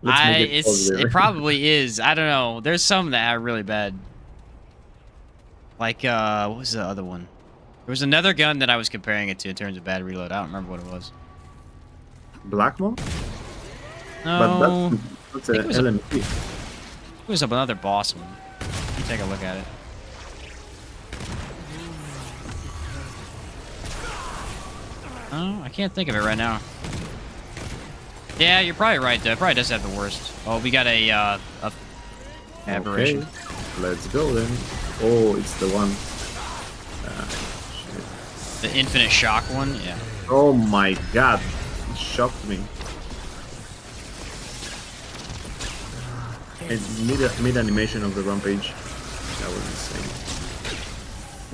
Let's make it It positive. probably is. I don't know. There's some that are really bad. Like, what was the other one? There was another gun that I was comparing it to in terms of bad reload. I don't remember what it was. Black Mo? No, But that's think an it was a- LMP. it was another boss one. Let me take a look at it. Oh, I can't think of it right now. Yeah, you're probably right, though. It probably does have the worst. Oh, we got a aberration. Okay, let's go then. Oh, it's the one. Shit. The infinite shock one, yeah. Oh my god, it shocked me. And mid animation of the rampage. That was insane.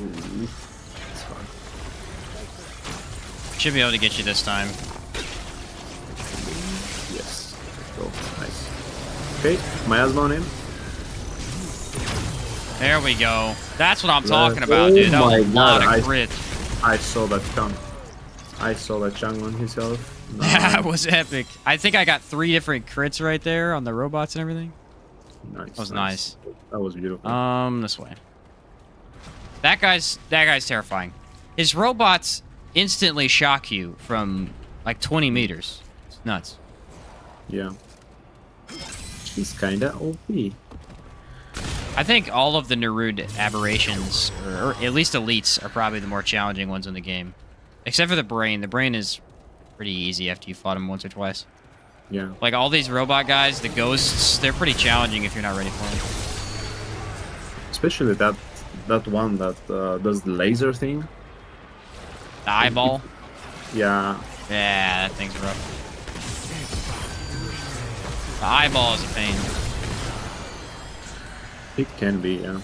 Ooh, it's fun. Should be able to get you this time. Yes, let's go. Nice. Okay, miasma on him. There we go. That's what I'm talking about, dude. That was a lot of grit. I saw that chunk. I saw that chunk on himself. That was epic. I think I got 3 different crits right there on the robots and everything. Nice. That was nice. That was beautiful. This way. That guy's terrifying. His robots instantly shock you from like 20 meters. It's nuts. Yeah. He's kinda OP. I think all of the Nerud aberrations, or at least elites, are probably the more challenging ones in the game. Except for the brain. The brain is pretty easy after you fought him once or twice. Yeah. Like all these robot guys, the ghosts, they're pretty challenging if you're not ready for them. Especially that one that does the laser thing. The eyeball. Yeah. Yeah, that thing's rough. The eyeball is a pain. It can be, yeah.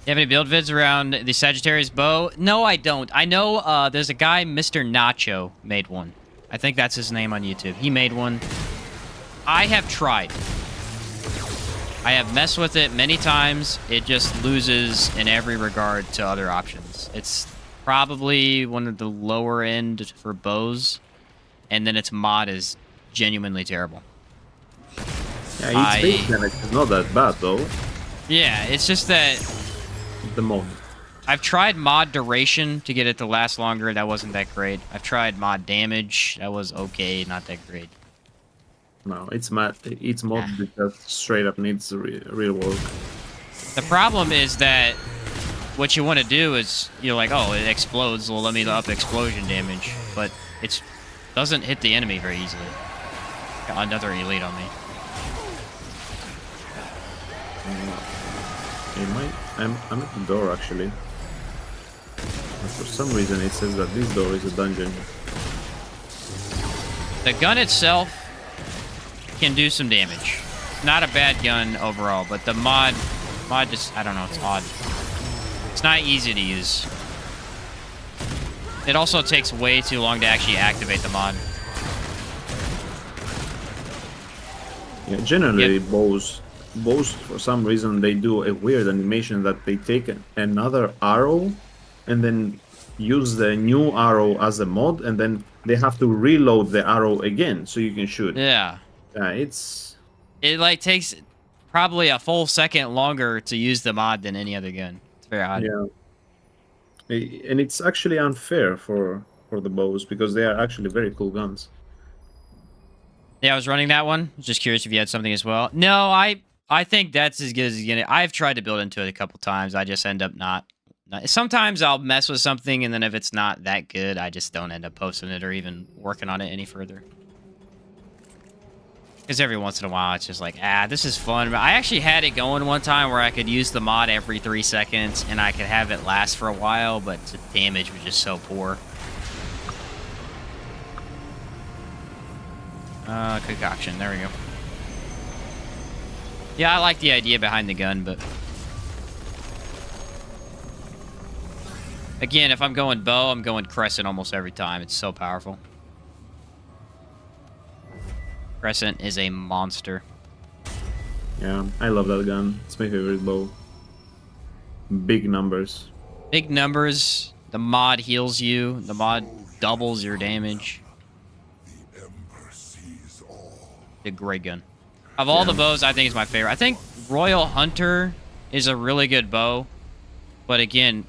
You have any build vids around the Sagittarius bow? No, I don't. I know there's a guy, Mr. Nacho, made one. I think that's his name on YouTube. He made one. I have tried. I have messed with it many times. It just loses in every regard to other options. It's probably one of the lower end for bows, and then its mod is genuinely terrible. Yeah, its base damage is not that bad though. Yeah, it's just that The mod. I've tried mod duration to get it to last longer. That wasn't that great. I've tried mod damage. That was okay, not that great. No, it's mod because straight up needs real work. The problem is that what you want to do is you're like, oh, it explodes. Well, let me up explosion damage, but it doesn't hit the enemy very easily. Got another elite on me. I'm at the door actually. But for some reason it says that this door is a dungeon. The gun itself can do some damage. Not a bad gun overall, but the mod just, I don't know, it's odd. It's not easy to use. It also takes way too long to actually activate the mod. Yeah, generally bows for some reason they do a weird animation that they take another arrow and then use the new arrow as a mod, and then they have to reload the arrow again so you can shoot. Yeah. It like takes probably a full second longer to use the mod than any other gun. It's very odd. Yeah. And it's actually unfair for the bows because they are actually very cool guns. Yeah, I was running that one. Just curious if you had something as well. No, I think that's as good as it's gonna. I've tried to build into it a couple times. I just end up not. Sometimes I'll mess with something, and then if it's not that good, I just don't end up posting it or even working on it any further. Because every once in a while, it's just like, this is fun. But I actually had it going one time where I could use the mod every 3 seconds, and I could have it last for a while, but the damage was just so poor. Concoction. There we go. Yeah, I like the idea behind the gun, but... Again, if I'm going bow, I'm going crescent almost every time. It's so powerful. Crescent is a monster. Yeah, I love that gun. It's my favorite bow. Big numbers. Big numbers. The mod heals you. The mod doubles your damage. The Emperor sees all. A great gun. Of all the bows, I think it's my favorite. I think Royal Hunter is a really good bow. But again,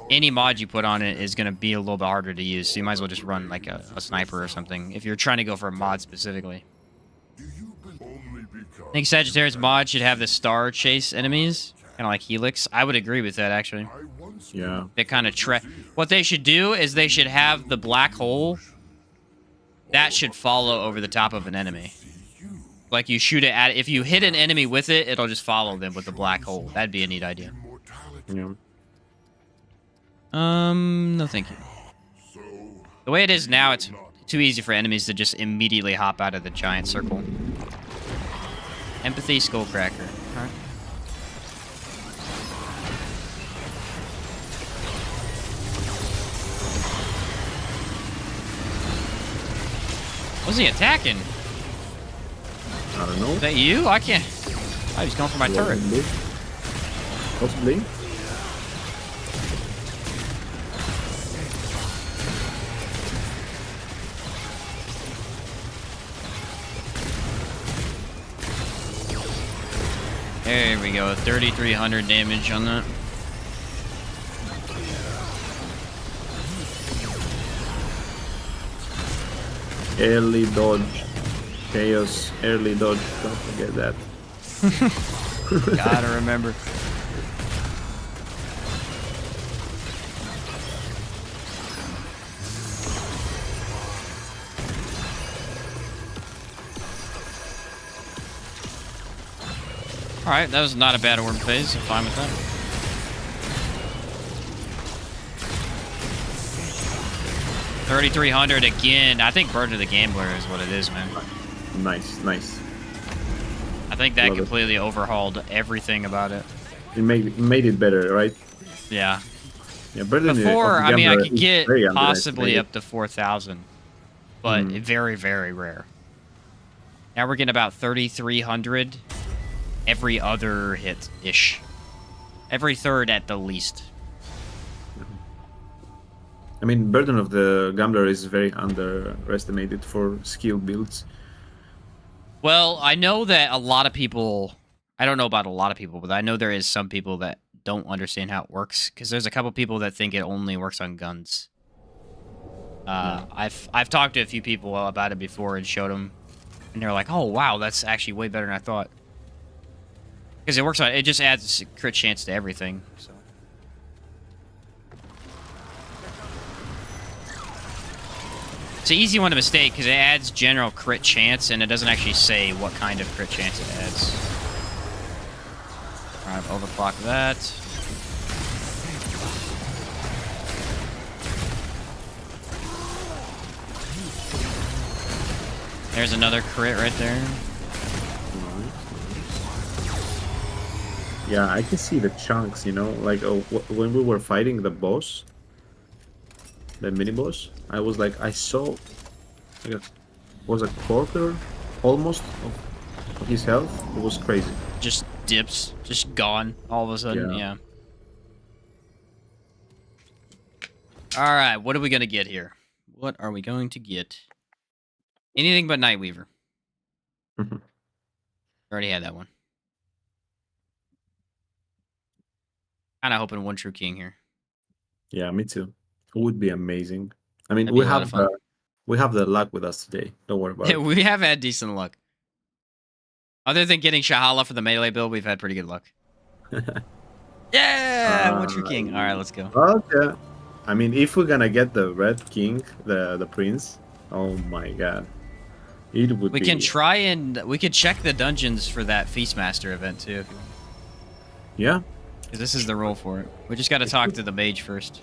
any mod you put on it is going to be a little bit harder to use. So you might as well just run like a sniper or something if you're trying to go for a mod specifically. I think Sagittarius mod should have the star chase enemies, kind of like Helix. I would agree with that, actually. Yeah. They kind of what they should do is they should have the black hole that should follow over the top of an enemy. Like you shoot it at. If you hit an enemy with it, it'll just follow them with a black hole. That'd be a neat idea. Immortality. Yeah. No, thank you. The way it is now, it's too easy for enemies to just immediately hop out of the giant circle. Empathy, Skullcracker. Alright. What's he attacking? I don't know. Is that you? I can't. Oh, he's going for my turret. Possibly. There we go. 3,300 damage on that. Early dodge. Chaos. Early dodge. Don't forget that. Gotta remember. Alright, that was not a bad orb phase. I'm fine with that. $3,300 again. I think Bird of the Gambler is what it is, man. Nice, nice. I think that Love it. completely overhauled everything about it. It made it better, right? Yeah. Yeah, better than Before, I mean, I Gambler could is get very possibly underestimated. up to 4,000, but very, very rare. Now we're getting about 3,300 every other hit-ish. Every third at the least. I mean, Burden of the Gambler is very underestimated for skill builds. Well, I know that a lot of people... I don't know about a lot of people, but I know there is some people that don't understand how it works, because there's a couple people that think it only works on guns. I've talked to a few people about it before and showed them, and they're like, "Oh wow, that's actually way better than I thought." Because it works on it just adds crit chance to everything. So it's an easy one to mistake because it adds general crit chance, and it doesn't actually say what kind of crit chance it adds. All right, overclock that. There's another crit right there. Yeah, I can see the chunks, you know, like when we were fighting the boss, the mini boss. I was like, I saw, like, was a quarter almost of his health. It was crazy. Just dips, just gone all of a sudden. Yeah. Yeah. All right, what are we gonna get here? What are we going to get? Anything but Nightweaver. Mhm. Already had that one. Kind of hoping one True King here. Yeah, me too. It would be amazing. I mean, That'd be a lot of fun. we have the luck with us today. Don't worry about it. We have had decent luck. Other than getting Shahala for the melee build, we've had pretty good luck. Yeah, one True King. All right, let's go. Okay. I mean, if we're gonna get the Red King, the Prince, oh my god, it would We be. can try and we could check the dungeons for that Feastmaster event too. If you want. Yeah, 'Cause this is the role for it. We just got to talk to the mage first.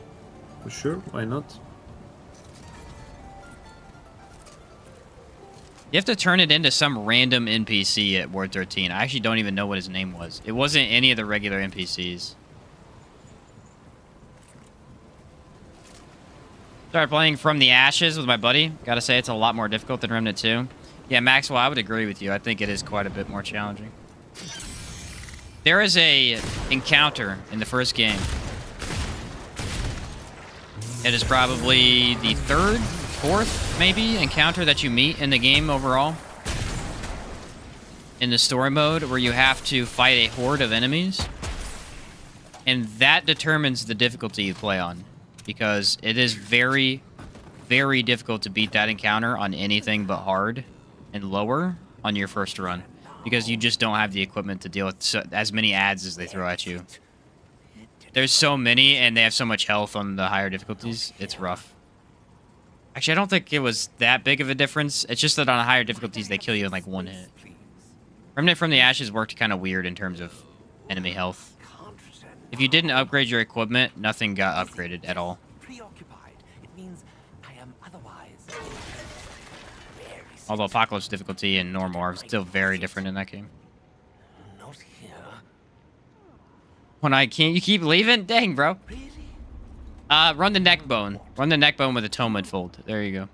for sure. Why not? You have to turn it into some random NPC at Ward 13. I actually don't even know what his name was. It wasn't any of the regular NPCs. Started playing From the Ashes with my buddy. Gotta say, it's a lot more difficult than Remnant 2. Yeah, Maxwell, I would agree with you. I think it is quite a bit more challenging. There is a encounter in the first game. It is probably the third, fourth, maybe, encounter that you meet in the game overall. In the story mode, where you have to fight a horde of enemies. And that determines the difficulty you play on. Because it is very, very difficult to beat that encounter on anything but hard and lower on your first run. Because you just don't have the equipment to deal with as many ads as they throw at you. There's so many, and they have so much health on the higher difficulties. It's rough. Actually, I don't think it was that big of a difference. It's just that on higher difficulties, they kill you in like one hit. Remnant from the Ashes worked kind of weird in terms of enemy health. If you didn't upgrade your equipment, nothing got upgraded at all. Preoccupied. It means I am otherwise. Although Apocalypse difficulty and normal are still very different in that game. Not here. When I can't, you keep leaving? Dang, bro. Really? Run the neck bone. Run the neck bone with a Atonement Fold. There you go.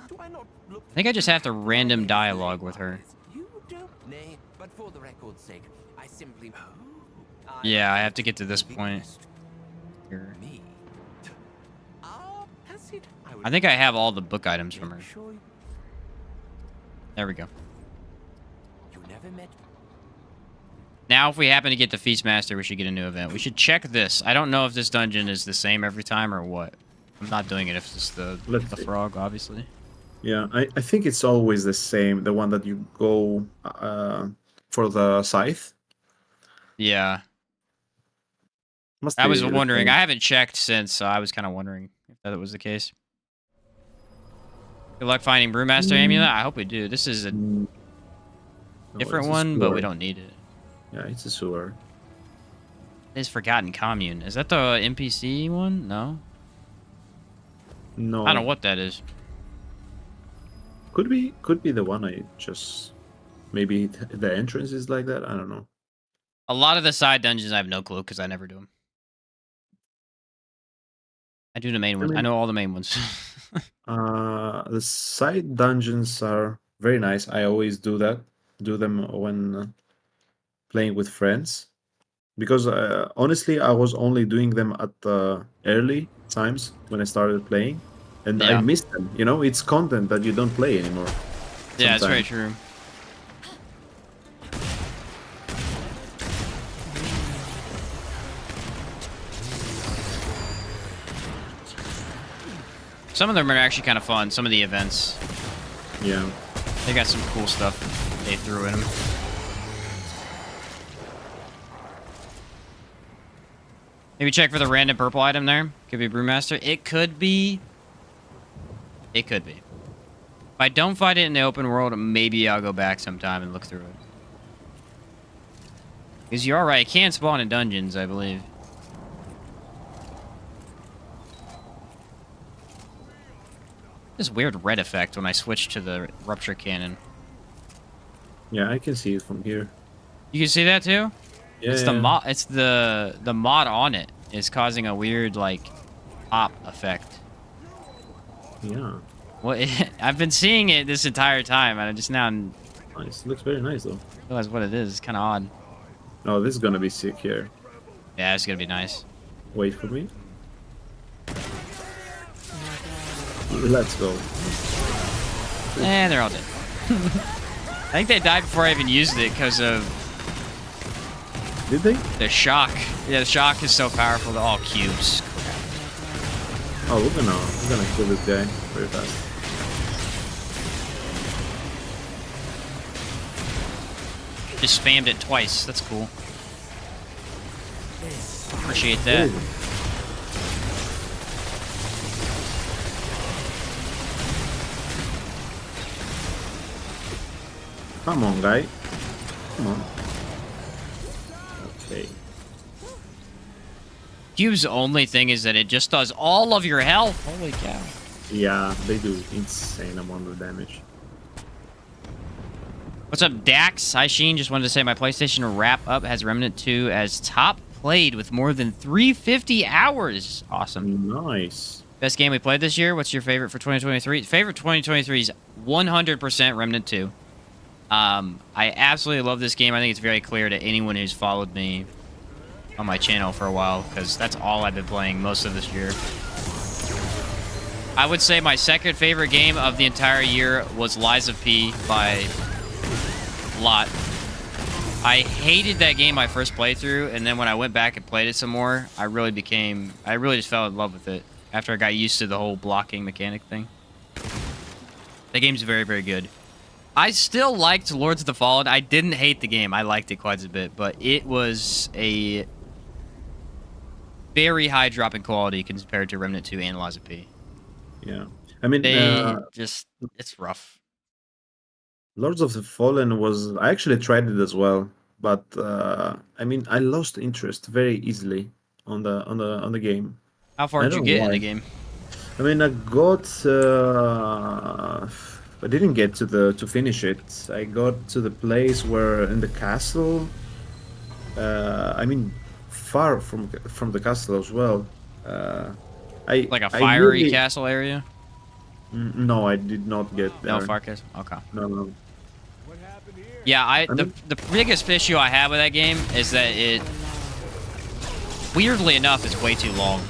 Do I not look? I think I just have to random dialogue with her. You don't. Nay, but for the record's sake, I simply. Yeah, I have to get to this point. Here. Me. Has it? I think I have all the book items from her. Sure There we go. you never met. Now, if we happen to get the Feastmaster, we should get a new event. We should check this. I don't know if this dungeon is the same every time or what. I'm not doing it if it's the Let's see. frog, obviously. Yeah, I think it's always the same. The one that you go for the scythe. Yeah. Must I be was the wondering. same. I haven't checked since, so I was kind of wondering if that was the case. Good luck finding Brewmaster Amulet. I hope we do. This is a No, different it's a one, but we sewer. don't need it. Yeah, it's a sewer. It is Forgotten Commune. Is that the NPC one? No. No, I don't know what that is. Could be the one I just maybe the entrance is like that. I don't know. A lot of the side dungeons I have no clue because I never do them. I do the main ones. I mean- know all the main ones. The side dungeons are very nice. I always do them when playing with friends, because honestly, I was only doing them at the early times when I started playing, and Yeah. I missed them. You know, it's content that you don't play anymore. Yeah, it's very sometimes. true. Some of them are actually kind of fun. Some of the events, Yeah. they got some cool stuff they threw in them. Maybe check for the random purple item there. Could be Brewmaster. It could be. It could be. If I don't find it in the open world, maybe I'll go back sometime and look through it. Because you're right, it can spawn in dungeons, I believe. This weird red effect when I switch to the rupture cannon. Yeah, I can see it from here. You can see that too? Yeah, It's the mod. It's the mod on it is causing a weird like pop effect. Yeah, What I've been seeing it this entire time, and I just now nice. Looks very nice though. realize what it is. It's kind of odd. Oh, this is gonna be sick here. Yeah, it's gonna be nice. Wait for me. Let's go. Eh, they're all dead. I think they died before I even used it because of Did they? the shock. Yeah, the shock is so powerful. They're all cubes. Oh, we're gonna kill this guy very fast. Just spammed it twice. That's cool. Appreciate that. Ooh. Come on, guy. Come on. Okay. Cube's only thing is that it just does all of your health. Holy cow. Yeah, they do insane amount of damage. What's up, Dax? Hi, Sheen. Just wanted to say my PlayStation wrap-up has Remnant 2 as top played with more than 350 hours. Awesome. Nice. Best game we played this year? What's your favorite for 2023? Favorite 2023 is 100% Remnant 2. I absolutely love this game. I think it's very clear to anyone who's followed me on my channel for a while, because that's all I've been playing most of this year. I would say my second favorite game of the entire year was Lies of P by a lot. I hated that game my first playthrough, and then when I went back and played it some more, I really just fell in love with it after I got used to the whole blocking mechanic thing. The game's very, very good. I still liked Lords of the Fallen. I didn't hate the game. I liked it quite a bit, but it was a very high drop in quality compared to Remnant 2 and Lies of P. Yeah. I mean, They it's rough. Lords of the Fallen was I actually tried it as well, but I mean I lost interest very easily on the game. How far I did you don't know get in the why. game? I mean I didn't get to finish it. I got to the place where in the castle. I mean far from the castle as well. Uh, Like a I fiery nearly castle area? no, I did not get No there. fire castle. Okay. No. What happened here? Yeah, I the mean, the biggest issue I have with that game is that it, weirdly enough, is way too long.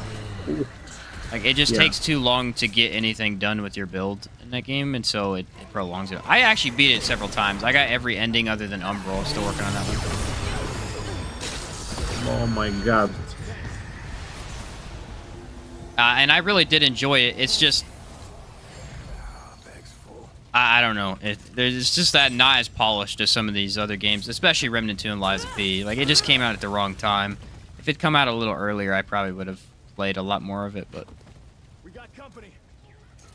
Like it just Yeah. takes too long to get anything done with your build in that game, and so it prolongs it. I actually beat it several times. I got every ending other than Umbral. I'm still working on that one. oh my god. And I really did enjoy it. It's just, I don't know. It's just that not as polished as some of these other games, especially Remnant 2 and Lies of P. Like, it just came out at the wrong time. If it'd come out a little earlier, I probably would have played a lot more of it, but... We got company.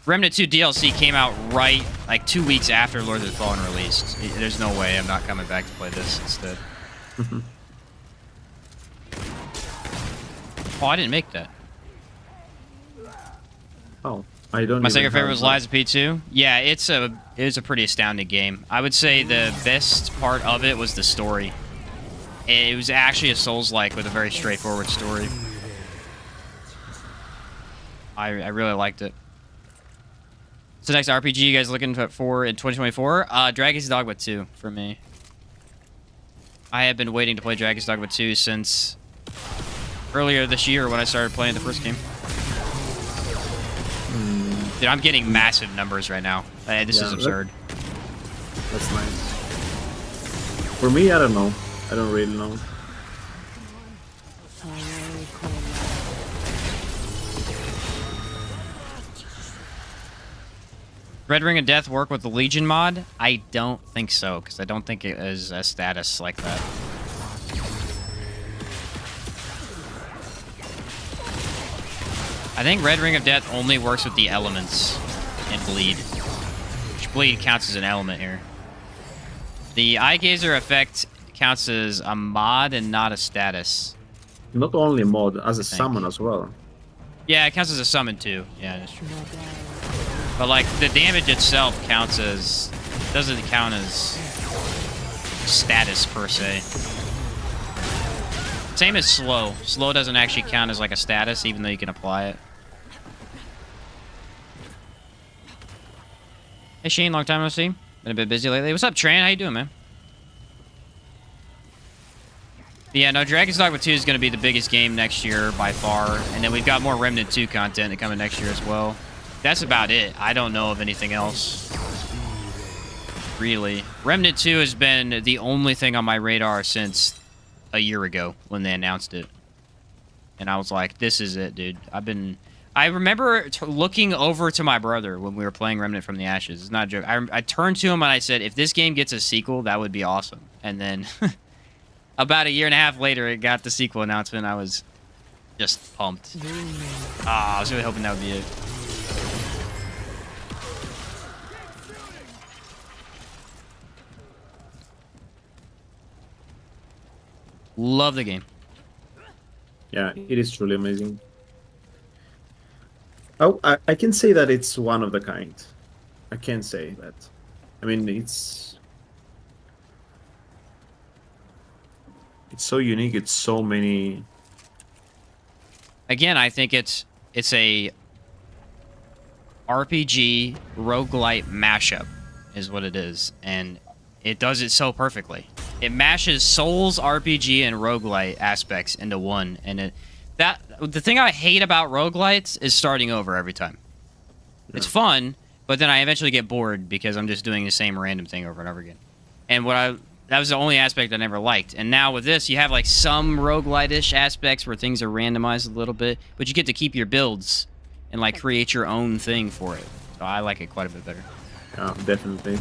Remnant 2 DLC came out right, like, 2 weeks after Lords of the Fallen released. There's no way I'm not coming back to play this instead. Oh, I didn't make that. Oh, I don't. My even second favorite have was Lies of P2. Yeah, it's a pretty astounding game. I would say the best part of it was the story. It was actually a Souls-like with a very straightforward story. I really liked it. So next RPG you guys looking for in 2024? Dragon's Dogma 2 for me. I have been waiting to play Dragon's Dogma 2 since earlier this year when I started playing the first game. Dude, I'm getting massive numbers right now. This is absurd. That's nice. For me, I don't know. I don't really know. Red Ring of Death work with the Legion mod? I don't think so, because I don't think it is a status like that. I think Red Ring of Death only works with the elements in Bleed. Which Bleed counts as an element here. The Eye Gazer effect counts as a mod and not a status. Not only mod, as a think. summon as well. Yeah, it counts as a summon too. Yeah, that's true. But like the damage itself counts as, doesn't count as status per se. Same as slow. Slow doesn't actually count as like a status, even though you can apply it. Hey Shane, long time no see. Been a bit busy lately. What's up, Tran? How you doing, man? Yeah, no, Dragon's Dogma 2 is going to be the biggest game next year by far. And then we've got more Remnant 2 content coming next year as well. That's about it. I don't know of anything else. Really. Remnant 2 has been the only thing on my radar since a year ago when they announced it. And I was like, this is it, dude. I remember looking over to my brother when we were playing Remnant from the Ashes. It's not a joke. I turned to him and I said, if this game gets a sequel, that would be awesome. And then about a year and a half later, it got the sequel announcement. I was just pumped. I was really hoping that would be it. Love the game. Yeah, it is truly amazing. Oh, I can say that it's one of the kind. I can say that. I mean, it's so unique. It's so many. Again, I think it's a RPG roguelite mashup is what it is, and it does it so perfectly. It mashes Souls, RPG, and roguelite aspects into one, and the thing I hate about roguelites is starting over every time. Yeah. It's fun, but then I eventually get bored because I'm just doing the same random thing over and over again. And that was the only aspect I never liked. And now with this, you have like some roguelite-ish aspects where things are randomized a little bit, but you get to keep your builds and like create your own thing for it. So I like it quite a bit better. Yeah, definitely.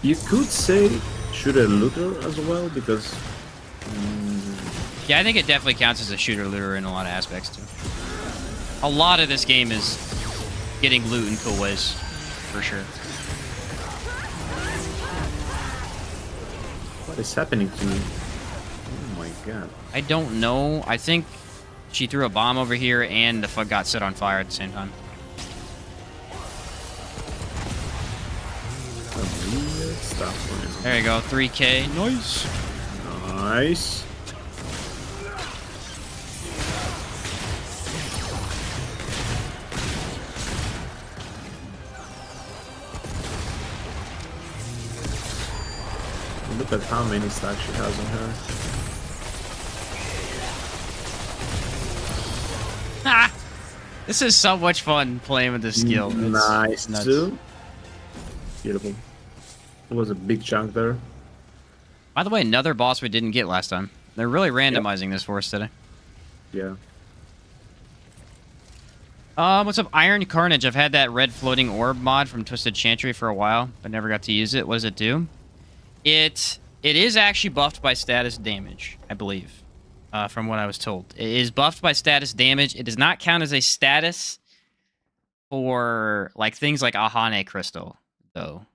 You could say shooter-looter as well, because... Yeah, I think it definitely counts as a shooter-looter in a lot of aspects, too. A lot of this game is getting loot in cool ways, for sure. What is happening to me? Oh my god. I don't know. I think she threw a bomb over here and the fuck got set on fire at the same time. Some weird stuff going on. There you go, 3K. Nice. Nice. Look at how many stacks she has on her. Ah! This is so much fun playing with this skill. It's Nice nuts. too. Beautiful. It was a big chunk there. By the way, another boss we didn't get last time. They're really randomizing this for us today. Yeah. What's up, Iron Carnage? I've had that red floating orb mod from Twisted Chantry for a while, but never got to use it. What does it do? It is actually buffed by status damage, I believe, from what I was told. It is buffed by status damage. It does not count as a status for like things like Ahane Crystal, though.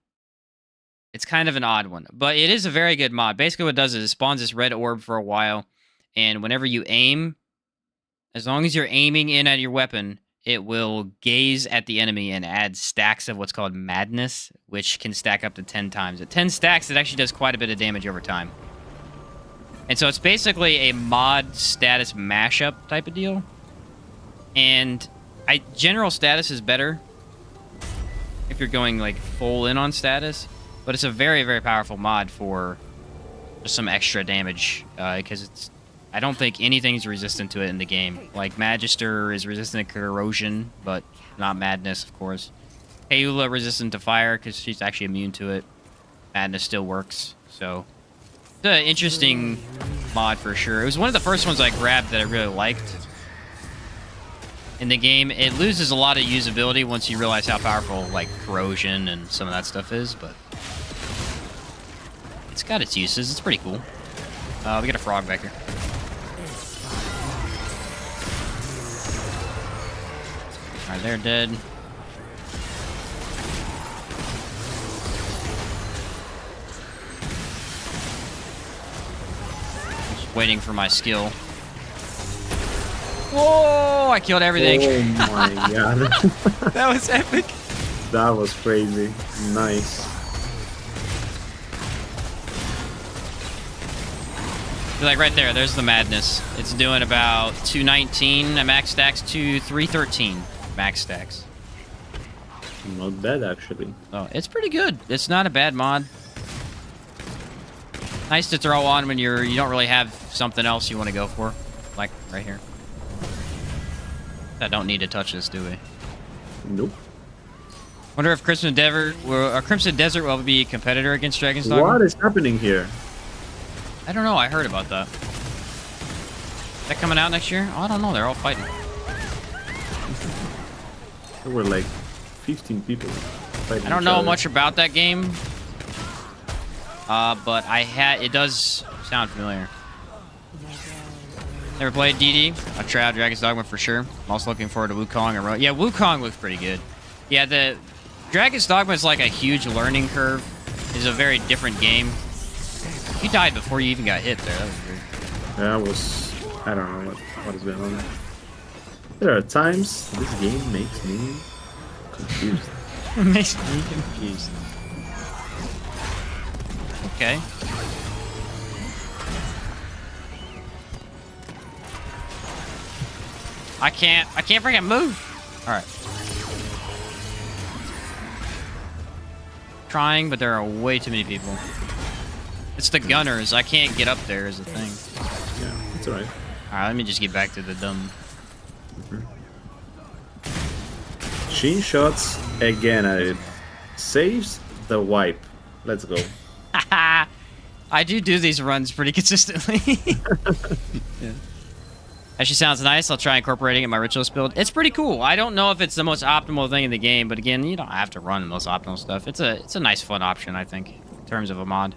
It's kind of an odd one, but it is a very good mod. Basically, what it does is it spawns this red orb for a while, and whenever you aim, as long as you're aiming in at your weapon, it will gaze at the enemy and add stacks of what's called madness, which can stack up to 10 times. At 10 stacks, it actually does quite a bit of damage over time. And so it's basically a mod status mashup type of deal. And general status is better if you're going like full in on status, but it's a very, very powerful mod for just some extra damage because I don't think anything's resistant to it in the game. Like, Magister is resistant to corrosion, but not madness, of course. Heula resistant to fire, because she's actually immune to it. Madness still works, so... It's an interesting mod for sure. It was one of the first ones I grabbed that I really liked in the game. It loses a lot of usability once you realize how powerful, like, corrosion and some of that stuff is, but... It's got its uses. It's pretty cool. We got a frog back here. Alright, they're dead. Just waiting for my skill. Whoa! I killed everything. Oh my god. That was epic. That was crazy. Nice. Like right there, there's the madness. It's doing about 219 at max stacks to 313 max stacks. Not bad, actually. Oh, it's pretty good. It's not a bad mod. Nice to throw on when you don't really have something else you want to go for, like right here. I don't need to touch this, do we? Nope. Wonder if Crimson Desert will be a competitor against Dragon's Dogma? What is happening here? I don't know. I heard about that. Is that coming out next year? Oh, I don't know. They're all fighting. There were like 15 people fighting. I don't each know other. much about that game, but it does sound familiar. Never played DD. I've tried Dragon's Dogma for sure. I'm also looking forward to Wukong and yeah, Wukong looks pretty good. Yeah, the Dragon's Dogma is like a huge learning curve. It's a very different game. You died before you even got hit there. That was weird. I don't know what is going on. There are times this game makes me confused. It makes me confused. Okay. I can't freaking move. All right. Trying, but there are way too many people. It's the gunners. I can't get up there is the thing. Yeah, it's alright. Alright, let me just get back to the dumb. Sheen shots again at it. Saves the wipe. Let's go. I do these runs pretty consistently. Yeah. Actually sounds nice. I'll try incorporating it in my ritualist build. It's pretty cool. I don't know if it's the most optimal thing in the game, but again, you don't have to run the most optimal stuff. It's a nice, fun option, I think, in terms of a mod.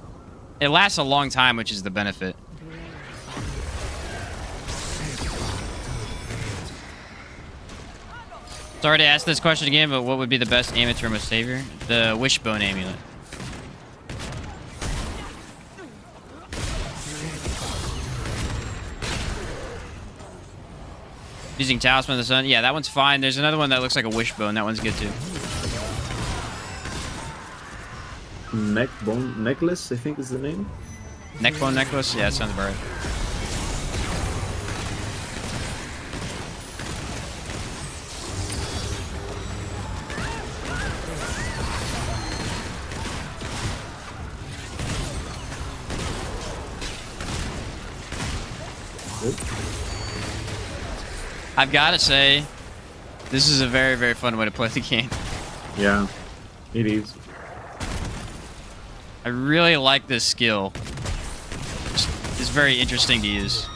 It lasts a long time, which is the benefit. Sorry to ask this question again, but what would be the best amulet from a savior? The Wishbone amulet. Using Talisman of the Sun. Yeah, that one's fine. There's another one that looks like a wishbone. That one's good too. Neckbone necklace, I think is the name. Neckbone necklace? Yeah, that sounds about right. I've got to say, this is a very, very fun way to play the game. Yeah, it is. I really like this skill. It's very interesting to use.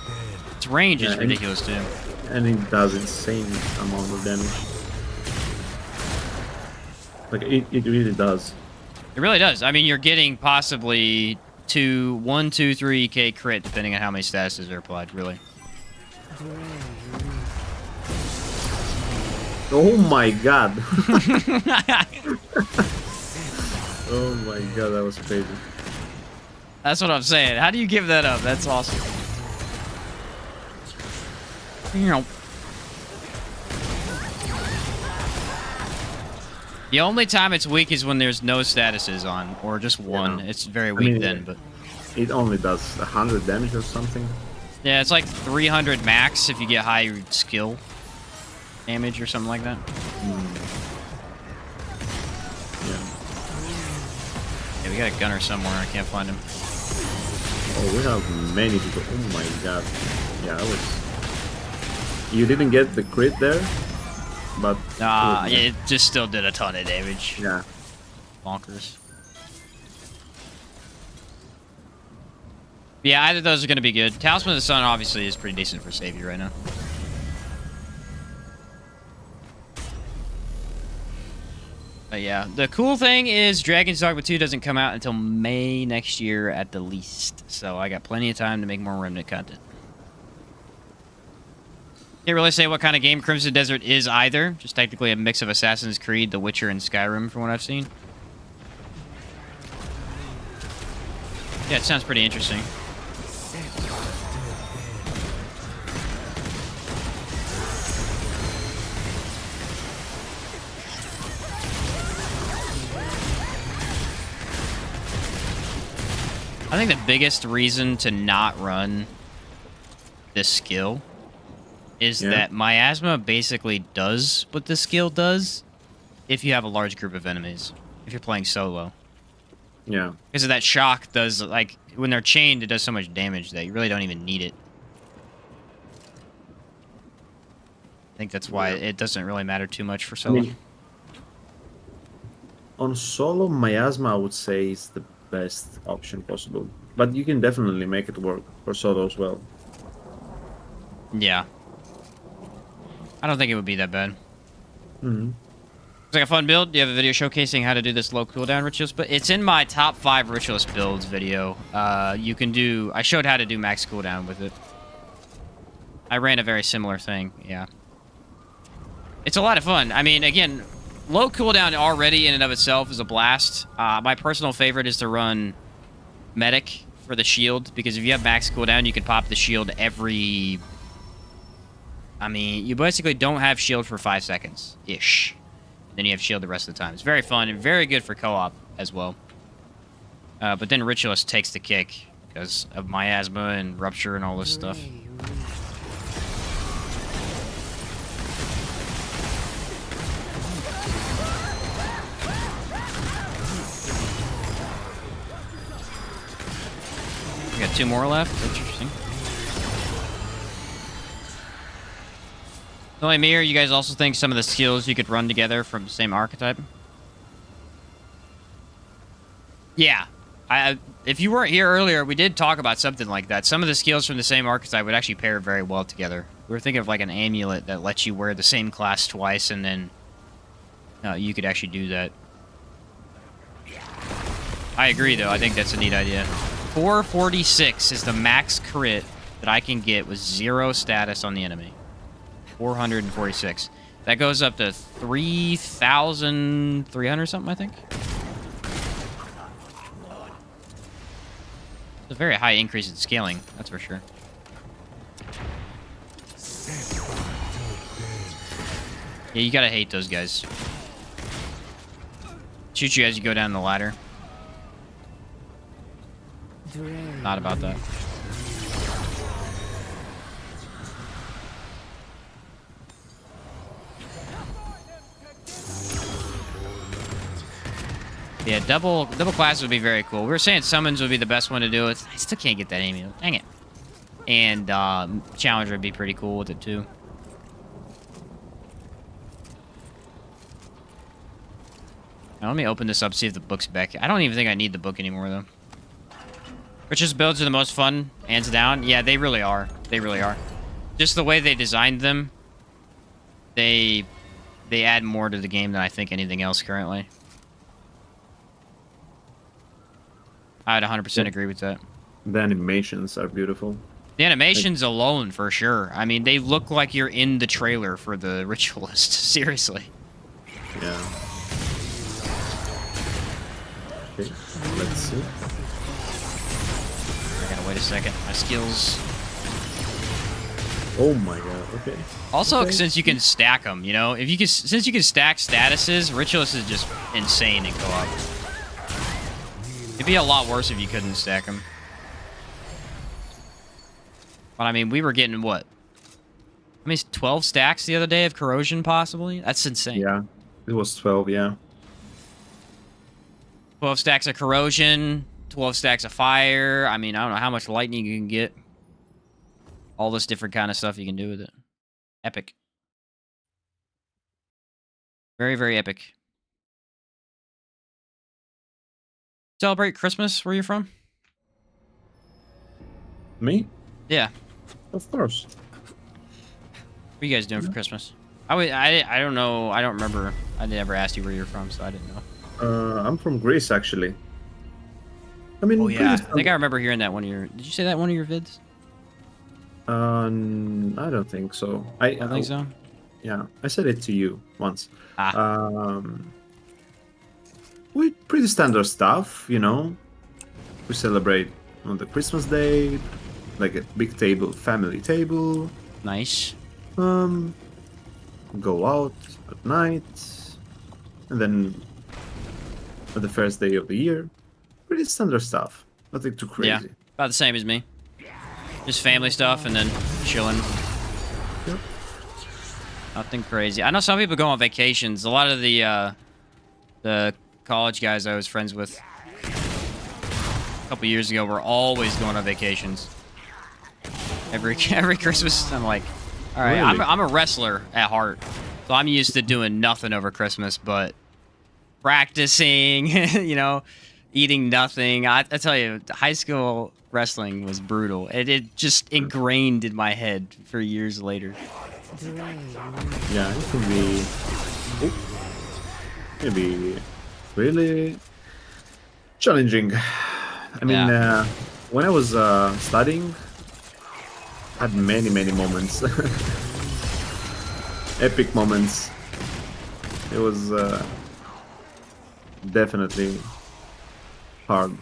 Its range is ridiculous too. And it does insane amount of damage. Like, it really does. It really does. I mean, you're getting possibly 1, 2, 3k crit depending on how many statuses are applied, really. Oh my god! Oh my god, that was crazy. That's what I'm saying. How do you give that up? That's awesome. The only time it's weak is when there's no statuses on, or just one. Yeah. It's very weak mean, then, but... It only does 100 damage or something. Yeah, it's like 300 max if you get high skill damage or something like that. Yeah, we got a gunner somewhere. I can't find him. Oh, we have many people. Oh my god. Yeah, that was... You didn't get the crit there, but... Nah, it just still did a ton of damage. Yeah. Bonkers. Yeah, either of those are going to be good. Talisman of the Sun obviously is pretty decent for Savior right now. But yeah, the cool thing is Dragon's Dogma 2 doesn't come out until May next year at the least. So I got plenty of time to make more Remnant content. Can't really say what kind of game Crimson Desert is either. Just technically a mix of Assassin's Creed, The Witcher, and Skyrim from what I've seen. Yeah, it sounds pretty interesting. I think the biggest reason to not run this skill is that Miasma basically does what this skill does if you have a large group of enemies, if you're playing solo. Yeah. Because of that shock does, like, when they're chained, it does so much damage that you really don't even need it. I think that's why it doesn't really matter too much for solo. I mean, on solo, Miasma I would say is the best option possible. But you can definitely make it work for solo as well. Yeah. I don't think it would be that bad. Mm-hmm. It's like a fun build. You have a video showcasing how to do this low cooldown rituals, but it's in my top 5 ritualist builds video. You can do... I showed how to do max cooldown with it. I ran a very similar thing, yeah. It's a lot of fun. I mean, again, low cooldown already in and of itself is a blast. My personal favorite is to run Medic for the shield, because if you have max cooldown, you can pop the shield every... I mean, you basically don't have shield for 5 seconds-ish. Then you have shield the rest of the time. It's very fun and very good for co-op as well. But then Ritualist takes the kick because of Miasma and Rupture and all this stuff. We got 2 more left. Interesting. So, Amir, you guys also think some of the skills you could run together from the same archetype? Yeah. If you weren't here earlier, we did talk about something like that. Some of the skills from the same archetype would actually pair very well together. We were thinking of like an amulet that lets you wear the same class twice, and then you could actually do that. I agree, though. I think that's a neat idea. 446 is the max crit that I can get with 0 status on the enemy. 446. That goes up to 3,300 something, I think. It's a very high increase in scaling, that's for sure. Yeah, you gotta hate those guys. Shoot you as you go down the ladder. Not about that. Yeah, double class would be very cool. We were saying summons would be the best one to do it. I still can't get that aiming. Dang it. And Challenger would be pretty cool with it too. Now, let me open this up, see if the book's back. I don't even think I need the book anymore though. Rich's builds are the most fun, hands down. Yeah, they really are. They really are. Just the way they designed them, they add more to the game than I think anything else currently. I'd 100% agree with that. The animations are beautiful. The animations alone, for sure. I mean, they look like you're in the trailer for the Ritualist. Seriously. Yeah. Okay, let's see. I gotta wait a second. My skills. Oh my god, okay. Also, Okay. since you can stack them, you know, if you can, since you can stack statuses, Ritualist is just insane in co-op. It'd be a lot worse if you couldn't stack them. But I mean, we were getting what? I mean, 12 stacks the other day of corrosion, possibly. That's insane. Yeah, it was 12. Yeah. 12 stacks of corrosion, 12 stacks of fire. I mean, I don't know how much lightning you can get. All this different kind of stuff you can do with it. Epic. Very, very epic. Celebrate Christmas where you're from? Me? Yeah. Of course. What are you guys doing for Christmas? I don't know. I don't remember. I never asked you where you're from, so I didn't know. I'm from Greece, actually. I mean, Oh yeah, Greece, I think I remember hearing that one of your. Did you say that one of your vids? I don't think so. I don't think so. Yeah, I said it to you once. Ah. We pretty standard stuff, you know. We celebrate on the Christmas day, like a big table, family table. Nice. Go out at night, and then at the first day of the year, pretty standard stuff. Nothing too crazy. Yeah, about the same as me. Just family stuff and then chilling. Yep. Nothing crazy. I know some people go on vacations. A lot of the college guys I was friends with a couple years ago were always going on vacations. Every Christmas, I'm like, all right, Really? I'm a wrestler at heart, so I'm used to doing nothing over Christmas, but practicing, you know, eating nothing. I tell you, high school wrestling was brutal. It just ingrained in my head for years later. Yeah, it can be. Can be really challenging. I mean, Yeah. when I was studying, I had many moments, epic moments. It was definitely hard.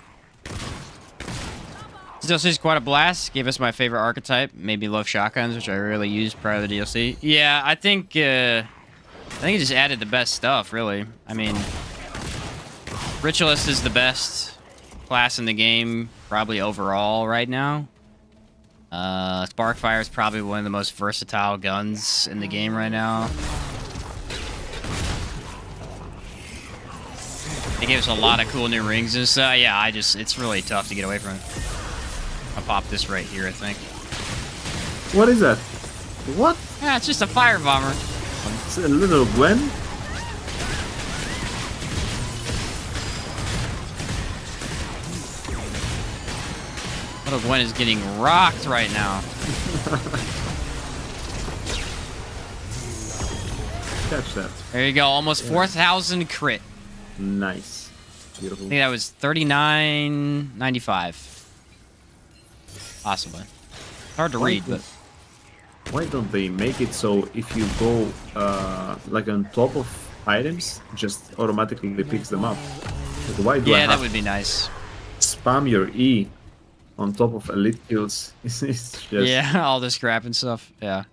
DLC is quite a blast. Gave us my favorite archetype. Made me love shotguns, which I rarely used prior to the DLC. Yeah, I think it just added the best stuff, really. I mean, Ritualist is the best class in the game, probably overall right now. Sparkfire is probably one of the most versatile guns in the game right now. They gave us a lot of cool new rings and stuff. Yeah, it's really tough to get away from it. I'll pop this right here, I think. What is that? What? Yeah, it's just a fire bomber. It's a little Gwen? Little Gwen is getting rocked right now. Catch that. There you go, almost 4,000 crit. Nice. Beautiful. I think that was 39.95. Possibly. Hard to read, but Why don't they make it so if you go like on top of items, just automatically picks them up? Like, why do I yeah, that have would be nice. to spam your E on top of elite kills? It's just Yeah, all this crap and stuff. Yeah.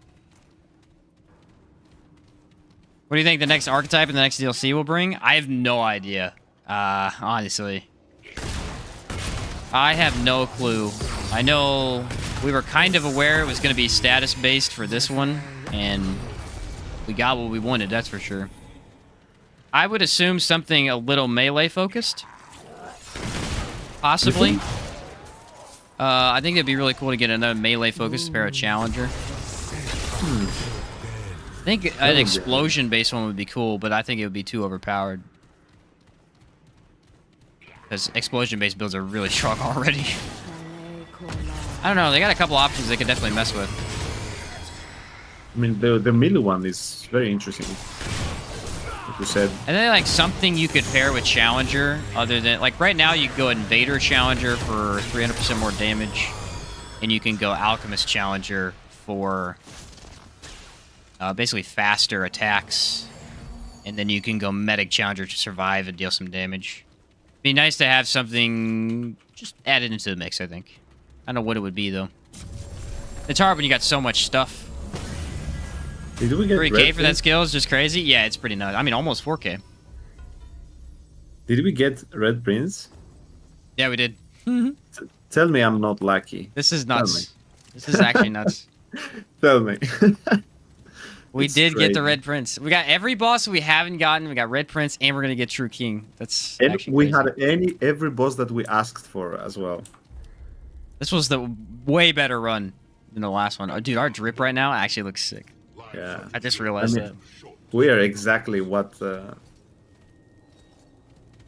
What do you think the next archetype and the next DLC will bring? I have no idea. Honestly. I have no clue. I know we were kind of aware it was going to be status-based for this one, and we got what we wanted, that's for sure. I would assume something a little melee-focused. Possibly. I think it'd be really cool to get another melee-focused pair of Challenger. I think an explosion-based one would be cool, but I think it would be too overpowered. Because explosion-based builds are really strong already. I don't know, they got a couple options they could definitely mess with. I mean, the melee one is very interesting. Like you said. And then like something you could pair with Challenger, other than like right now you can go Invader Challenger for 300% more damage, and you can go Alchemist Challenger for basically faster attacks, and then you can go Medic Challenger to survive and deal some damage. Be nice to have something just added into the mix, I think. I don't know what it would be though. It's hard when you got so much stuff. Did we get 3K for that skill is just crazy. Yeah, it's pretty nuts. I mean, almost 4K. Did we get Red Prince? Yeah, we did. Tell me I'm not lucky. This is nuts. This is actually nuts. Tell me. We It's did get the crazy. Red Prince. We got every boss we haven't gotten. We got Red Prince, and we're gonna get True King. That's And actually we crazy. had every boss that we asked for as well. This was the way better run than the last one. Oh, dude, our drip right now actually looks sick. Yeah. I just realized I mean, we are exactly what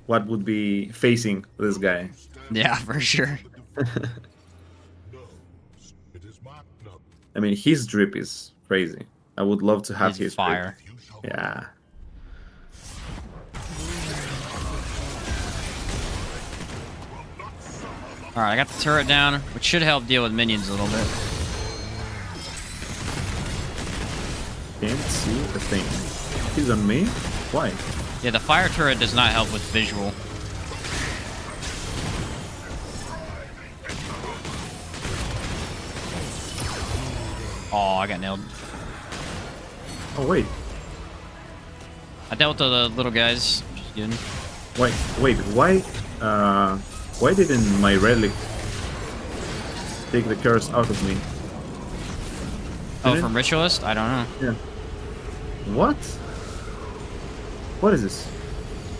would be facing this guy. that. Yeah, for sure. It is my blood. I mean, his drip is crazy. I would love to have He's his fire. drip. Yeah. All right, I got the turret down, which should help deal with minions a little bit. Can't see a thing. He's on me? Why? Yeah, the fire turret does not help with visual. Oh, I got nailed. Oh wait. I dealt with the little guys. Just kidding. Wait, why didn't my relic take the curse out of me? Oh, Did it? from Ritualist? I don't know. Yeah. What? What is this?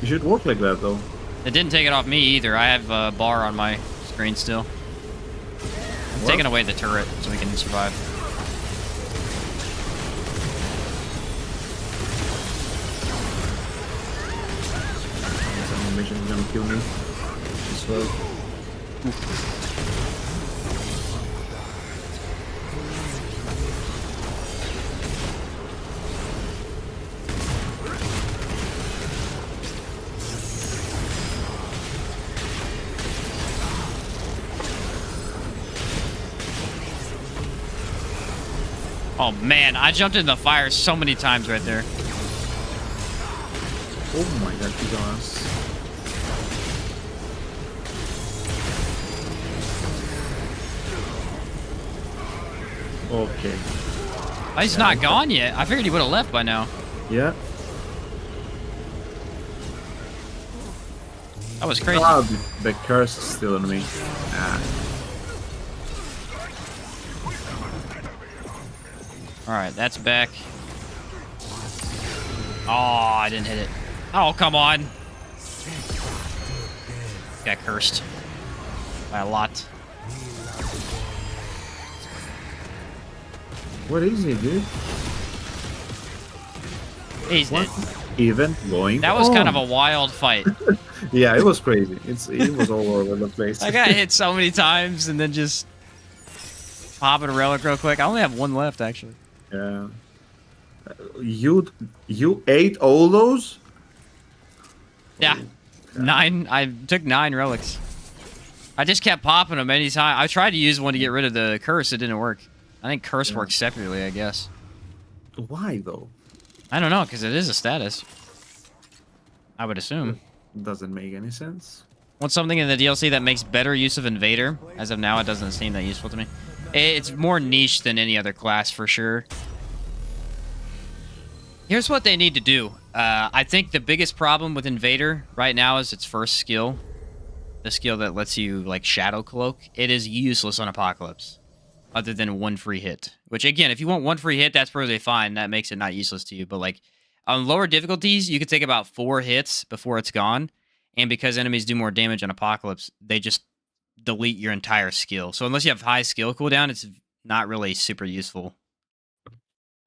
You should work like that though. It didn't take it off me either. I have a bar on my screen still. I'm What? taking away the turret so we can survive. This animation is gonna kill me. As well. Oh man, I jumped in the fire so many times right there. Oh my god, he's on us. Okay. Oh, he's not gone yet. I figured he would have left by now. Yeah. That was crazy. Ah, the curse is still on me. Ah. Alright, that's back. Oh, I didn't hit it. Oh, come on. Got cursed. By a lot. What is he, dude? He's dead. Even going That was kind of a on. wild fight. Yeah, it was crazy. It was all over the place. I got hit so many times and then just popping a relic real quick. I only have one left, actually. Yeah. You ate all those? Yeah. 9. I took 9 relics. I just kept popping them anytime. I tried to use one to get rid of the curse. It didn't work. I think curse works separately, I guess. Why though? I don't know, because it is a status. I would assume. Doesn't make any sense. Want something in the DLC that makes better use of Invader? As of now, it doesn't seem that useful to me. It's more niche than any other class, for sure. Here's what they need to do. I think the biggest problem with Invader right now is its first skill. The skill that lets you, like, Shadow Cloak. It is useless on Apocalypse. Other than one free hit. Which, again, if you want one free hit, that's perfectly fine. That makes it not useless to you. But, like, on lower difficulties, you could take about 4 hits before it's gone. And because enemies do more damage on Apocalypse, they just delete your entire skill. So unless you have high skill cooldown, it's not really super useful.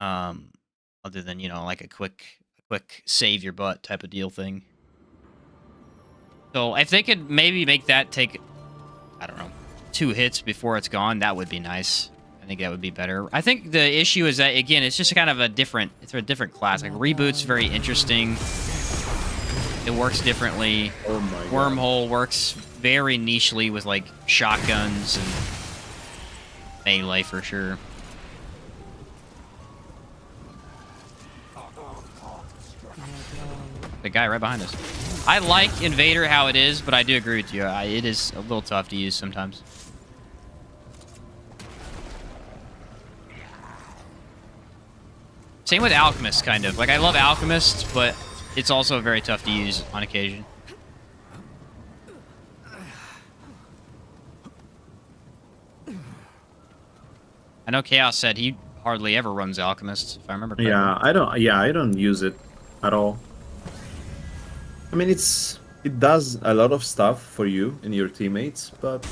Other than, you know, like a quick save your butt type of deal thing. So if they could maybe make that take, I don't know, 2 hits before it's gone, that would be nice. I think that would be better. I think the issue is that, again, it's just kind of a different class. Like, Reboot's very interesting. It works differently. Oh my god. Wormhole works very nichely with, like, shotguns and melee for sure. The guy right behind us. I like Invader how it is, but I do agree with you. It is a little tough to use sometimes. Same with Alchemist, kind of. Like, I love Alchemist, but it's also very tough to use on occasion. I know Chaos said he hardly ever runs Alchemist, if I remember correctly. Yeah, I don't. Yeah, I don't use it at all. I mean, it does a lot of stuff for you and your teammates, but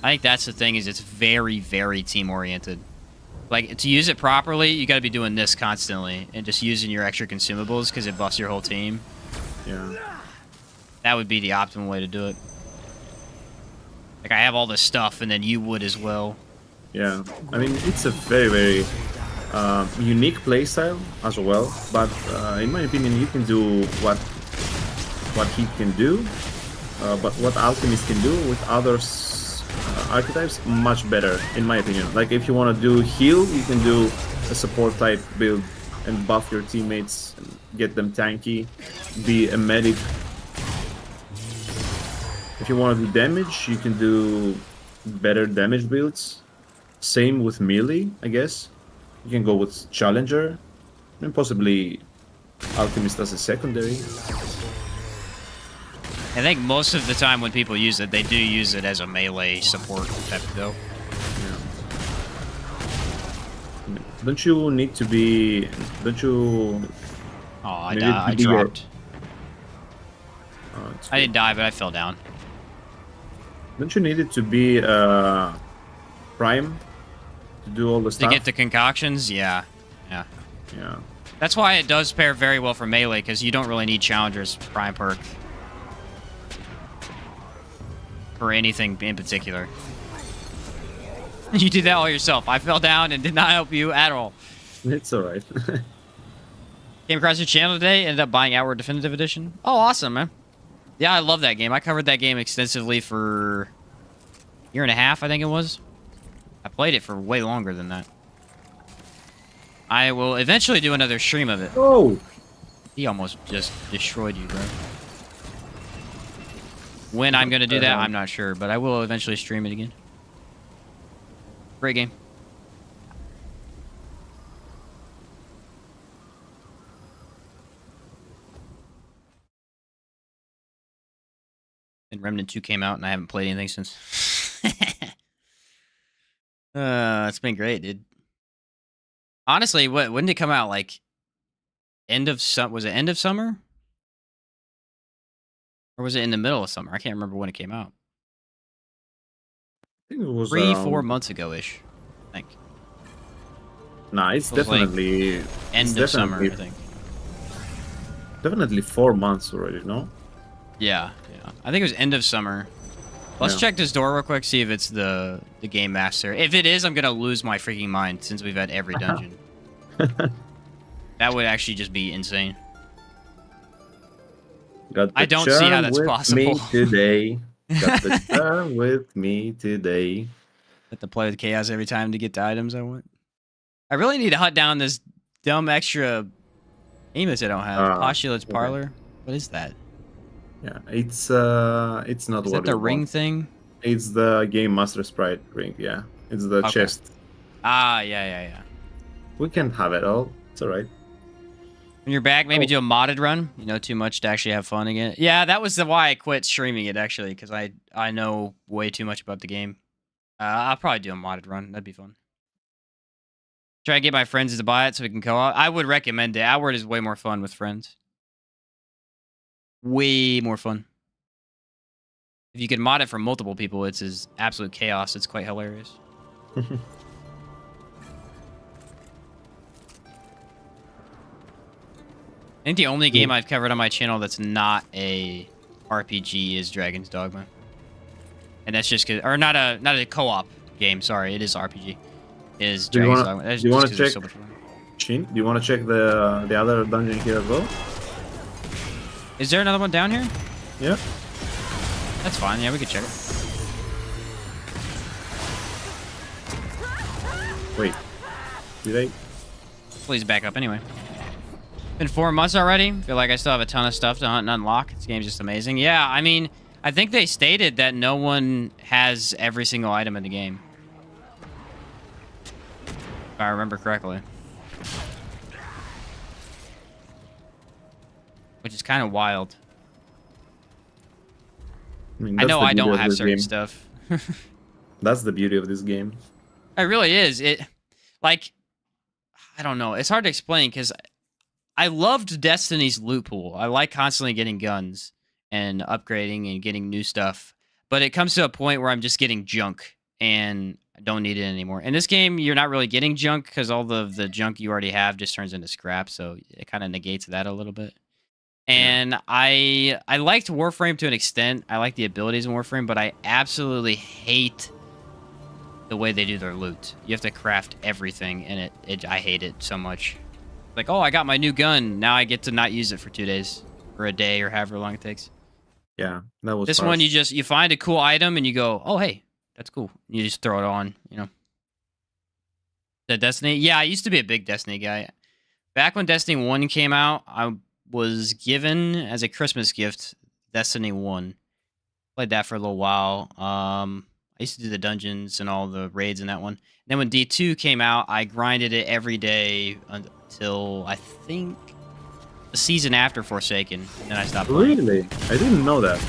I think that's the thing, is it's very, very team-oriented. Like, to use it properly, you gotta be doing this constantly, and just using your extra consumables, because it buffs your whole team. yeah, That would be the optimal way to do it. Like, I have all this stuff, and then you would as well. yeah. I mean, it's a very, very unique playstyle as well. But in my opinion, you can do what he can do, but what Alchemist can do with others archetypes much better, in my opinion. Like, if you want to do heal, you can do a support type build and buff your teammates, and get them tanky, be a medic. If you want to do damage, you can do better damage builds. Same with melee, I guess. You can go with Challenger, and possibly Alchemist as a secondary. I think most of the time when people use it, they do use it as a melee support type of build. Yeah. Don't you need to be... Don't you... Oh, I need died. it I to be your- dropped. it's I didn't die, but I fell down. Don't you need it to be Prime to do all the To stuff? get the concoctions, yeah. Yeah. Yeah. That's why it does pair very well for melee, because you don't really need Challenger's Prime perk. For anything in particular. You did that all yourself. I fell down and did not help you at all. It's alright. Came across your channel today, ended up buying Outward Definitive Edition. Oh, awesome, man. Yeah, I love that game. I covered that game extensively for a year and a half, I think it was. I played it for way longer than that. I will eventually do another stream of it. Oh! He almost just destroyed you, bro. When I'm going to do that, I'm not sure, but I will eventually stream it again. Great game. And Remnant 2 came out, and I haven't played anything since. It's been great, dude. Honestly, when did it come out? Like, was it end of summer? Or was it in the middle of summer? I can't remember when it came out. I think it was 3-4 months ago-ish, I think. Nah, it's It was like definitely... End of summer, I think. Definitely 4 months already, no? Yeah, yeah. I think it was end of summer. Let's Yeah. check this door real quick, see if it's the Game Master. If it is, I'm going to lose my freaking mind since we've had every dungeon. That would actually just be insane. Got the I don't see how charm that's with possible. Me today. Got the charm with me today. Have to play with Chaos every time to get the items I want. I really need to hunt down this dumb extra Amos I don't have. Postulate's okay. Parlor. What is that? Yeah, it's not Is what that the you ring want. thing? It's the Game Master Sprite ring, yeah. It's the Okay. chest. Ah, yeah. We can have it all. It's alright. When you're back, maybe Oh. do a modded run. You know, too much to actually have fun again. Yeah, that was why I quit streaming it actually, because I know way too much about the game. I'll probably do a modded run. That'd be fun. Try to get my friends to buy it so we can co-op. I would recommend it. Outward is way more fun with friends. Way more fun. If you can mod it for multiple people, it's as absolute chaos. It's quite hilarious. I think the only game I've covered on my channel that's not a RPG is Dragon's Dogma, and that's just cause, or not a co-op game. Sorry, it is RPG. Is Do you Dragon's wanna- Dogma? That's do you just wanna 'cause there's check- so much fun. Shin, do you want to check the other dungeon here as well? Is there another one down here? Yeah. That's fine. Yeah, we could check it. Wait. Did I? Please back up anyway. Been 4 months already. Feel like I still have a ton of stuff to hunt and unlock. This game's just amazing. Yeah, I mean, I think they stated that no one has every single item in the game. If I remember correctly. Which is kind of wild. I mean, I that's know the I beauty don't of have this certain game. stuff. That's the beauty of this game. It really is. It, like, I don't know. It's hard to explain because I loved Destiny's loot pool. I like constantly getting guns and upgrading and getting new stuff. But it comes to a point where I'm just getting junk and I don't need it anymore. In this game, you're not really getting junk because all the junk you already have just turns into scrap. So it kind of negates that a little bit. And I liked Warframe to an extent. I like the abilities in Warframe, but I absolutely hate the way they do their loot. You have to craft everything, and I hate it so much. Like, oh, I got my new gun. Now I get to not use it for 2 days or a day or however long it takes. Yeah, that was This harsh. one, you find a cool item and you go, oh, hey, that's cool. You just throw it on, you know. The Destiny? Yeah, I used to be a big Destiny guy. Back when Destiny 1 came out, I was given as a Christmas gift Destiny 1. Played that for a little while. I used to do the dungeons and all the raids in that one. Then when D2 came out, I grinded it every day until I think the season after Forsaken. And then I stopped playing. Really? I didn't know that.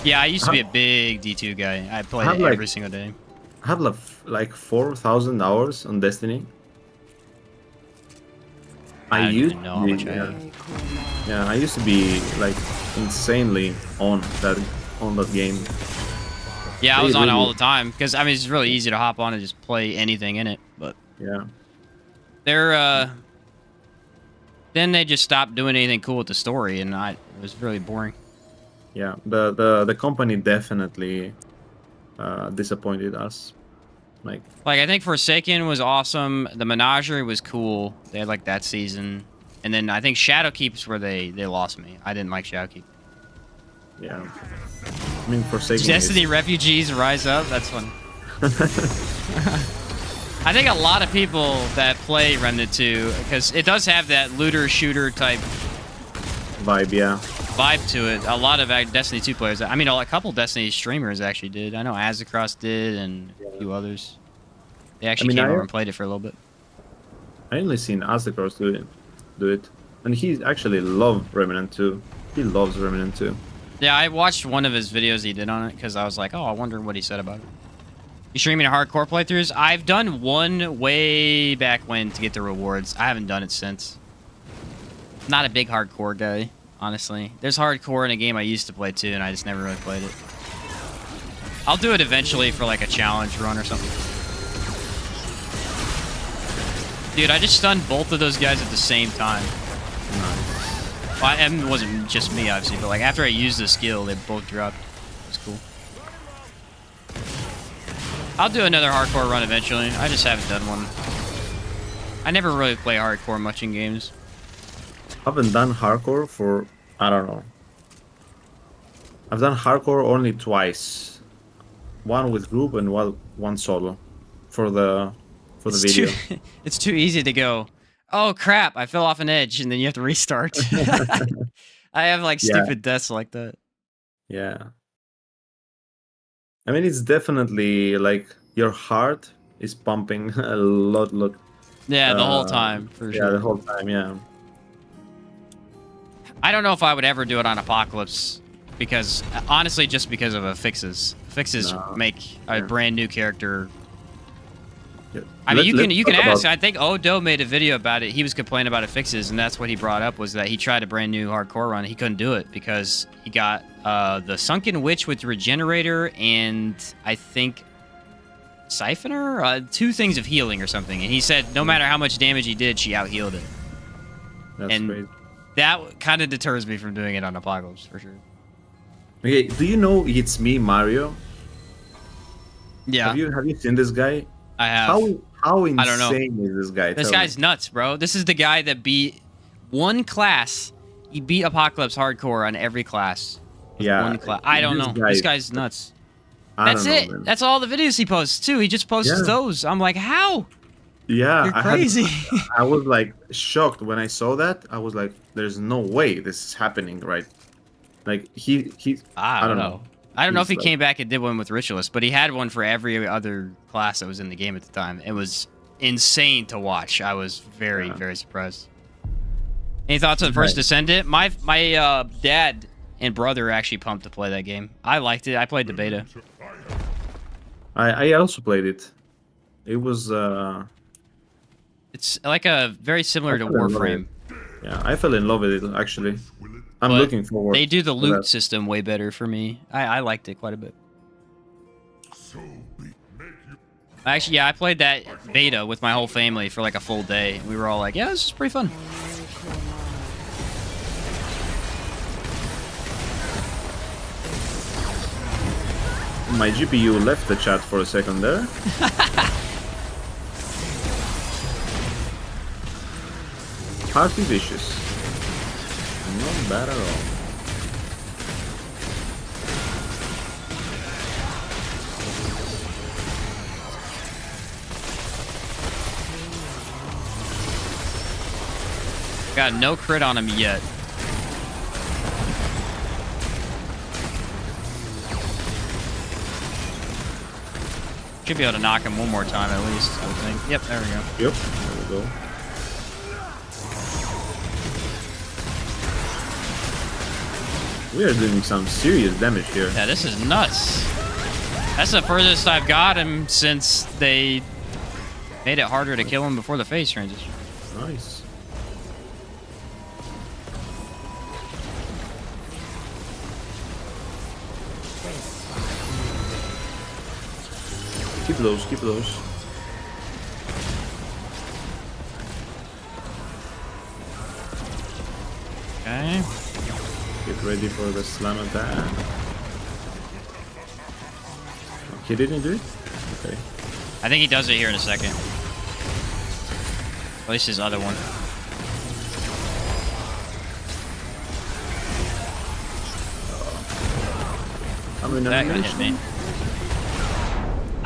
Yeah, I used to be a big D2 guy. I played have, it like- every single day. I have like 4,000 hours on Destiny. I don't used even know how to much be, I have. Very cool. yeah, I used to be like insanely on that game. Yeah, I was Really, on it all really- the time because I mean it's really easy to hop on and just play anything in it. But Yeah. they're then they just stopped doing anything cool with the story, and it was really boring. Yeah, the company definitely disappointed us. Like, I think Forsaken was awesome. The Menagerie was cool. They had like that season, and then I think Shadowkeep's where they lost me. I didn't like Shadowkeep. yeah. I mean, Forsaken. Destiny Refugees Rise Up. That's fun. I think a lot of people that play Remnant 2, because it does have that looter shooter type Vibe, yeah. vibe to it. A lot of Destiny 2 players. I mean, a couple Destiny streamers actually did. I know Azzacross did, and a few others. They actually mean, came I- over and played it for a little bit. I only seen Azzacross do it, and he actually loved Remnant 2. He loves Remnant 2. Yeah, I watched one of his videos he did on it because I was like, oh, I wonder what he said about it. You streaming hardcore playthroughs? I've done one way back when to get the rewards. I haven't done it since. Not a big hardcore guy, honestly. There's hardcore in a game I used to play too, and I just never really played it. I'll do it eventually for like a challenge run or something. Dude, I just stunned both of those guys at the same time. Well, it wasn't just me, obviously, but like after I used the skill, they both dropped. It was cool. I'll do another hardcore run eventually. I just haven't done one. I never really play hardcore much in games. Haven't done hardcore for, I don't know. I've done hardcore only twice. One with group and one solo for the video. It's too easy to go, oh crap, I fell off an edge, and then you have to restart. I have like Yeah. stupid deaths like that. Yeah. I mean, it's definitely like your heart is pumping a lot Yeah, the whole time for Yeah, sure. the whole time. Yeah. I don't know if I would ever do it on Apocalypse because honestly, just because of the fixes. Fixes No. make a brand new character. Yeah. I mean, Let's you can talk ask. about- I think Odo made a video about it. He was complaining about the fixes, and that's what he brought up was that he tried a brand new hardcore run. He couldn't do it because he got the Sunken Witch with Regenerator and I think Siphoner, 2 things of healing or something. And he said no matter how much damage he did, she out-healed it. That's and- crazy. That kind of deters me from doing it on Apocalypse for sure. Okay, do you know It's Me Mario? Yeah, Have you seen this guy? I have. How insane I don't know. is this guy? This Tell guy's me. nuts, bro. This is the guy that beat one class. He beat Apocalypse hardcore on every class. With Yeah, one class. I don't this know. guy- This guy's nuts. I That's don't know, it. man. That's all the videos he posts too. He just posts Yeah. those. I'm like, how? Yeah, You're crazy. I was like shocked when I saw that. I was like, "There's no way this is happening, right?" Like he. I don't know. I don't know if he He's came back and did one with Ritualist, but he had one for every other class that was in the game at the time. It was insane to watch. I was very, very surprised. Any thoughts on the first Right. Descendant? My dad and brother actually pumped to play that game. I liked it. I played the beta. I also played it. It was It's like a very similar to I fell in love with Warframe. yeah. I fell in love with it actually. I'm But looking forward. They do the to loot that. system way better for me. I liked it quite a bit. So be make you Actually, yeah, I played that beta with my whole family for like a full day. We were all like, yeah, this is pretty fun. My GPU left the chat for a second there. Hearty vicious. Not bad at all. Got no crit on him yet. Should be able to knock him one more time at least, I would think. Yep, there we go. Yep, there we go. We are doing some serious damage here. Yeah, this is nuts. That's the furthest I've got him since they made it harder to kill him before the phase transition. Nice. Keep those, keep those. Okay. Get ready for the slam attack. Okay, didn't do it? Okay. I think he does it here in a second. At least his other one. I'm in That could hit me.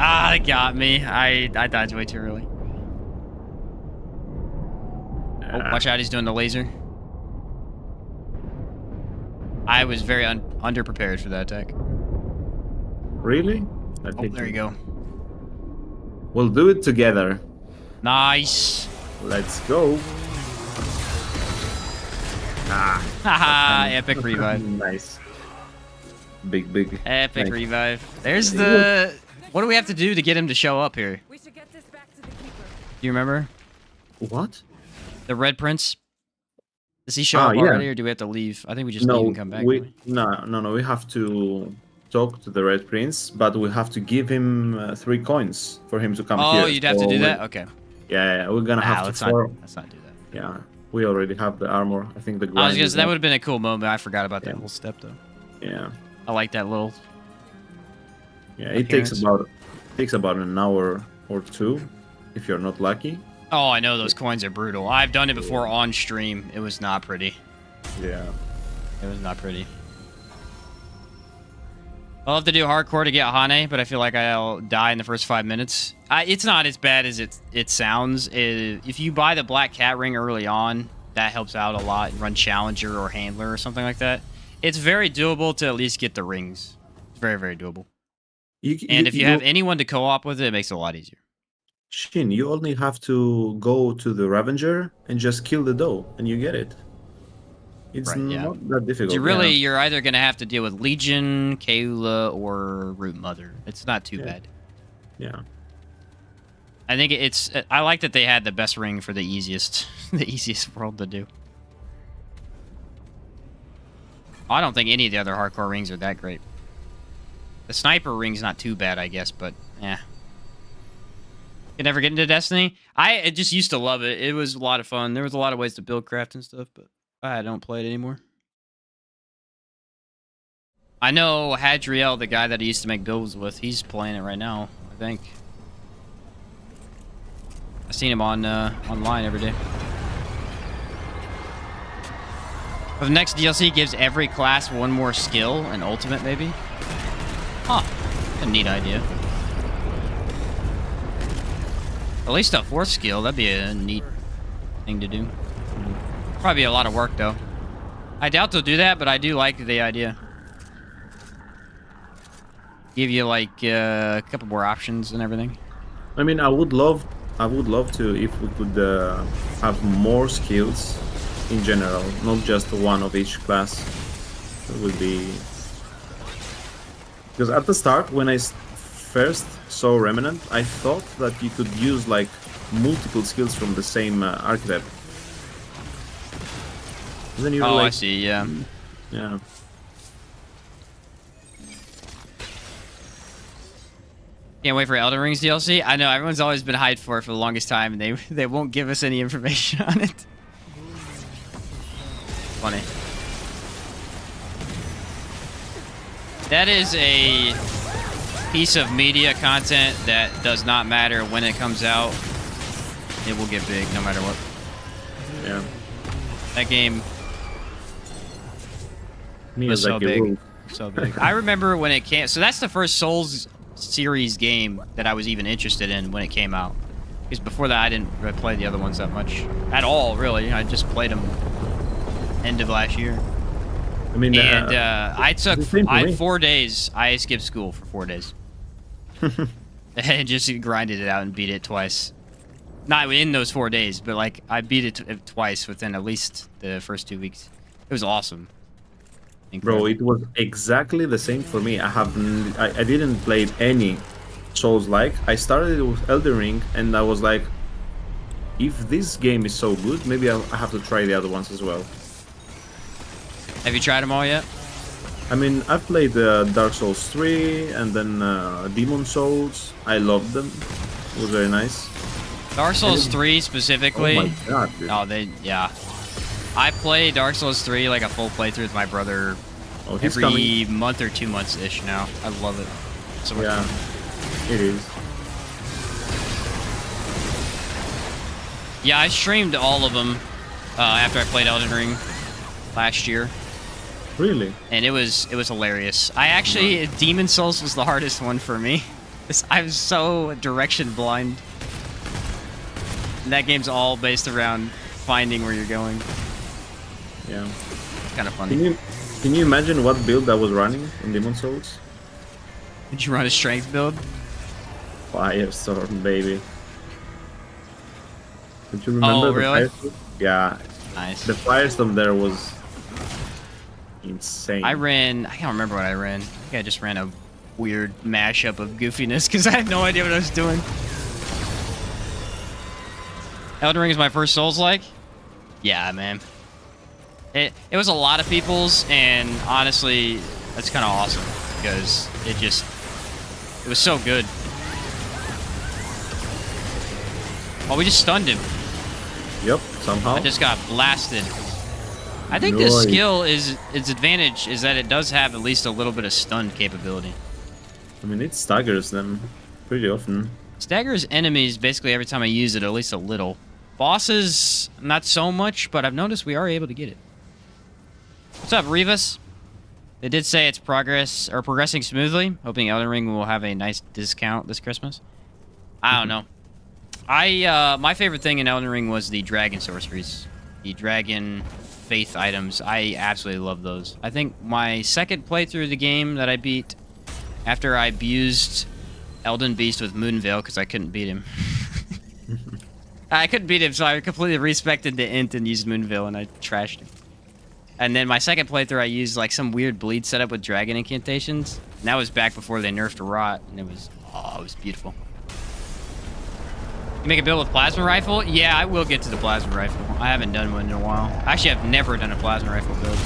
Ah, it got me. I died way too early. Oh, watch out, he's doing the laser. I was very underprepared for that attack. Really? I Oh, think there you go. We'll do it together. Nice. Let's go. Ah, Haha, epic revive. nice. Big. Epic Nice. revive. There's the... What do we have to do to get him to show up here? We should get this back to the keeper. Do you remember? What? The Red Prince? Does he show Ah, up yeah. already, or do we have to leave? I think we just leave and come back. don't we? No. We have to talk to the Red Prince, but we have to give him 3 coins for him to come here. Oh, you'd have to So do we- that? Okay. Yeah, we're gonna have let's to farm. let's not do that. Yeah, we already have the armor. I think the I was grind gonna is say, that not- would have been a cool moment. I forgot about that Yeah. little step, though. Yeah, I like that little... it takes appearance. about an hour or 2 if you're not lucky. Oh, I know those coins are brutal. I've done it before on stream. It was not pretty. Yeah. It was not pretty. I'll have to do hardcore to get Hane, but I feel like I'll die in the first 5 minutes. It's not as bad as it sounds. If you buy the Black Cat Ring early on, that helps out a lot. Run Challenger or Handler or something like that. It's very doable to at least get the rings. It's very, very doable. And if you have anyone to co-op with it makes it a lot easier. Shin, you only have to go to the Revenger and just kill the doe, and you get it. It's Right, yeah. not that difficult. You're either gonna have to deal with Legion, Kaula, or Root Mother. It's not too bad. Yeah. I think it's. I like that they had the best ring for the easiest, the easiest world to do. I don't think any of the other hardcore rings are that great. The sniper ring's not too bad, I guess, but yeah. You never get into Destiny? I just used to love it. It was a lot of fun. There was a lot of ways to build craft and stuff, but I don't play it anymore. I know Hadriel, the guy that I used to make builds with, he's playing it right now, I think. I've seen him on online every day. But the next DLC gives every class one more skill, an ultimate maybe? Huh. A neat idea. At least a fourth skill, that'd be a neat thing to do. Probably be a lot of work though. I doubt they'll do that, but I do like the idea. Give you like a couple more options and everything. I mean, I would love to if we could have more skills in general, not just one of each class. It would be because at the start, when I first saw Remnant, I thought that you could use like multiple skills from the same archetype. And then you were like, I see. Yeah. Yeah. Can't wait for Elden Ring's DLC. I know everyone's always been hyped for it for the longest time, and they won't give us any information on it. Funny. That is a piece of media content that does not matter when it comes out. It will get big no matter what. Yeah. That game was so Miyazaki big. ruled. So big. I remember when it came. So that's the first Souls series game that I was even interested in when it came out. Because before that, I didn't really play the other ones that much at all. Really, I just played them end of last year. I mean, And I took the same for me. 4 days. I skipped school for 4 days. And just grinded it out and beat it twice. Not in those 4 days, but like I beat it twice within at least the first 2 weeks. It was awesome. Bro, Incredible. it was exactly the same for me. I didn't play any Souls-like. I started with Elden Ring, and I was like, if this game is so good, maybe I have to try the other ones as well. Have you tried them all yet? I mean, I've played Dark Souls 3 and then Demon Souls. I loved them. It was very nice. Dark Souls 3 specifically. Oh my god, dude. Yeah. I play Dark Souls 3 like a full playthrough with my brother Oh, he's every coming. month or 2 months ish now. I love it. So much Yeah, fun. it is. Yeah, I streamed all of them after I played Elden Ring last year, Really? and it was hilarious. I actually Demon Souls was the hardest one for me. I was so direction blind. And that game's all based around finding where you're going. Yeah. Kind of funny. Can you imagine what build I was running in Demon Souls? Did you run a strength build? Firestorm, baby. Don't you remember the really? Firestorm? Yeah, Nice. the Firestorm there was insane. I can't remember what I ran. I think I just ran a weird mashup of goofiness because I had no idea what I was doing. Elden Ring is my first Souls-like? Yeah, man. It was a lot of people's, and honestly, that's kind of awesome because it was so good. Oh, we just stunned him. Yep, somehow. I just got blasted. I think this Nice. skill its advantage is that it does have at least a little bit of stun capability. I mean, it staggers them pretty often. Staggers enemies basically every time I use it, at least a little. Bosses, not so much, but I've noticed we are able to get it. What's up, Rivas? They did say it's progressing smoothly. Hoping Elden Ring will have a nice discount this Christmas. I don't know. My favorite thing in Elden Ring was the dragon sorceries, the dragon faith items. I absolutely love those. I think my second playthrough of the game that I beat after I abused Elden Beast with Moonveil because I couldn't beat him. I couldn't beat him, so I completely respected the int and used Moonville, and I trashed him. And then my second playthrough, I used like some weird bleed setup with dragon incantations. And that was back before they nerfed Rot, and it was beautiful. You make a build with plasma rifle? Yeah, I will get to the plasma rifle. I haven't done one in a while. Actually, I've never done a plasma rifle build.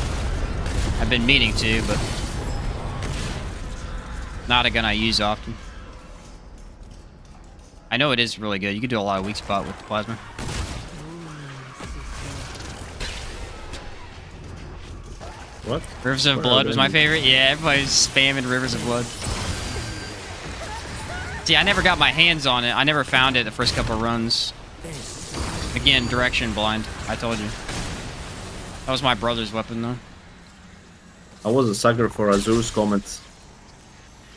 I've been meaning to, but not a gun I use often. I know it is really good. You can do a lot of weak spot with the plasma. What? Rivers of Blood was my favorite. Yeah, everybody's spamming Rivers of Blood. See, I never got my hands on it. I never found it the first couple runs. Again, direction blind. I told you. That was my brother's weapon, though. I was a sucker for Azur's Comet.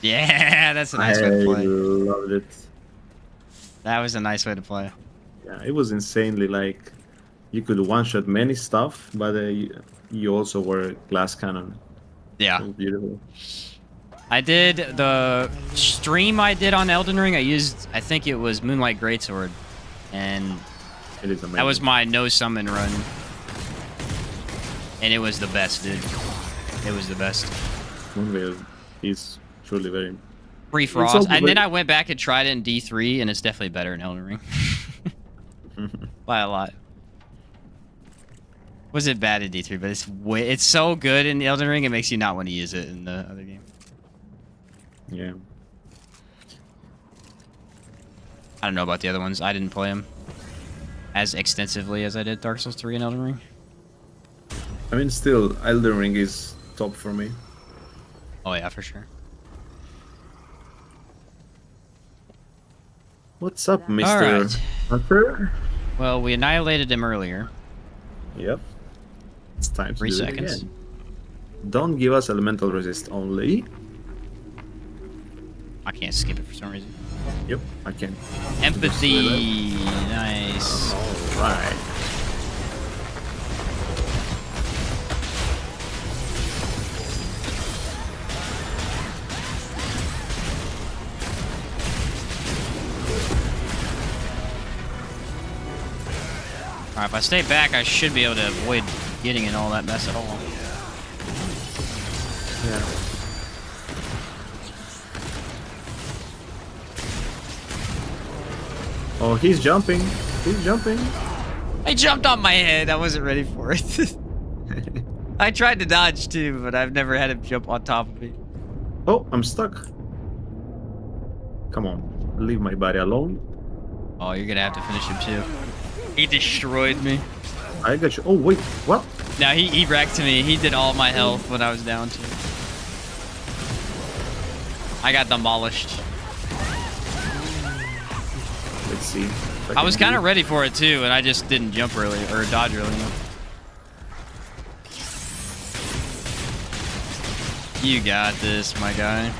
Yeah, that's a nice way to play. I loved it. That was a nice way to play. Yeah, it was insanely like you could one-shot many stuff, but you also were glass cannon. Yeah. It was beautiful. I did the stream I did on Elden Ring. I used, I think it was Moonlight Greatsword, and It is amazing. that was my no summon run, and it was the best, dude. It was the best. Moonveil is truly very. Free It's Frost, also and then very- I went back and tried it in D3, and it's definitely better in Elden Ring by a lot. Was it bad in D3? But it's so good in Elden Ring, it makes you not want to use it in the other game. Yeah. I don't know about the other ones. I didn't play them as extensively as I did Dark Souls 3 and Elden Ring. I mean, still, Elden Ring is top for me. Oh yeah, for sure. What's up, Mr. Alright. Hunter? Well, we annihilated him earlier. Yep. It's time to 3 do seconds. it again. Don't give us elemental resist only. I can't skip it for some reason. Yep, I can. Empathy. Nice. Alright. Alright, if I stay back, I should be able to avoid getting in all that mess at all. Yeah. Oh, he's jumping. He's jumping. I jumped on my head. I wasn't ready for it. I tried to dodge too, but I've never had him jump on top of me. Oh, I'm stuck. Come on, leave my body alone. Oh, you're gonna have to finish him too. He destroyed me. I got you. Oh, wait, what? No, he wrecked me. He did all my health when I was down to. I got demolished. Let's see. I was kind of ready for it too, and I just didn't jump really, or dodge really enough. You got this, my guy.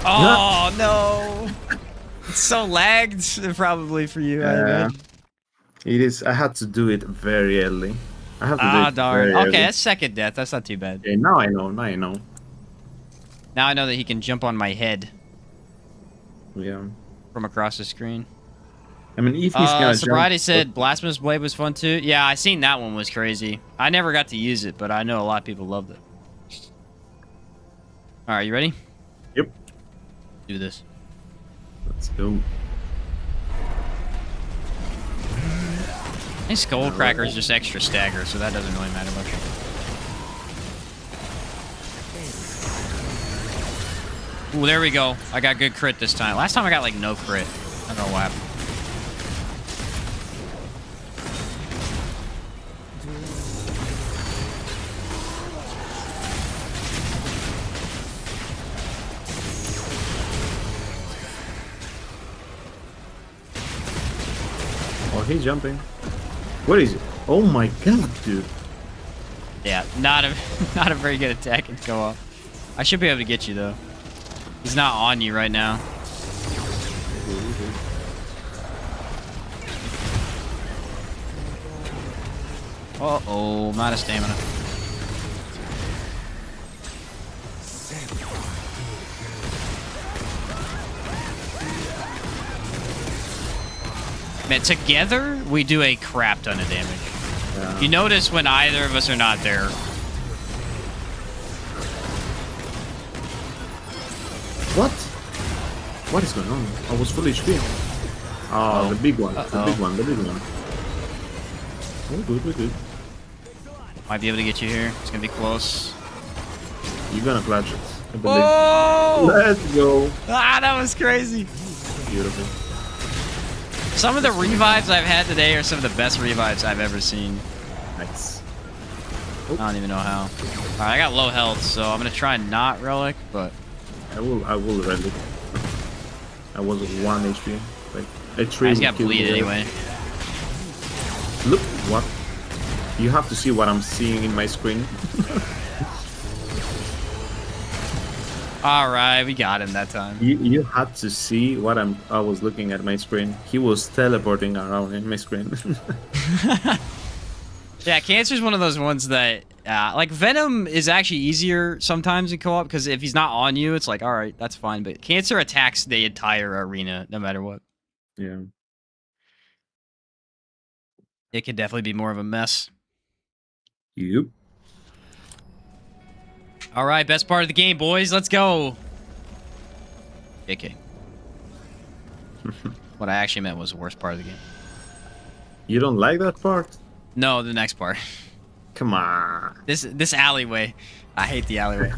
Oh, no. It's so lagged, probably for you, I imagine. It is. I had to do it very early. I have to do Ah, it darn. very Okay, early. that's second death. That's not too bad. Okay, now I know. Now I know. Now I know that he can jump on my head Yeah. from across the screen. I mean, if he's gonna Sobriety jump, said Blasphemous Blade was fun too. Yeah, I seen that one was crazy. I never got to use it, but I know a lot of people loved it. All right, you ready? Yep. Do this. Let's go. I think Skullcracker is just extra stagger, so that doesn't really matter much. Ooh, there we go. I got good crit this time. Last time I got like no crit. I don't know what happened. Oh, he's jumping. Where is it? Oh my god, dude. Yeah, not a not a very good attack and go off. I should be able to get you though. He's not on you right now. Uh-oh, I'm out of stamina. Man, together, we do a crap ton of damage. Yeah. You notice when either of us are not there. What? What is going on? I was full HP. Oh, the big one. The big one. The big one. Oh, good, good, good. Might be able to get you here. It's gonna be close. You're gonna clutch it. I believe. Oh! Let's go. Ah, that was crazy. Beautiful. Some of the revives I've had today are some of the best revives I've ever seen. Nice. I don't even know how. Alright, I got low health, so I'm gonna try not relic, but I will relic. I was at 1 HP. Like a tree. I just will got kill bleed me there. anyway. Look what. You have to see what I'm seeing in my screen. Alright, we got him that time. You had to see what I was looking at my screen. He was teleporting around in my screen. Yeah, Cancer's one of those ones that, like, Venom is actually easier sometimes in co-op, because if he's not on you, it's like, alright, that's fine. But Cancer attacks the entire arena, no matter what. Yeah. It could definitely be more of a mess. Yep. Alright, best part of the game, boys. Let's go. Okay. What I actually meant was the worst part of the game. You don't like that part? No, the next part. Come on. This alleyway. I hate the alleyway.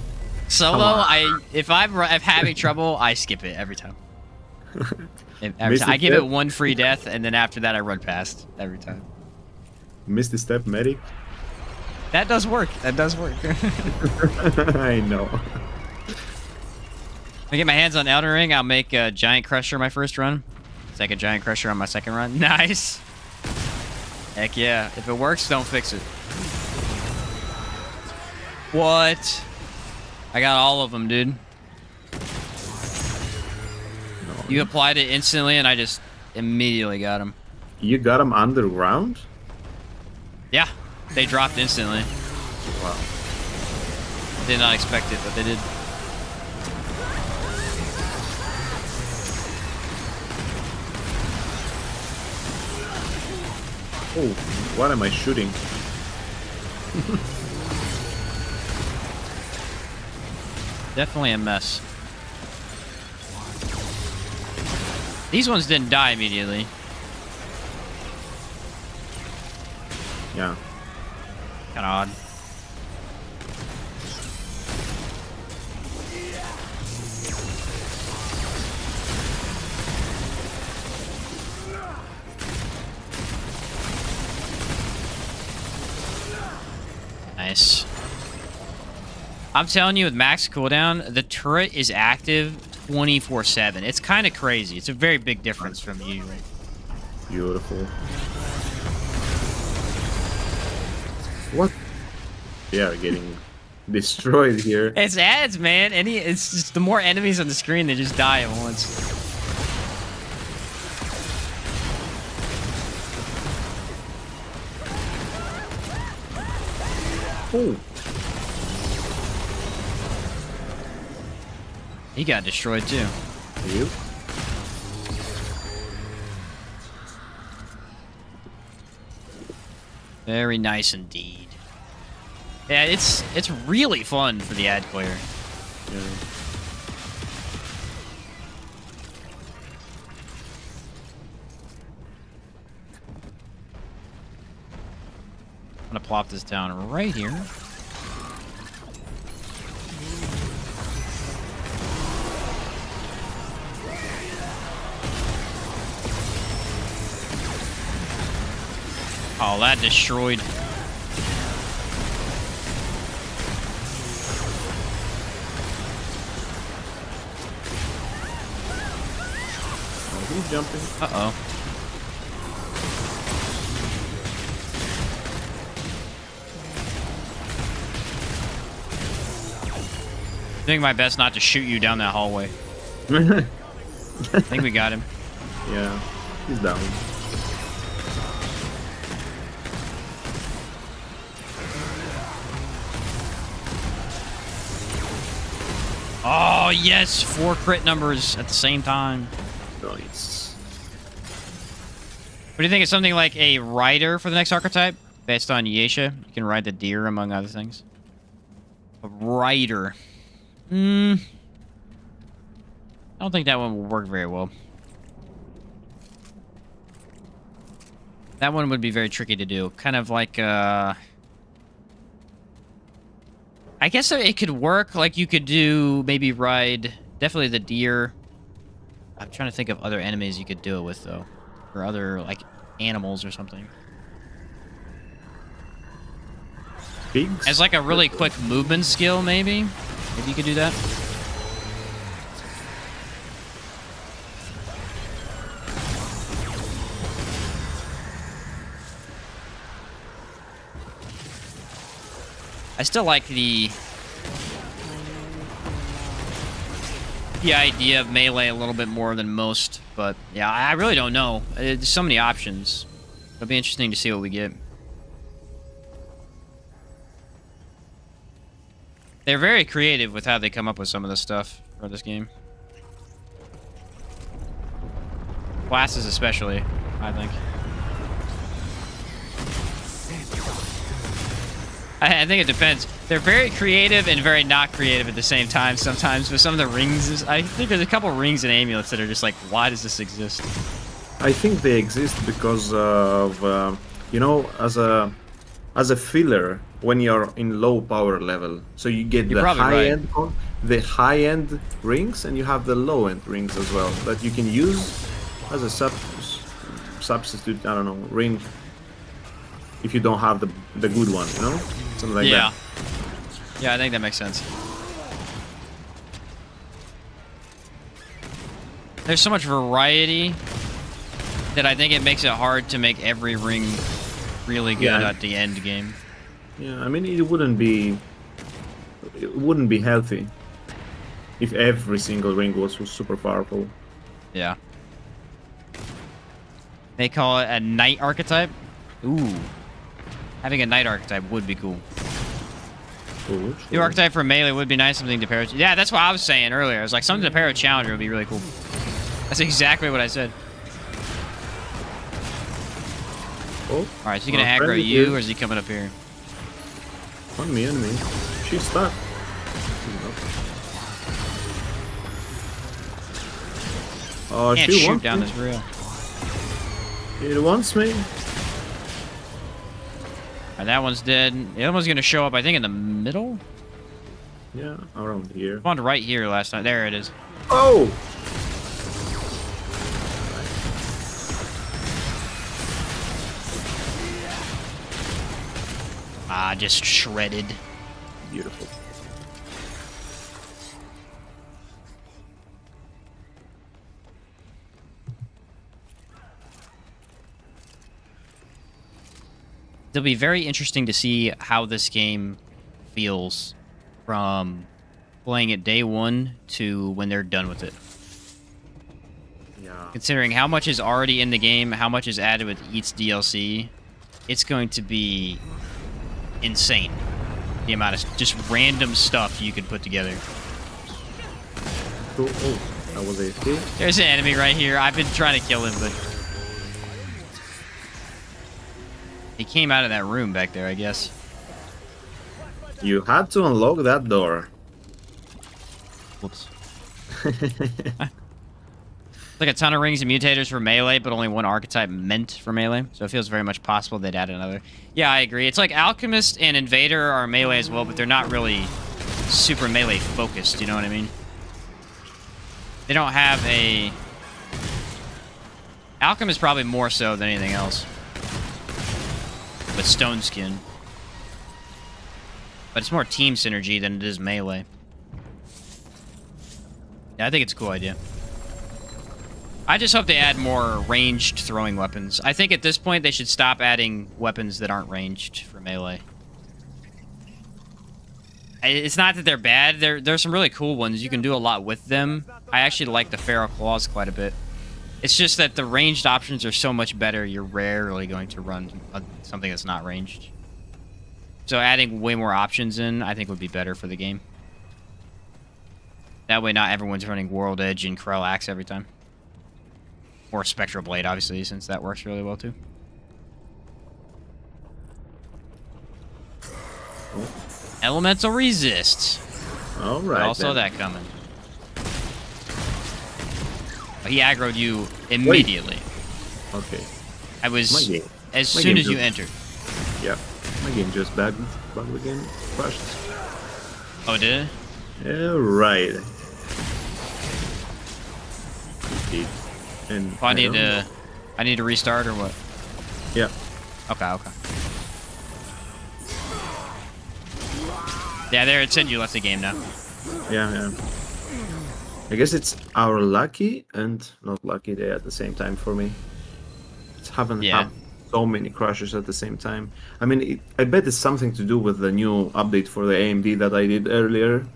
Solo, Come on. if I'm having trouble, I skip it every time. Every Missed time. I it give yet? it one free death, and then after that, I run past every time. Missed the step, medic. That does work. That does work. I know. I get my hands on Elden Ring, I'll make a Giant Crusher my first run. Second Giant Crusher on my second run. Nice. Heck yeah. If it works, don't fix it. What? I got all of them, dude. No. You applied it instantly, and I just immediately got them. You got him underground? Yeah, they dropped instantly. Wow. Did not expect it, but they did. Oh, what am I shooting? Definitely a mess. These ones didn't die immediately. Yeah. Kind of odd. Nice. I'm telling you, with max cooldown, the turret is active 24/7. It's kind of crazy. It's a very big difference from usual. Beautiful. What? They are getting destroyed here. It's ads, man. It's just the more enemies on the screen, they just die at once. Oh. He got destroyed too. You? Very nice indeed. Yeah, it's really fun for the ad player. Yeah. I'm gonna plop this down right here. Oh, that destroyed. Oh, he's jumping. Uh-oh. Doing my best not to shoot you down that hallway. I think we got him. Yeah, he's down. Oh, yes! 4 crit numbers at the same time. Nice. What do you think of something like a rider for the next archetype? Based on Yesha, you can ride the deer, among other things. A rider. I don't think that one will work very well. That one would be very tricky to do. Kind of like, I guess it could work. Like, you could do, maybe ride, definitely the deer. I'm trying to think of other enemies you could do it with, though. Or other, like, animals or something. Pigs? As, like, a really quick movement skill, maybe? Maybe you could do that. I still like the idea of melee a little bit more than most, but yeah, I really don't know. There's so many options. It'll be interesting to see what we get. They're very creative with how they come up with some of this stuff for this game. Classes especially, I think. I think it depends. They're very creative and very not creative at the same time sometimes. With some of the rings, I think there's a couple rings and amulets that are just like, why does this exist? I think they exist because of, you know, as a filler when you're in low power level. So you get You're the probably right. high end rings, and you have the low end rings as well that you can use as a substitute. I don't know, ring. If you don't have the good one, you know? Something like that. Yeah, I think that makes sense. There's so much variety that I think it makes it hard to make every ring really good at the end game. Yeah, I mean, it wouldn't be healthy if every single ring was super powerful. Yeah. They call it a knight archetype. Ooh. Having a knight archetype would be cool. Cool, The archetype for melee would be nice, something to pair with. Yeah, that's what I was saying earlier. I was like, something to pair with Challenger would be really cool. That's exactly what I said. Oh, Alright, is he gonna aggro you, or is he coming up here? On me. She's stuck. Oh, Can't she shoot wants down me. this rail. It wants me. Alright, that one's dead. The other one's gonna show up, I think, in the middle? Yeah, around here. Spawned right here last time. There it is. Oh! Ah, just shredded. Beautiful. It'll be very interesting to see how this game feels from playing it day one to when they're done with it. Yeah. Considering how much is already in the game, how much is added with each DLC, it's going to be insane. The amount of just random stuff you could put together. Oh, that was AFK. There's an enemy right here. I've been trying to kill him, but he came out of that room back there, I guess. You had to unlock that door. Whoops. Like a ton of rings and mutators for melee, but only one archetype meant for melee. So it feels very much possible they'd add another. Yeah, I agree. It's like Alchemist and Invader are melee as well, but they're not really super melee focused, you know what I mean? They don't have a... Alchemist probably more so than anything else. With Stone Skin. But it's more team synergy than it is melee. Yeah, I think it's a cool idea. I just hope they add more ranged throwing weapons. I think at this point they should stop adding weapons that aren't ranged for melee. It's not that they're bad. There's some really cool ones. You can do a lot with them. I actually like the Feral Claws quite a bit. It's just that the ranged options are so much better, you're rarely going to run something that's not ranged. So adding way more options in, I think would be better for the game. That way not everyone's running World Edge and Krell Axe every time. Or Spectral Blade, obviously, since that works really well, too. Elemental Resist. All right. I all saw then. that coming. He aggroed you immediately. Okay. I was My game. as My soon game as you just- entered. Yeah. My game just bugged again. Crashed. Oh, did it? Yeah, right. Indeed. And Oh, I need don't know. to. I need to restart or what? Yeah. Okay. Okay. Yeah, there it said you left the game now. Yeah. I guess it's our lucky and not lucky day at the same time for me. It's haven't Yeah. had so many crashes at the same time. I mean, I bet it's something to do with the new update for the AMD that I did earlier.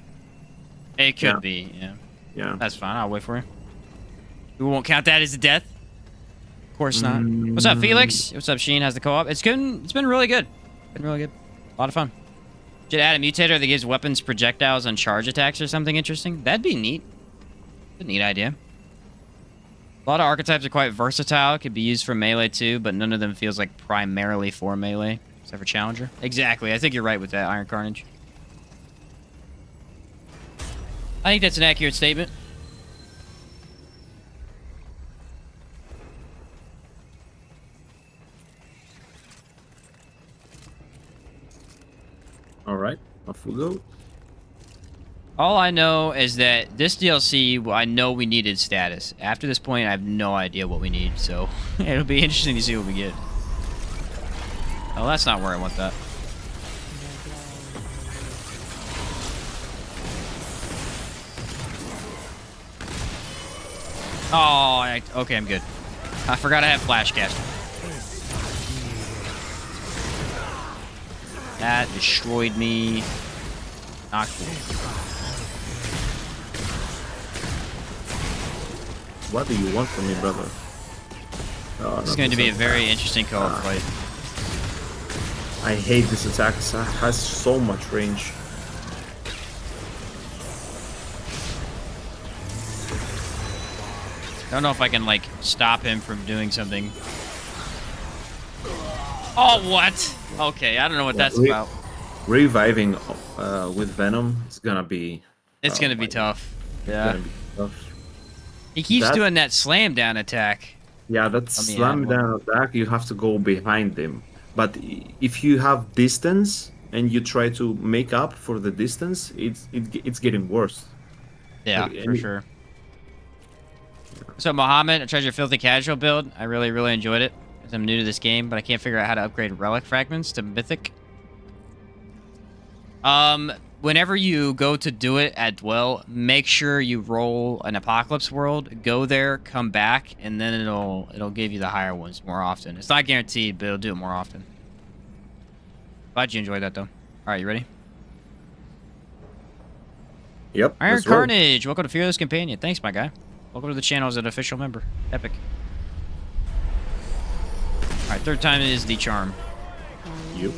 It could Yeah. be. Yeah. Yeah. That's fine. I'll wait for you. We won't count that as a death. Of course not. What's up, Felix? What's up, Sheen? How's the co-op? It's good. It's been really good. Been really good. A lot of fun. Should add a mutator that gives weapons projectiles on charge attacks or something interesting. That'd be neat. A neat idea. A lot of archetypes are quite versatile. Could be used for melee too, but none of them feels like primarily for melee, except for Challenger. Exactly. I think you're right with that, Iron Carnage. I think that's an accurate statement. All right. Off we go. All I know is that this DLC, I know we needed status. After this point, I have no idea what we need, so it'll be interesting to see what we get. Oh, that's not where I want that. Oh, okay, I'm good. I forgot I have Flash Caster. That destroyed me. Not cool. What do you want from me, brother? Oh, This is not going to be a this very interesting co-op fight. I hate this attack. It has so much range. I don't know if I can, like, stop him from doing something. Oh, what? Okay, I don't know what that's about. Reviving with Venom is gonna be... It's going to be tough. It's Yeah. gonna be tough. He keeps That- doing that slam down attack. Yeah, that me slam add one. down attack, you have to go behind him. But if you have distance and you try to make up for the distance, it's getting worse. Yeah, Like, for sure. So, Mohammed, I tried your Filthy Casual build. I really, really enjoyed it. As I'm new to this game, but I can't figure out how to upgrade Relic Fragments to Mythic. Whenever you go to do it at Dwell, make sure you roll an Apocalypse World, go there, come back, and then it'll give you the higher ones more often. It's not guaranteed, but it'll do it more often. Glad you enjoyed that, though. All right, you ready? Yep. Iron let's roll. Carnage, welcome to Fearless Companion. Thanks, my guy. Welcome to the channel as an official member. Epic. All right, third time is the charm. Yep.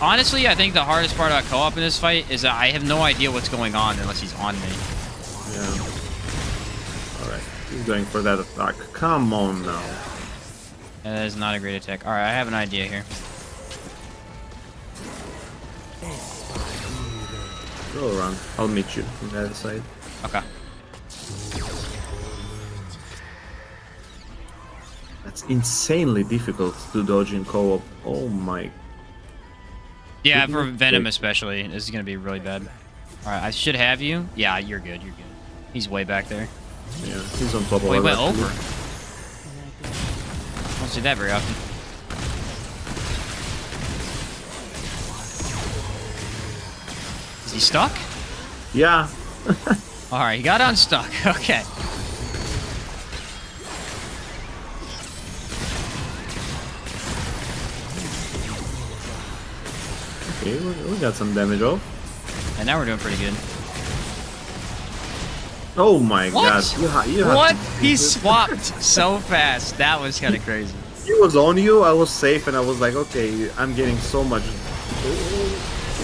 Honestly, I think the hardest part about co-op in this fight is that I have no idea what's going on unless he's on me. Yeah. Alright. He's going for that attack. Come on now. That is not a great attack. All right, I have an idea here. Go around. I'll meet you on the other side. Okay. That's insanely difficult to dodge in co-op. Oh my. Yeah, for Venom especially, this is gonna be really bad. All right, I should have you. Yeah, you're good. You're good. He's way back there. Yeah, he's on top of Oh, he our went left. over. Don't see that very often. Is he stuck? Yeah. All right, he got unstuck. Okay. Okay, we got some damage off. And now we're doing pretty good. Oh my What? god. You have What? to- He swapped so fast. That was kind of crazy. He was on you, I was safe, and I was like, okay, I'm getting so much.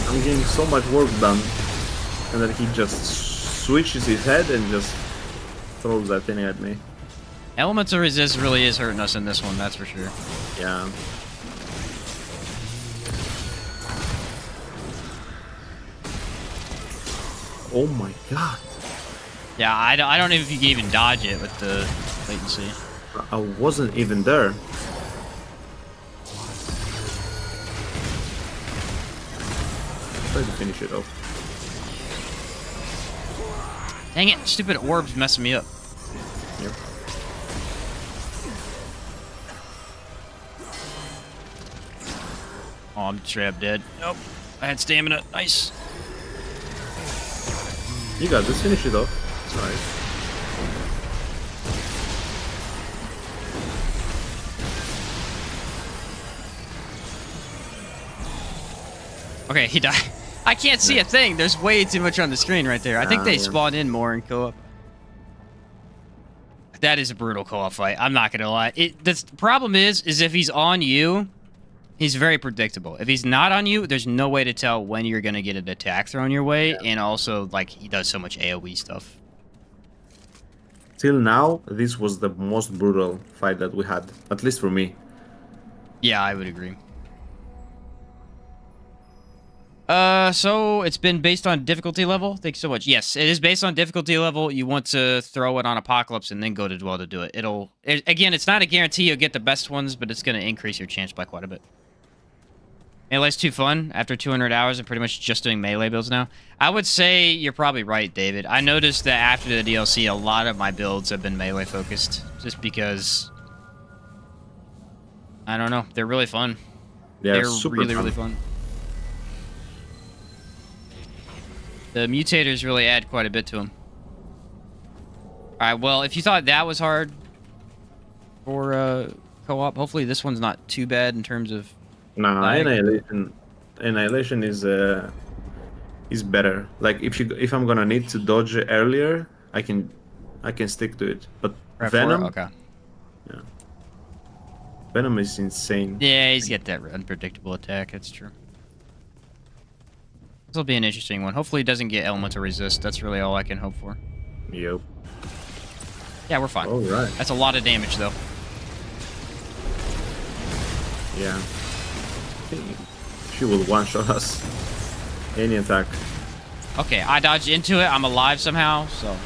I'm getting so much work done, and then he just switches his head and just throws that thing at me. Elemental resist really is hurting us in this one, that's for sure. Yeah. Oh my god. Yeah, I don't know if you can even dodge it with the latency. I wasn't even there. Try to finish it off. Dang it, stupid orbs messing me up. Yep. Oh, I'm straight up dead. Nope. I had stamina. Nice. You got this. Finish it off. It's alright. Okay, he died. I can't see a thing. There's way too much on the screen right there. I think they yeah. spawned in more in co-op. That is a brutal co-op fight. I'm not gonna lie. The problem is if he's on you, he's very predictable. If he's not on you, there's no way to tell when you're gonna get an attack thrown your way, and also like he does so much AOE stuff. Till now, this was the most brutal fight that we had, at least for me. Yeah, I would agree. So it's been based on difficulty level. Thanks so much. Yes, it is based on difficulty level. You want to throw it on Apocalypse and then go to Dwell to do it. Again, it's not a guarantee you'll get the best ones, but it's going to increase your chance by quite a bit. Melee's too fun after 200 hours and pretty much just doing melee builds now. I would say you're probably right, David. I noticed that after the DLC, a lot of my builds have been melee focused, just because I don't know, they're really fun. They're super really, really fun. The mutators really add quite a bit to them. Alright, well, if you thought that was hard for co-op, hopefully this one's not too bad in terms of... Nah, Annihilation is better. Like if I'm gonna need to dodge earlier, I can stick to it. But Venom, okay. Yeah. Venom is insane. Yeah, he's got that unpredictable attack, that's true. This will be an interesting one. Hopefully it doesn't get elemental resist. That's really all I can hope for. Yep. Yeah, we're fine. All right. That's a lot of damage, though. Yeah. I think she will one-shot us. Any attack. Okay, I dodged into it. I'm alive somehow, so...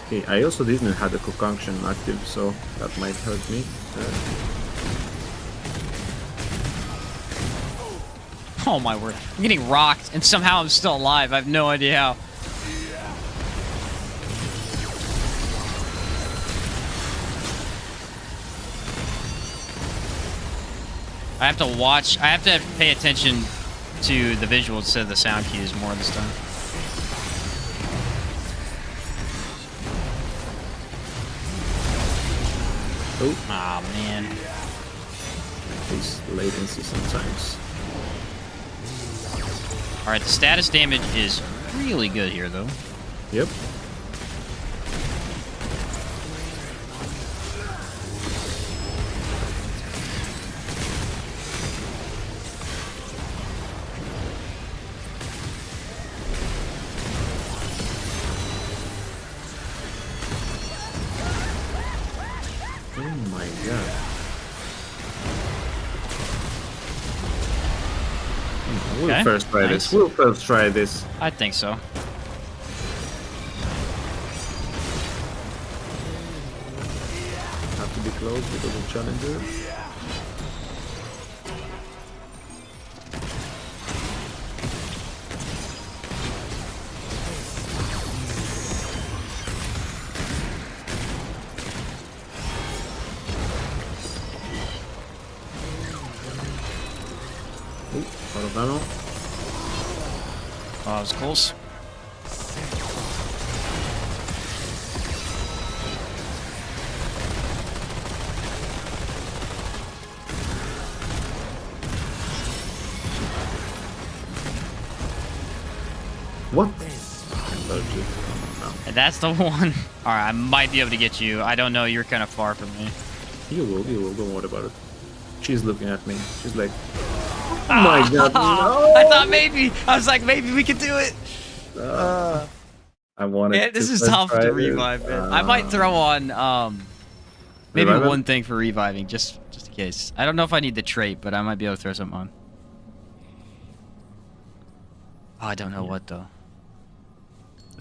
Okay, I also didn't have the concoction active, so that might hurt me. Oh my word. I'm getting rocked, and somehow I'm still alive. I have no idea how. I have to watch. I have to pay attention to the visuals instead of the sound cues more this time. Oh. Aw, man. This latency sometimes. Alright, the status damage is really good here, though. Yep. Oh my god. We'll Okay, first try nice. this. We'll first try this. I think so. Have to be close because of challenger. Out of ammo. Oh, that was close. What? And that's the one. Alright, I might be able to get you. I don't know, you're kind of far from me. You will, don't worry about it. She's looking at me. She's like, my god, no! I thought maybe. I was like, maybe we could do it. I wanted Yeah, this to is first tough try to this. revive, man. I might throw on maybe Revive him? one thing for reviving, just in case. I don't know if I need the trait, but I might be able to throw something on. Oh, I don't know what though.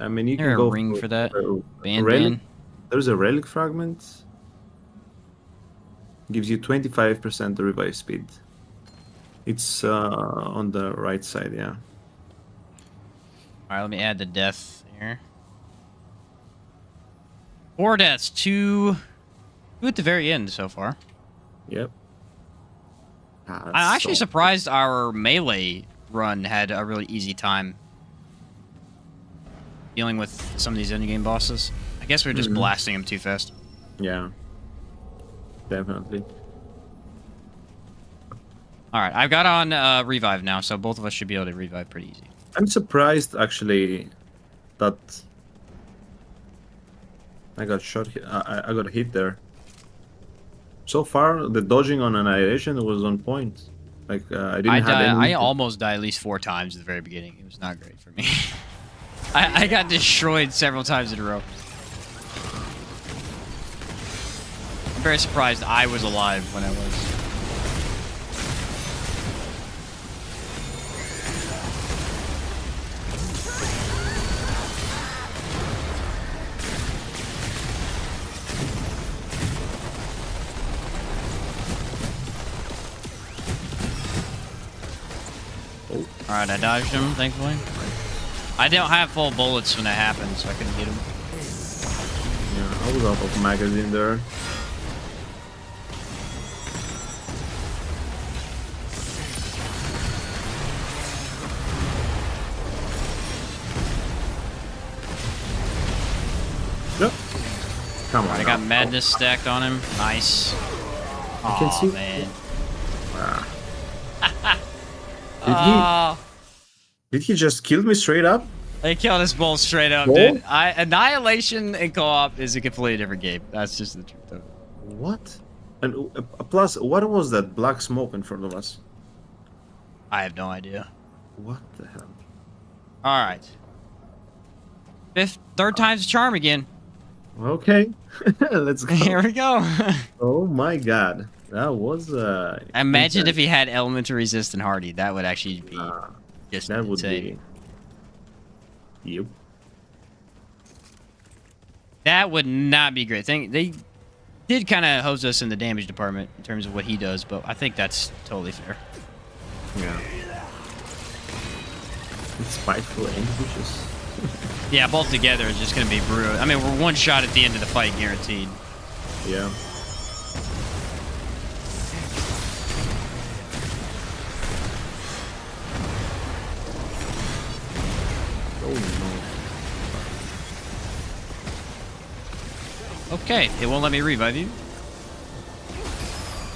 I mean, you Is there can go a ring for that? a Ban relic. ban. There's a relic fragment. Gives you 25% revive speed. It's on the right side, yeah. All right, let me add the death here. 4 deaths, 2 at the very end so far. Yep. Ah, I'm that's actually so- surprised our melee run had a really easy time dealing with some of these endgame bosses. I guess we're just blasting them too fast. Yeah. Definitely. All right, I've got on revive now, so both of us should be able to revive pretty easy. I'm surprised actually that I got shot. I got hit there. So far, the dodging on Annihilation was on point. Like I didn't have any. I almost died at least 4 times at the very beginning. It was not great for me. I got destroyed several times in a row. I'm very surprised I was alive when I was. Alright, I dodged him, thankfully. I don't have full bullets when that happened, so I couldn't get him. Yeah, I was out of magazine there. Yep. Come on. I got now. madness stacked on him. Nice. can Oh see- man. Oh. Did he just kill me straight up? They killed us both straight up, Both? dude. Annihilation and co-op is a completely different game. That's just the truth of it. What? And plus, what was that black smoke in front of us? I have no idea. What the hell? All right. Third time's a charm again. Okay, let's go. Here we go. Oh my god, that was Imagine intense. if he had elemental resist and hardy. That would actually be just that would insane. be. Yep. That would not be great. They did kind of hose us in the damage department in terms of what he does, but I think that's totally fair. Yeah. It's spiteful ambushes. Yeah, both together is just going to be brutal. I mean, we're one shot at the end of the fight guaranteed. Yeah. Oh Okay, it won't let me revive you.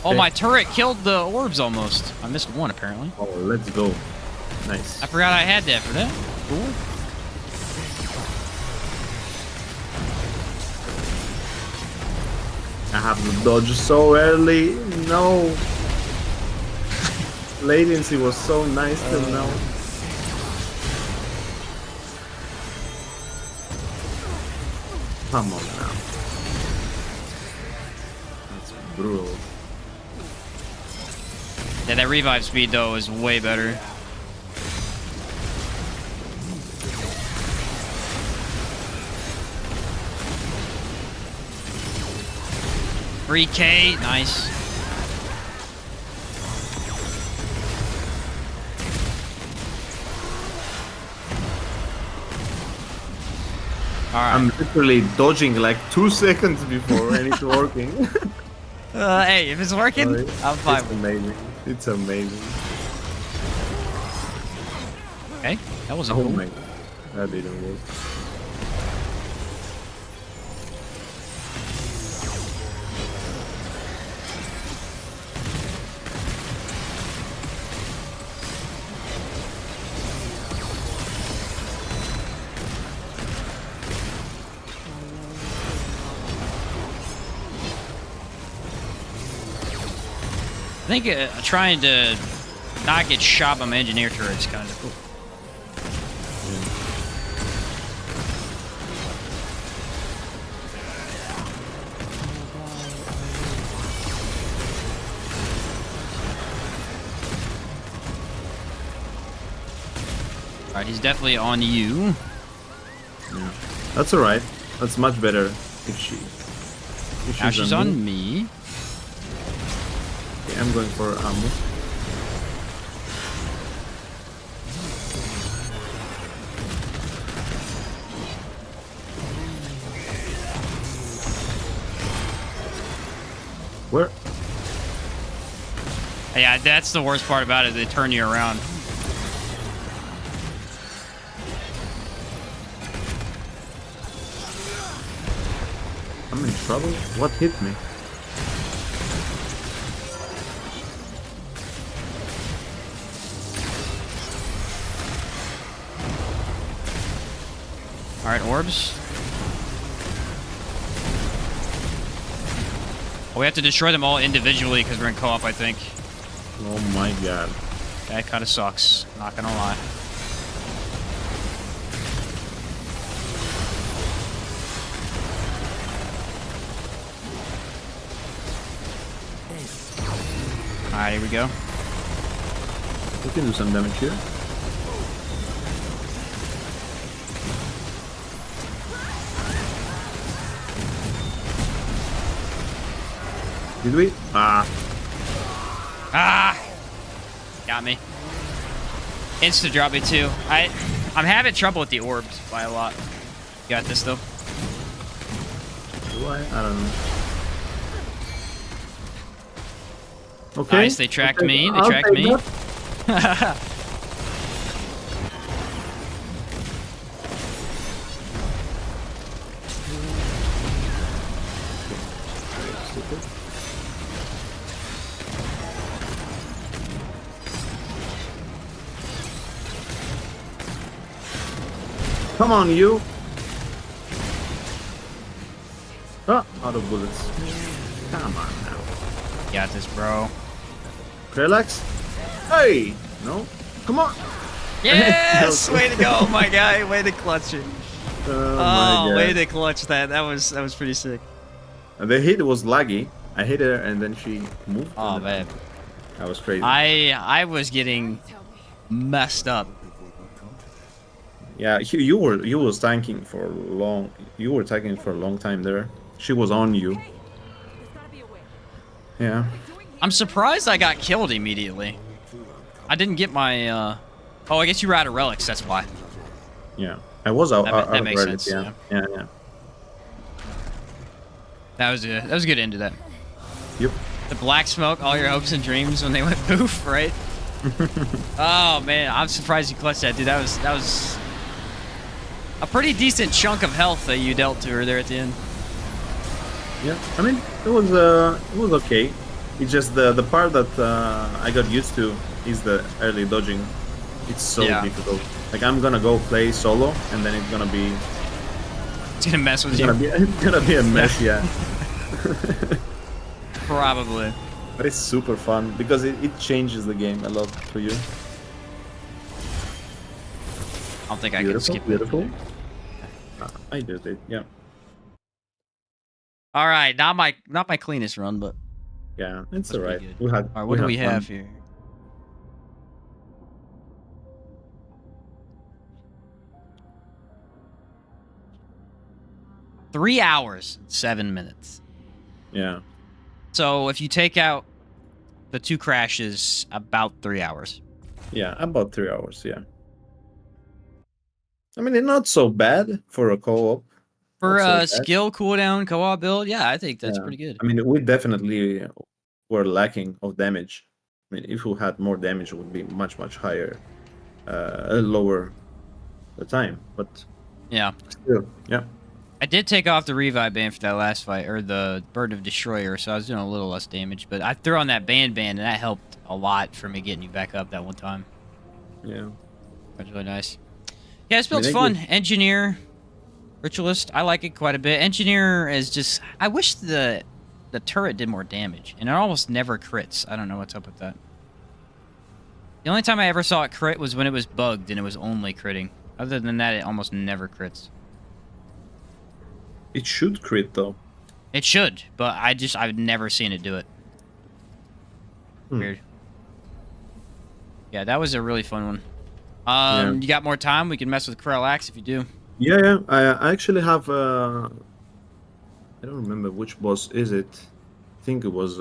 Oh, Okay. my turret killed the orbs almost. I missed one, apparently. no. Oh, let's go. Nice. I forgot I had that for that. Cool. I have to dodge so early. No. Latency was so nice till now. Come on now. That's brutal. Yeah, that revive speed, though, is way better. $3K, nice. Alright. I'm literally dodging like 2 seconds before and it's working. Hey, if it's working, Sorry. I'm fine It's with amazing. It's amazing. it. Okay, that wasn't Oh cool. my god. That didn't work. I think trying to not get shot by my engineer turrets, kind of cool. All right, he's definitely on you. Yeah. That's alright. That's much better if she. If Now she's on on me. Okay, I'm going for ammo. Where? Yeah, that's the worst part about it. They turn you around. I'm in trouble? What hit me? All right, orbs. Oh, we have to destroy them all individually because we're in co-op, I think. Oh my god. That kind of sucks. Not gonna lie. Alright, here we go. We can do some damage here. Did we? Ah. Ah! Got me. Insta drop me too. I'm having trouble with the orbs by a lot. You got this though. Do I don't know. Okay. Nice, they tracked okay. me. They I'll tracked take me. that. Come on, you! Ah, out of bullets. Come on now. Got this, bro. Relax. Hey! No? Come on! Yes! Way to go, my guy. Way to clutch it. Oh, my God. Way to clutch that. That was pretty sick. And the hit was laggy. I hit her and then she moved. Oh man, That was crazy. I was getting messed up. Yeah, you were tanking for a long. You were tanking for a long time there. She was on you. There's gotta be a way. Yeah. I'm surprised I got killed immediately. I didn't get my. Oh, I guess you were out of relics. That's why. Yeah. I was out. That out makes of credit, sense, Yeah. Yeah. Yeah. That was good. That was a good end to that. Yep. The black smoke, all your hopes and dreams when they went poof, right? Oh man, I'm surprised you clutched that, dude. That was a pretty decent chunk of health that you dealt to her there at the end. Yeah. I mean, it was okay. It's just the part that I got used to is the early dodging. It's so difficult. Like I'm gonna go play solo, and then it's gonna be. It's gonna mess with It's you. gonna be a mess. Yeah. Probably. But it's super fun because it changes the game a lot for you. I don't think I can Beautiful, skip beautiful. it. I did it. Yeah. All right, not my cleanest run, but Yeah, it's that's pretty alright. good. All right, what do we have here? Three hours, 7 minutes. Yeah. So if you take out the 2 crashes, about 3 hours. Yeah, about 3 hours. Yeah. I mean, it's not so bad for a co-op. For Not so a bad. skill cooldown co-op build, yeah, I think that's Yeah. pretty good. I mean, we definitely were lacking of damage. I mean, if we had more damage, it would be much higher, lower the time. But Yeah. still, yeah. I did take off the revive band for that last fight, or the Bird of Destroyer, so I was doing a little less damage. But I threw on that band, and that helped a lot for me getting you back up that one time. Yeah. That's really nice. Yeah, this build's I fun. think Engineer, Ritualist, I like it quite a bit. Engineer is just... I wish the turret did more damage, and it almost never crits. I don't know what's up with that. The only time I ever saw it crit was when it was bugged and it was only critting. Other than that, it almost never crits. It should crit though. It should, but I've never seen it do it. Weird. Yeah, that was a really fun one. You got more time? We can mess with Krell if you do. Yeah. I actually have. I don't remember which boss is it. I think it was.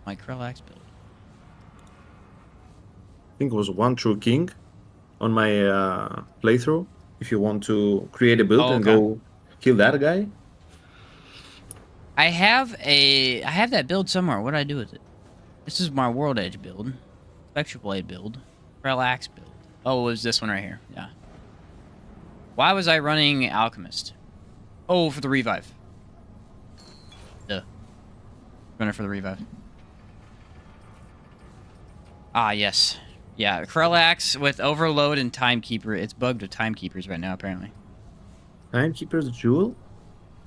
My Krell build. I think it was One True King, on my playthrough. If you want to create a build and go kill that guy. I have that build somewhere. What did I do with it? This is my World Edge build, Spectral Blade build, Relax build. Oh, it was this one right here. Yeah. Why was I running Alchemist? Oh, for the revive. Duh. Running for the revive. Ah, yes. Yeah, Krellax with Overload and Timekeeper. It's bugged with Timekeepers right now, apparently. Timekeeper's Jewel?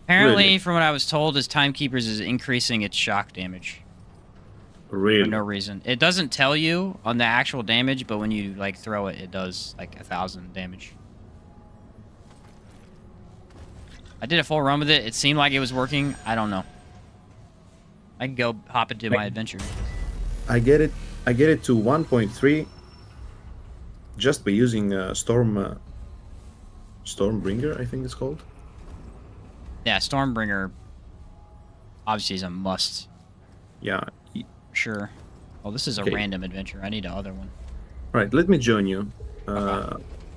Apparently, Really? from what I was told, is Timekeepers is increasing its shock damage. Really? For no reason. It doesn't tell you on the actual damage, but when you, like, throw it, it does, like, 1,000 damage. I did a full run with it. It seemed like it was working. I don't know. I can go hop into my adventure. I get it to 1.3 just by using Stormbringer, I think it's called. Yeah, Stormbringer obviously is a must. Yeah. For sure. Oh, this is a random adventure. I need another one. Right, let me join you.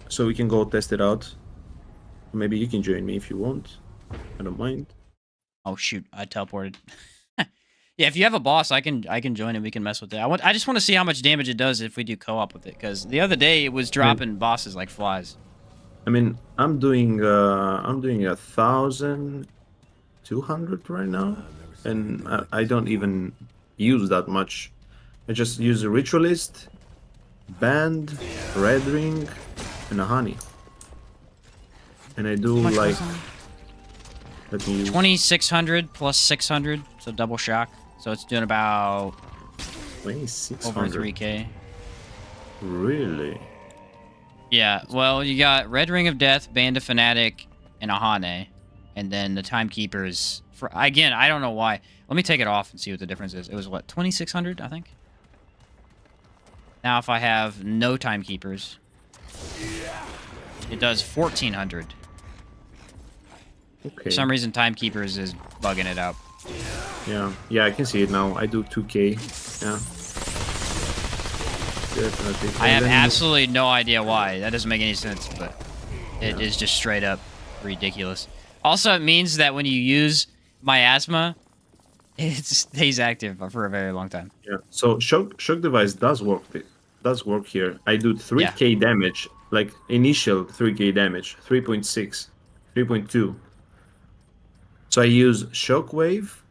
So we can go test it out. Maybe you can join me if you want. I don't mind. Oh shoot, I teleported. Yeah, if you have a boss, I can join and we can mess with it. I just want to see how much damage it does if we do co-op with it, because the other day it was dropping bosses like flies. I mean, I'm doing 1,200 right now, and I don't even use that much. I just use a Ritualist, Band, Red Ring, and a Honey. And I do like... Let me use... 2,600 plus 600, so double shock. So it's doing about 2,600. over 3k. Really? Yeah, well, you got Red Ring of Death, Band of Fanatic, and Ahane. And then the Timekeepers... Again, I don't know why. Let me take it off and see what the difference is. It was, what, 2,600, I think? Now, if I have no Timekeepers, it does 1,400. Okay. For some reason, Timekeepers is bugging it out. Yeah, I can see it now. I do 2k. Yeah. Definitely. I have absolutely no idea why. That doesn't make any sense, but it is just straight up ridiculous. Also, it means that when you use Miasma, it stays active for a very long time. Yeah. So shock device does work. Does work here. I do 3k damage, like initial 3k damage, 3.6, 3.2. So I use Shockwave,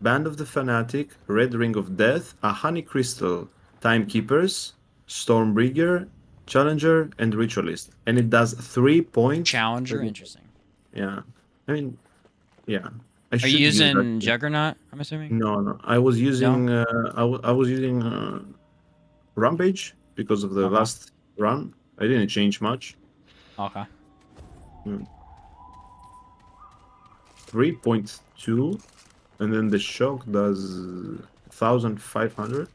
Band of the Fanatic, Red Ring of Death, a Honey Crystal, Timekeepers, Stormbringer, Challenger, and Ritualist. And it does 3 points. Challenger, interesting. Yeah. I mean, yeah. Are you using Juggernaut, I'm assuming? No. I was using I was using Rampage because of the last run. I didn't change much. Okay. 3.2, and then the shock does 1,500.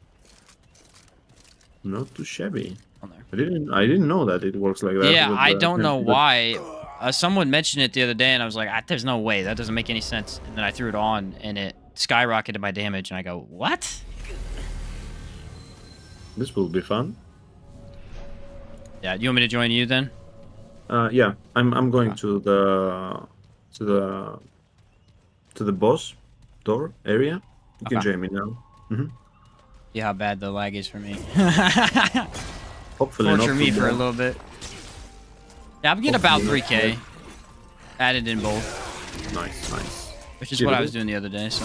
Not too shabby. I didn't know that it works like that. Yeah, I don't know why. Someone mentioned it the other day, and I was like, "There's no way. That doesn't make any sense." And then I threw it on, and it skyrocketed my damage, and I go, "What?" This will be fun. Yeah, you want me to join you then? Yeah, I'm going to the boss door area. You can join me now. See how bad the lag is for me. Hopefully Torture not me too for a bad. little bit. Yeah, I'm getting about 3k added in both, Nice. which is what I was doing the other day. So,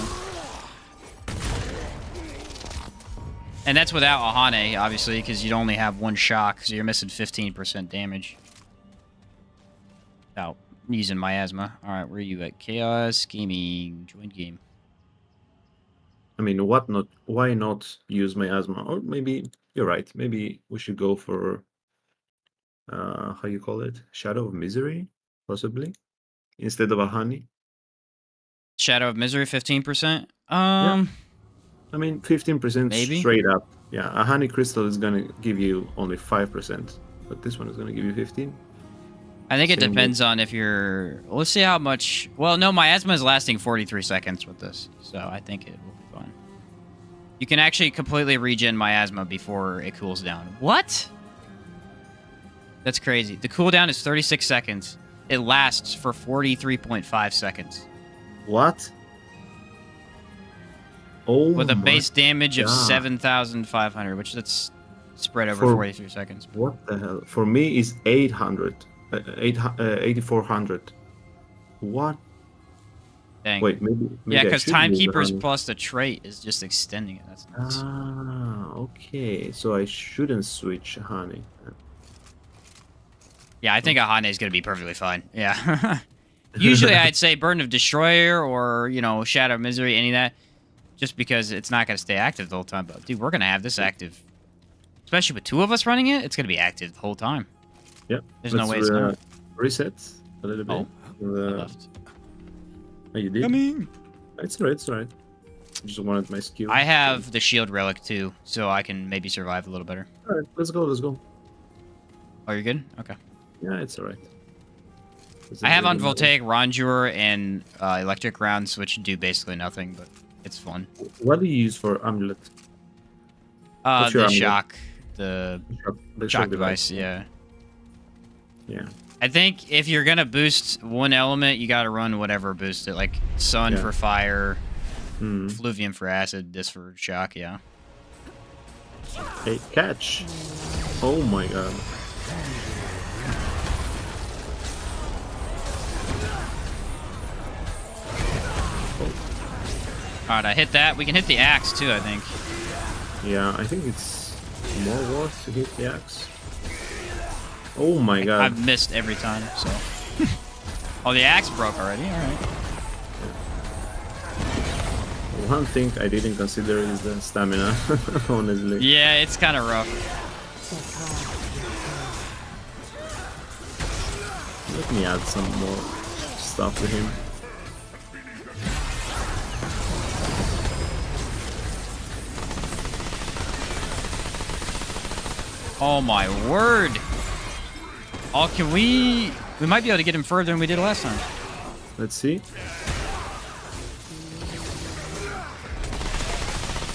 and that's without Ahane, obviously, because you'd only have one shock, so you're missing 15% damage. Without using Miasma. All right, where are you at? Chaos Gaming, join game. I mean, what not? Why not use miasma? Or maybe you're right. Maybe we should go for how you call it? Shadow of Misery, possibly instead of a honey. Shadow of Misery, 15%. Yeah. I mean, 15% Maybe. straight up. Yeah, a honey crystal is gonna give you only 5%, but this one is gonna give you 15. I think it Same depends on if you're. Let's see how much. Well, no, miasma is lasting 43 seconds with this, so I think it will be fine. You can actually completely regen miasma before it cools down. What? That's crazy. The cooldown is 36 seconds. It lasts for 43.5 seconds. What? Oh, With a my base damage of God. 7,500, which that's spread over For- 43 seconds. What the hell? For me, is 800, 8,400. What? Dang. Wait, maybe Yeah, I because should use the Timekeepers honey. plus the trait is just extending it. That's nuts. Ah, okay. So I shouldn't switch honey. Yeah, I think a Hane is going to be perfectly fine. Yeah. Usually I'd say Burden of Destroyer or, Shadow of Misery, any of that. Just because it's not going to stay active the whole time. But, dude, we're going to have this active. Especially with 2 of us running it, it's going to be active the whole time. Yep. There's no way it's not. Reset a little bit. I left. Oh, you did? Coming. It's alright, it's alright. Just wanted my skill. I have the shield relic, too, so I can maybe survive a little better. Alright, let's go, let's go. Oh, you're good? Okay. Yeah, it's alright. I have on Voltaic, Rondure, and Electric Rounds, which do basically nothing, but it's fun. What do you use for amulet? What's your The amulet? shock. The The shock device, yeah. Yeah. I think if you're gonna boost one element, you gotta run whatever boost it. Like Sun Yeah. for fire, Hmm. Fluvium for acid, this for shock, yeah. Hey, catch! Oh my god. Alright, I hit that. We can hit the axe too, I think. Yeah, I think it's more worth to hit the axe. Oh my god. I've missed every time, so. Oh, the axe broke already, alright. One thing I didn't consider is the stamina, honestly. Yeah, it's kind of rough. Let me add some more stuff to him. Oh my word! Oh, can we... We might be able to get him further than we did last time. Let's see.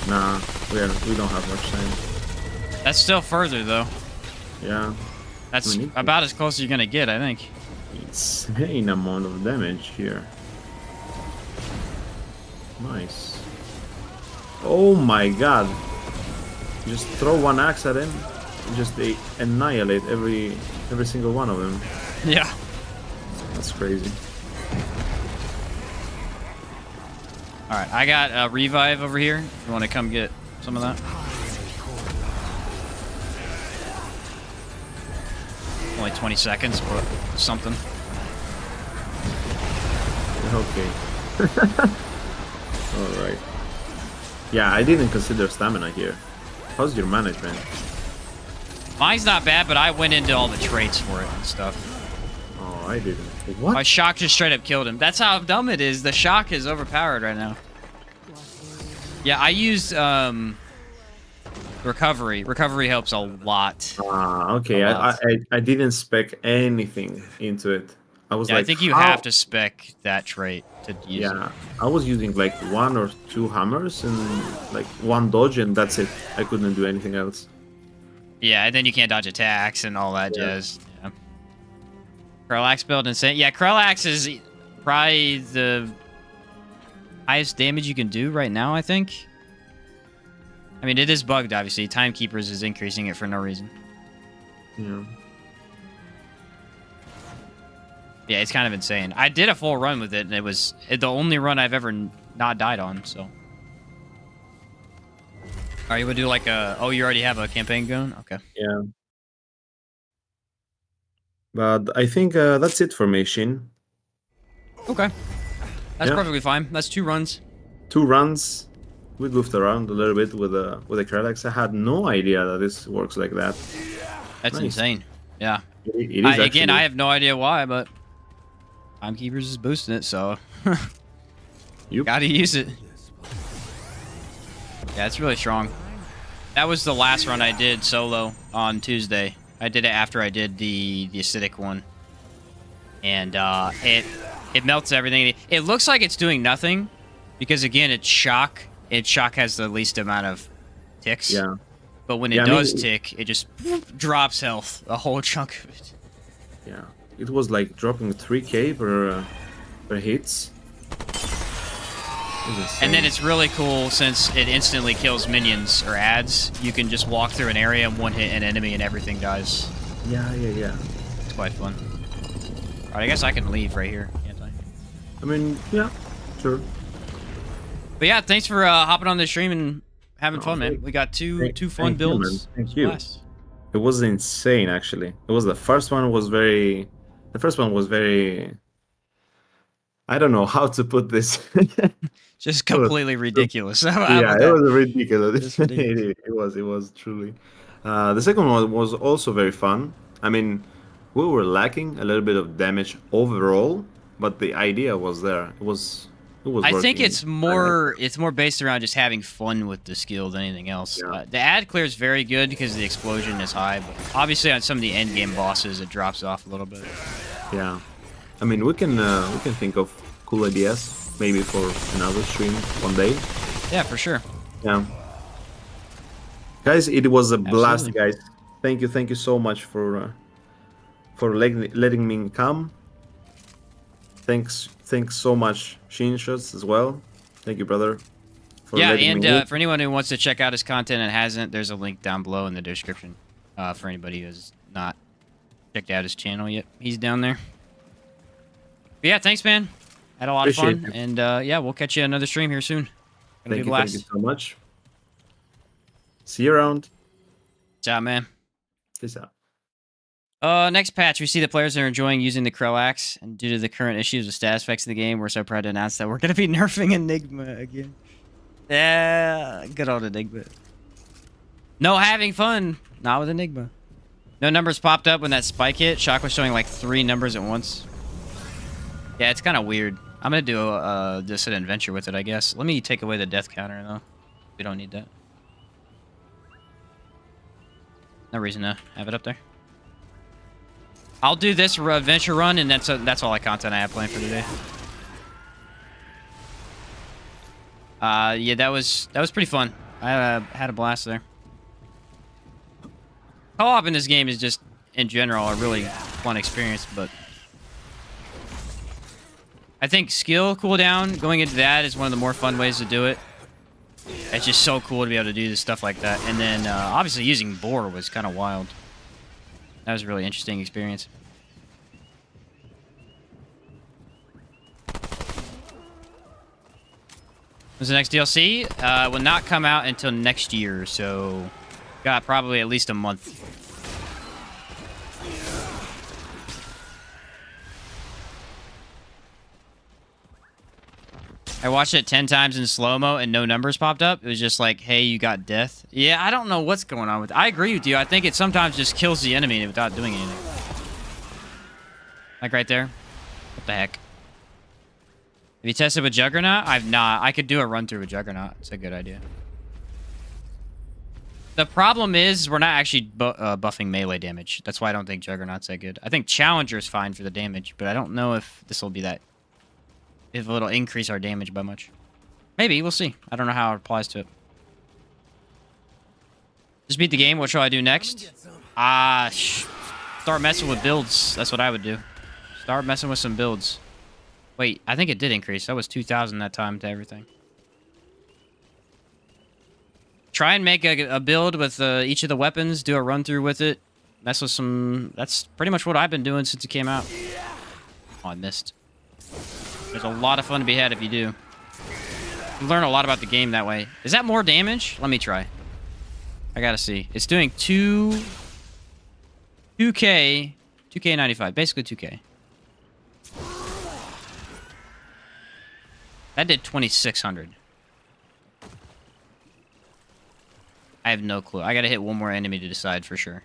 Nah, we don't have much time. That's still further, though. Yeah, That's We need to- about as close as you're gonna get, I think. insane amount of damage here. Nice. Oh my god. Just throw one axe at him, just they annihilate every single one of them. Yeah. That's crazy. Alright, I got a revive over here. If you want to come get some of that. Only 20 seconds, but something. Okay. Alright. Yeah, I didn't consider stamina here. How's your management? Mine's not bad, but I went into all the traits for it and stuff. Oh, I didn't. What? My shock just straight up killed him. That's how dumb it is. The shock is overpowered right now. Yeah, I used recovery. Recovery helps a lot. Ah, okay. A I, lot. I didn't spec anything into it. I was Yeah, like, I think you how? have to spec that trait to use it. Yeah, I was using like 1 or 2 hammers and like 1 dodge, and that's it. I couldn't do anything else. Yeah, and then you can't dodge attacks and all that Yeah. jazz. Yeah. Krellax build insane. Yeah, Krellax is probably the highest damage you can do right now, I think. I mean, it is bugged, obviously. Timekeepers is increasing it for no reason. Yeah. Yeah, it's kind of insane. I did a full run with it, and it was the only run I've ever not died on, so. Alright, you would do like a... Oh, you already have a campaign going? Okay. Yeah. But I think that's it for me, Shin. Okay. That's Yeah. perfectly fine. That's 2 runs. 2 runs. we goofed around a little bit with the Kralax. I had no idea that this works like that. That's Nice. insane. Yeah. It is Again, I actually- have no idea why, but Timekeepers is boosting it, so Yup. gotta use it. Yeah, it's really strong. That was the last run I did solo on Tuesday. I did it after I did the acidic one, and it melts everything. It looks like it's doing nothing because again, it's shock. Shock has the least amount of ticks. Yeah. But when it Yeah, I mean, does tick, it just drops health, a whole chunk of it. Yeah. It was like dropping 3k per hits. And then it's really cool since it instantly kills minions or ads. You can just walk through an area and one hit an enemy and everything dies. Yeah. It's quite fun. Alright, I guess I can leave right here, can't I? I mean, yeah, sure. But yeah, thanks for hopping on the stream and having fun, man. We got two fun Thank you, builds. man. Thank you. Blast. It was insane, actually. It was the first one was very. The first one was very. I don't know how to put this. Just completely ridiculous. How Yeah, about it that? was ridiculous. It's ridiculous. It was truly. The second one was also very fun. I mean, we were lacking a little bit of damage overall, but the idea was there. It was. I think working. it's more based around just having fun with the skill than anything else. Yeah. The ad clear is very good because the explosion is high, but obviously on some of the end game bosses it drops off a little bit. Yeah, I mean we can think of cool ideas maybe for another stream one day. Yeah, for sure. Yeah, guys, it was a blast, Absolutely. guys. Thank you so much for letting me come. Thanks so much, Shinshas, as well. Thank you, brother. For Yeah, letting and me in. for anyone who wants to check out his content and hasn't, there's a link down below in the description for anybody who has not checked out his channel yet. He's down there. But yeah, thanks, man. Had a lot of Appreciate fun, it. and yeah, we'll catch you another stream here soon. Gonna be a Thank blast. you so much. See you around. Ciao, man. Peace out. Next patch, we see the players are enjoying using the Kralax, and due to the current issues with status effects in the game, we're so proud to announce that we're going to be nerfing Enigma again. Yeah, good old Enigma. No having fun, not with Enigma. No numbers popped up when that spike hit. Shock was showing like 3 numbers at once. Yeah, it's kind of weird. I'm going to do just an adventure with it, I guess. Let me take away the death counter, though. We don't need that. No reason to have it up there. I'll do this adventure run, and that's all the content I have planned for today. Yeah, that was pretty fun. I had a blast there. Co-op in this game is just, in general, a really fun experience, but I think skill cooldown, going into that is one of the more fun ways to do it. It's just so cool to be able to do this stuff like that. And then, obviously, using Boar was kind of wild. That was a really interesting experience. What's the next DLC? Will not come out until next year, so got probably at least a month. I watched it 10 times in slow-mo and no numbers popped up. It was just like, hey, you got death. Yeah, I don't know what's going on with it. I agree with you. I think it sometimes just kills the enemy without doing anything. Like right there. What the heck? Have you tested with Juggernaut? I've not. I could do a run-through with Juggernaut. It's a good idea. The problem is we're not actually buffing melee damage. That's why I don't think Juggernaut's that good. I think Challenger's fine for the damage, but I don't know if this will be that... if it'll increase our damage by much. Maybe, we'll see. I don't know how it applies to it. Just beat the game. What shall I do next? Start messing with builds. That's what I would do. Start messing with some builds. Wait, I think it did increase. That was 2,000 that time to everything. Try and make a build with each of the weapons. Do a run through with it. Mess with some... That's pretty much what I've been doing since it came out. Oh, I missed. There's a lot of fun to be had if you do. You learn a lot about the game that way. Is that more damage? Let me try. I gotta see. It's doing 2K 95. Basically 2K. That did 2,600. I have no clue. I gotta hit one more enemy to decide for sure.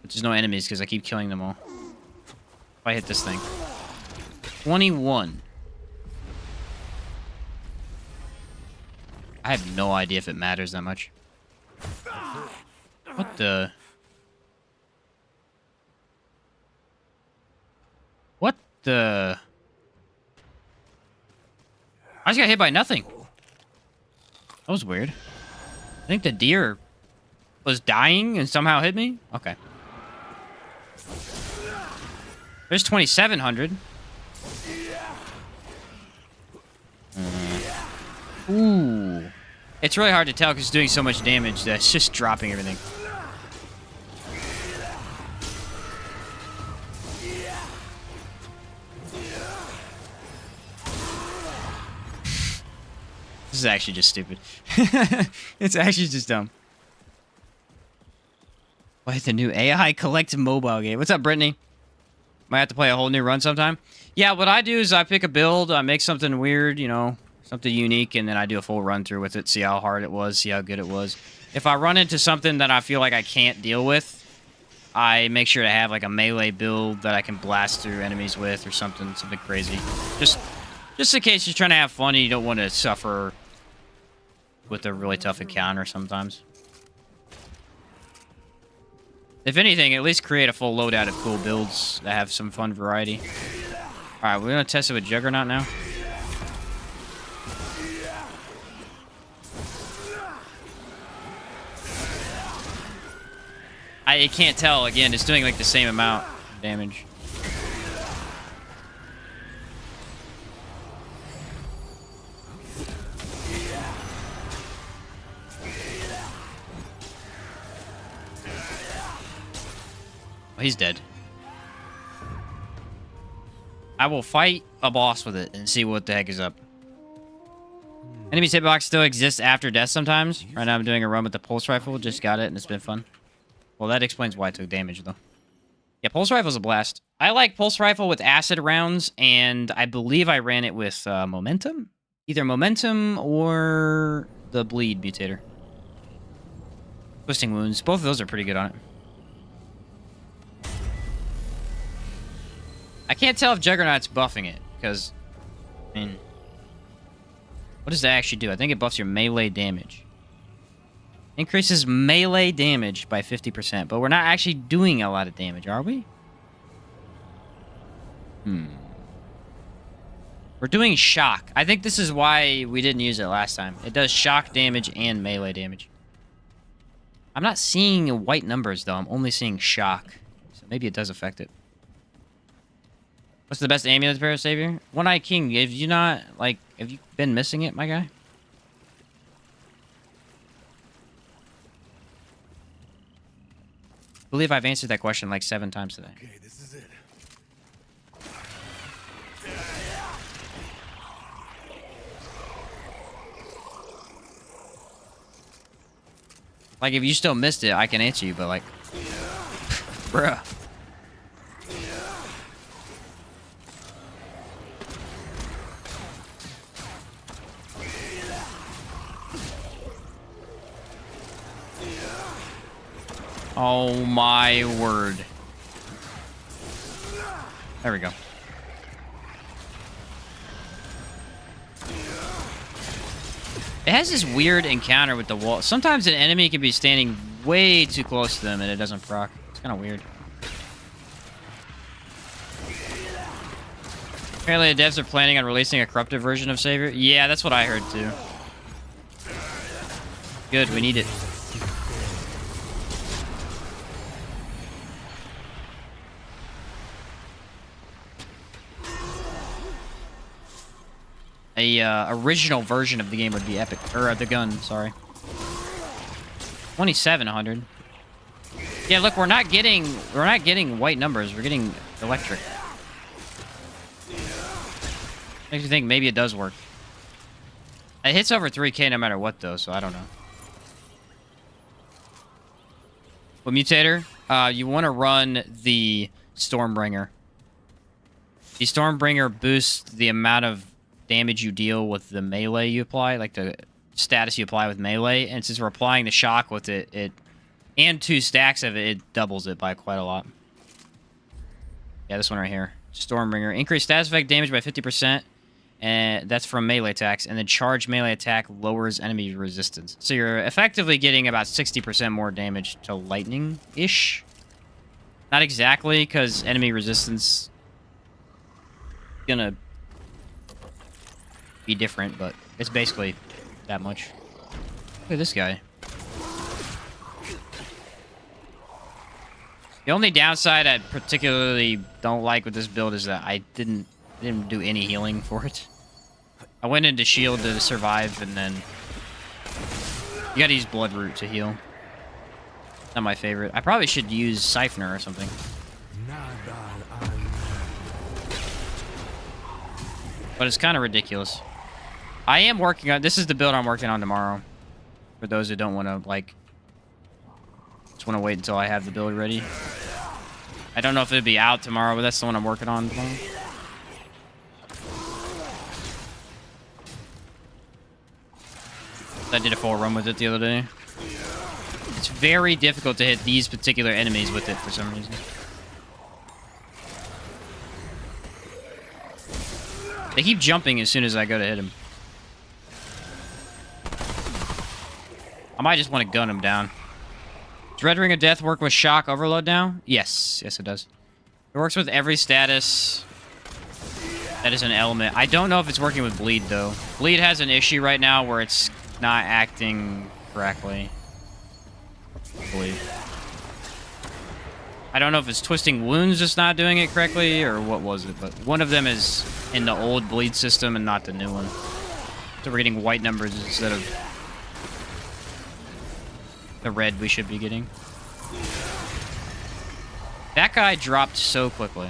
But there's no enemies because I keep killing them all. If I hit this thing. 21. I have no idea if it matters that much. What the... What the... I just got hit by nothing. That was weird. I think the deer was dying and somehow hit me? Okay. There's 2,700. Ooh. It's really hard to tell because it's doing so much damage that it's just dropping everything. This is actually just stupid. It's actually just dumb. Wait, the new AI Collect mobile game. What's up, Brittany? Might have to play a whole new run sometime. Yeah, what I do is I pick a build, I make something weird, you know, something unique, and then I do a full run through with it, see how hard it was, see how good it was. If I run into something that I feel like I can't deal with, I make sure to have like a melee build that I can blast through enemies with or something crazy. Just in case you're trying to have fun and you don't want to suffer with a really tough encounter sometimes. If anything, at least create a full loadout of cool builds that have some fun variety. Alright, we're going to test it with Juggernaut now. I can't tell, again, it's doing like the same amount of damage. Oh, he's dead. I will fight a boss with it and see what the heck is up. Enemy's hitbox still exists after death sometimes. Right now I'm doing a run with the pulse rifle. Just got it and it's been fun. Well, that explains why I took damage, though. Yeah, pulse rifle's a blast. I like pulse rifle with acid rounds, and I believe I ran it with momentum? Either momentum or the bleed mutator. Twisting wounds. Both of those are pretty good on it. I can't tell if Juggernaut's buffing it, because, I mean, what does that actually do? I think it buffs your melee damage. Increases melee damage by 50%, but we're not actually doing a lot of damage, are we? We're doing shock. I think this is why we didn't use it last time. It does shock damage and melee damage. I'm not seeing white numbers, though. I'm only seeing shock. So maybe it does affect it. What's the best amulet for Savior? One-Eyed King. Have you not, like, have you been missing it, my guy? I believe I've answered that question like 7 times today. Okay, this is it. Like, if you still missed it, I can answer you, but, like... Bruh. Oh my word. There we go. It has this weird encounter with the wall. Sometimes an enemy can be standing way too close to them and it doesn't proc. It's kind of weird. Apparently the devs are planning on releasing a corrupted version of Savior. Yeah, that's what I heard too. Good, we need it. A original version of the game would be epic. Or the gun, sorry. 2,700. Yeah, look, we're not getting white numbers. We're getting electric. Makes me think maybe it does work. It hits over 3K no matter what, though, so I don't know. But Mutator, you want to run the Stormbringer. The Stormbringer boosts the amount of damage you deal with the melee you apply, like the status you apply with melee, and since we're applying the shock with it and 2 stacks of it doubles it by quite a lot. Yeah, this one right here. Stormbringer. Increase status effect damage by 50%, and that's from melee attacks, and then charge melee attack lowers enemy resistance. So you're effectively getting about 60% more damage to lightning-ish. Not exactly, because enemy resistance is gonna be different, but it's basically that much. Look at this guy. The only downside I particularly don't like with this build is that I didn't do any healing for it. I went into shield to survive, and then you gotta use blood root to heal. Not my favorite. I probably should use Siphoner or something. But it's kind of ridiculous. I am working on... This is the build I'm working on tomorrow. For those who don't want to, like... Just want to wait until I have the build ready. I don't know if it'll be out tomorrow, but that's the one I'm working on tomorrow. I did a full run with it the other day. It's very difficult to hit these particular enemies with it for some reason. They keep jumping as soon as I go to hit him. I might just want to gun him down. Does Red Ring of Death work with Shock Overload now? Yes. Yes, it does. It works with every status. That is an element. I don't know if it's working with Bleed, though. Bleed has an issue right now where it's not acting correctly. I believe. I don't know if it's Twisting Wounds just not doing it correctly, or what was it, but one of them is in the old Bleed system and not the new one. So we're getting white numbers instead of the red we should be getting. That guy dropped so quickly.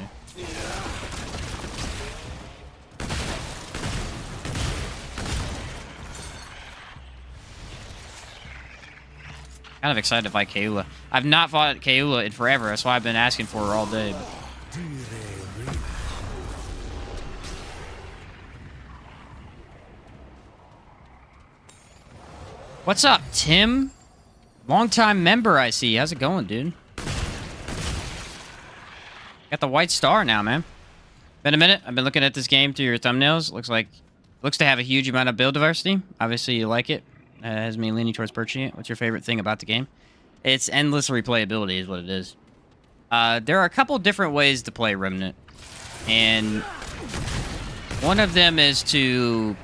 Kind of excited to fight Kaula. I've not fought Kaula in forever. That's why I've been asking for her all day. But... What's up, Tim? Long-time member, I see. How's it going, dude? Got the white star now, man. Been a minute. I've been looking at this game through your thumbnails. Looks to have a huge amount of build diversity. Obviously, you like it. Has me leaning towards purchasing it. What's your favorite thing about the game? It's endless replayability is what it is. There are a couple different ways to play Remnant. And one of them is to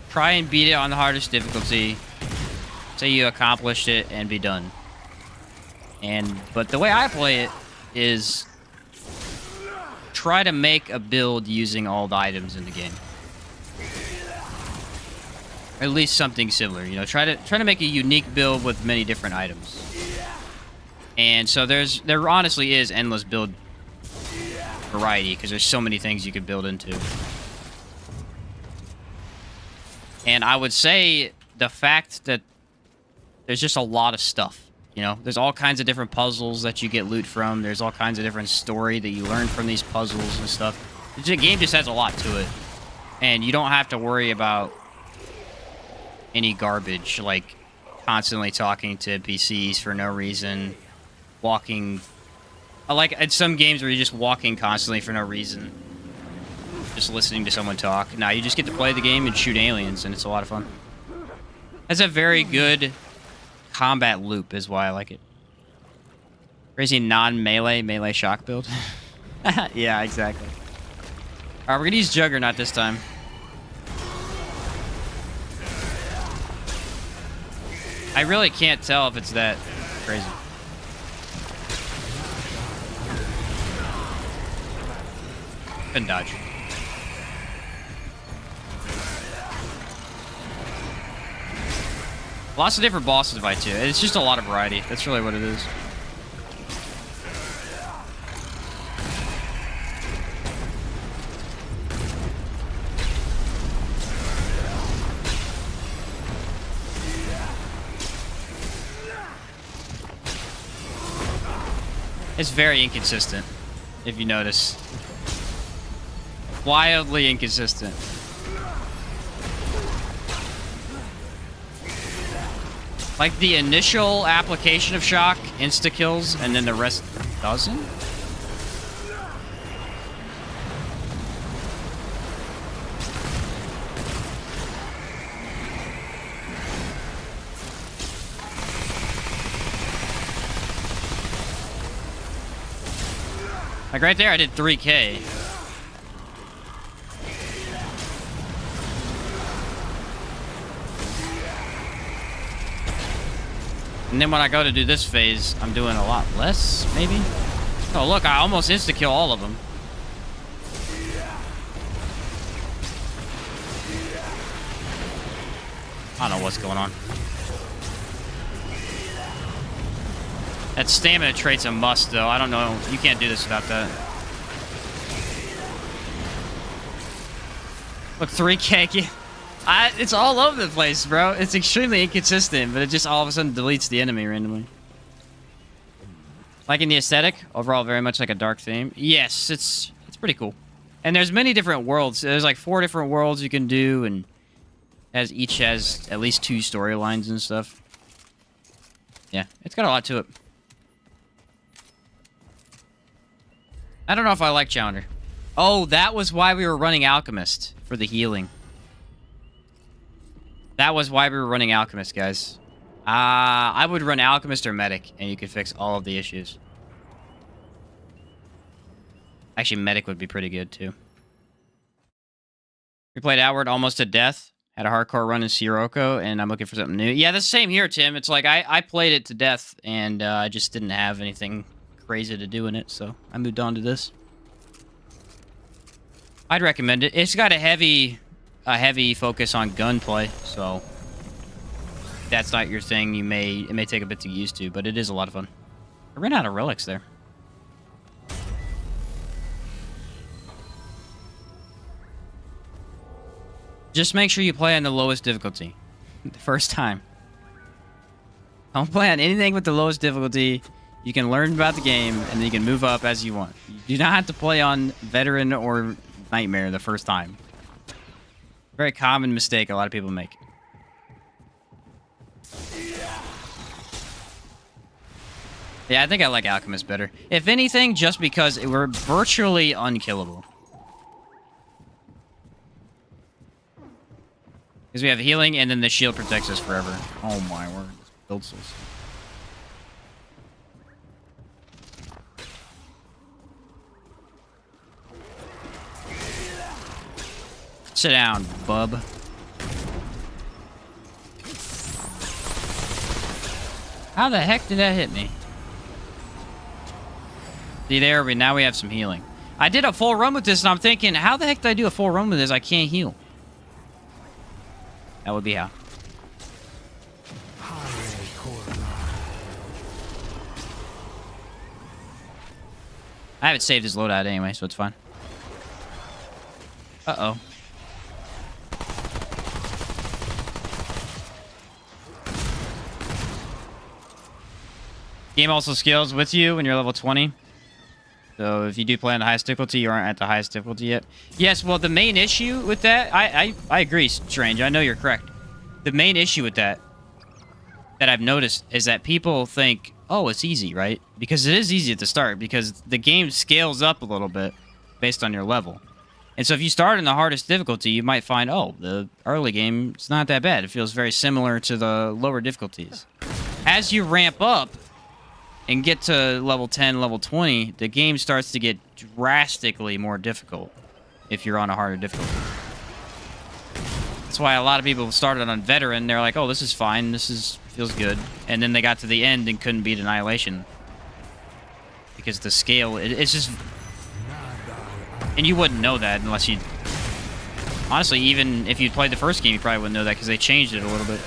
try and beat it on the hardest difficulty. Say you accomplished it and be done. But the way I play it is try to make a build using all the items in the game. Or at least something similar, you know. Try to make a unique build with many different items. And so there honestly is endless build variety because there's so many things you could build into. And I would say the fact that there's just a lot of stuff, you know. There's all kinds of different puzzles that you get loot from. There's all kinds of different story that you learn from these puzzles and stuff. The game just has a lot to it. And you don't have to worry about any garbage, like constantly talking to NPCs for no reason, walking... Like, in some games where you're just walking constantly for no reason, just listening to someone talk. Now you just get to play the game and shoot aliens, and it's a lot of fun. That's a very good combat loop, is why I like it. Crazy melee shock build. Yeah, exactly. Alright, we're gonna use Juggernaut this time. I really can't tell if it's that crazy. Couldn't dodge. Lots of different bosses to fight too. It's just a lot of variety. That's really what it is. It's very inconsistent, if you notice. Wildly inconsistent. Like the initial application of shock insta kills, and then the rest doesn't. Like right there, I did 3K. And then when I go to do this phase, I'm doing a lot less, maybe? Oh, look, I almost insta-kill all of them. I don't know what's going on. That stamina trait's a must, though. I don't know. You can't do this without that. Look, 3K. It's all over the place, bro. It's extremely inconsistent, but it just all of a sudden deletes the enemy randomly. Like in the aesthetic, overall very much like a dark theme. Yes, it's pretty cool. And there's many different worlds. There's like 4 different worlds you can do, and each has at least 2 storylines and stuff. Yeah, it's got a lot to it. I don't know if I like Challenger. Oh, that was why we were running Alchemist, for the healing. That was why we were running Alchemist, guys. I would run Alchemist or Medic, and you could fix all of the issues. Actually, Medic would be pretty good, too. We played Outward almost to death. Had a hardcore run in Sirocco, and I'm looking for something new. Yeah, the same here, Tim. It's like, I played it to death, and I just didn't have anything crazy to do in it, so I moved on to this. I'd recommend it. It's got a heavy focus on gunplay, so if that's not your thing, it may take a bit to get used to, but it is a lot of fun. I ran out of relics there. Just make sure you play on the lowest difficulty the first time. Don't play on anything with the lowest difficulty. You can learn about the game, and then you can move up as you want. You do not have to play on Veteran or Nightmare the first time. Very common mistake a lot of people make. Yeah, I think I like Alchemist better. If anything, just because we're virtually unkillable. Because we have healing, and then the shield protects us forever. Oh my word. This build's so sick. Sit down, bub. How the heck did that hit me? See, there now we have some healing. I did a full run with this, and I'm thinking, how the heck did I do a full run with this? I can't heal. That would be how. I haven't saved his loadout anyway, so it's fine. Uh-oh. Game also scales with you when you're level 20. So if you do play on the highest difficulty, you aren't at the highest difficulty yet. Yes, well, the main issue with that... I agree, Strange. I know you're correct. The main issue with that I've noticed is that people think, oh, it's easy, right? Because it is easy at the start, because the game scales up a little bit based on your level. And so if you start in the hardest difficulty, you might find, oh, the early game, it's not that bad. It feels very similar to the lower difficulties. As you ramp up and get to level 10, level 20, the game starts to get drastically more difficult if you're on a harder difficulty. That's why a lot of people started on Veteran. They're like, oh, this is fine. Feels good. And then they got to the end and couldn't beat Annihilation. Because the scale, it's just... And you wouldn't know that unless you... Honestly, even if you played the first game, you probably wouldn't know that because they changed it a little bit.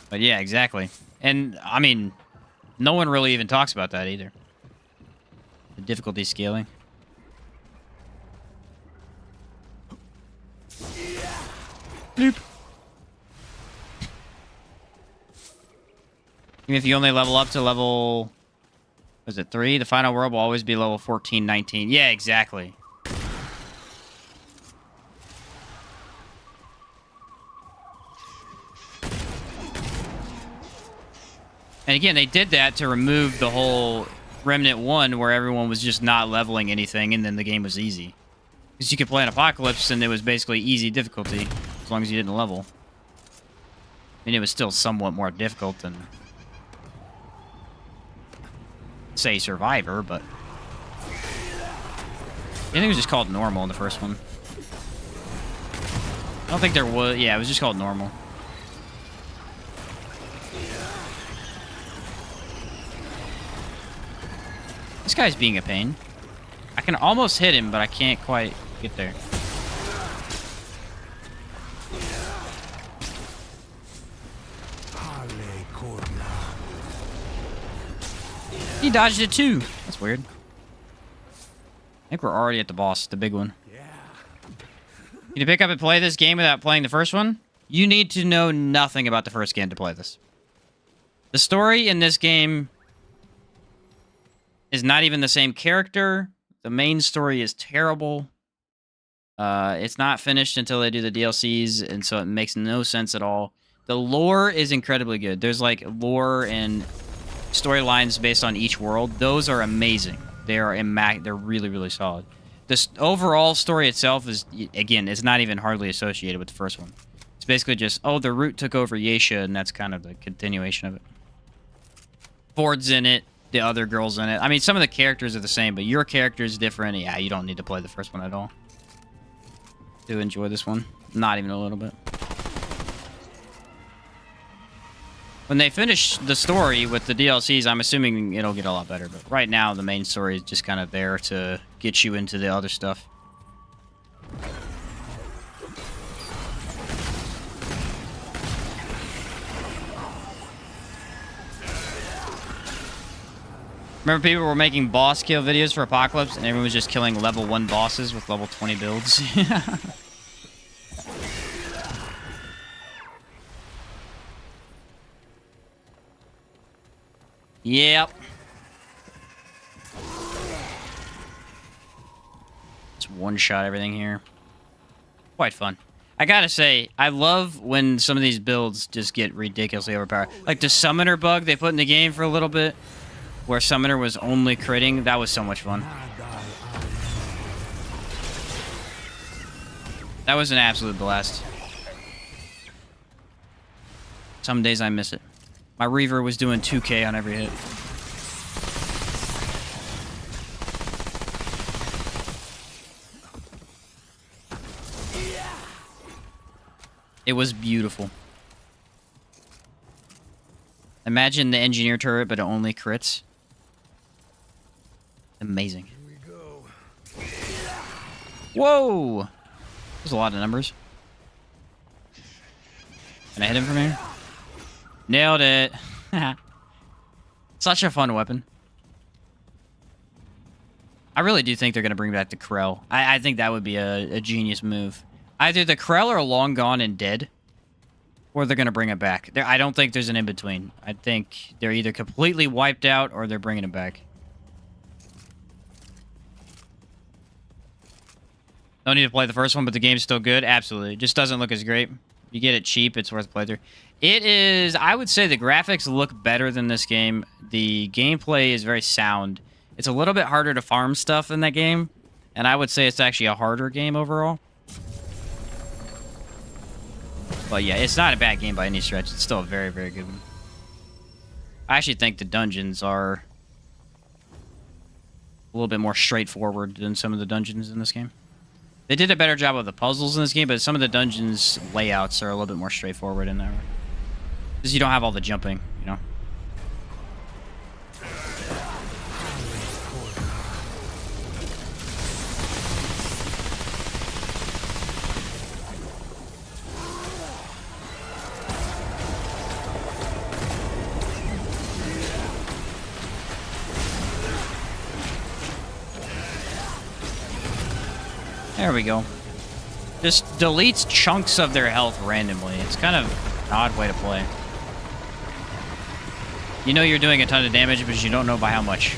But yeah, exactly. And, I mean, no one really even talks about that either. The difficulty scaling. Bloop. Even if you only level up to level Was it 3? The final world will always be level 14, 19. Yeah, exactly. And again, they did that to remove the whole Remnant 1 where everyone was just not leveling anything and then the game was easy. Because you could play an Apocalypse and it was basically easy difficulty as long as you didn't level. I mean, it was still somewhat more difficult than, say, Survivor, but I think it was just called normal in the first one. I don't think there was... Yeah, it was just called normal. This guy's being a pain. I can almost hit him, but I can't quite get there. He dodged it too. That's weird. I think we're already at the boss, the big one. Can you pick up and play this game without playing the first one? You need to know nothing about the first game to play this. The story in this game is not even the same character. The main story is terrible. It's not finished until they do the DLCs, and so it makes no sense at all. The lore is incredibly good. There's like lore and storylines based on each world. Those are amazing. They're really, really solid. This overall story itself is, again, it's not even hardly associated with the first one. It's basically just, oh, the Root took over Yesha, and that's kind of the continuation of it. Ford's in it. The other girls in it. I mean, some of the characters are the same, but your character is different. Yeah, you don't need to play the first one at all. Do enjoy this one. Not even a little bit. When they finish the story with the DLCs, I'm assuming it'll get a lot better. But right now, the main story is just kind of there to get you into the other stuff. Remember people were making boss kill videos for Apocalypse and everyone was just killing level 1 bosses with level 20 builds? Yep. Just one-shot everything here. Quite fun. I gotta say, I love when some of these builds just get ridiculously overpowered. Like the summoner bug they put in the game for a little bit, where Summoner was only critting. That was so much fun. That was an absolute blast. Some days I miss it. My Reaver was doing 2k on every hit. It was beautiful. Imagine the engineer turret, but it only crits. Amazing. Here we go. Whoa! There's a lot of numbers. Can I hit him from here? Nailed it. Such a fun weapon. I really do think they're going to bring back the Krell. I think that would be a genius move. Either the Krell are long gone and dead, or they're going to bring it back. I don't think there's an in-between. I think they're either completely wiped out, or they're bringing it back. Don't need to play the first one, but the game's still good. Absolutely. It just doesn't look as great. You get it cheap, it's worth a playthrough. It is, I would say the graphics look better than this game. The gameplay is very sound. It's a little bit harder to farm stuff in that game, and I would say it's actually a harder game overall. But yeah, it's not a bad game by any stretch. It's still a very, very good one. I actually think the dungeons are a little bit more straightforward than some of the dungeons in this game. They did a better job of the puzzles in this game, but some of the dungeons' layouts are a little bit more straightforward in there. Because you don't have all the jumping, you know? There we go. Just deletes chunks of their health randomly. It's kind of an odd way to play. You know you're doing a ton of damage, but you don't know by how much.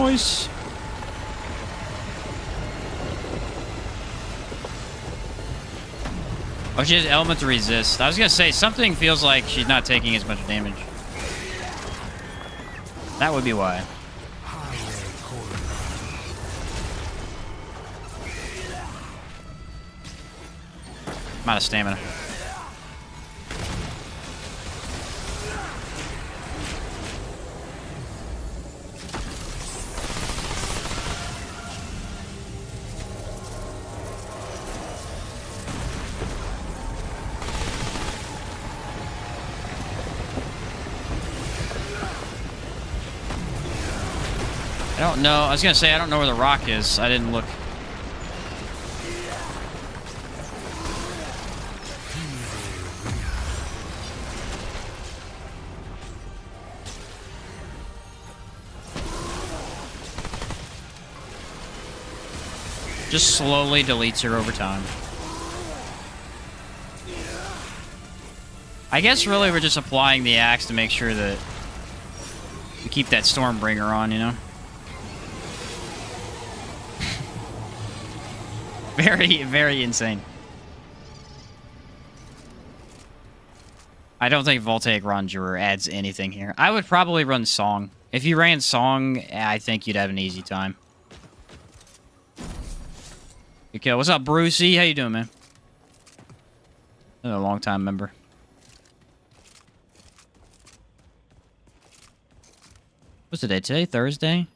Nice. Oh, she has element to resist. I was gonna say, something feels like she's not taking as much damage. That would be why. I'm out of stamina. I don't know. I was gonna say I don't know where the rock is. I didn't look. Just slowly deletes her over time. I guess really we're just applying the axe to make sure that we keep that Stormbringer on, you know? Very, very insane. I don't think Voltaic Ronjuror adds anything here. I would probably run Song. If you ran Song, I think you'd have an easy time. Okay, what's up, Brucey? How you doing, man? Another long-time member. What's the day today? Thursday?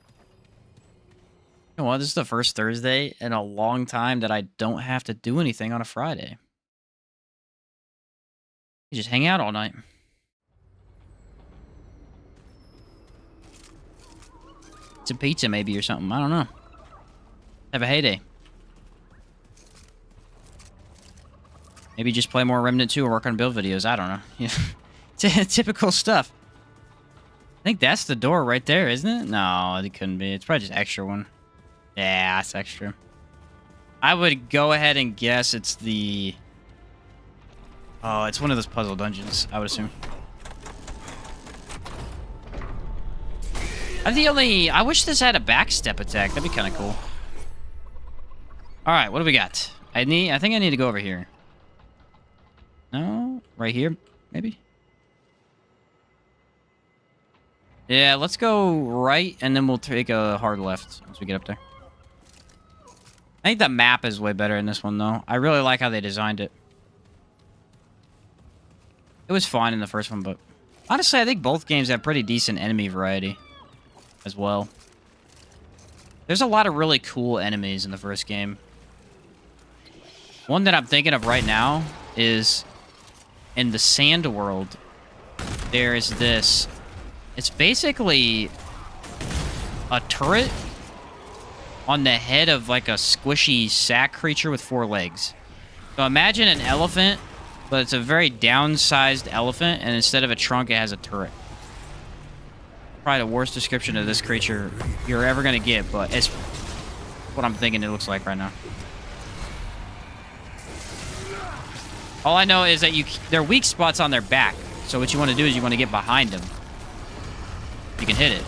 You know what? This is the first Thursday in a long time that I don't have to do anything on a Friday. You just hang out all night. Some pizza maybe or something. I don't know. Have a heyday. Maybe just play more Remnant 2 or work on build videos. I don't know. Yeah. Typical stuff. I think that's the door right there, isn't it? No, it couldn't be. It's probably just extra one. Yeah, it's extra. I would go ahead and guess it's the... Oh, it's one of those puzzle dungeons, I would assume. I wish this had a backstep attack. That'd be kind of cool. Alright, what do we got? I think I need to go over here. No? Right here, maybe? Yeah, let's go right, and then we'll take a hard left once we get up there. I think the map is way better in this one, though. I really like how they designed it. It was fine in the first one, but... Honestly, I think both games have pretty decent enemy variety as well. There's a lot of really cool enemies in the first game. One that I'm thinking of right now is... In the Sand World, there is this... It's basically... a turret on the head of like a squishy sack creature with 4 legs. So imagine an elephant, but it's a very downsized elephant, and instead of a trunk, it has a turret. Probably the worst description of this creature you're ever gonna get, but it's what I'm thinking it looks like right now. All I know is that there are weak spots on their back. So what you want to do is you want to get behind them. You can hit it.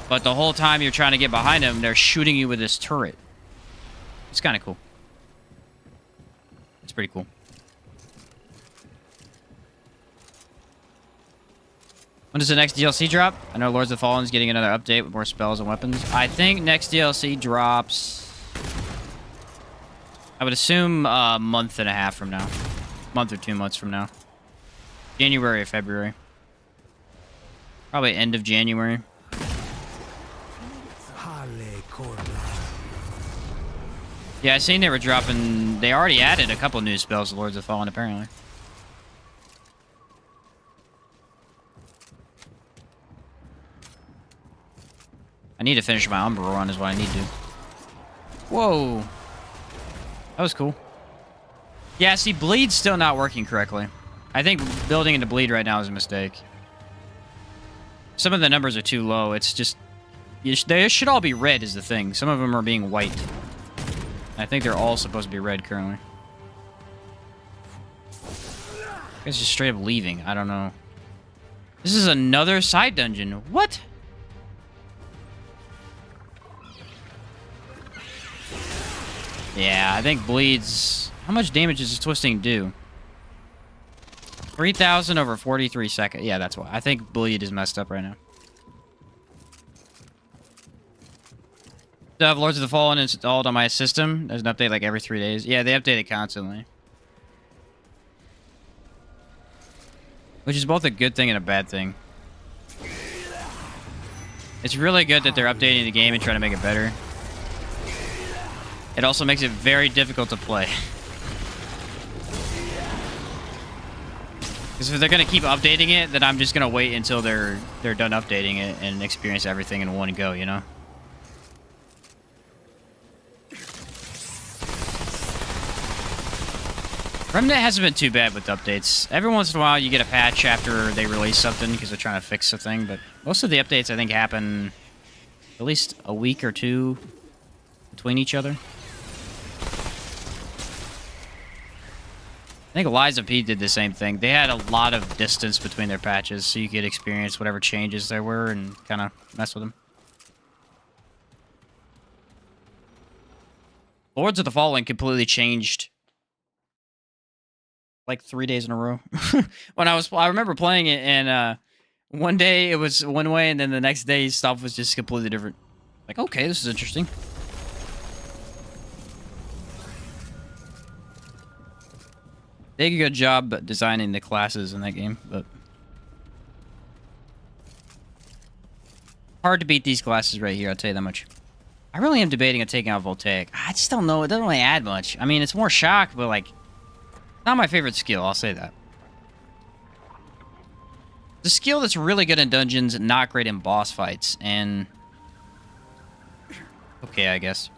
But the whole time you're trying to get behind them, they're shooting you with this turret. It's kind of cool. It's pretty cool. When does the next DLC drop? I know Lords of the Fallen is getting another update with more spells and weapons. I think next DLC drops... I would assume a month and a half from now. Month or 2 months from now. January or February. Probably end of January. Yeah, I seen they were dropping... They already added a couple new spells to Lords of the Fallen, apparently. I need to finish my Umbra run is what I need to. Whoa. That was cool. Yeah, see, Bleed's still not working correctly. I think building into Bleed right now is a mistake. Some of the numbers are too low. It's just... They should all be red is the thing. Some of them are being white. I think they're all supposed to be red currently. It's just straight up leaving. I don't know. This is another side dungeon. What? Yeah, I think bleeds... How much damage does this twisting do? 3,000 over 43 seconds. Yeah, that's why. I think bleed is messed up right now. Still have Lords of the Fallen installed on my system. There's an update like every 3 days. Yeah, they update it constantly. Which is both a good thing and a bad thing. It's really good that they're updating the game and trying to make it better. It also makes it very difficult to play. Because if they're going to keep updating it, then I'm just going to wait until they're done updating it and experience everything in one go, you know? Remnant hasn't been too bad with updates. Every once in a while, you get a patch after they release something because they're trying to fix a thing, but most of the updates, I think, happen at least a week or two between each other. I think Lies of P did the same thing. They had a lot of distance between their patches, so you could experience whatever changes there were and kind of mess with them. Lords of the Fallen completely changed like 3 days in a row. I remember playing it, and one day it was one way, and then the next day stuff was just completely different. Like, okay, this is interesting. They did a good job designing the classes in that game, but hard to beat these classes right here, I'll tell you that much. I really am debating on taking out Voltaic. I just don't know. It doesn't really add much. I mean, it's more shock, but like, not my favorite skill, I'll say that. The skill that's really good in dungeons, not great in boss fights, and okay, I guess.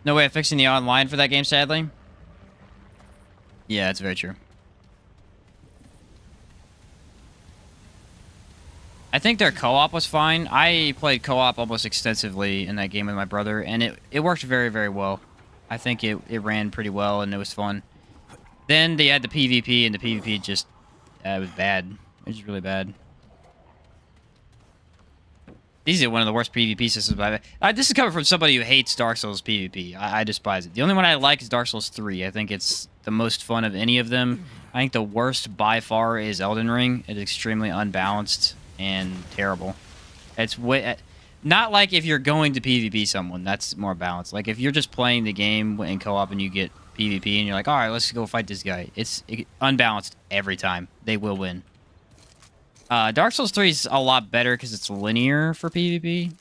No way of fixing the online for that game, sadly. Yeah, it's very true. I think their co-op was fine. I played co-op almost extensively in that game with my brother, and it worked very, very well. I think it ran pretty well, and it was fun. Then they had the PvP, and the PvP just... it was bad. It was really bad. These are one of the worst PvP systems I've had. This is coming from somebody who hates Dark Souls PvP. I despise it. The only one I like is Dark Souls 3. I think it's the most fun of any of them. I think the worst by far is Elden Ring. It's extremely unbalanced and terrible. It's way... Not like if you're going to PvP someone, that's more balanced. Like if you're just playing the game in co-op and you get PvP and you're like, alright, let's go fight this guy. It's unbalanced every time. They will win. Dark Souls 3 is a lot better because it's linear for PvP.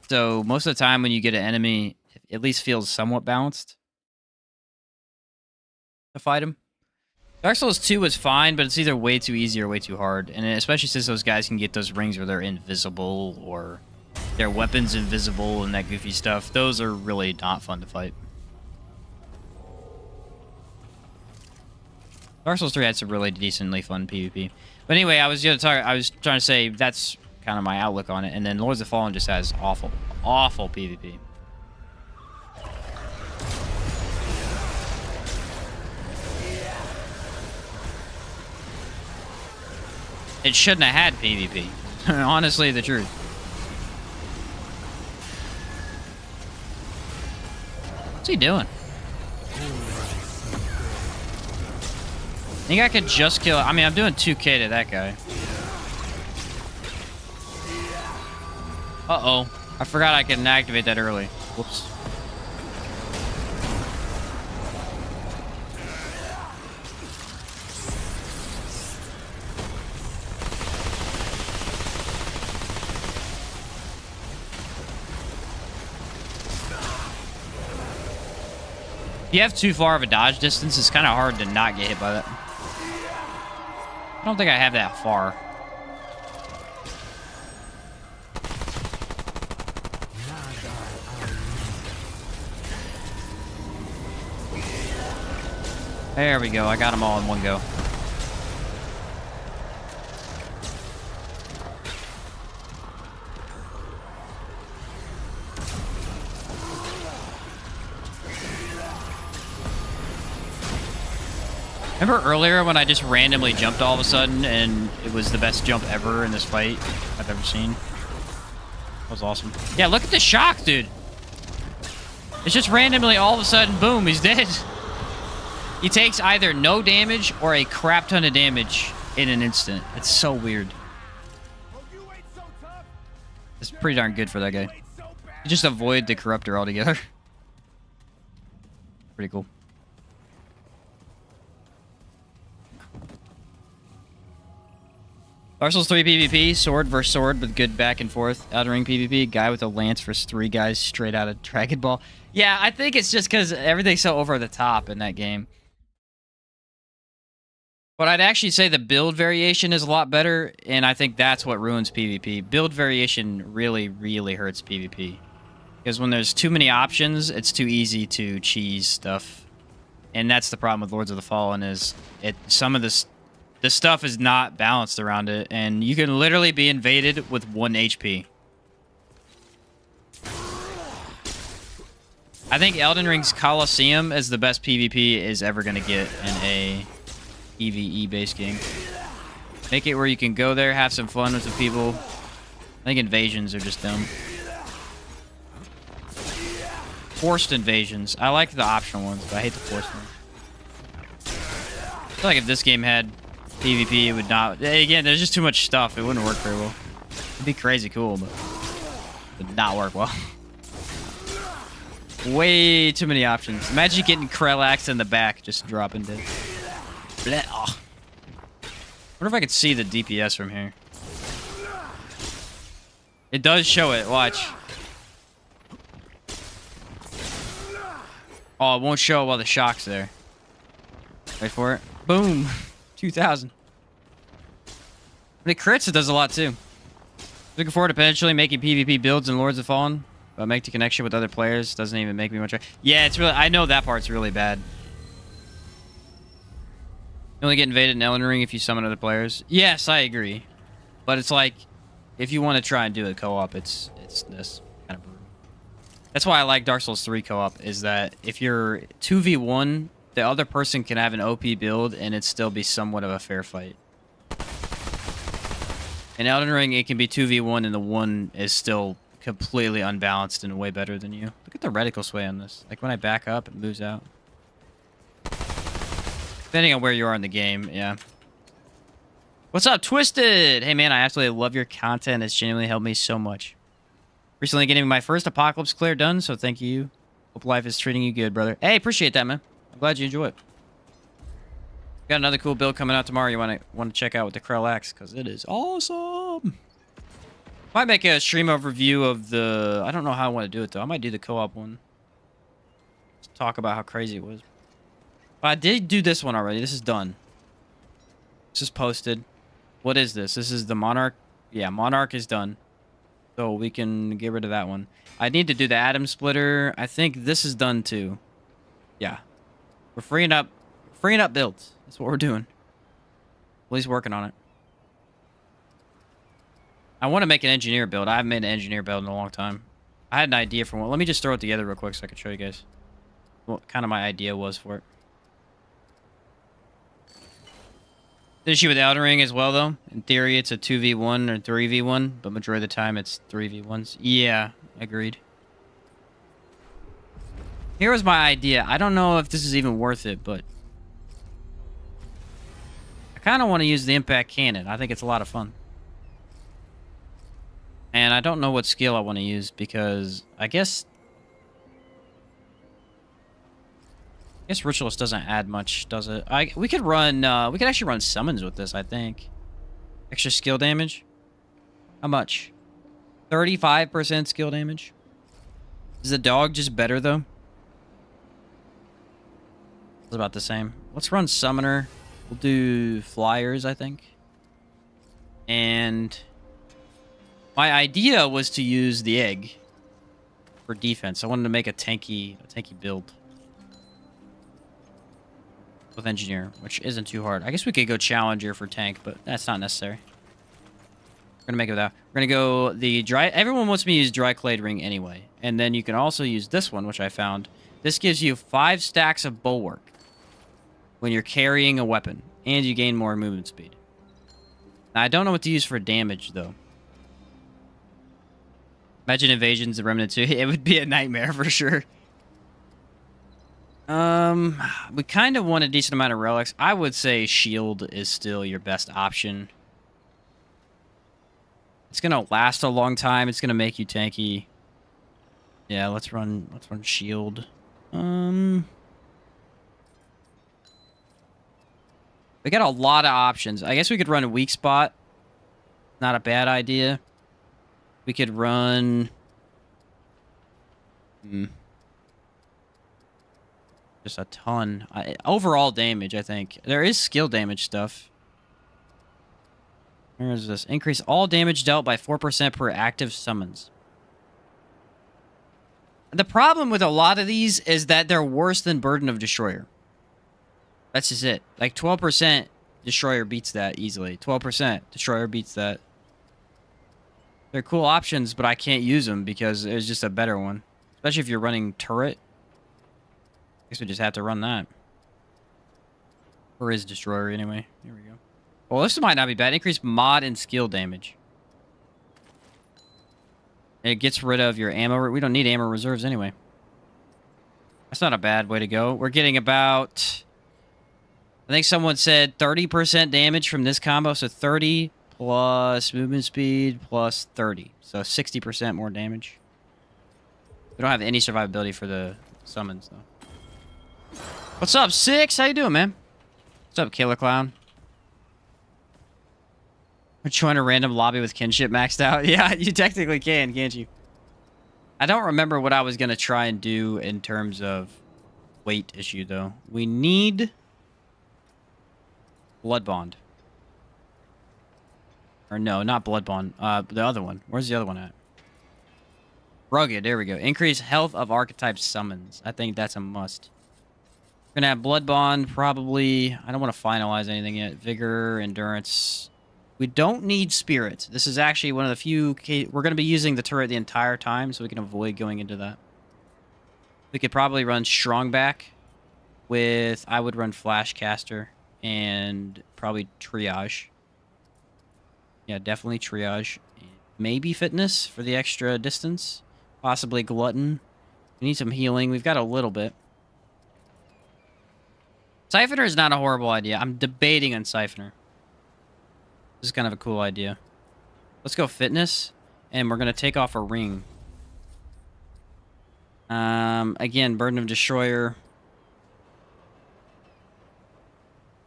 So most of the time when you get an enemy, it at least feels somewhat balanced to fight him. Dark Souls 2 was fine, but it's either way too easy or way too hard. And especially since those guys can get those rings where they're invisible or their weapons invisible and that goofy stuff. Those are really not fun to fight. Dark Souls 3 had some really decently fun PvP. But anyway, I was trying to say that's kind of my outlook on it. And then Lords of the Fallen just has awful, awful PvP. It shouldn't have had PvP. Honestly, the truth. What's he doing? I think I could just kill... I mean, I'm doing 2k to that guy. Uh-oh. I forgot I can activate that early. Whoops. If you have too far of a dodge distance, it's kind of hard to not get hit by that. I don't think I have that far. There we go. I got them all in one go. Remember earlier when I just randomly jumped all of a sudden and it was the best jump ever in this fight I've ever seen? That was awesome. Yeah, look at the shock, dude. It's just randomly all of a sudden, boom, he's dead. He takes either no damage or a crap ton of damage in an instant. It's so weird. Oh, you ain't so tough. It's pretty darn good for that guy. You ain't so bad. You just avoid the corruptor altogether. Pretty cool. Dark Souls 3 PvP, sword versus sword with good back and forth. Elden Ring PvP, guy with a lance versus 3 guys straight out of Dragon Ball. Yeah, I think it's just because everything's so over the top in that game. But I'd actually say the build variation is a lot better, and I think that's what ruins PvP. Build variation really, really hurts PvP. Because when there's too many options, it's too easy to cheese stuff. And that's the problem with Lords of the Fallen is some of this stuff is not balanced around it, and you can literally be invaded with 1 HP. I think Elden Ring's Colosseum is the best PvP is ever going to get in a PvE-based game. Make it where you can go there, have some fun with the people. I think invasions are just dumb. Forced invasions. I like the optional ones, but I hate the forced ones. I feel like if this game had PvP, it would not... Again, there's just too much stuff. It wouldn't work very well. It'd be crazy cool, but it would not work well. Way too many options. Imagine getting Krellax in the back, just dropping dead. Blech. Oh. Wonder if I could see the DPS from here. It does show it. Watch. Oh, it won't show it while the shock's there. Wait for it. Boom. 2,000. When it crits, it does a lot too. Looking forward to potentially making PvP builds in Lords of Fallen, but make the connection with other players doesn't even make me much. Yeah, it's really. I know that part's really bad. You only get invaded in Elden Ring if you summon other players. Yes, I agree, but it's like if you want to try and do a co-op, it's this kind of brutal. That's why I like Dark Souls 3 co-op. Is that if you're 2v1. The other person can have an OP build and it still be somewhat of a fair fight. In Elden Ring, it can be 2v1 and the one is still completely unbalanced and way better than you. Look at the reticle sway on this. Like when I back up, it moves out. Depending on where you are in the game, yeah. What's up, Twisted? Hey man, I absolutely love your content. It's genuinely helped me so much. Recently getting my first Apocalypse Clear done, so thank you. Hope life is treating you good, brother. Hey, appreciate that, man. I'm glad you enjoy it. Got another cool build coming out tomorrow. You want to check out with the Krellax because it is awesome. Might make a stream overview of the. I don't know how I want to do it though. I might do the co-op one. Let's talk about how crazy it was. But I did do this one already. This is done. This is posted. What is this? This is the Monarch. Yeah, Monarch is done. So we can get rid of that one. I need to do the Atom Splitter. I think this is done too. Yeah. We're freeing up builds. That's what we're doing. At least working on it. I want to make an engineer build. I haven't made an engineer build in a long time. I had an idea for one. Let me just throw it together real quick so I can show you guys what kind of my idea was for it. The issue with Elden Ring as well, though. In theory, it's a 2v1 or 3v1, but majority of the time, it's 3v1s. Yeah, agreed. Here was my idea. I don't know if this is even worth it, but I kind of want to use the impact cannon. I think it's a lot of fun. And I don't know what skill I want to use because I guess Ritualist doesn't add much, does it? We could actually run summons with this, I think. Extra skill damage. How much? 35% skill damage. Is the dog just better though? It's about the same. Let's run Summoner. We'll do Flyers, I think. And my idea was to use the egg for defense. I wanted to make a tanky build with Engineer, which isn't too hard. I guess we could go Challenger for tank, but that's not necessary. We're gonna make it without. We're gonna go the dry. Everyone wants me to use Dry Clade Ring anyway, and then you can also use this one, which I found. This gives you 5 stacks of Bulwark when you're carrying a weapon, and you gain more movement speed. Now, I don't know what to use for damage, though. Imagine invasions of Remnant 2. It would be a nightmare for sure. We kind of want a decent amount of relics. I would say shield is still your best option. It's gonna last a long time. It's gonna make you tanky. Yeah, let's run shield. We got a lot of options. I guess we could run a weak spot. Not a bad idea. We could run... Just a ton. Overall damage, I think. There is skill damage stuff. Where is this? Increase all damage dealt by 4% per active summons. The problem with a lot of these is that they're worse than Burden of Destroyer. That's just it. Like 12% Destroyer beats that easily. 12% Destroyer beats that. They're cool options, but I can't use them because there's just a better one. Especially if you're running turret. I guess we just have to run that. Or is Destroyer anyway. Here we go. Well, this might not be bad. Increase mod and skill damage. It gets rid of your ammo. We don't need ammo reserves anyway. That's not a bad way to go. We're getting about... I think someone said 30% damage from this combo. So 30 plus movement speed plus 30. So 60% more damage. We don't have any survivability for the summons, though. What's up, Six? How you doing, man? What's up, Killer Clown? Join a random lobby with kinship maxed out. Yeah, you technically can, can't you? I don't remember what I was going to try and do in terms of weight issue, though. We need Blood Bond. Or no, not Blood Bond. The other one. Where's the other one at? Rugged. There we go. Increase health of archetype summons. I think that's a must. We're going to have Blood Bond, probably. I don't want to finalize anything yet. Vigor, Endurance. We don't need Spirit. This is actually one of the few... We're going to be using the turret the entire time, so we can avoid going into that. We could probably run Strongback with... I would run Flashcaster and probably Triage. Yeah, definitely Triage. Maybe Fitness for the extra distance. Possibly Glutton. We need some healing. We've got a little bit. Siphoner is not a horrible idea. I'm debating on Siphoner. This is kind of a cool idea. Let's go Fitness. And we're going to take off a ring. Again, Burden of Destroyer.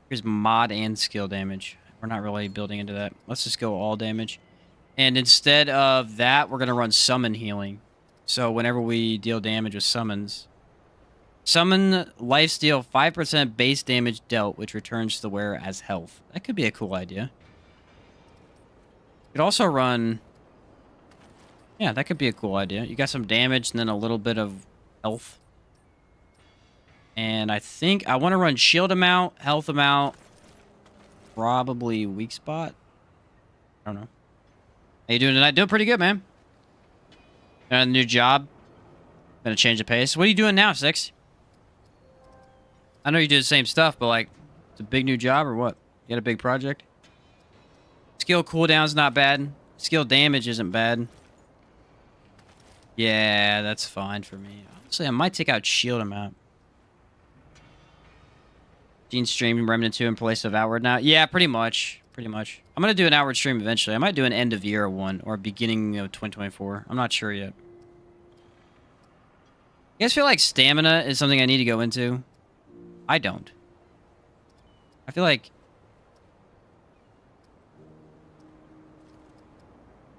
Here's mod and skill damage. We're not really building into that. Let's just go all damage. And instead of that, we're going to run Summon Healing. So whenever we deal damage with summons... Summon lifesteal 5% base damage dealt, which returns to the wearer as health. That could be a cool idea. You could also run... Yeah, that could be a cool idea. You got some damage and then a little bit of health. And I think I want to run shield amount, health amount, probably weak spot. I don't know. How you doing tonight? Doing pretty good, man. Got a new job. Gonna change the pace. What are you doing now, Six? I know you do the same stuff, but like, it's a big new job or what? You got a big project? Skill cooldown's not bad. Skill damage isn't bad. Yeah, that's fine for me. Honestly, I might take out shield amount. Gene stream Remnant 2 in place of Outward now? Yeah, pretty much. Pretty much. I'm going to do an Outward stream eventually. I might do an end of year one or beginning of 2024. I'm not sure yet. You guys feel like stamina is something I need to go into? I don't. I feel like...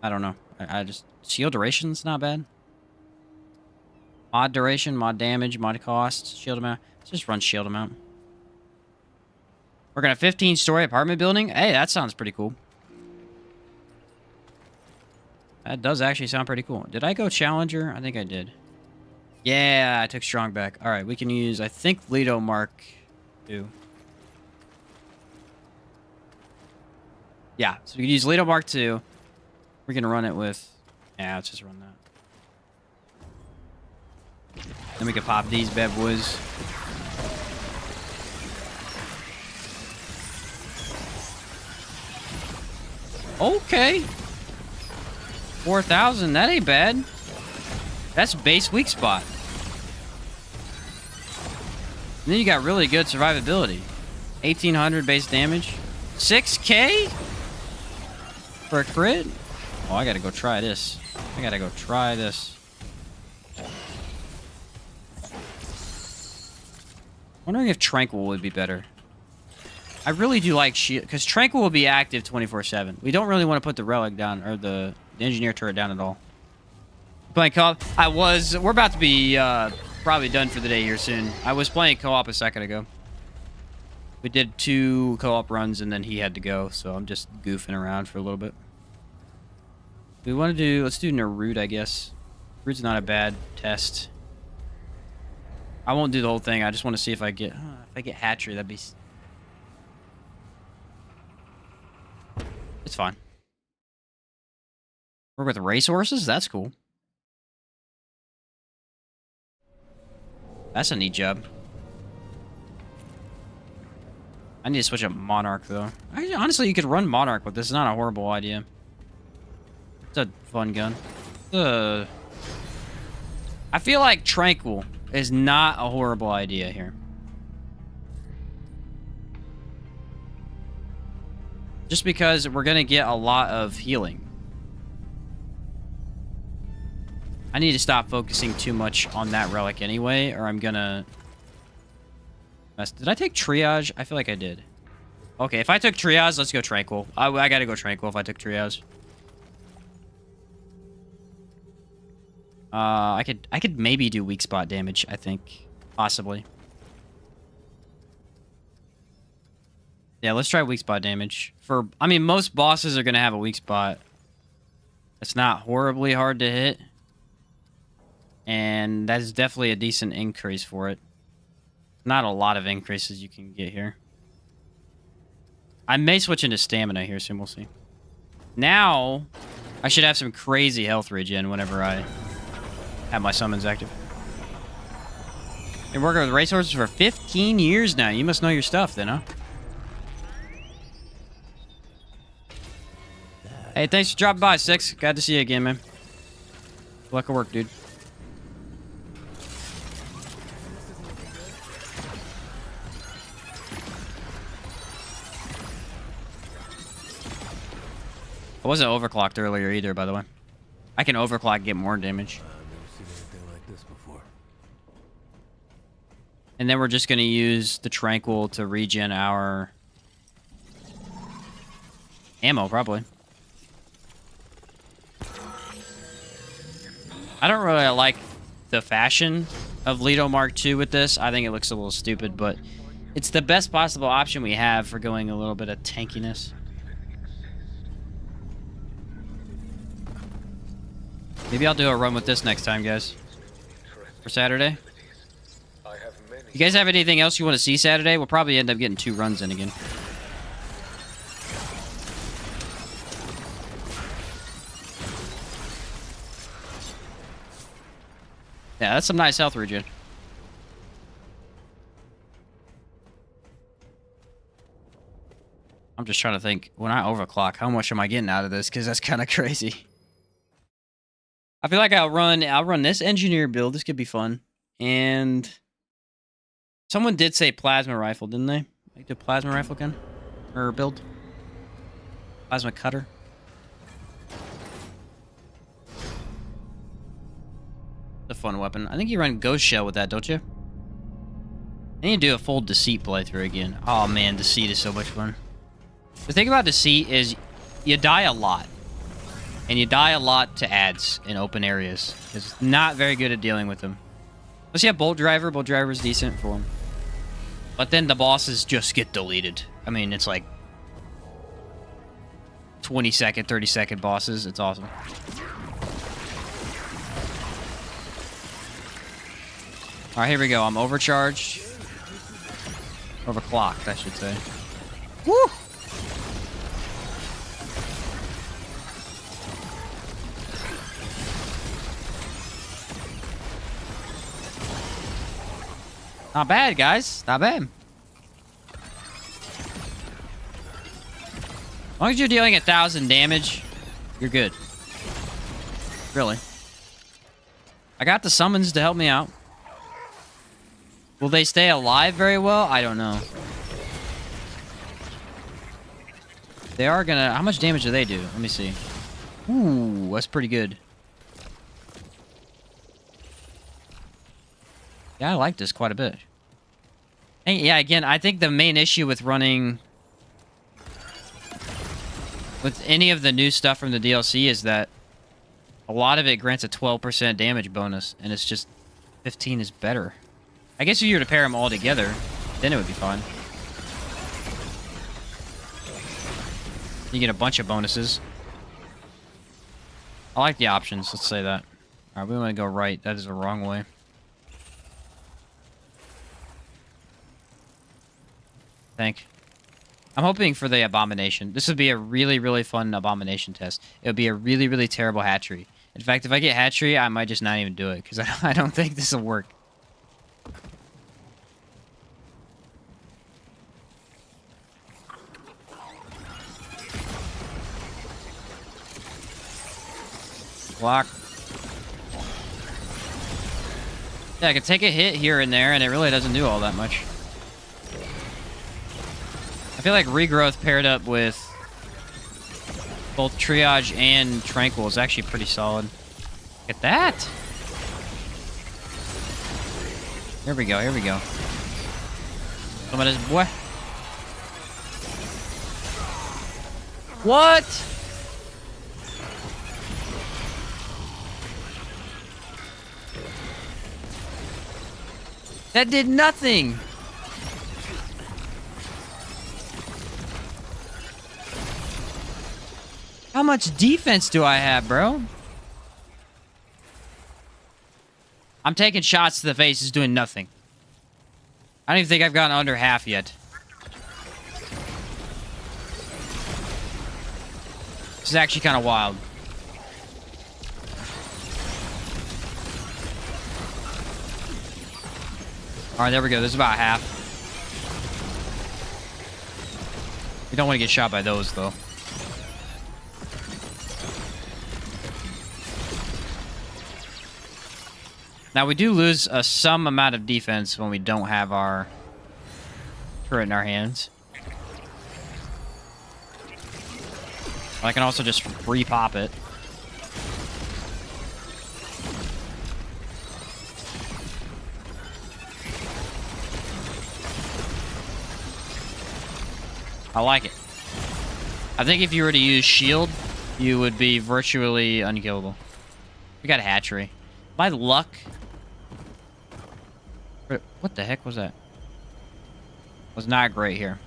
I don't know. I just... Shield duration's not bad. Mod duration, mod damage, mod cost, shield amount. Let's just run shield amount. We're going to 15-story apartment building. Hey, that sounds pretty cool. That does actually sound pretty cool. Did I go Challenger? I think I did. Yeah, I took Strong back. All right, we can use, I think, Lido Mark II. Yeah, so we can use Lido Mark II. We're going to run it with... Yeah, let's just run that. Then we can pop these bad boys. Okay. 4,000, that ain't bad. That's base weak spot. And then you got really good survivability. 1800 base damage. 6k? For a crit? Oh, I gotta go try this. I gotta go try this. Wondering if Tranquil would be better. I really do like shield, because Tranquil will be active 24/7. We don't really want to put the relic down, or the engineer turret down at all. Playing co-op? We're about to be probably done for the day here soon. I was playing co-op a second ago. We did 2 co-op runs and then he had to go, so I'm just goofing around for a little bit. We want to do, let's do Narut, I guess. Narut's not a bad test. I won't do the whole thing. I just want to see if I get Hatchery, that'd be... It's fine. Work with racehorses? That's cool. That's a neat job. I need to switch up Monarch, though. Honestly, you could run Monarch with this. It's not a horrible idea. It's a fun gun. I feel like Tranquil is not a horrible idea here. Just because we're going to get a lot of healing. I need to stop focusing too much on that relic anyway, or I'm gonna... Did I take Triage? I feel like I did. Okay, if I took Triage, let's go Tranquil. I gotta go Tranquil if I took Triage. I could maybe do weak spot damage, I think. Possibly. Yeah, let's try weak spot damage. I mean, most bosses are gonna have a weak spot. It's not horribly hard to hit. And that is definitely a decent increase for it. Not a lot of increases you can get here. I may switch into stamina here soon, we'll see. Now, I should have some crazy health regen whenever I have my summons active. Been working with racehorses for 15 years now. You must know your stuff then, huh? Hey, thanks for dropping by, Six. Glad to see you again, man. Good luck at work, dude. I wasn't overclocked earlier either, by the way. I can overclock and get more damage. I've never seen anything like this before. And then we're just going to use the Tranquil to regen our ammo, probably. I don't really like the fashion of Leto Mark II with this. I think it looks a little stupid, but it's the best possible option we have for going a little bit of tankiness. Maybe I'll do a run with this next time, guys. For Saturday. You guys have anything else you want to see Saturday? We'll probably end up getting 2 runs in again. Yeah, that's some nice health regen. I'm just trying to think, when I overclock, how much am I getting out of this? Because that's kind of crazy. I feel like I'll run this engineer build. This could be fun. And someone did say plasma rifle, didn't they? Like the plasma rifle gun? Or build? Plasma cutter? It's a fun weapon. I think you run Ghost Shell with that, don't you? I need to do a full Deceit playthrough again. Oh man, Deceit is so much fun. The thing about Deceit is you die a lot. And you die a lot to ads in open areas. It's not very good at dealing with them. Unless you have Bolt Driver. Bolt Driver's decent for them. But then the bosses just get deleted. I mean, it's like 20-second, 30-second bosses. It's awesome. Alright, here we go. I'm overcharged. Overclocked, I should say. Woo! Not bad, guys. Not bad. As long as you're dealing 1,000 damage, you're good. Really. I got the summons to help me out. Will they stay alive very well? I don't know. They are gonna... How much damage do they do? Let me see. Ooh, that's pretty good. Yeah, I like this quite a bit. And yeah, again, I think the main issue with running... with any of the new stuff from the DLC is that a lot of it grants a 12% damage bonus, and it's just 15 is better. I guess if you were to pair them all together, then it would be fine. You get a bunch of bonuses. I like the options, let's say that. Alright, we want to go right. That is the wrong way. I'm hoping for the abomination. This would be a really, really fun abomination test. It would be a really, really terrible hatchery. In fact, if I get hatchery, I might just not even do it, because I don't think this will work. Block. Yeah, I can take a hit here and there, and it really doesn't do all that much. I feel like regrowth paired up with both triage and tranquil is actually pretty solid. Look at that! Here we go, here we go. Come on, this boy. What? That did nothing! How much defense do I have, bro? I'm taking shots to the face. It's doing nothing. I don't even think I've gotten under half yet. This is actually kind of wild. Alright, there we go. This is about half. We don't want to get shot by those, though. Now, we do lose some amount of defense when we don't have our turret in our hands. I can also just re-pop it. I like it. I think if you were to use shield, you would be virtually unkillable. We got a hatchery. My luck... What the heck was that? Was not great here.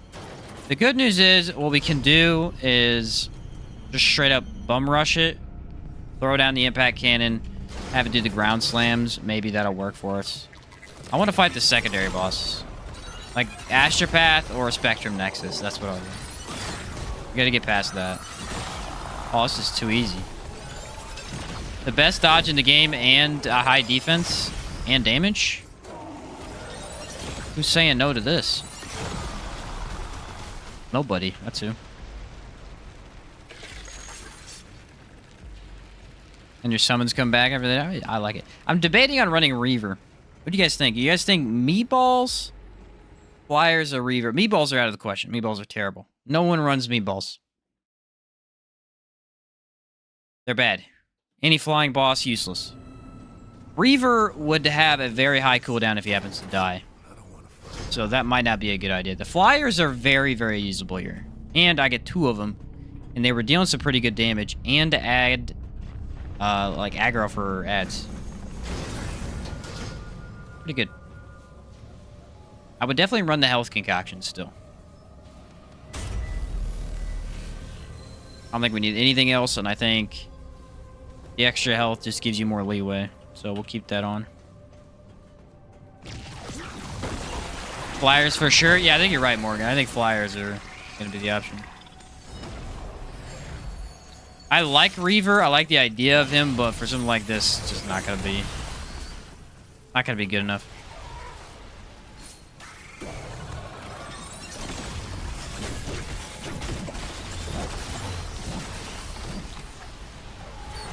The good news is, what we can do is just straight up bum rush it, throw down the impact cannon, have it do the ground slams. Maybe that'll work for us. I want to fight the secondary boss. Like Astropath or Spectrum Nexus. That's what I'll do. We gotta get past that. Oh, this is too easy. The best dodge in the game and a high defense and damage? Who's saying no to this? Nobody. That's who. And your summons come back after that? I like it. I'm debating on running Reaver. What do you guys think? You guys think meatballs, flyers, or Reaver? Meatballs are out of the question. Meatballs are terrible. No one runs meatballs. They're bad. Any flying boss, useless. Reaver would have a very high cooldown if he happens to die. So that might not be a good idea. The flyers are very, very usable here. And I get 2 of them. And they were dealing some pretty good damage. And to add, like, aggro for ads. Pretty good. I would definitely run the health concoction still. I don't think we need anything else, and I think the extra health just gives you more leeway. So we'll keep that on. Flyers for sure. Yeah, I think you're right, Morgan. I think flyers are going to be the option. I like Reaver. I like the idea of him, but for something like this, it's just not going to be good enough.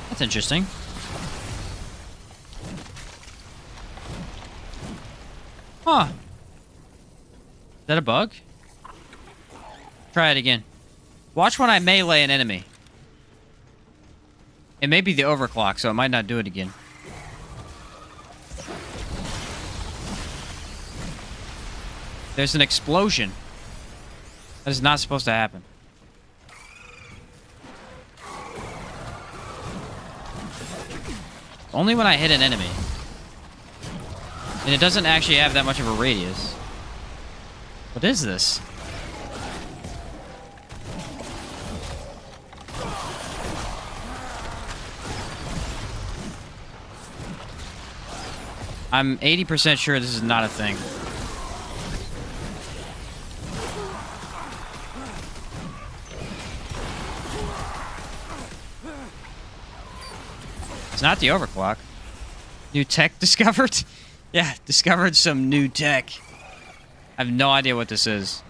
That's interesting. Huh. that a bug? Try it again. Watch when I melee an enemy. It may be the overclock, so it might not do it again. There's an explosion. That is not supposed to happen. Only when I hit an enemy. And it doesn't actually have that much of a radius. What is this? I'm 80% sure this is not a thing. It's not the overclock. New tech discovered? Yeah, discovered some new tech. I have no idea what this is.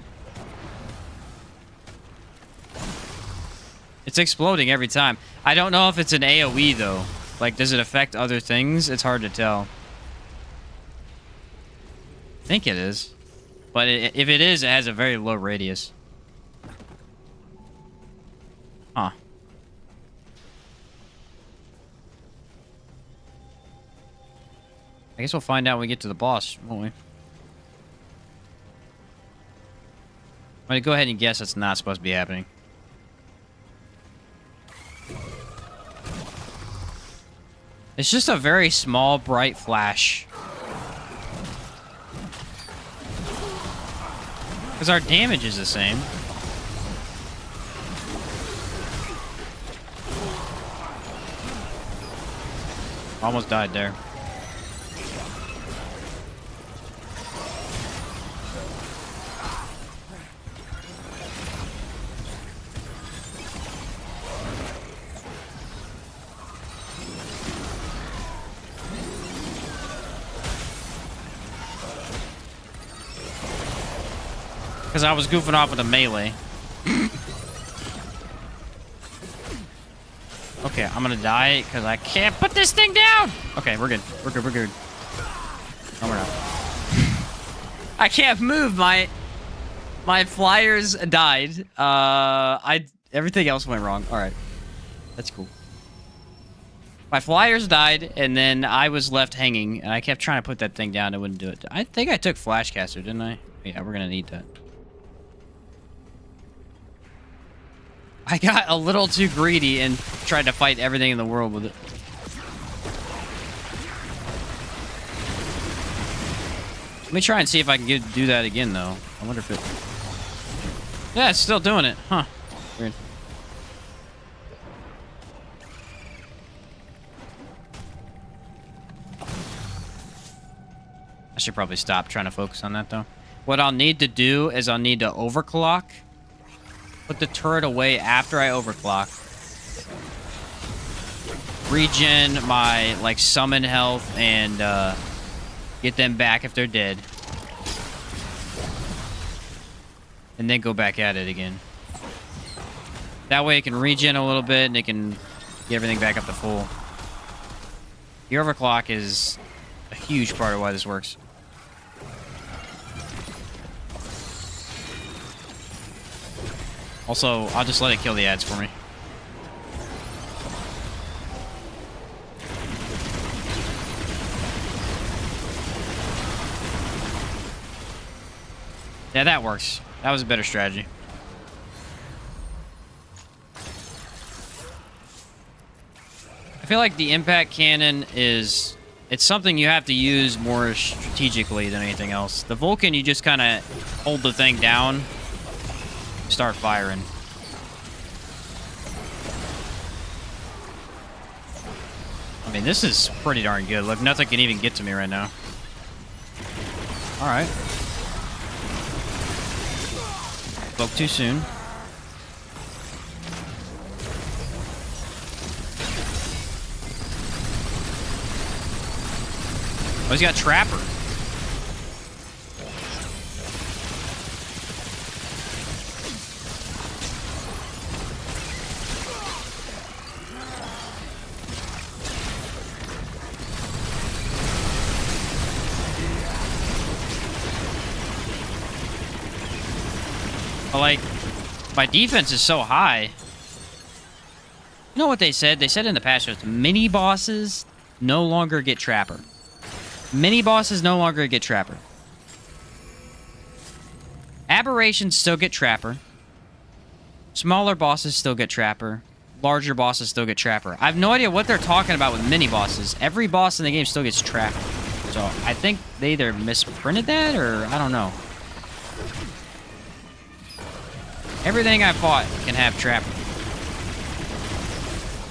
It's exploding every time. I don't know if it's an AoE though. Like, does it affect other things? It's hard to tell. I think it is. But if it is, it has a very low radius. Huh. I guess we'll find out when we get to the boss, won't we? I'm gonna go ahead and guess it's not supposed to be happening. It's just a very small, bright flash. Because our damage is the same. Almost died there. Because I was goofing off with a melee. Okay, I'm gonna die because I can't put this thing down. Okay, we're good. We're good. We're good. No, we're not. I can't move. My flyers died. Everything else went wrong. All right, that's cool. My flyers died, and then I was left hanging, and I kept trying to put that thing down. It wouldn't do it. I think I took Flashcaster, didn't I? Yeah, we're gonna need that. I got a little too greedy and tried to fight everything in the world with it. Let me try and see if I can do that again, though. I wonder if it... Yeah, it's still doing it. Huh. Weird. I should probably stop trying to focus on that, though. What I'll need to do is I'll need to overclock. Put the turret away after I overclock. Regen my, like, summon health and get them back if they're dead. And then go back at it again. That way it can regen a little bit and it can get everything back up to full. The overclock is a huge part of why this works. Also, I'll just let it kill the ads for me. Yeah, that works. That was a better strategy. I feel like the impact cannon is... It's something you have to use more strategically than anything else. The Vulcan, you just kind of hold the thing down. Start firing. I mean, this is pretty darn good. Look, nothing can even get to me right now. Alright. Spoke too soon. Oh, he's got Trapper. But, like, my defense is so high. You know what they said? They said in the past shows, mini bosses no longer get Trapper. Mini bosses no longer get Trapper. Aberrations still get Trapper. Smaller bosses still get Trapper. Larger bosses still get Trapper. I have no idea what they're talking about with mini bosses. Every boss in the game still gets Trapper. So I think they either misprinted that or I don't know. Everything I fought can have Trapper.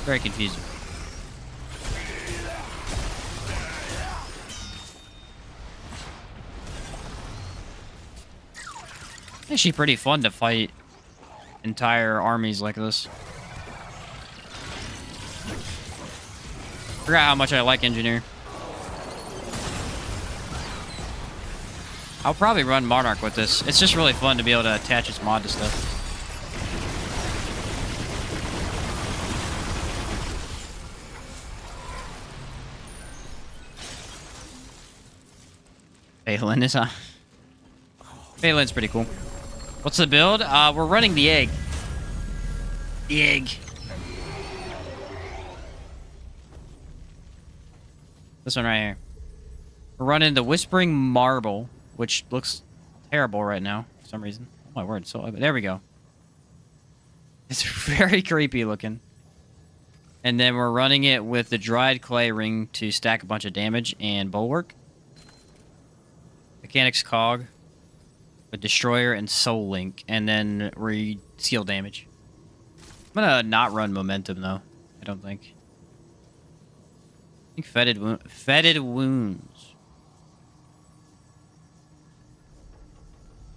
Very confusing. Actually pretty fun to fight entire armies like this. Forgot how much I like Engineer. I'll probably run Monarch with this. It's just really fun to be able to attach its mod to stuff. Phelan is on. Phelan's pretty cool. What's the build? We're running the egg. The egg. This one right here. We're running the Whispering Marble, which looks terrible right now for some reason. Oh my word, so there we go. It's very creepy looking. And then we're running it with the Dried Clay Ring to stack a bunch of damage and Bulwark. Mechanics Cog. With Destroyer and Soul Link. And then skill damage. I'm gonna not run Momentum though. I don't think. I think Fetid Wounds.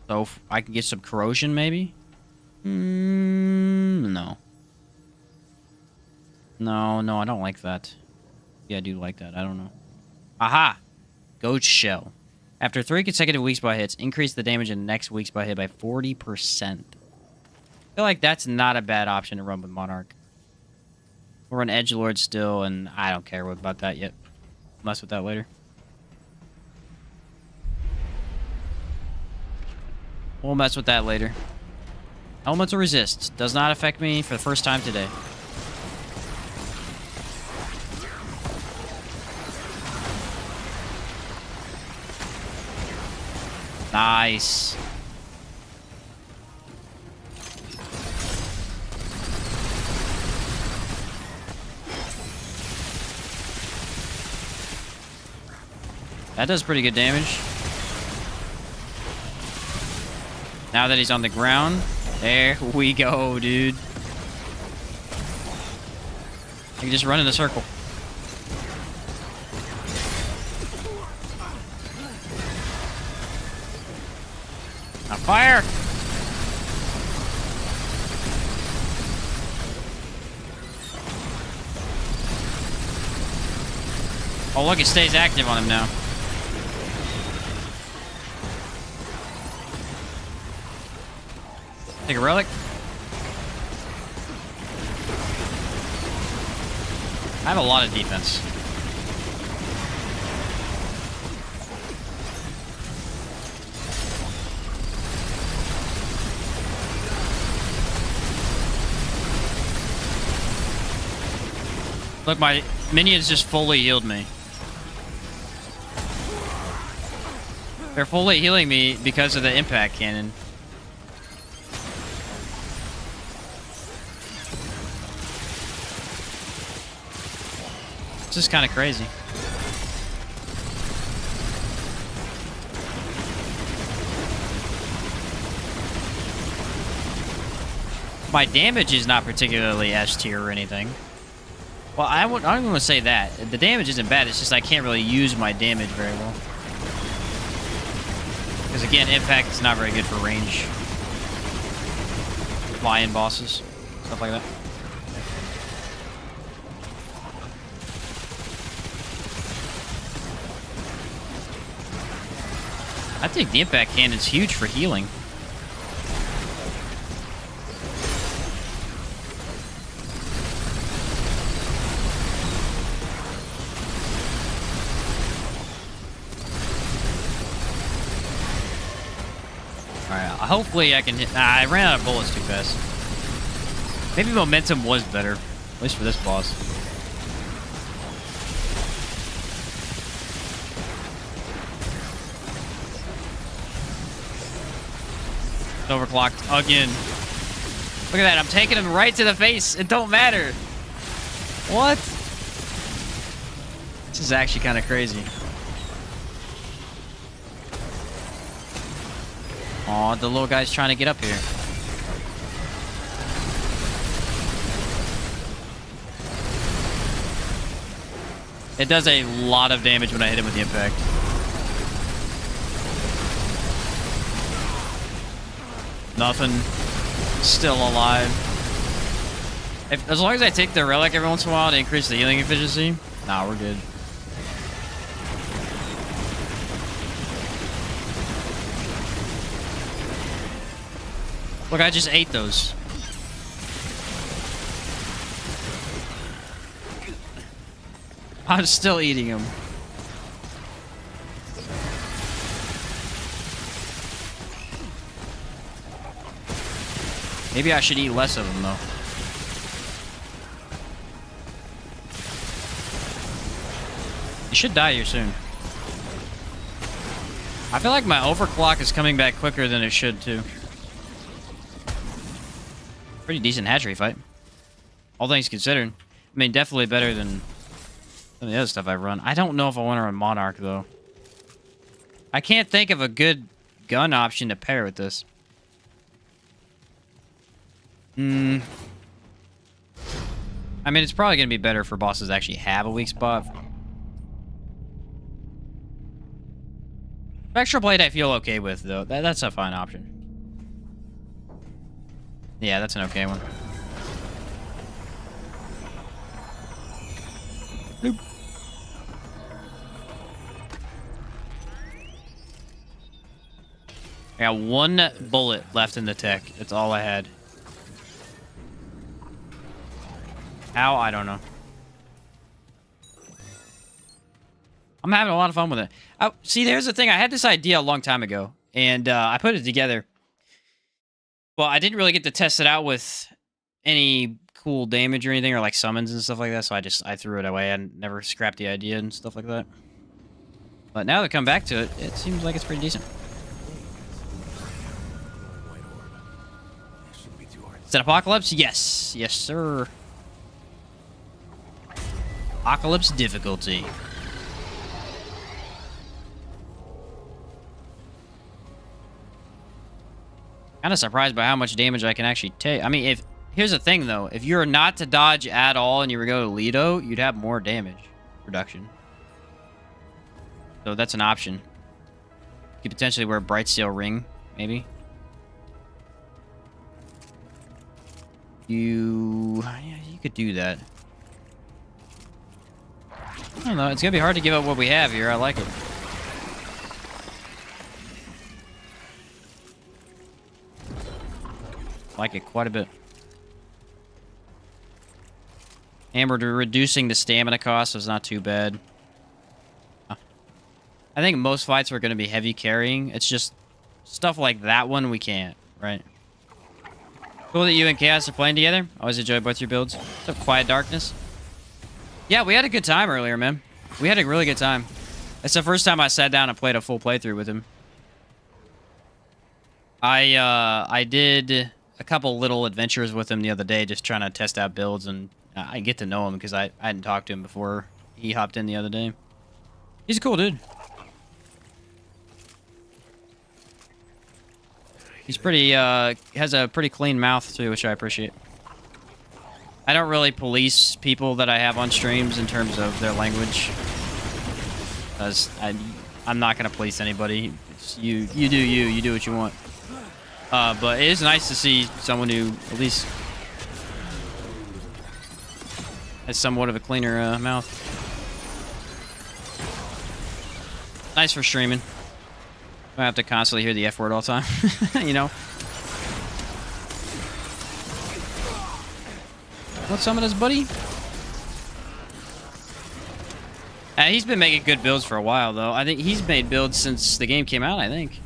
So if I can get some Corrosion maybe? No. No, I don't like that. Yeah, I do like that. I don't know. Aha! Goat Shell. After 3 consecutive weeks by hits, increase the damage in the next weeks by hit by 40%. I feel like that's not a bad option to run with Monarch. We'll run Edgelord still, and I don't care about that yet. Mess with that later. We'll mess with that later. Elemental Resist. Does not affect me for the first time today. Nice. That does pretty good damage. Now that he's on the ground, there we go, dude. You can just run in a circle. Now fire! Oh look, it stays active on him now. Take a relic. I have a lot of defense. Look, my minions just fully healed me. They're fully healing me because of the impact cannon. It's just kind of crazy. My damage is not particularly S tier or anything. Well, I don't even want to say that. The damage isn't bad, it's just I can't really use my damage very well. Because again, impact is not very good for range. Flying bosses, stuff like that. I think the impact cannon's huge for healing. Alright, hopefully I can hit... I ran out of bullets too fast. Maybe momentum was better. At least for this boss. It's overclocked again. Look at that, I'm taking him right to the face. It don't matter. What? This is actually kind of crazy. Aw, the little guy's trying to get up here. It does a lot of damage when I hit him with the impact. Nothing. Still alive. As long as I take the relic every once in a while to increase the healing efficiency, nah, we're good. Look, I just ate those. I'm still eating them. Maybe I should eat less of them, though. You should die here soon. I feel like my overclock is coming back quicker than it should, too. Pretty decent hatchery fight. All things considered. I mean, definitely better than some of the other stuff I've run. I don't know if I want to run Monarch, though. I can't think of a good gun option to pair with this. I mean, it's probably going to be better for bosses that actually have a weak spot. Spectral Blade I feel okay with, though. That's a fine option. Yeah, that's an okay one. Boop. I got one bullet left in the tech. That's all I had. How? I don't know. I'm having a lot of fun with it. Oh, see, there's the thing. I had this idea a long time ago, and I put it together. Well, I didn't really get to test it out with any cool damage or anything, or like summons and stuff like that, so I threw it away. I never scrapped the idea and stuff like that. But now that I come back to it, it seems like it's pretty decent. Is that Apocalypse? Yes. Yes, sir. Apocalypse difficulty. Kind of surprised by how much damage I can actually take. I mean, here's the thing, though. If you're not to dodge at all and you were to go to Lido, you'd have more damage reduction. So that's an option. You could potentially wear a Bright Steel Ring, maybe. Yeah, you could do that. I don't know. It's going to be hard to give up what we have here. I like it. Like it quite a bit. And we're reducing the stamina cost, so it's not too bad. I think most fights are going to be heavy carrying. It's just stuff like that one we can't, right? Cool that you and Chaos are playing together. Always enjoy both your builds. What's up, Quiet Darkness? Yeah, we had a good time earlier, man. We had a really good time. It's the first time I sat down and played a full playthrough with him. I did a couple little adventures with him the other day, just trying to test out builds, and I get to know him because I hadn't talked to him before he hopped in the other day. He's a cool dude. He's pretty, has a pretty clean mouth too, which I appreciate. I don't really police people that I have on streams in terms of their language, because I'm not gonna police anybody. It's you do what you want. But it is nice to see someone who at least has somewhat of a cleaner mouth. Nice for streaming. I have to constantly hear the F word all the time, you know? What's some of this, buddy? He's been making good builds for a while, though. I think he's made builds since the game came out, I think.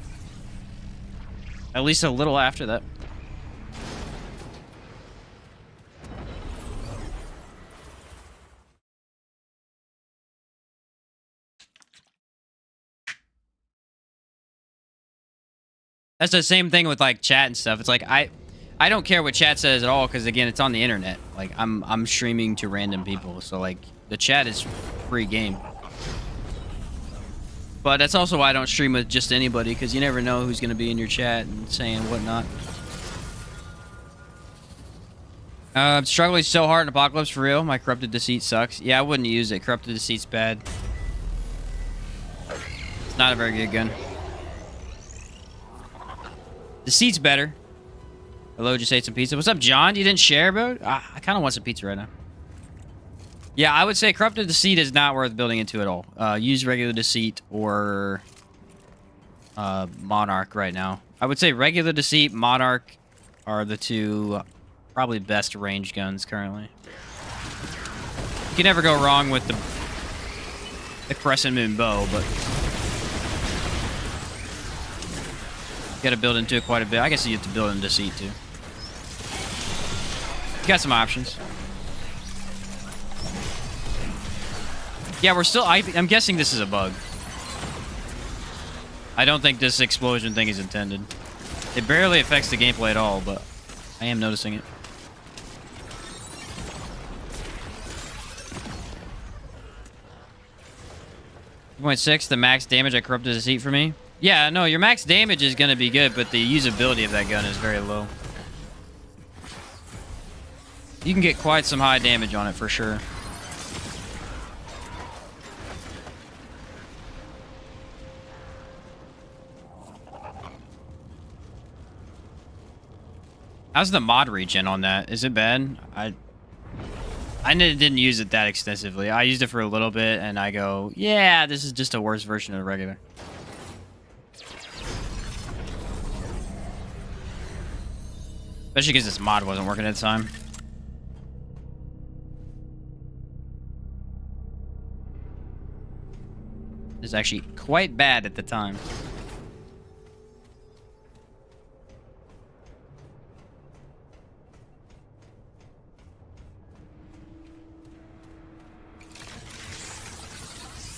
At least a little after that. That's the same thing with like chat and stuff. It's like I don't care what chat says at all because again, it's on the internet. Like I'm streaming to random people, so like the chat is free game. But that's also why I don't stream with just anybody because you never know who's gonna be in your chat and saying whatnot. I'm struggling so hard in Apocalypse for real. My Corrupted Deceit sucks. Yeah, I wouldn't use it. Corrupted Deceit's bad. It's not a very good gun. Deceit's better. Hello, just ate some pizza. What's up, John? You didn't share, bro? I kind of want some pizza right now. Yeah, I would say Corrupted Deceit is not worth building into at all. Use regular Deceit or Monarch right now. I would say regular Deceit, Monarch are the two probably best range guns currently. You can never go wrong with the Crescent Moon bow, but you gotta build into it quite a bit. I guess you have to build in Deceit too. You got some options. Yeah, we're still... I'm guessing this is a bug. I don't think this explosion thing is intended. It barely affects the gameplay at all, but I am noticing it. .6, the max damage I Corrupted Deceit for me. Yeah, no, your max damage is going to be good, but the usability of that gun is very low. You can get quite some high damage on it for sure. How's the mod regen on that? Is it bad? I didn't use it that extensively. I used it for a little bit, and I go, yeah, this is just a worse version of the regular. Especially because this mod wasn't working at the time. It was actually quite bad at the time.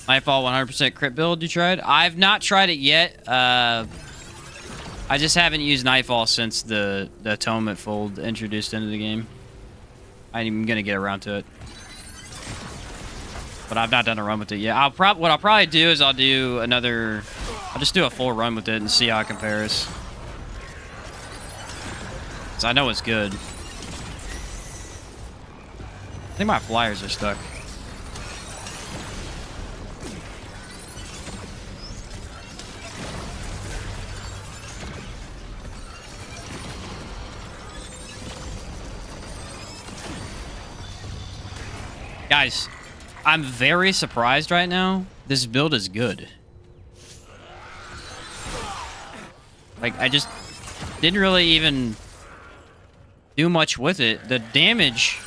Nightfall 100% crit build you tried? I've not tried it yet. I just haven't used Nightfall since the Atonement Fold introduced into the game. I'm gonna get around to it. But I've not done a run with it yet. What I'll probably do is I'll just do a full run with it and see how it compares. 'Cause I know it's good. I think my flyers are stuck. Guys, I'm very surprised right now. This build is good. Like, I just didn't really even do much with it. The damage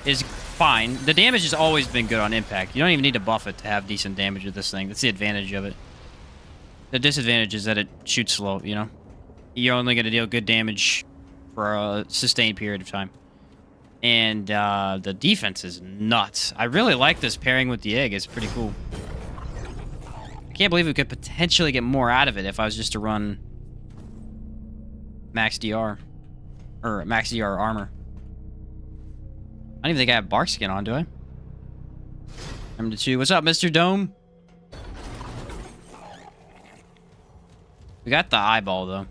is fine. The damage has always been good on impact. You don't even need to buff it to have decent damage with this thing. That's the advantage of it. The disadvantage is that it shoots slow, you know? You're only going to deal good damage for a sustained period of time. And the defense is nuts. I really like this pairing with the egg. It's pretty cool. I can't believe we could potentially get more out of it if I was just to run max DR. Or max DR armor. I don't even think I have bark skin on, do I? Number 2. What's up, Mr. Dome? We got the eyeball, though.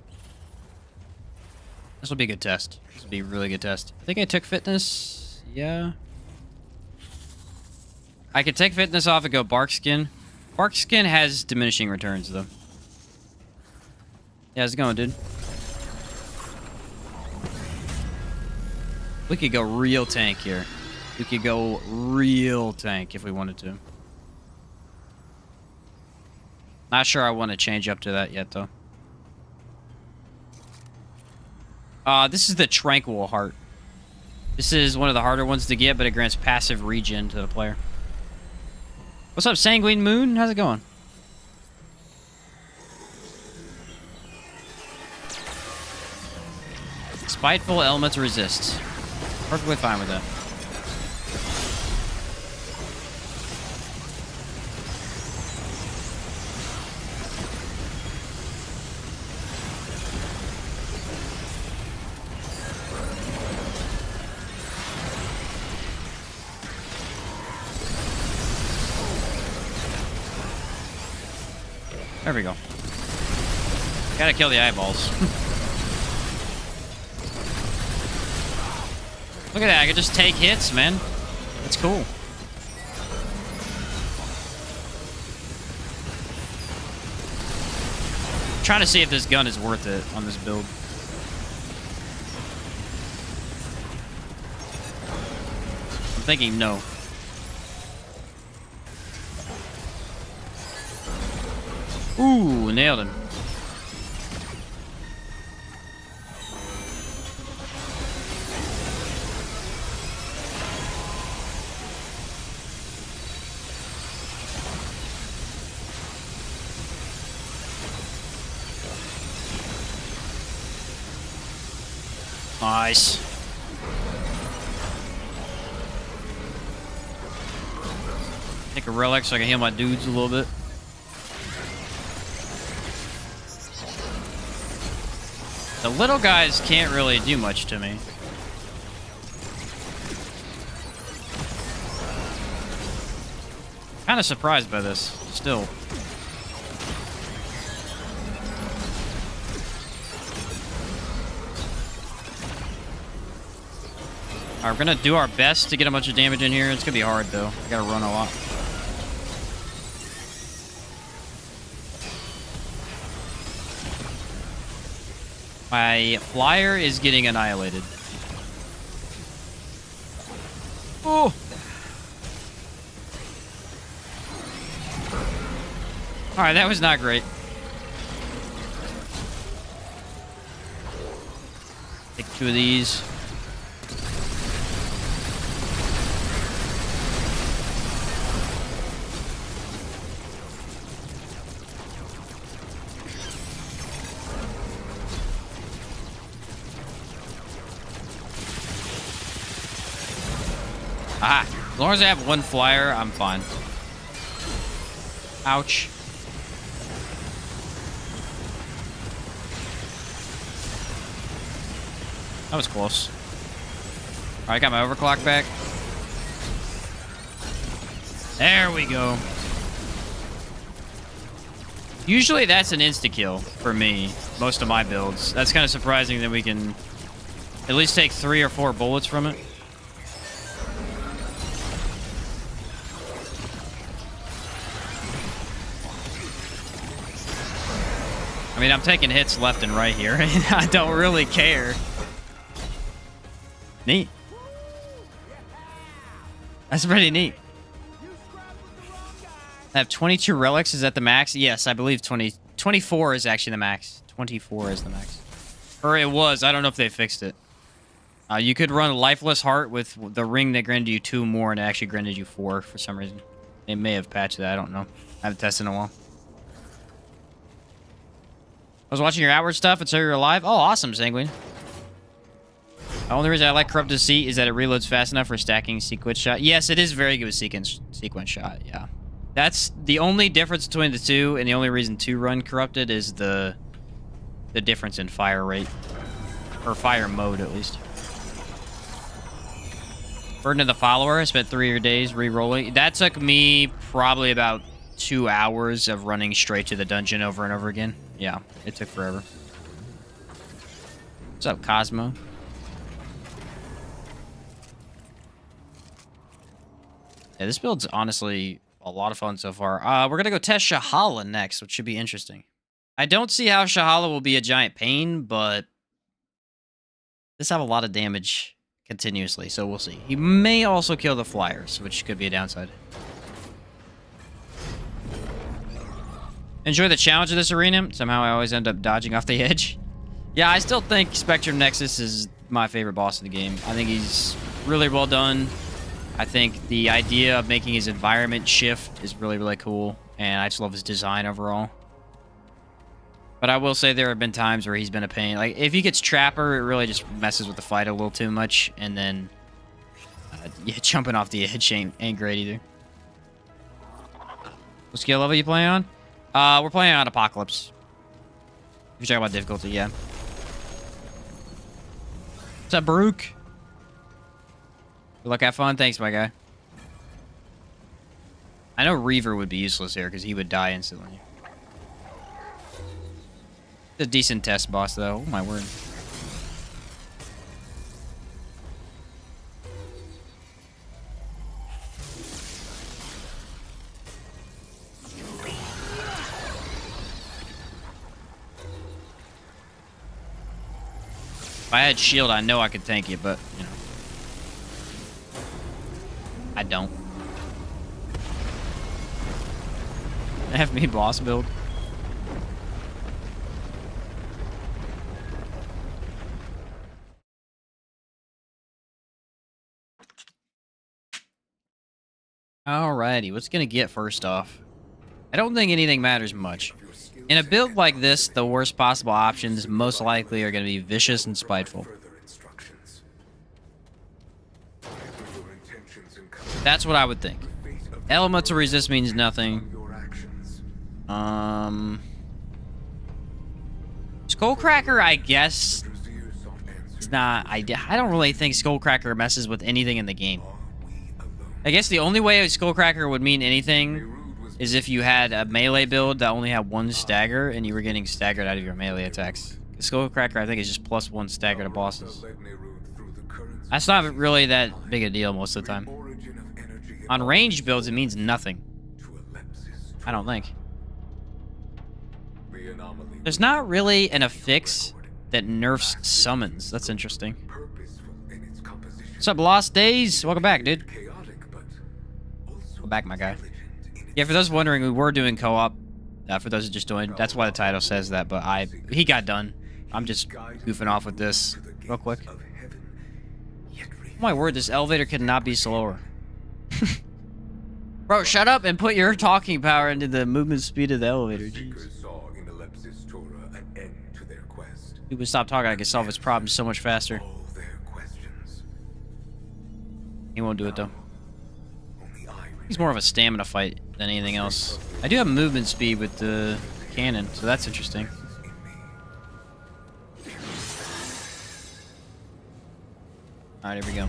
This will be a good test. This will be a really good test. I think I took fitness. Yeah. I could take fitness off and go bark skin. Bark skin has diminishing returns, though. Yeah, how's it going, dude? We could go real tank here. We could go real tank if we wanted to. Not sure I want to change up to that yet, though. This is the Tranquil Heart. This is one of the harder ones to get, but it grants passive regen to the player. What's up, Sanguine Moon? How's it going? Spiteful elements resist. Perfectly fine with that. There we go. Gotta kill the eyeballs. Look at that, I can just take hits, man. That's cool. I'm trying to see if this gun is worth it on this build. I'm thinking no. Ooh, nailed him. Nice. Take a relic so I can heal my dudes a little bit. The little guys can't really do much to me. Kind of surprised by this, still. Alright, we're gonna do our best to get a bunch of damage in here. It's gonna be hard, though. I gotta run a lot. My flyer is getting annihilated. Oh! Alright, that was not great. Take 2 of these. Ah, as long as I have 1 flyer, I'm fine. Ouch. That was close. Alright, I got my overclock back. There we go. Usually that's an insta-kill for me, most of my builds. That's kind of surprising that we can at least take 3 or 4 bullets from it. I mean, I'm taking hits left and right here. I don't really care. Neat. That's pretty neat. I have 22 relics. Is that the max? Yes, I believe 24 is actually the max. 24 is the max. Or it was. I don't know if they fixed it. You could run a lifeless heart with the ring that granted you 2 more, and it actually granted you 4 for some reason. They may have patched that. I don't know. I haven't tested in a while. I was watching your outward stuff and so you're alive. Oh, awesome, Sanguine. The only reason I like Corrupted Seat is that it reloads fast enough for stacking sequence shot. Yes, it is very good with sequence shot, yeah. That's the only difference between the two, and the only reason to run Corrupted is the difference in fire rate. Or fire mode, at least. Burden of the Follower. I spent 3 days re-rolling. That took me probably about 2 hours of running straight to the dungeon over and over again. Yeah, it took forever. What's up, Cosmo? Yeah, this build's honestly a lot of fun so far. We're gonna go test Shahala next, which should be interesting. I don't see how Shahala will be a giant pain, but this have a lot of damage continuously, so we'll see. He may also kill the flyers, which could be a downside. Enjoy the challenge of this arena. Somehow I always end up dodging off the edge. Yeah, I still think Spectrum Nexus is my favorite boss in the game. I think he's really well done. I think the idea of making his environment shift is really, really cool. And I just love his design overall. But I will say there have been times where he's been a pain. Like, if he gets Trapper, it really just messes with the fight a little too much. And then yeah, jumping off the edge ain't great either. What skill level you playing on? We're playing on Apocalypse. If you're talking about difficulty, yeah. What's up, Baruch? Good luck, have fun. Thanks, my guy. I know Reaver would be useless here because he would die instantly. It's a decent test boss, though. Oh, my word. If I had shield, I know I could tank it, but, you know. I don't. Have me boss build. Alrighty, what's gonna get first off? I don't think anything matters much. In a build like this, the worst possible options most likely are gonna be vicious and spiteful. That's what I would think. Elemental resist means nothing. Skullcracker, I guess. It's not. I don't really think Skullcracker messes with anything in the game. I guess the only way a Skullcracker would mean anything is if you had a melee build that only had one stagger and you were getting staggered out of your melee attacks. Skullcracker, I think, is just +1 stagger to bosses. That's not really that big a deal most of the time. On ranged builds, it means nothing. I don't think. There's not really an affix that nerfs summons. That's interesting. What's up, Lost Days? Welcome back, dude. Welcome back, my guy. Yeah, for those wondering, we were doing co-op. For those who just joined, that's why the title says that, but he got done. I'm just goofing off with this real quick. Oh my word, this elevator could not be slower. Bro, shut up and put your talking power into the movement speed of the elevator. Jeez. He would stop talking, I could solve his problems so much faster. He won't do it, though. He's more of a stamina fight than anything else. I do have movement speed with the cannon, so that's interesting. Alright, here we go.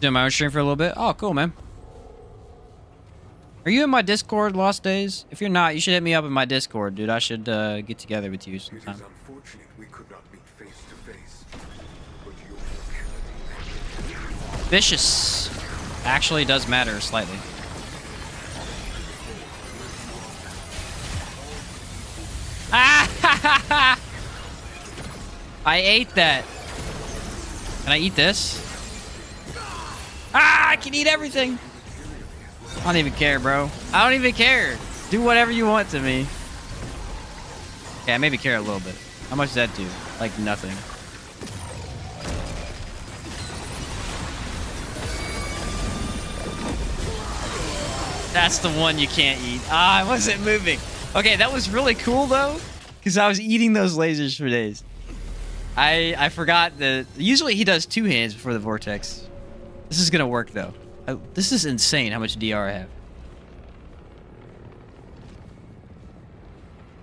Doing my own stream for a little bit. Oh, cool, man. Are you in my Discord, Lost Days? If you're not, you should hit me up in my Discord, dude. I should get together with you sometime. It is unfortunate we could not meet face to face, but your locality... Vicious actually does matter slightly. Ah! I ate that. Can I eat this? Ah! I can eat everything. I don't even care, bro. I don't even care. Do whatever you want to me. Okay, I maybe care a little bit. How much does that do? Like nothing. That's the one you can't eat. Ah, I wasn't moving. Okay, that was really cool though, because I was eating those lasers for days. I forgot that usually he does 2 hands before the vortex. This is gonna work though. This is insane how much DR I have.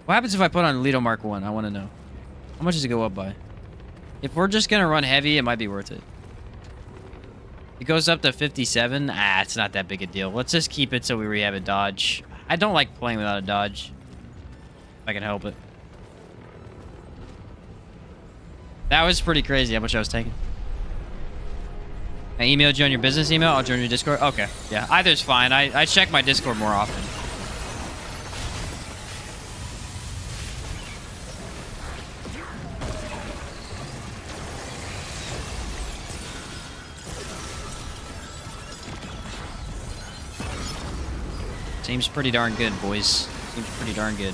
What happens if I put on Lido Mark 1? I want to know. How much does it go up by? If we're just gonna run heavy, it might be worth it. It goes up to 57. Ah, it's not that big a deal. Let's just keep it so we rehab a dodge. I don't like playing without a dodge. If I can help it. That was pretty crazy how much I was taking. I emailed you on your business email. I'll join your Discord. Okay. Yeah, either's fine. I check my Discord more often. Seems pretty darn good, boys. Seems pretty darn good.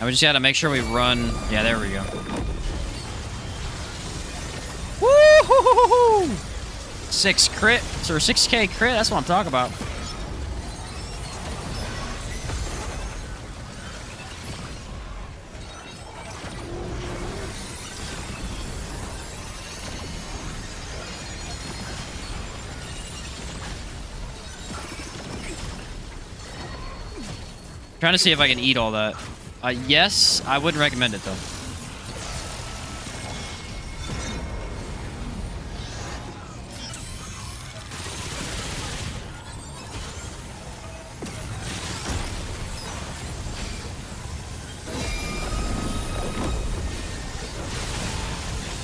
And we just gotta make sure we run. Yeah, there we go. Woo! 6 crit, or 6K crit. That's what I'm talking about. Trying to see if I can eat all that. Yes, I wouldn't recommend it though.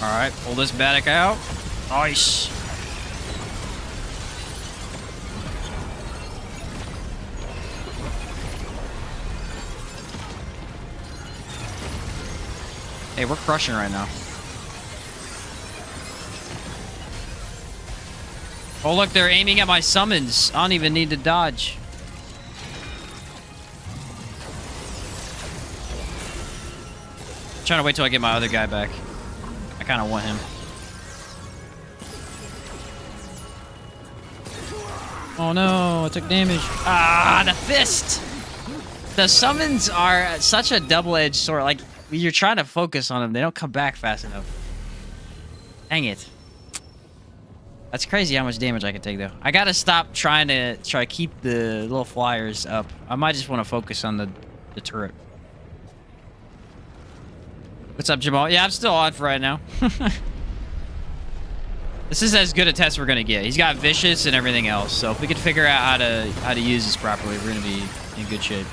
All right, pull this Baddock out. Nice. Hey, we're crushing right now. Oh, look, they're aiming at my summons. I don't even need to dodge. I'm trying to wait till I get my other guy back. I kind of want him. Oh no, I took damage. Ah, the fist! The summons are such a double-edged sword. Like, you're trying to focus on them, they don't come back fast enough. Dang it. That's crazy how much damage I can take, though. I gotta stop trying to keep the little flyers up. I might just want to focus on the turret. What's up, Jamal? Yeah, I'm still on for right now. This is as good a test we're gonna get. He's got vicious and everything else, so if we can figure out how to use this properly, we're gonna be in good shape.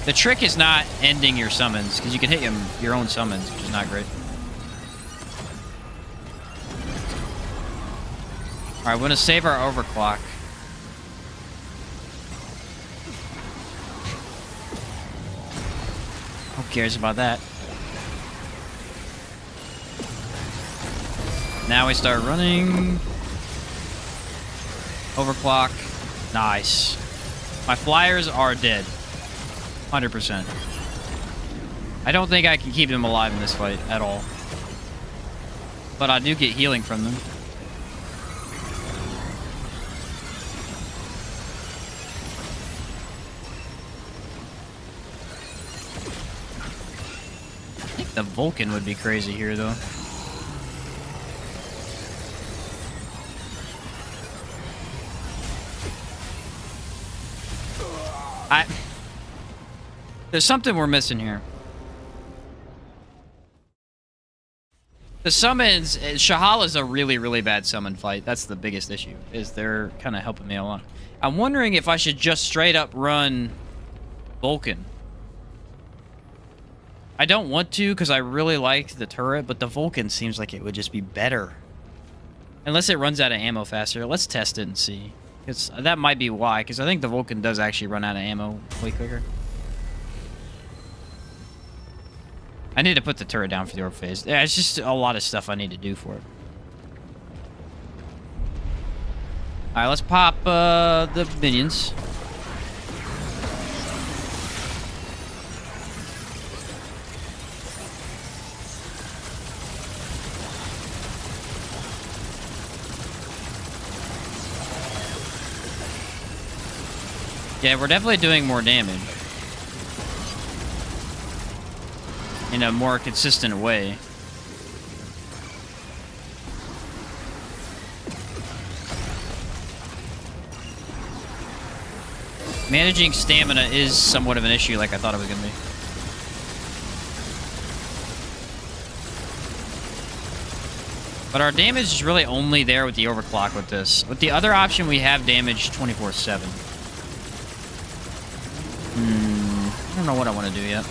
The trick is not ending your summons, because you can hit your own summons, which is not great. Alright, we're gonna save our overclock. Who cares about that? Now we start running. Overclock. Nice. My flyers are dead. 100%. I don't think I can keep them alive in this fight at all. But I do get healing from them. I think the Vulcan would be crazy here, though. There's something we're missing here. The summons, Shahala's a really, really bad summon fight. That's the biggest issue, is they're kind of helping me along. I'm wondering if I should just straight up run Vulcan. I don't want to, because I really liked the turret, but the Vulcan seems like it would just be better. Unless it runs out of ammo faster. Let's test it and see. That might be why, because I think the Vulcan does actually run out of ammo way quicker. I need to put the turret down for the orb phase. Yeah, it's just a lot of stuff I need to do for it. Alright, let's pop the minions. Yeah, we're definitely doing more damage. In a more consistent way. Managing stamina is somewhat of an issue like I thought it was going to be. But our damage is really only there with the overclock with this. With the other option, we have damage 24/7. I don't know what I want to do yet.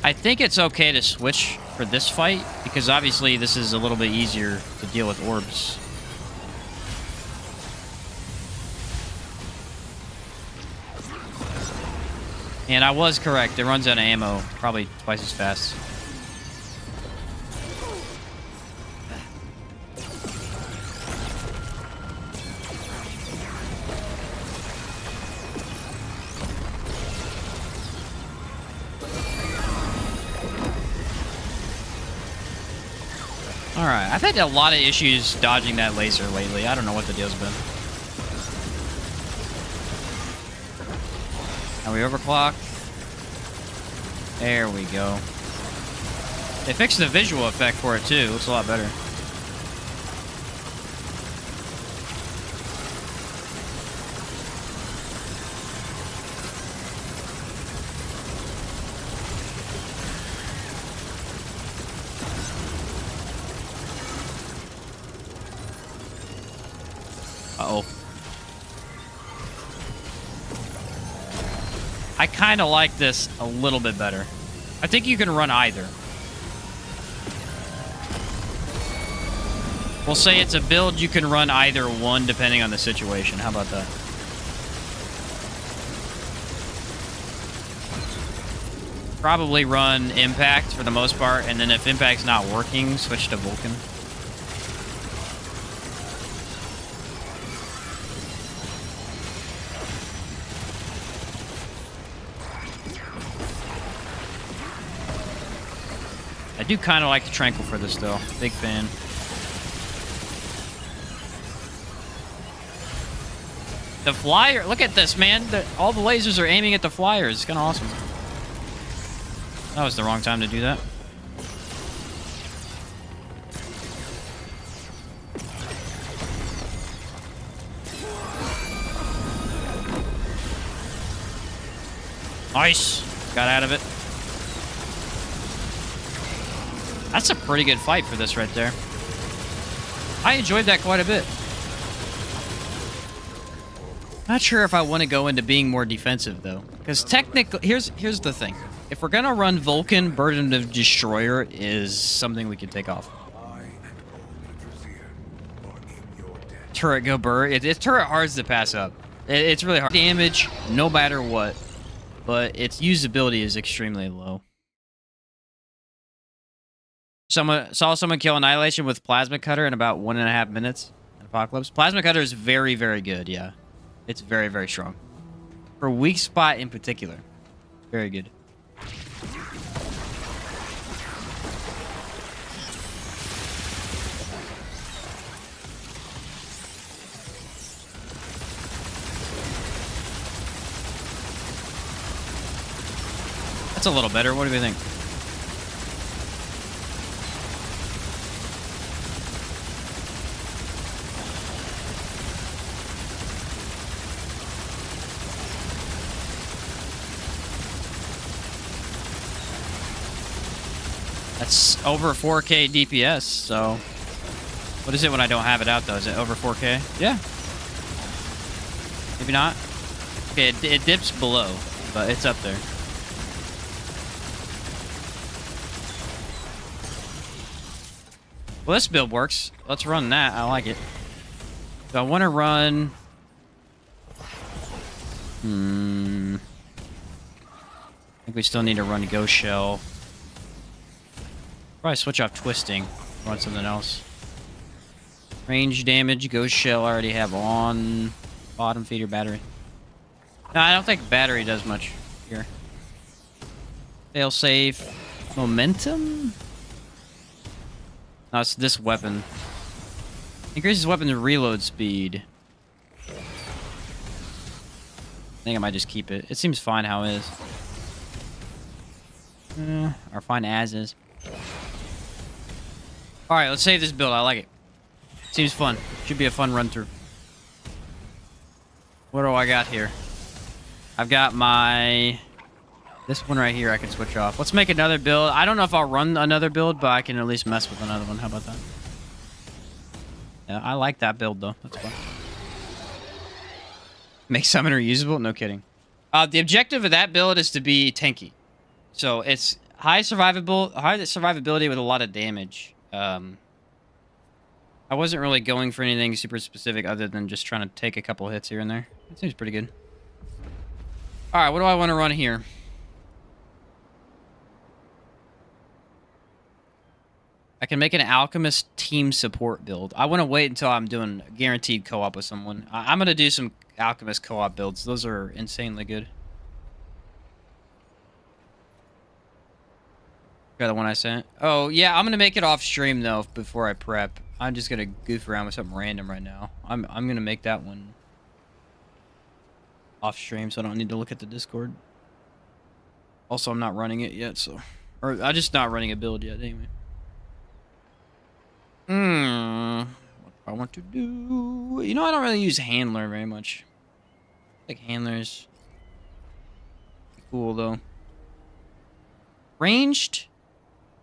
I think it's okay to switch for this fight, because obviously this is a little bit easier to deal with orbs. And I was correct, it runs out of ammo probably twice as fast. Alright, I've had a lot of issues dodging that laser lately. I don't know what the deal's been. Are we overclocked? There we go. They fixed the visual effect for it too. Looks a lot better. Uh-oh. I kind of like this a little bit better. I think you can run either. We'll say it's a build you can run either one depending on the situation. How about that? Probably run Impact for the most part, and then if Impact's not working, switch to Vulcan. I do kind of like the Tranquil for this, though. Big fan. The flyer, look at this, man. All the lasers are aiming at the flyers. It's kind of awesome. That was the wrong time to do that. Nice. Got out of it. That's a pretty good fight for this right there. I enjoyed that quite a bit. Not sure if I want to go into being more defensive, though. Because technically, here's the thing. If we're going to run Vulcan, Burden of Destroyer is something we can take off. I and all leaders here are in your debt. Turret go burr. It's turret hard to pass up. It's really hard. Damage, no matter what. But its usability is extremely low. Saw someone kill Annihilation with Plasma Cutter in about 1.5 minutes in Apocalypse. Plasma Cutter is very, very good, yeah. It's very, very strong. For weak spot in particular. Very good. That's a little better. What do you think? That's over 4K DPS, so... What is it when I don't have it out, though? Is it over 4K? Yeah. Maybe not. Okay, it dips below, but it's up there. Well, this build works. Let's run that. I like it. So I want to run... I think we still need to run Ghost Shell. Probably switch off Twisting. Run something else. Range damage, Ghost Shell I already have on. Bottom feeder battery. No, I don't think battery does much here. Fail safe. Momentum? No, it's this weapon. Increases weapon reload speed. I think I might just keep it. It seems fine how it is. Or fine as is. Alright, let's save this build. I like it. Seems fun. Should be a fun run through. What do I got here? I've got my... This one right here I can switch off. Let's make another build. I don't know if I'll run another build, but I can at least mess with another one. How about that? Yeah, I like that build, though. That's fun. Make Summoner usable? No kidding. The objective of that build is to be tanky. So it's high survivability with a lot of damage. I wasn't really going for anything super specific other than just trying to take a couple hits here and there. That seems pretty good. Alright, what do I want to run here? I can make an Alchemist team support build. I want to wait until I'm doing guaranteed co-op with someone. I'm going to do some Alchemist co-op builds. Those are insanely good. Got the one I sent. Oh, yeah, I'm going to make it off stream, though, before I prep. I'm just going to goof around with something random right now. I'm going to make that one off stream, so I don't need to look at the Discord. Also, I'm not running it yet, so... Or, I'm just not running a build yet, anyway. What do I want to do? You know, I don't really use Handler very much. Like, Handler's... cool, though. Ranged...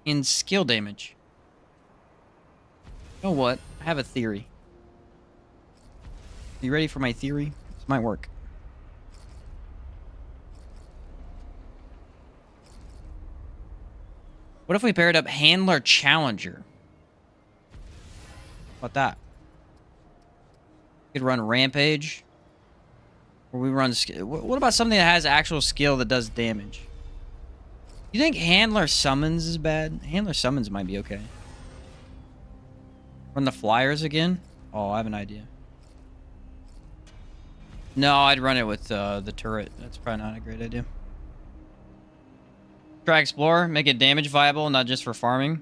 in skill damage. You know what? I have a theory. You ready for my theory? This might work. What if we paired up Handler Challenger? What that? We could run Rampage. Or we run... What about something that has actual skill that does damage? You think Handler Summons is bad? Handler Summons might be okay. Run the Flyers again? Oh, I have an idea. No, I'd run it with the turret. That's probably not a great idea. Try Explorer. Make it damage viable, not just for farming.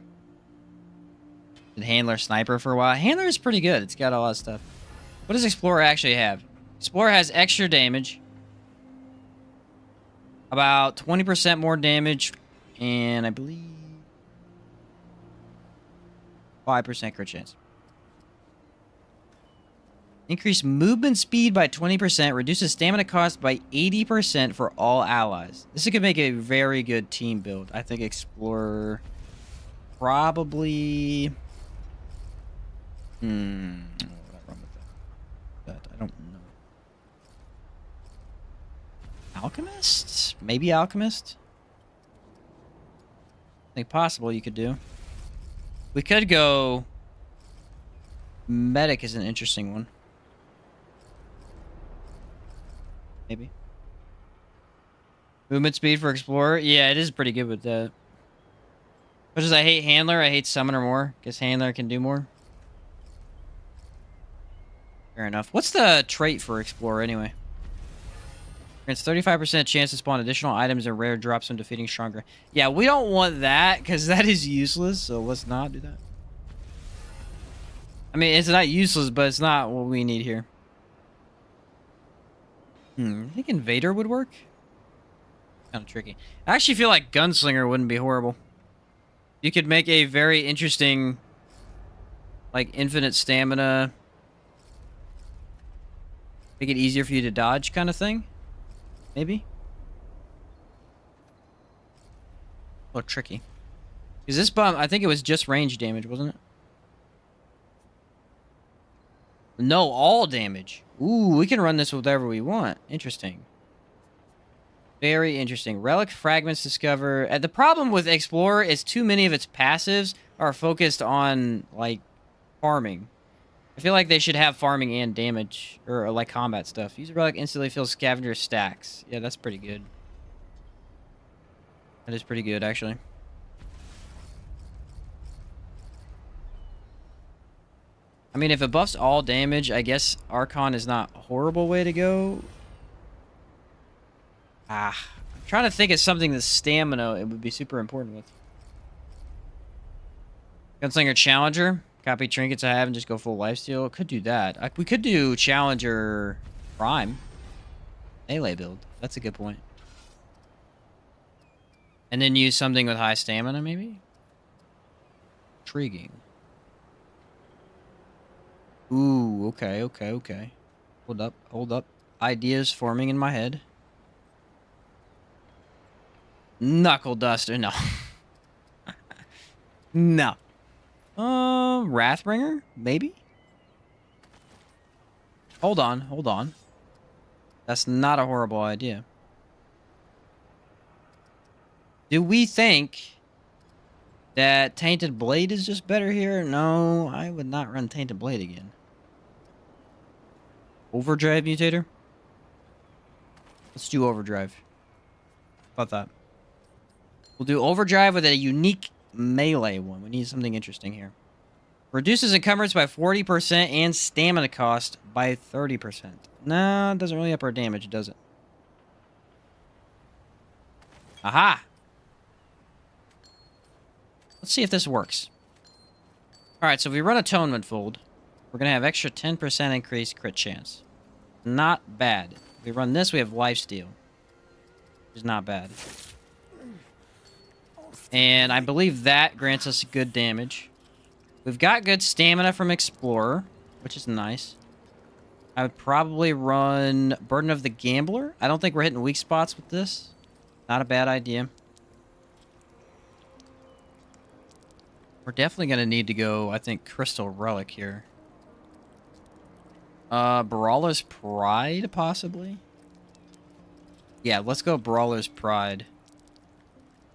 Did Handler Sniper for a while. Handler is pretty good. It's got a lot of stuff. What does Explorer actually have? Explorer has extra damage. About 20% more damage. And I believe 5% crit chance. Increase movement speed by 20%. Reduces stamina cost by 80% for all allies. This could make a very good team build. I think Explorer probably... what would I run with that? I don't know. Alchemist? Maybe Alchemist? I think possible you could do. We could go... Medic is an interesting one. Maybe. Movement speed for Explorer? Yeah, it is pretty good with that. Much as I hate Handler, I hate Summoner more. Guess Handler can do more. Fair enough. What's the trait for Explorer anyway? Grants 35% chance to spawn additional items and rare drops when defeating stronger. Yeah, we don't want that because that is useless, so let's not do that. I mean, it's not useless, but it's not what we need here. I think Invader would work. Kind of tricky. I actually feel like Gunslinger wouldn't be horrible. You could make a very interesting, like, infinite stamina. Make it easier for you to dodge kind of thing. Maybe. A little tricky. Because this bomb, I think it was just range damage, wasn't it? No, all damage. Ooh, we can run this with whatever we want. Interesting. Very interesting. Relic fragments discover. The problem with Explorer is too many of its passives are focused on, like, farming. I feel like they should have farming and damage, or like combat stuff. Use a relic instantly fills scavenger stacks. Yeah, that's pretty good. That is pretty good, actually. I mean, if it buffs all damage, I guess Archon is not a horrible way to go. I'm trying to think of something that's stamina it would be super important with. Gunslinger Challenger. Copy trinkets I have and just go full lifesteal. Could do that. We could do Challenger Prime. Melee build. That's a good point. And then use something with high stamina, maybe? Intriguing. Ooh, okay. Hold up. Ideas forming in my head. Knuckle Duster, no. No. Wrathbringer? Maybe? Hold on. That's not a horrible idea. Do we think that Tainted Blade is just better here? No, I would not run Tainted Blade again. Overdrive Mutator? Let's do Overdrive. How about that? We'll do Overdrive with a unique melee one. We need something interesting here. Reduces encumbrance by 40% and stamina cost by 30%. No, it doesn't really up our damage, does it? Aha! Let's see if this works. Alright, so if we run Atonement Fold, we're going to have extra 10% increased crit chance. Not bad. If we run this, we have Lifesteal. Which is not bad. And I believe that grants us good damage. We've got good stamina from Explorer, which is nice. I would probably run Burden of the Gambler. I don't think we're hitting weak spots with this. Not a bad idea. We're definitely going to need to go, I think, Crystal Relic here. Brawler's Pride, possibly? Yeah, let's go Brawler's Pride.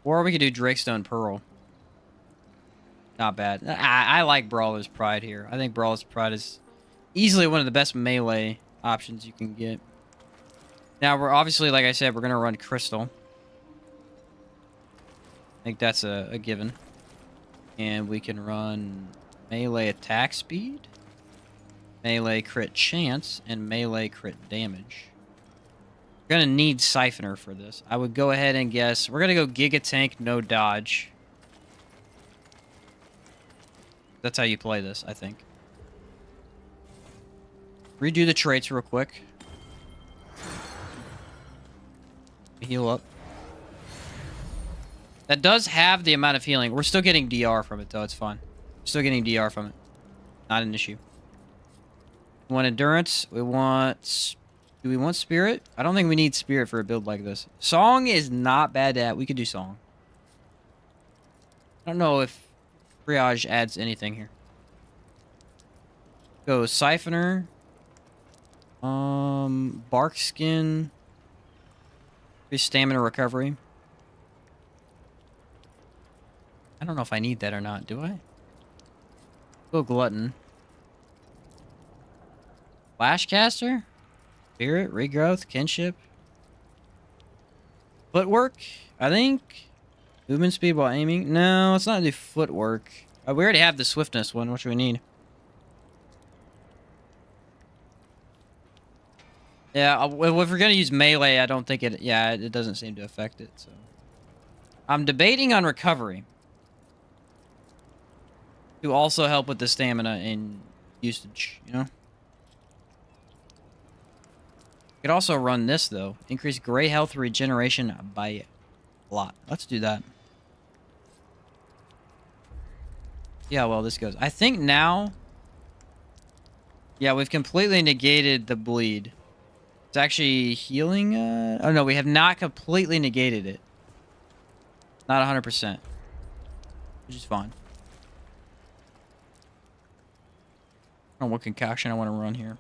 Or we could do Drakestone Pearl. Not bad. I like Brawler's Pride here. I think Brawler's Pride is easily one of the best melee options you can get. Now, we're obviously, like I said, we're going to run Crystal. I think that's a given. And we can run melee attack speed, melee crit chance, and melee crit damage. We're going to need Siphoner for this. I would go ahead and guess. We're going to go Giga Tank, no dodge. That's how you play this, I think. Redo the traits real quick. Heal up. That does have the amount of healing. We're still getting DR from it, though. It's fine. Still getting DR from it. Not an issue. We want Endurance. We want... Do we want Spirit? I don't think we need Spirit for a build like this. Song is not bad at. We could do Song. I don't know if Triage adds anything here. Go Siphoner. Bark Skin. Increase Stamina Recovery. I don't know if I need that or not, do I? Go Glutton. Flashcaster? Spirit, Regrowth, Kinship. Footwork, I think. Movement speed while aiming. No, let's not do footwork. We already have the swiftness one. What do we need? Yeah, if we're going to use melee, I don't think it... Yeah, it doesn't seem to affect it, so... I'm debating on recovery. To also help with the stamina and usage, you know? Could also run this, though. Increase gray health regeneration by a lot. Let's do that. See how well this goes. I think now... Yeah, we've completely negated the bleed. It's actually healing... Oh, no, we have not completely negated it. Not 100%. Which is fine. I don't know what concoction I want to run here.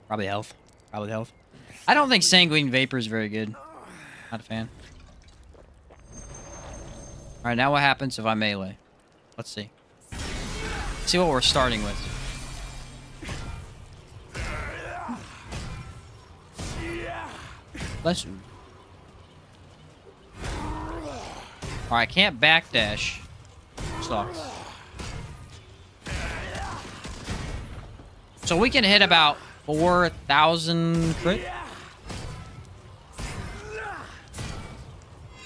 Probably health. Probably health. I don't think Sanguine Vapor is very good. Not a fan. Alright, now what happens if I melee? Let's see. Let's see what we're starting with. Bless you. Alright, can't backdash. Sucks. So we can hit about 4,000 crit.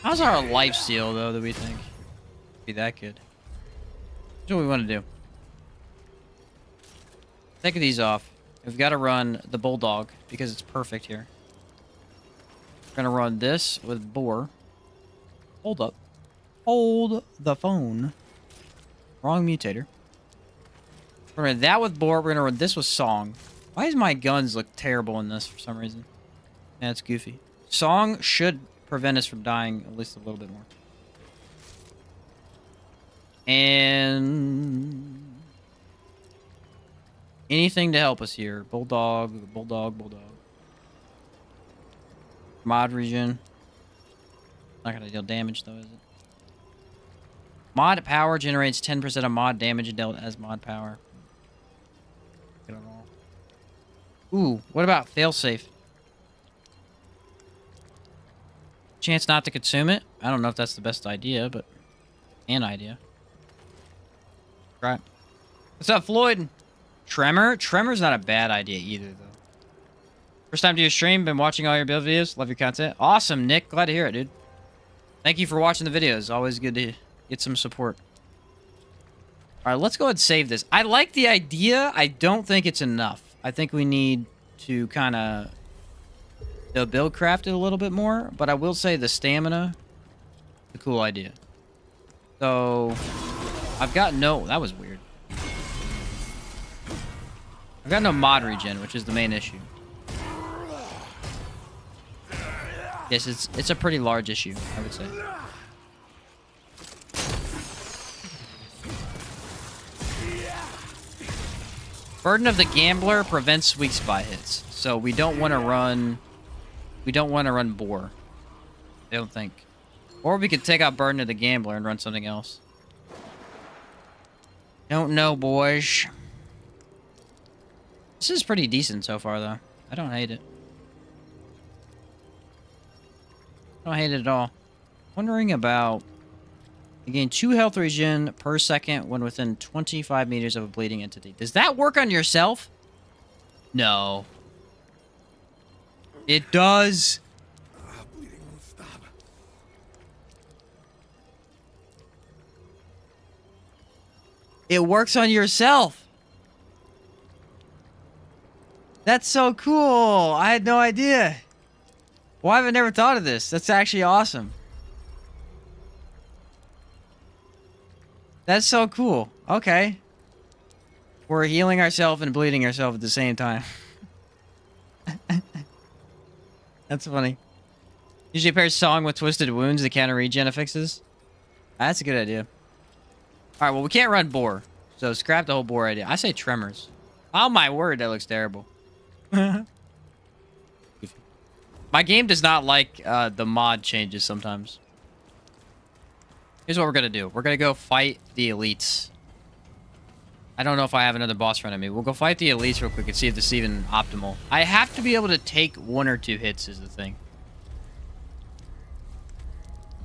How's our life steal, though, do we think? Be that good. That's what we want to do. Take these off. We've got to run the Bulldog, because it's perfect here. We're going to run this with Boar. Hold up. Hold the phone. Wrong mutator. We're going to run that with Boar. We're going to run this with Song. Why does my guns look terrible in this for some reason? Yeah, it's goofy. Song should prevent us from dying at least a little bit more. And... anything to help us here. Bulldog, Bulldog, Bulldog. Mod regen. Not going to deal damage, though, is it? Mod power generates 10% of mod damage dealt as mod power. Get it all. Ooh, what about failsafe? Chance not to consume it? I don't know if that's the best idea, but an idea. Right. What's up, Floyd? Tremor? Tremor's not a bad idea either, though. First time to your stream. Been watching all your build videos. Love your content. Awesome, Nick. Glad to hear it, dude. Thank you for watching the videos. Always good to get some support. All right, let's go ahead and save this. I like the idea. I don't think it's enough. I think we need to kind of build craft it a little bit more. But I will say the stamina, a cool idea. So I've got no... That was weird. I've got no mod regen, which is the main issue. Yes, it's a pretty large issue, I would say. Burden of the Gambler prevents weak spot hits, so we don't want to run. We don't want to run Boar. I don't think. Or we could take out Burden of the Gambler and run something else. Don't know, boys. This is pretty decent so far, though. I don't hate it. I don't hate it at all. Wondering about... You gain 2 health regen per second when within 25 meters of a bleeding entity. Does that work on yourself? No. It does. Bleeding won't stop. It works on yourself. That's so cool. I had no idea. Why have I never thought of this? That's actually awesome. That's so cool. Okay. We're healing ourselves and bleeding ourselves at the same time. That's funny. Usually pairs song with Twisted Wounds to counter regen affixes. That's a good idea. Alright, well, we can't run Boar. So scrap the whole Boar idea. I say Tremors. Oh my word, that looks terrible. My game does not like the mod changes sometimes. Here's what we're gonna do. We're gonna go fight the elites. I don't know if I have another boss front of me. We'll go fight the elites real quick and see if this is even optimal. I have to be able to take 1 or 2 hits is the thing.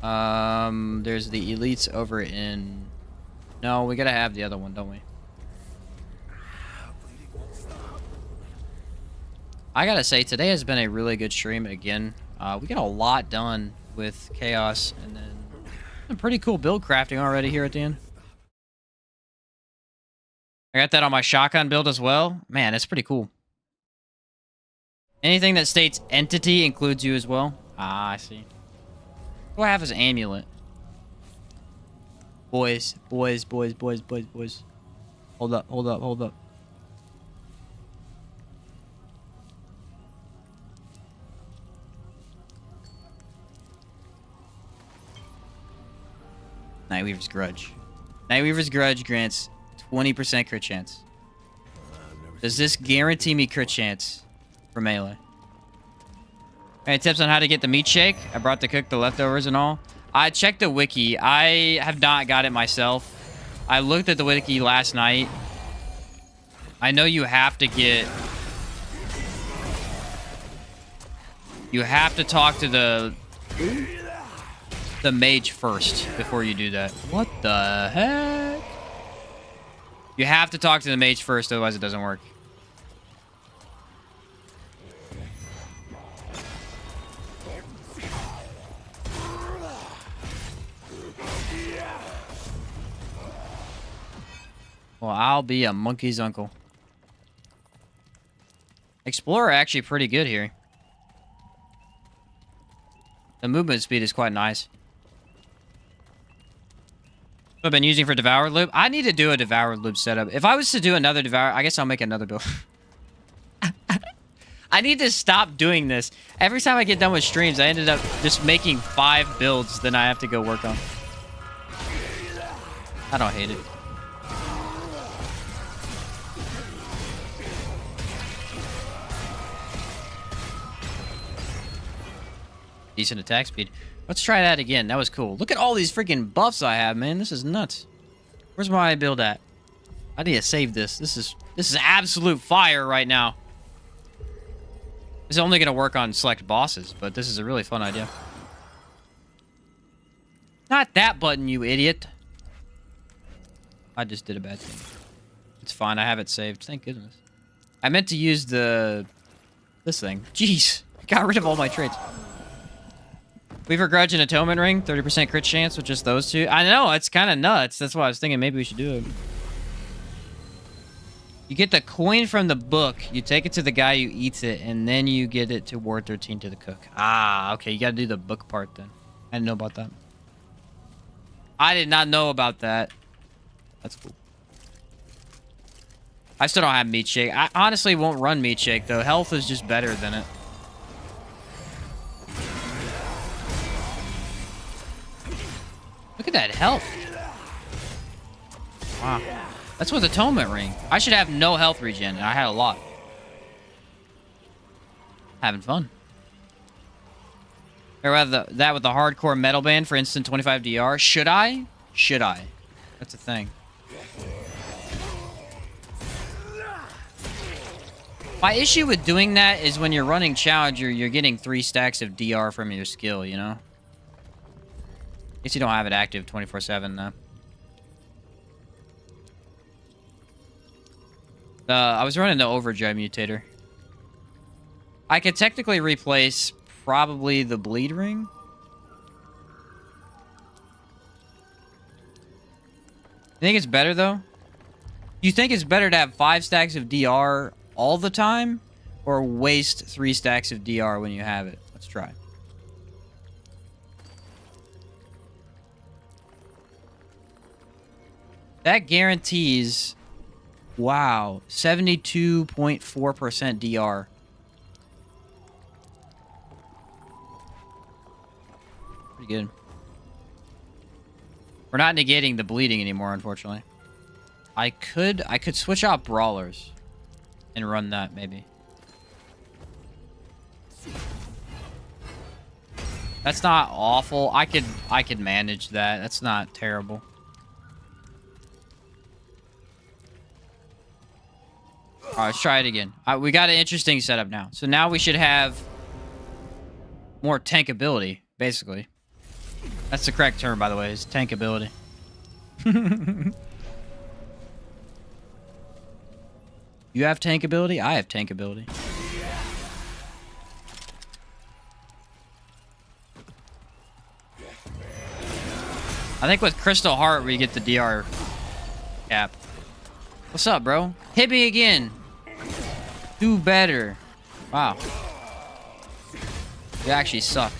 There's the elites over in... No, we gotta have the other one, don't we? I gotta say, today has been a really good stream again. We got a lot done with Chaos, and then some pretty cool build crafting already here at the end. I got that on my shotgun build as well. Man, that's pretty cool. Anything that states entity includes you as well. Ah, I see. What do I have as amulet? Boys. Hold up. Nightweaver's Grudge. Nightweaver's Grudge grants 20% crit chance. Does this guarantee me crit chance for melee? Any tips on how to get the meat shake? I brought the cook the leftovers and all. I checked the wiki. I have not got it myself. I looked at the wiki last night. I know you have to get... You have to talk to the mage first before you do that. What the heck? You have to talk to the mage first, otherwise it doesn't work. Well, I'll be a monkey's uncle. Explorer actually pretty good here. The movement speed is quite nice. I've been using for Devoured Loop. I need to do a Devoured Loop setup. If I was to do another Devour, I guess I'll make another build. I need to stop doing this. Every time I get done with streams, I ended up just making 5 builds, then I have to go work on. I don't hate it. Decent attack speed. Let's try that again. That was cool. Look at all these freaking buffs I have, man. This is nuts. Where's my build at? I need to save this. This is absolute fire right now. It's only going to work on select bosses, but this is a really fun idea. Not that button, you idiot. I just did a bad thing. It's fine. I have it saved. Thank goodness. I meant to use the This thing. Jeez. Got rid of all my traits. Weaver Grudge and Atonement Ring. 30% crit chance with just those two. I know, it's kind of nuts. That's why I was thinking maybe we should do it. You get the coin from the book. You take it to the guy who eats it. And then you get it to Ward 13 to the cook. Ah, okay. You got to do the book part then. I didn't know about that. I did not know about that. That's cool. I still don't have Meat Shake. I honestly won't run Meat Shake, though. Health is just better than it. Look at that health. Wow. That's with Atonement Ring. I should have no health regen, and I had a lot. Having fun. I'd rather that with the hardcore metal band for instant 25 DR. Should I? Should I? That's the thing. My issue with doing that is when you're running Challenger, you're getting 3 stacks of DR from your skill, you know? Guess you don't have it active 24/7, though. I was running the Overdrive Mutator. I could technically replace probably the Bleed Ring. You think it's better, though? You think it's better to have 5 stacks of DR all the time, or waste 3 stacks of DR when you have it? Let's try. That guarantees, wow, 72.4% DR. Pretty good. We're not negating the bleeding anymore, unfortunately. I could switch out Brawlers and run that, maybe. That's not awful. I could manage that. That's not terrible. All right, let's try it again. We got an interesting setup now. So now we should have more tankability, basically. That's the correct term, by the way, is tankability. You have tankability? I have tankability. I think with Crystal Heart, we get the DR cap. What's up, bro? Hit me again. Do better. Wow. You actually suck.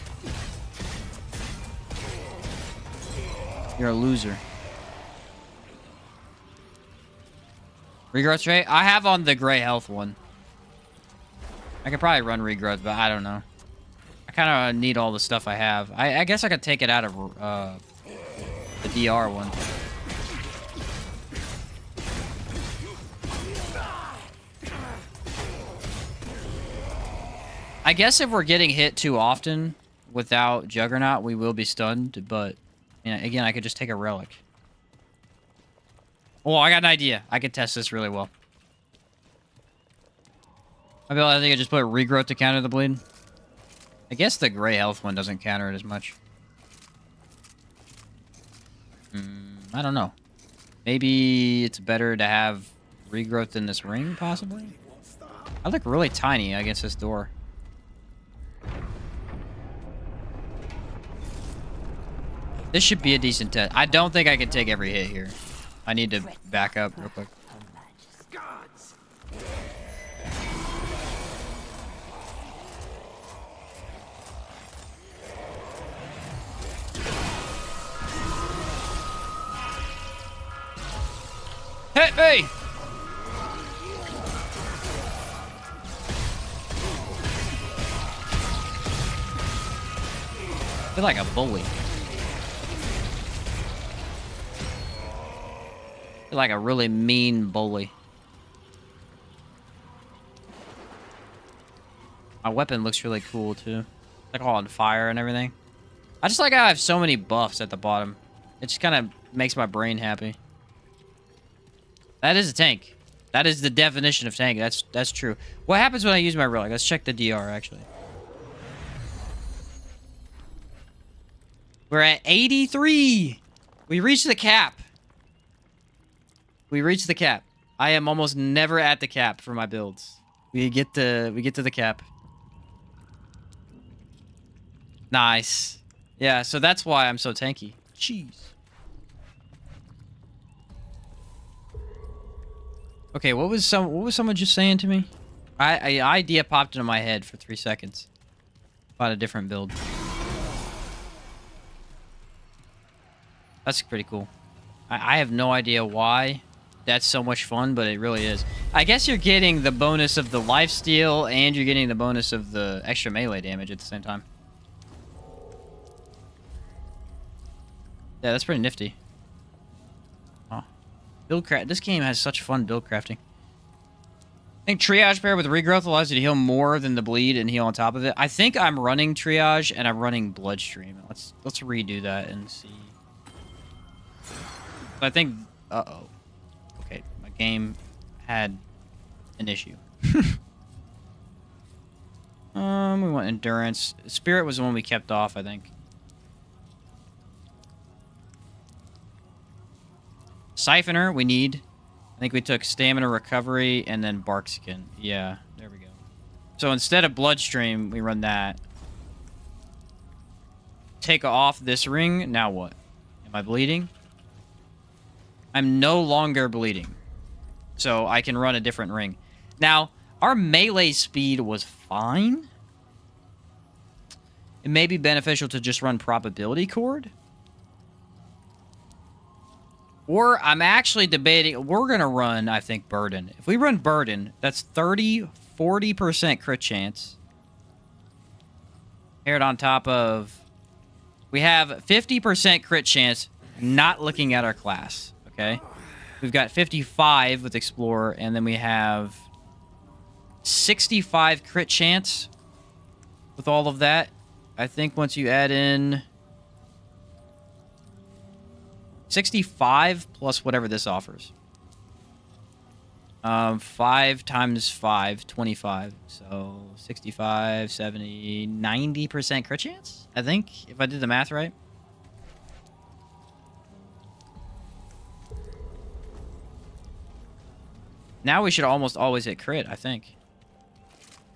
You're a loser. Regrowth rate? I have on the gray health one. I could probably run regrowth, but I don't know. I kind of need all the stuff I have. I guess I could take it out of the DR one. I guess if we're getting hit too often without Juggernaut, we will be stunned, but you know, again, I could just take a relic. Oh, I got an idea. I could test this really well. I think I just put regrowth to counter the bleed. I guess the gray health one doesn't counter it as much. I don't know. Maybe it's better to have regrowth in this ring, possibly? I look really tiny against this door. This should be a decent test. I don't think I can take every hit here. I need to back up real quick. Hit me! I feel like a bully. I feel like a really mean bully. My weapon looks really cool too. Like all on fire and everything. I just like how I have so many buffs at the bottom. It just kind of makes my brain happy. That is a tank. That is the definition of tank. That's true. What happens when I use my relic? Let's check the DR actually. We're at 83. We reached the cap. We reached the cap. I am almost never at the cap for my builds. We get to the cap. Nice. Yeah, so that's why I'm so tanky. Jeez. Okay, what was someone just saying to me? An idea popped into my head for 3 seconds about a different build. That's pretty cool. I have no idea why that's so much fun, but it really is. I guess you're getting the bonus of the lifesteal and you're getting the bonus of the extra melee damage at the same time. Yeah, that's pretty nifty. Oh. Build craft. This game has such fun build crafting. I think Triage paired with Regrowth allows you to heal more than the Bleed and heal on top of it. I think I'm running Triage and I'm running Bloodstream. Let's redo that and see. I think... Uh-oh. Okay, my game had an issue. We want Endurance. Spirit was the one we kept off, I think. Siphoner, we need. I think we took Stamina Recovery and then Bark Skin. Yeah, there we go. So instead of Bloodstream, we run that. Take off this ring. Now what? Am I bleeding? I'm no longer bleeding. So I can run a different ring. Now, our melee speed was fine. It may be beneficial to just run Probability Cord. Or I'm actually debating, we're going to run, I think, Burden. If we run Burden, that's 40% crit chance. Paired on top of... We have 50% crit chance not looking at our class, okay? We've got 55 with Explorer, and then we have 65 crit chance with all of that. I think once you add in... 65 plus whatever this offers. 5 times 5, 25. So 65, 70, 90% crit chance? I think, if I did the math right. Now we should almost always hit crit, I think.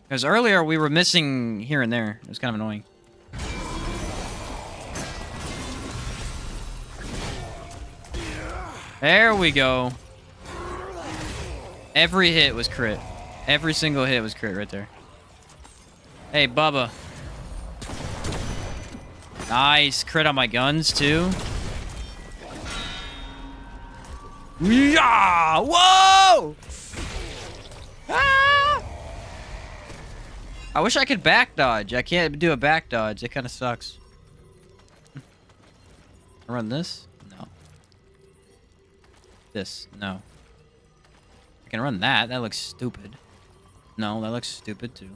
Because earlier we were missing here and there. It was kind of annoying. There we go. Every hit was crit. Every single hit was crit right there. Hey, Bubba. Nice. Crit on my guns, too. Yeah! Whoa! Ah! I wish I could back dodge. I can't do a back dodge. It kind of sucks. Run this? No. This? No. I can run that. That looks stupid. No, that looks stupid too.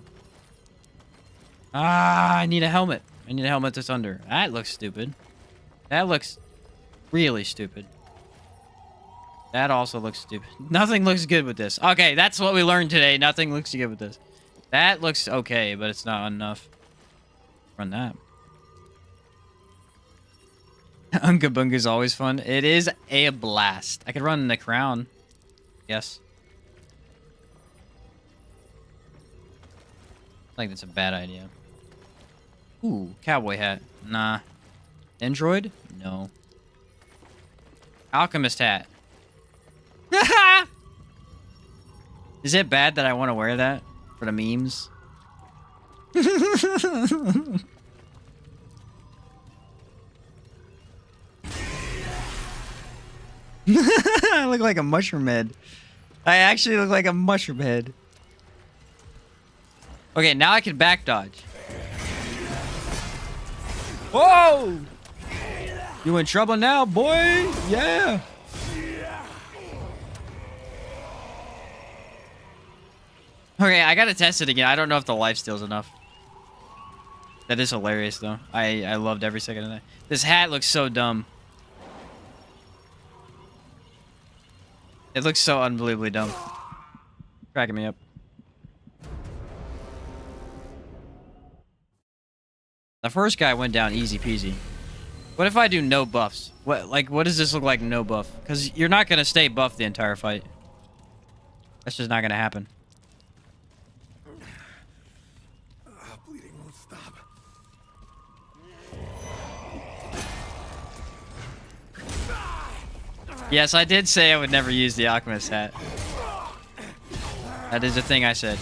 Ah, I need a helmet. I need a helmet that's under. That looks stupid. That looks really stupid. That also looks stupid. Nothing looks good with this. Okay, that's what we learned today. Nothing looks good with this. That looks okay, but it's not enough. Run that. Unga Bunga is always fun. It is a blast. I could run the crown. Yes. I think that's a bad idea. Ooh, cowboy hat. Nah. Android? No. Alchemist hat. Is it bad that I want to wear that for the memes? I look like a mushroom head. I actually look like a mushroom head. Okay, now I can back dodge. Whoa! You in trouble now, boy? Yeah. Okay, I gotta test it again. I don't know if the lifesteal's enough. That is hilarious, though. I loved every second of that. This hat looks so dumb. It looks so unbelievably dumb. Cracking me up. The first guy went down easy peasy. What if I do no buffs? What does this look like no buff? Because you're not gonna stay buffed the entire fight. That's just not gonna happen. Bleeding won't stop. Yes, I did say I would never use the Alchemist hat. That is a thing I said.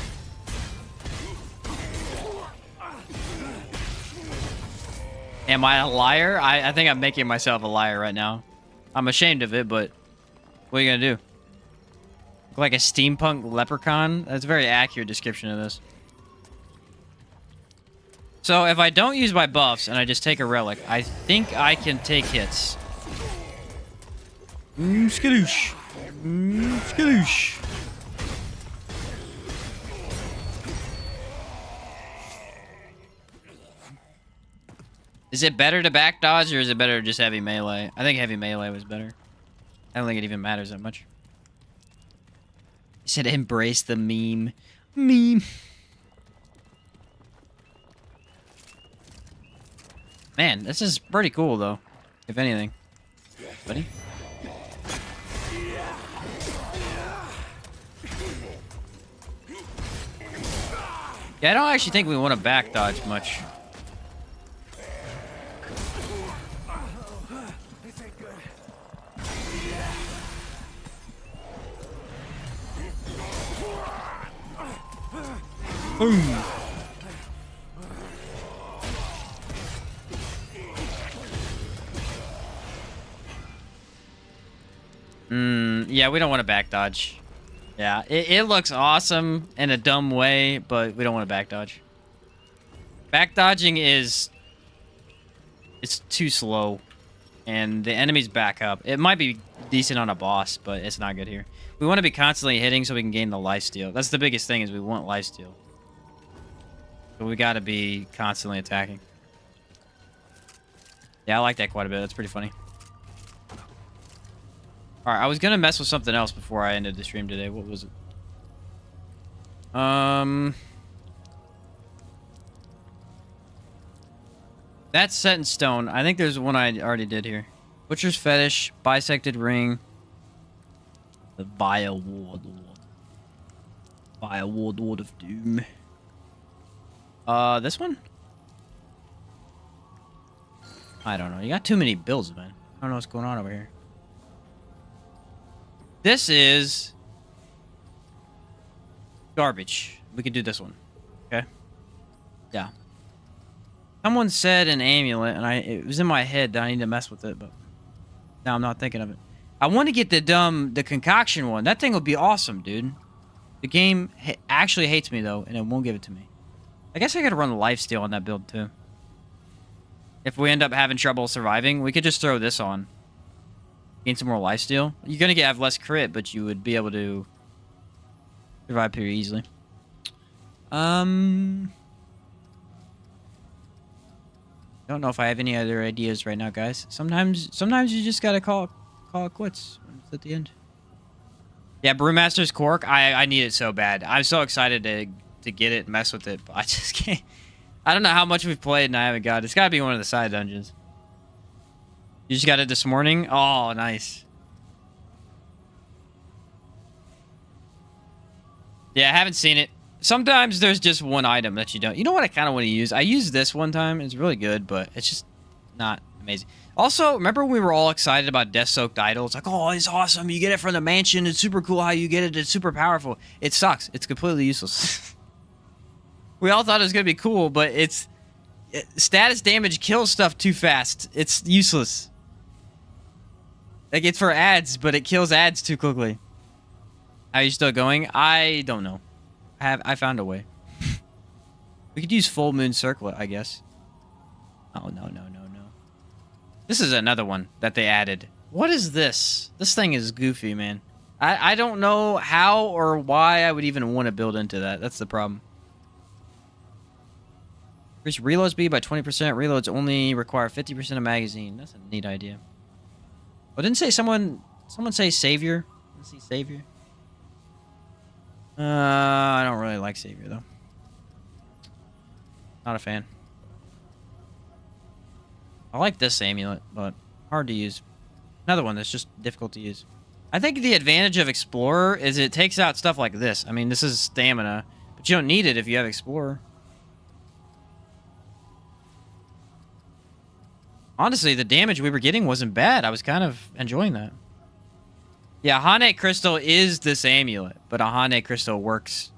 Am I a liar? I think I'm making myself a liar right now. I'm ashamed of it, but what are you gonna do? Look like a steampunk leprechaun? That's a very accurate description of this. So if I don't use my buffs and I just take a relic, I think I can take hits. Skadoosh. Skadoosh. Is it better to back dodge or is it better to just heavy melee? I think heavy melee was better. I don't think it even matters that much. You said embrace the meme. Meme. Man, this is pretty cool though, if anything. Buddy? Yeah, I don't actually think we want to back dodge much. Boom. Yeah, we don't want to back dodge. Yeah, it looks awesome in a dumb way, but we don't want to back dodge. Back dodging it's too slow, and the enemies back up. It might be decent on a boss, but it's not good here. We want to be constantly hitting so we can gain the lifesteal. That's the biggest thing is we want lifesteal. So we got to be constantly attacking. Yeah, I like that quite a bit. That's pretty funny. Alright, I was gonna mess with something else before I ended the stream today. What was it? That's set in stone. I think there's one I already did here. Butcher's Fetish, Bisected Ring, the Vile Warlord. Vile Warlord of Doom. This one? I don't know. You got too many builds, man. I don't know what's going on over here. This is garbage. We could do this one. Okay? Yeah. Someone said an amulet, and it was in my head that I need to mess with it, but now I'm not thinking of it. I want to get the concoction one. That thing would be awesome, dude. The game actually hates me, though, and it won't give it to me. I guess I gotta run lifesteal on that build, too. If we end up having trouble surviving, we could just throw this on. Gain some more lifesteal. You're gonna have less crit, but you would be able to survive pretty easily. Don't know if I have any other ideas right now, guys. Sometimes you just gotta call it quits when it's at the end. Yeah, Brewmaster's Cork. I need it so bad. I'm so excited to get it and mess with it, but I just can't. I don't know how much we've played and I haven't got it. It's gotta be one of the side dungeons. You just got it this morning? Oh, nice. Yeah, I haven't seen it. Sometimes there's just one item that you don't. You know what I kind of want to use? I used this one time. It's really good, but it's just not amazing. Also, remember we were all excited about Death-Soaked Idol? It's like, oh, it's awesome. You get it from the mansion. It's super cool how you get it. It's super powerful. It sucks. It's completely useless. We all thought it was going to be cool, but status damage kills stuff too fast. It's useless. Like, it's for ads, but it kills ads too quickly. Are you still going? I don't know. I found a way. We could use Full Moon Circlet, I guess. Oh, no. This is another one that they added. What is this? This thing is goofy, man. I don't know how or why I would even want to build into that. That's the problem. Increase reload speed by 20%. Reloads only require 50% of magazine. That's a neat idea. But didn't say someone say Savior? Let's see Savior. I don't really like Savior though. Not a fan. I like this amulet, but hard to use. Another one that's just difficult to use. I think the advantage of Explorer is it takes out stuff like this. I mean, this is stamina, but you don't need it if you have Explorer. Honestly, the damage we were getting wasn't bad. I was kind of enjoying that. Yeah, Hane Crystal is this amulet, but a Hane Crystal works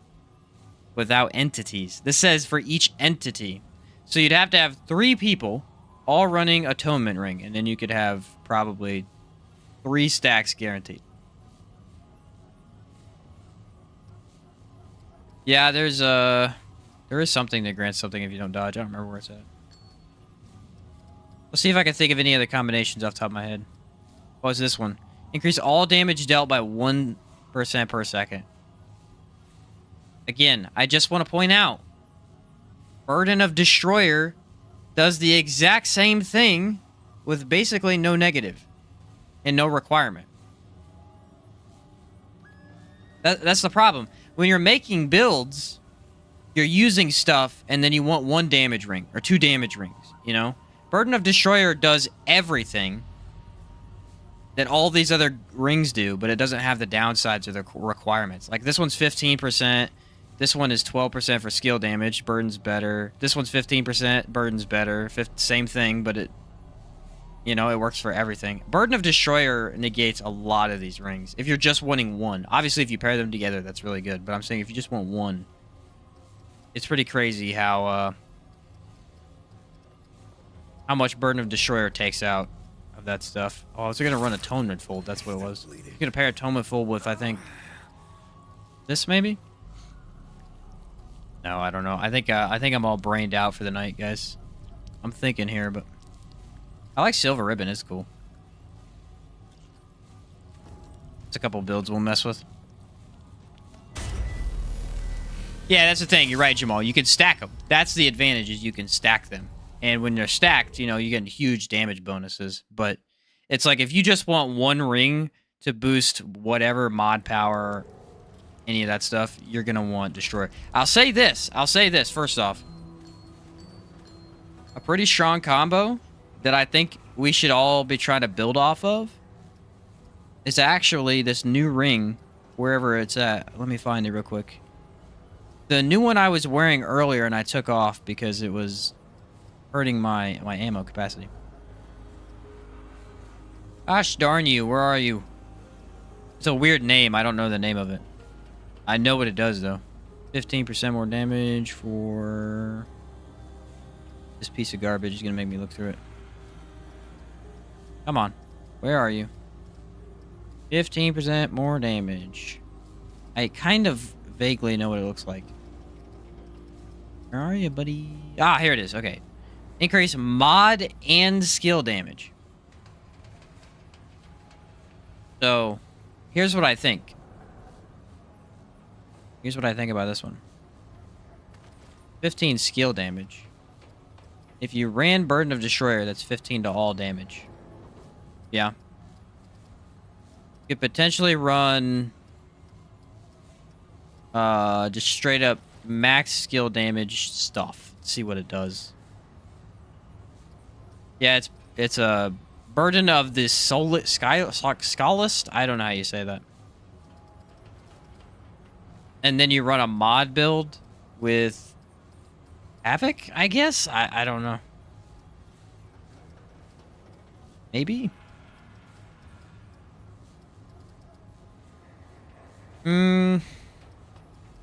without entities. This says for each entity. So you'd have to have 3 people all running Atonement Ring, and then you could have probably 3 stacks guaranteed. Yeah, there is something that grants something if you don't dodge. I don't remember where it's at. Let's see if I can think of any other combinations off the top of my head. What was this one? Increase all damage dealt by 1% per second. Again, I just want to point out, Burden of Destroyer does the exact same thing with basically no negative and no requirement. That's the problem. When you're making builds, you're using stuff and then you want 1 damage ring or 2 damage rings, you know? Burden of Destroyer does everything that all these other rings do, but it doesn't have the downsides or the requirements. Like this one's 15%, this one is 12% for skill damage, burden's better. This one's 15%, burden's better. Same thing, but it, you know, it works for everything. Burden of Destroyer negates a lot of these rings. If you're just wanting 1. Obviously, if you pair them together, that's really good. But I'm saying if you just want 1, it's pretty crazy how much Burden of Destroyer takes out of that stuff. Oh, I was going to run Atonement Fold. That's what it was. You're going to pair Atonement Fold with, I think, this maybe? No, I don't know. I think I'm all brained out for the night, guys. I'm thinking here, but I like Silver Ribbon. It's cool. It's a couple builds we'll mess with. Yeah, that's the thing. You're right, Jamal. You can stack them. That's the advantage, is you can stack them. And when they're stacked, you know, you get huge damage bonuses. But it's like if you just want 1 ring to boost whatever mod power, any of that stuff, you're going to want Destroyer. I'll say this first off. A pretty strong combo that I think we should all be trying to build off of is actually this new ring, wherever it's at. Let me find it real quick. The new one I was wearing earlier and I took off because it was hurting my ammo capacity. Gosh darn you, where are you? It's a weird name. I don't know the name of it. I know what it does, though. 15% more damage for... This piece of garbage is going to make me look through it. Come on. Where are you? 15% more damage. I kind of vaguely know what it looks like. Where are you, buddy? Ah, here it is. Okay. Increase mod and skill damage. So, here's what I think. Here's what I think about this one. 15 skill damage. If you ran Burden of Destroyer, that's 15 to all damage. Yeah. You could potentially run... just straight up max skill damage stuff. See what it does. Yeah, it's a Burden of the Scholist. I don't know how you say that. And then you run a mod build with Havoc, I guess? I don't know. Maybe?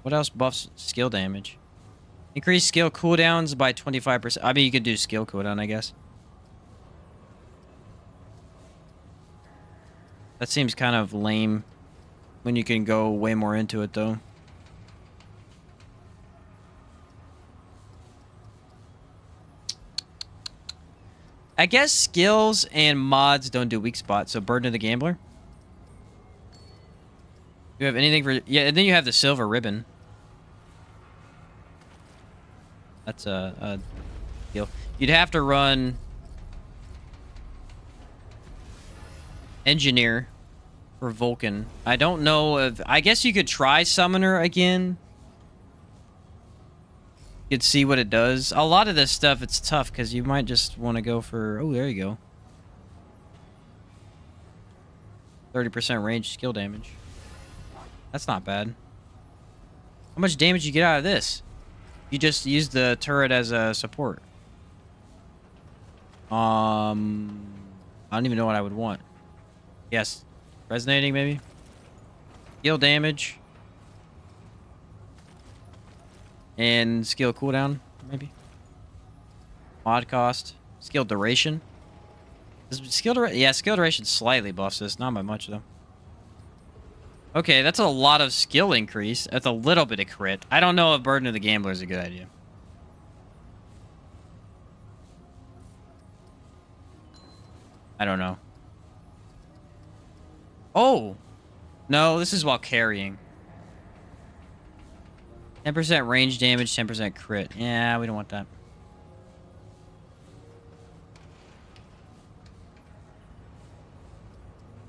What else buffs skill damage? Increase skill cooldowns by 25%. I mean, you could do skill cooldown, I guess. That seems kind of lame when you can go way more into it, though. I guess skills and mods don't do weak spots, so Burden of the Gambler. You have anything for... Yeah, and then you have the Silver Ribbon. That's a deal. You'd have to run... Engineer for Vulcan. I don't know if... I guess you could try Summoner again. You could see what it does. A lot of this stuff, it's tough because you might just want to go for... Oh, there you go. 30% range skill damage. That's not bad. How much damage you get out of this? You just use the turret as a support. I don't even know what I would want. Yes. Resonating, maybe? Skill damage. And skill cooldown, maybe? Mod cost. Skill duration. Yeah, skill duration slightly buffs this. Not by much, though. Okay, that's a lot of skill increase. That's a little bit of crit. I don't know if Burden of the Gambler is a good idea. I don't know. Oh! No, this is while carrying. 10% range damage, 10% crit. Yeah, we don't want that.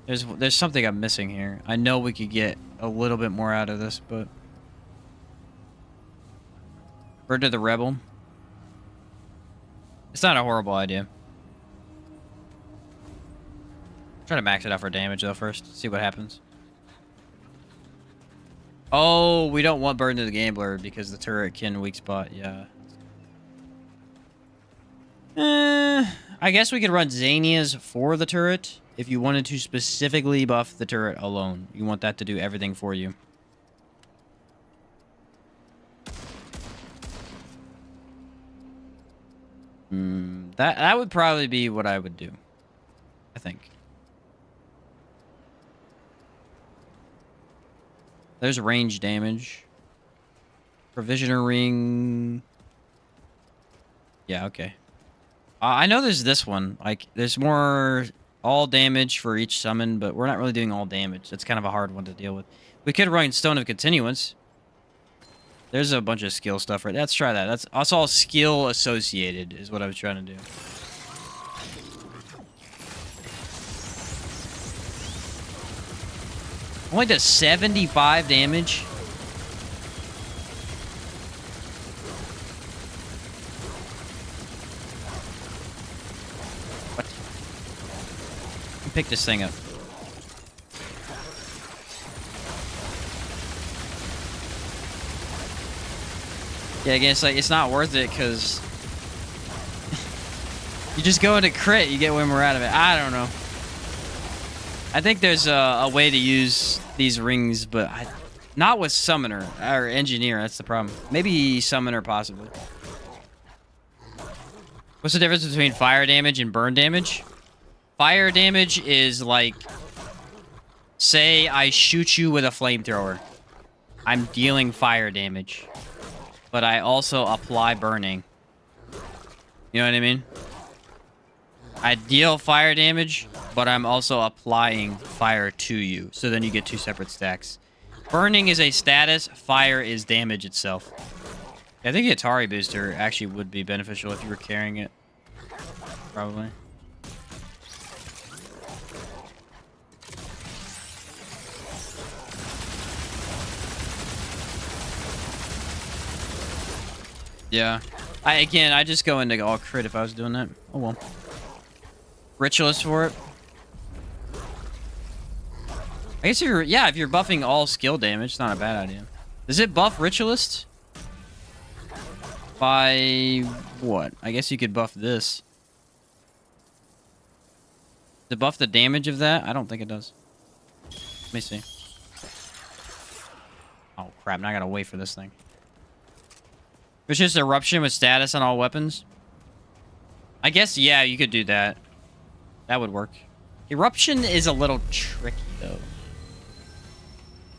There's something I'm missing here. I know we could get a little bit more out of this, but... Bird of the Rebel. It's not a horrible idea. Try to max it out for damage, though, first. See what happens. Oh, we don't want Burden of the Gambler because the turret can weak spot. Yeah. I guess we could run Xanias for the turret if you wanted to specifically buff the turret alone. You want that to do everything for you. That would probably be what I would do. I think. There's range damage. Provisioner ring. Yeah, okay. I know there's this one. Like, there's more all damage for each summon, but we're not really doing all damage. That's kind of a hard one to deal with. We could run Stone of Continuance. There's a bunch of skill stuff right. Let's try that. That's all skill associated is what I was trying to do. Only does 75 damage. What? Pick this thing up. Yeah, I guess like it's not worth it because you just go into crit, you get way more out of it. I don't know. I think there's a way to use these rings, but not with Summoner or Engineer. That's the problem. Maybe Summoner, possibly. What's the difference between fire damage and burn damage? Fire damage is like, say I shoot you with a flamethrower. I'm dealing fire damage, but I also apply burning. You know what I mean? I deal fire damage, but I'm also applying fire to you. So then you get two separate stacks. Burning is a status. Fire is damage itself. Yeah, I think the Atari booster actually would be beneficial if you were carrying it. Probably. Yeah. I just go into all crit if I was doing that. Oh well. Ritualist for it. I guess if you're buffing all skill damage, it's not a bad idea. Does it buff Ritualist? By what? I guess you could buff this. Does it buff the damage of that? I don't think it does. Let me see. Oh crap, now I gotta wait for this thing. It's just Eruption with status on all weapons. I guess, yeah, you could do that. That would work. Eruption is a little tricky, though.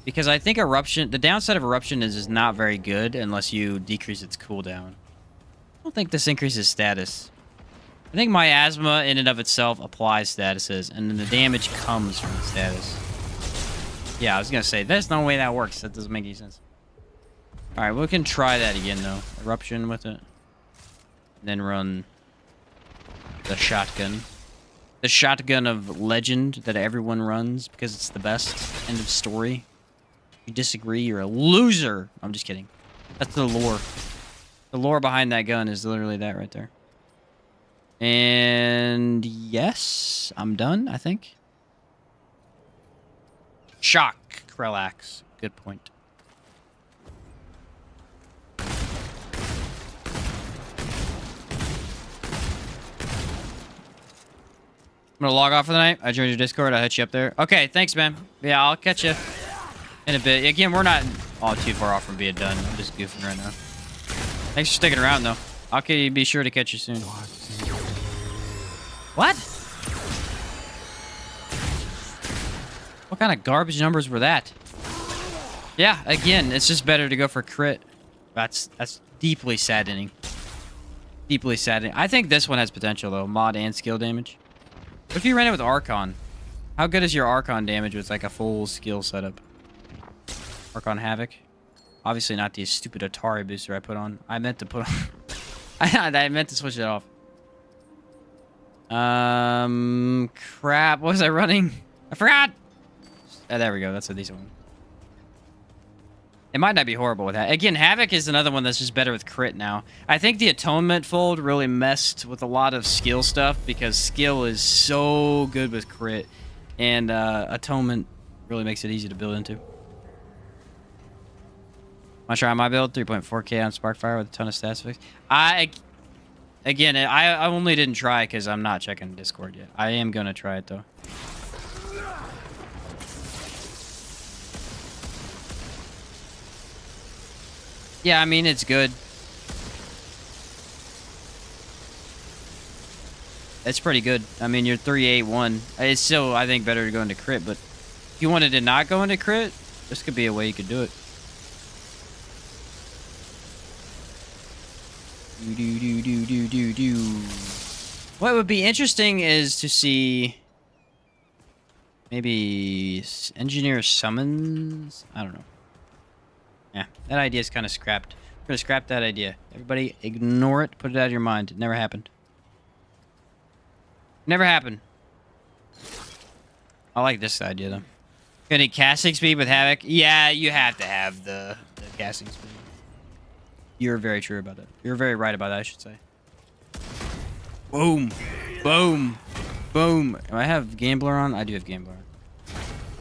Because I think Eruption... The downside of Eruption is it's not very good unless you decrease its cooldown. I don't think this increases status. I think Miasma in and of itself applies statuses, and then the damage comes from the status. Yeah, I was going to say, there's no way that works. That doesn't make any sense. Alright, we can try that again, though. Eruption with it. Then run the shotgun. The shotgun of legend that everyone runs because it's the best. End of story. If you disagree, you're a loser. I'm just kidding. That's the lore. The lore behind that gun is literally that right there. And yes, I'm done, I think. Shock, Krellax. Good point. I'm gonna log off for the night. I joined your Discord. I'll hit you up there. Okay, thanks, man. Yeah, I'll catch you in a bit. Again, we're not all too far off from being done. I'm just goofing right now. Thanks for sticking around, though. I'll be sure to catch you soon. What? What kind of garbage numbers were that? Yeah, again, it's just better to go for crit. That's deeply saddening. Deeply saddening. I think this one has potential, though. Mod and skill damage. What if you ran it with Archon? How good is your Archon damage with, like, a full skill setup? Archon Havoc? Obviously not the stupid Atari booster I put on. I meant to put on... I meant to switch it off. Crap. What was I running? I forgot! Oh, there we go. That's a decent one. It might not be horrible with that. Again, Havoc is another one that's just better with crit now. I think the Atonement Fold really messed with a lot of skill stuff because skill is so good with crit. And Atonement really makes it easy to build into. Want to try my build? 3.4k on Sparkfire with a ton of stats fixed. I only didn't try because I'm not checking Discord yet. I am going to try it, though. Yeah, I mean, it's good. It's pretty good. I mean, you're 381. It's still, I think, better to go into crit, but if you wanted to not go into crit, this could be a way you could do it. What would be interesting is to see maybe engineer summons. I don't know. Yeah, that idea is kind of scrapped. We're gonna scrap that idea. Everybody, ignore it. Put it out of your mind. It never happened. Never happened. I like this idea though. Any casting speed with Havoc? Yeah, you have to have the casting speed. You're very true about that. You're very right about that, I should say. Boom. Boom. Boom. Do I have Gambler on? I do have Gambler on.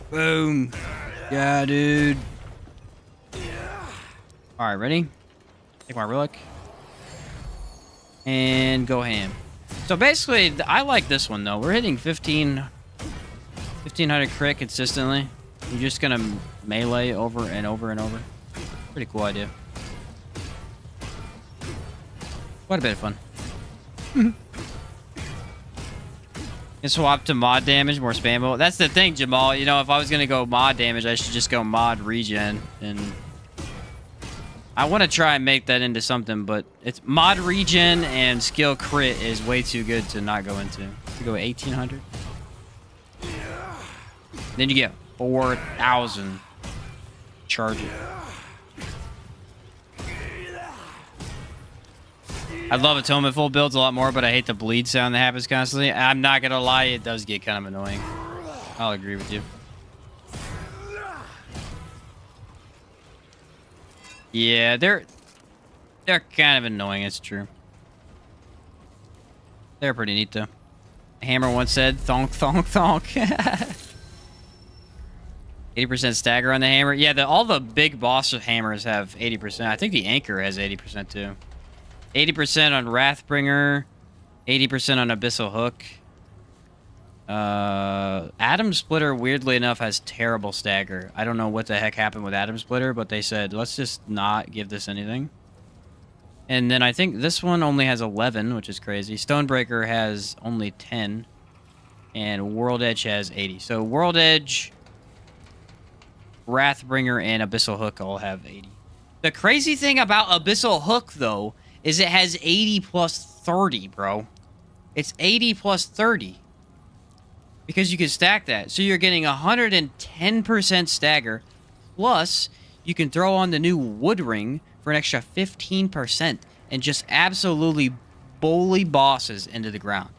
Boom. Yeah, dude. Alright, ready? Take my relic. And go ham. So basically, I like this one, though. We're hitting 1500 crit consistently. You're just gonna melee over and over and over. Pretty cool idea. Quite a bit of fun. And swap to mod damage, more spammable. That's the thing, Jamal. You know, if I was gonna go mod damage, I should just go mod regen. And I want to try and make that into something, but it's mod regen and skill crit is way too good to not go into. You go 1800. Then you get 4,000. Charge it. I love Atonement Full builds a lot more, but I hate the bleed sound that happens constantly. I'm not gonna lie, it does get kind of annoying. I'll agree with you. Yeah, they're kind of annoying, it's true. They're pretty neat, though. Hammer once said, thonk, thonk, thonk. 80% stagger on the hammer. Yeah, all the big boss hammers have 80%. I think the Anchor has 80%, too. 80% on Wrathbringer. 80% on Abyssal Hook. Atom Splitter, weirdly enough, has terrible stagger. I don't know what the heck happened with Atom Splitter, but they said, let's just not give this anything. And then I think this one only has 11, which is crazy. Stonebreaker has only 10. And World Edge has 80. So World Edge, Wrathbringer, and Abyssal Hook all have 80. The crazy thing about Abyssal Hook, though, is it has 80 plus 30, bro. It's 80 plus 30. Because you can stack that. So you're getting 110% stagger. Plus, you can throw on the new Wood Ring for an extra 15%. And just absolutely bully bosses into the ground.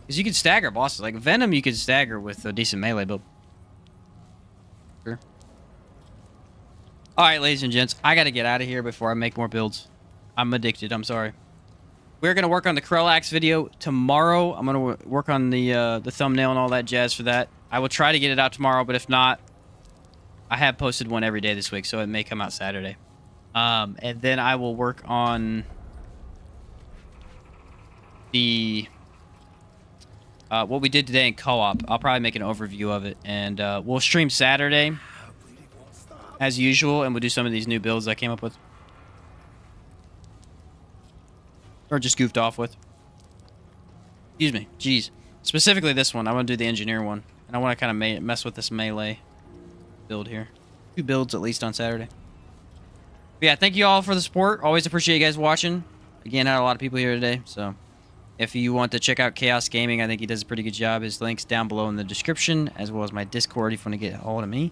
Because you can stagger bosses. Like Venom, you can stagger with a decent melee build. Sure. Alright, ladies and gents. I gotta get out of here before I make more builds. I'm addicted. I'm sorry. We're going to work on the Krellax video tomorrow. I'm going to work on the thumbnail and all that jazz for that. I will try to get it out tomorrow, but if not, I have posted one every day this week, so it may come out Saturday. And then I will work on the what we did today in co-op. I'll probably make an overview of it, and we'll stream Saturday as usual, and we'll do some of these new builds I came up with, or just goofed off with. Excuse me. Jeez. Specifically this one. I want to do the engineer one, and I want to kind of mess with this melee build here. 2 builds at least on Saturday. But yeah, thank you all for the support. Always appreciate you guys watching. Again, had a lot of people here today, so if you want to check out Chaos Gaming, I think he does a pretty good job. His link's down below in the description, as well as my Discord if you want to get a hold of me.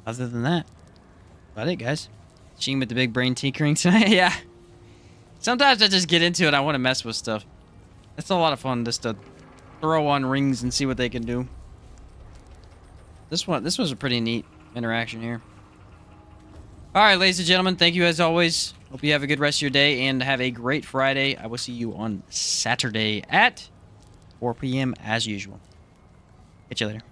Other than that, about it, guys. Sheen with the big brain tinkering tonight. Yeah. Sometimes I just get into it. I want to mess with stuff. It's a lot of fun just to throw on rings and see what they can do. This was a pretty neat interaction here. All right, ladies and gentlemen, thank you as always. Hope you have a good rest of your day and have a great Friday. I will see you on Saturday at 4 p.m. as usual. Catch you later.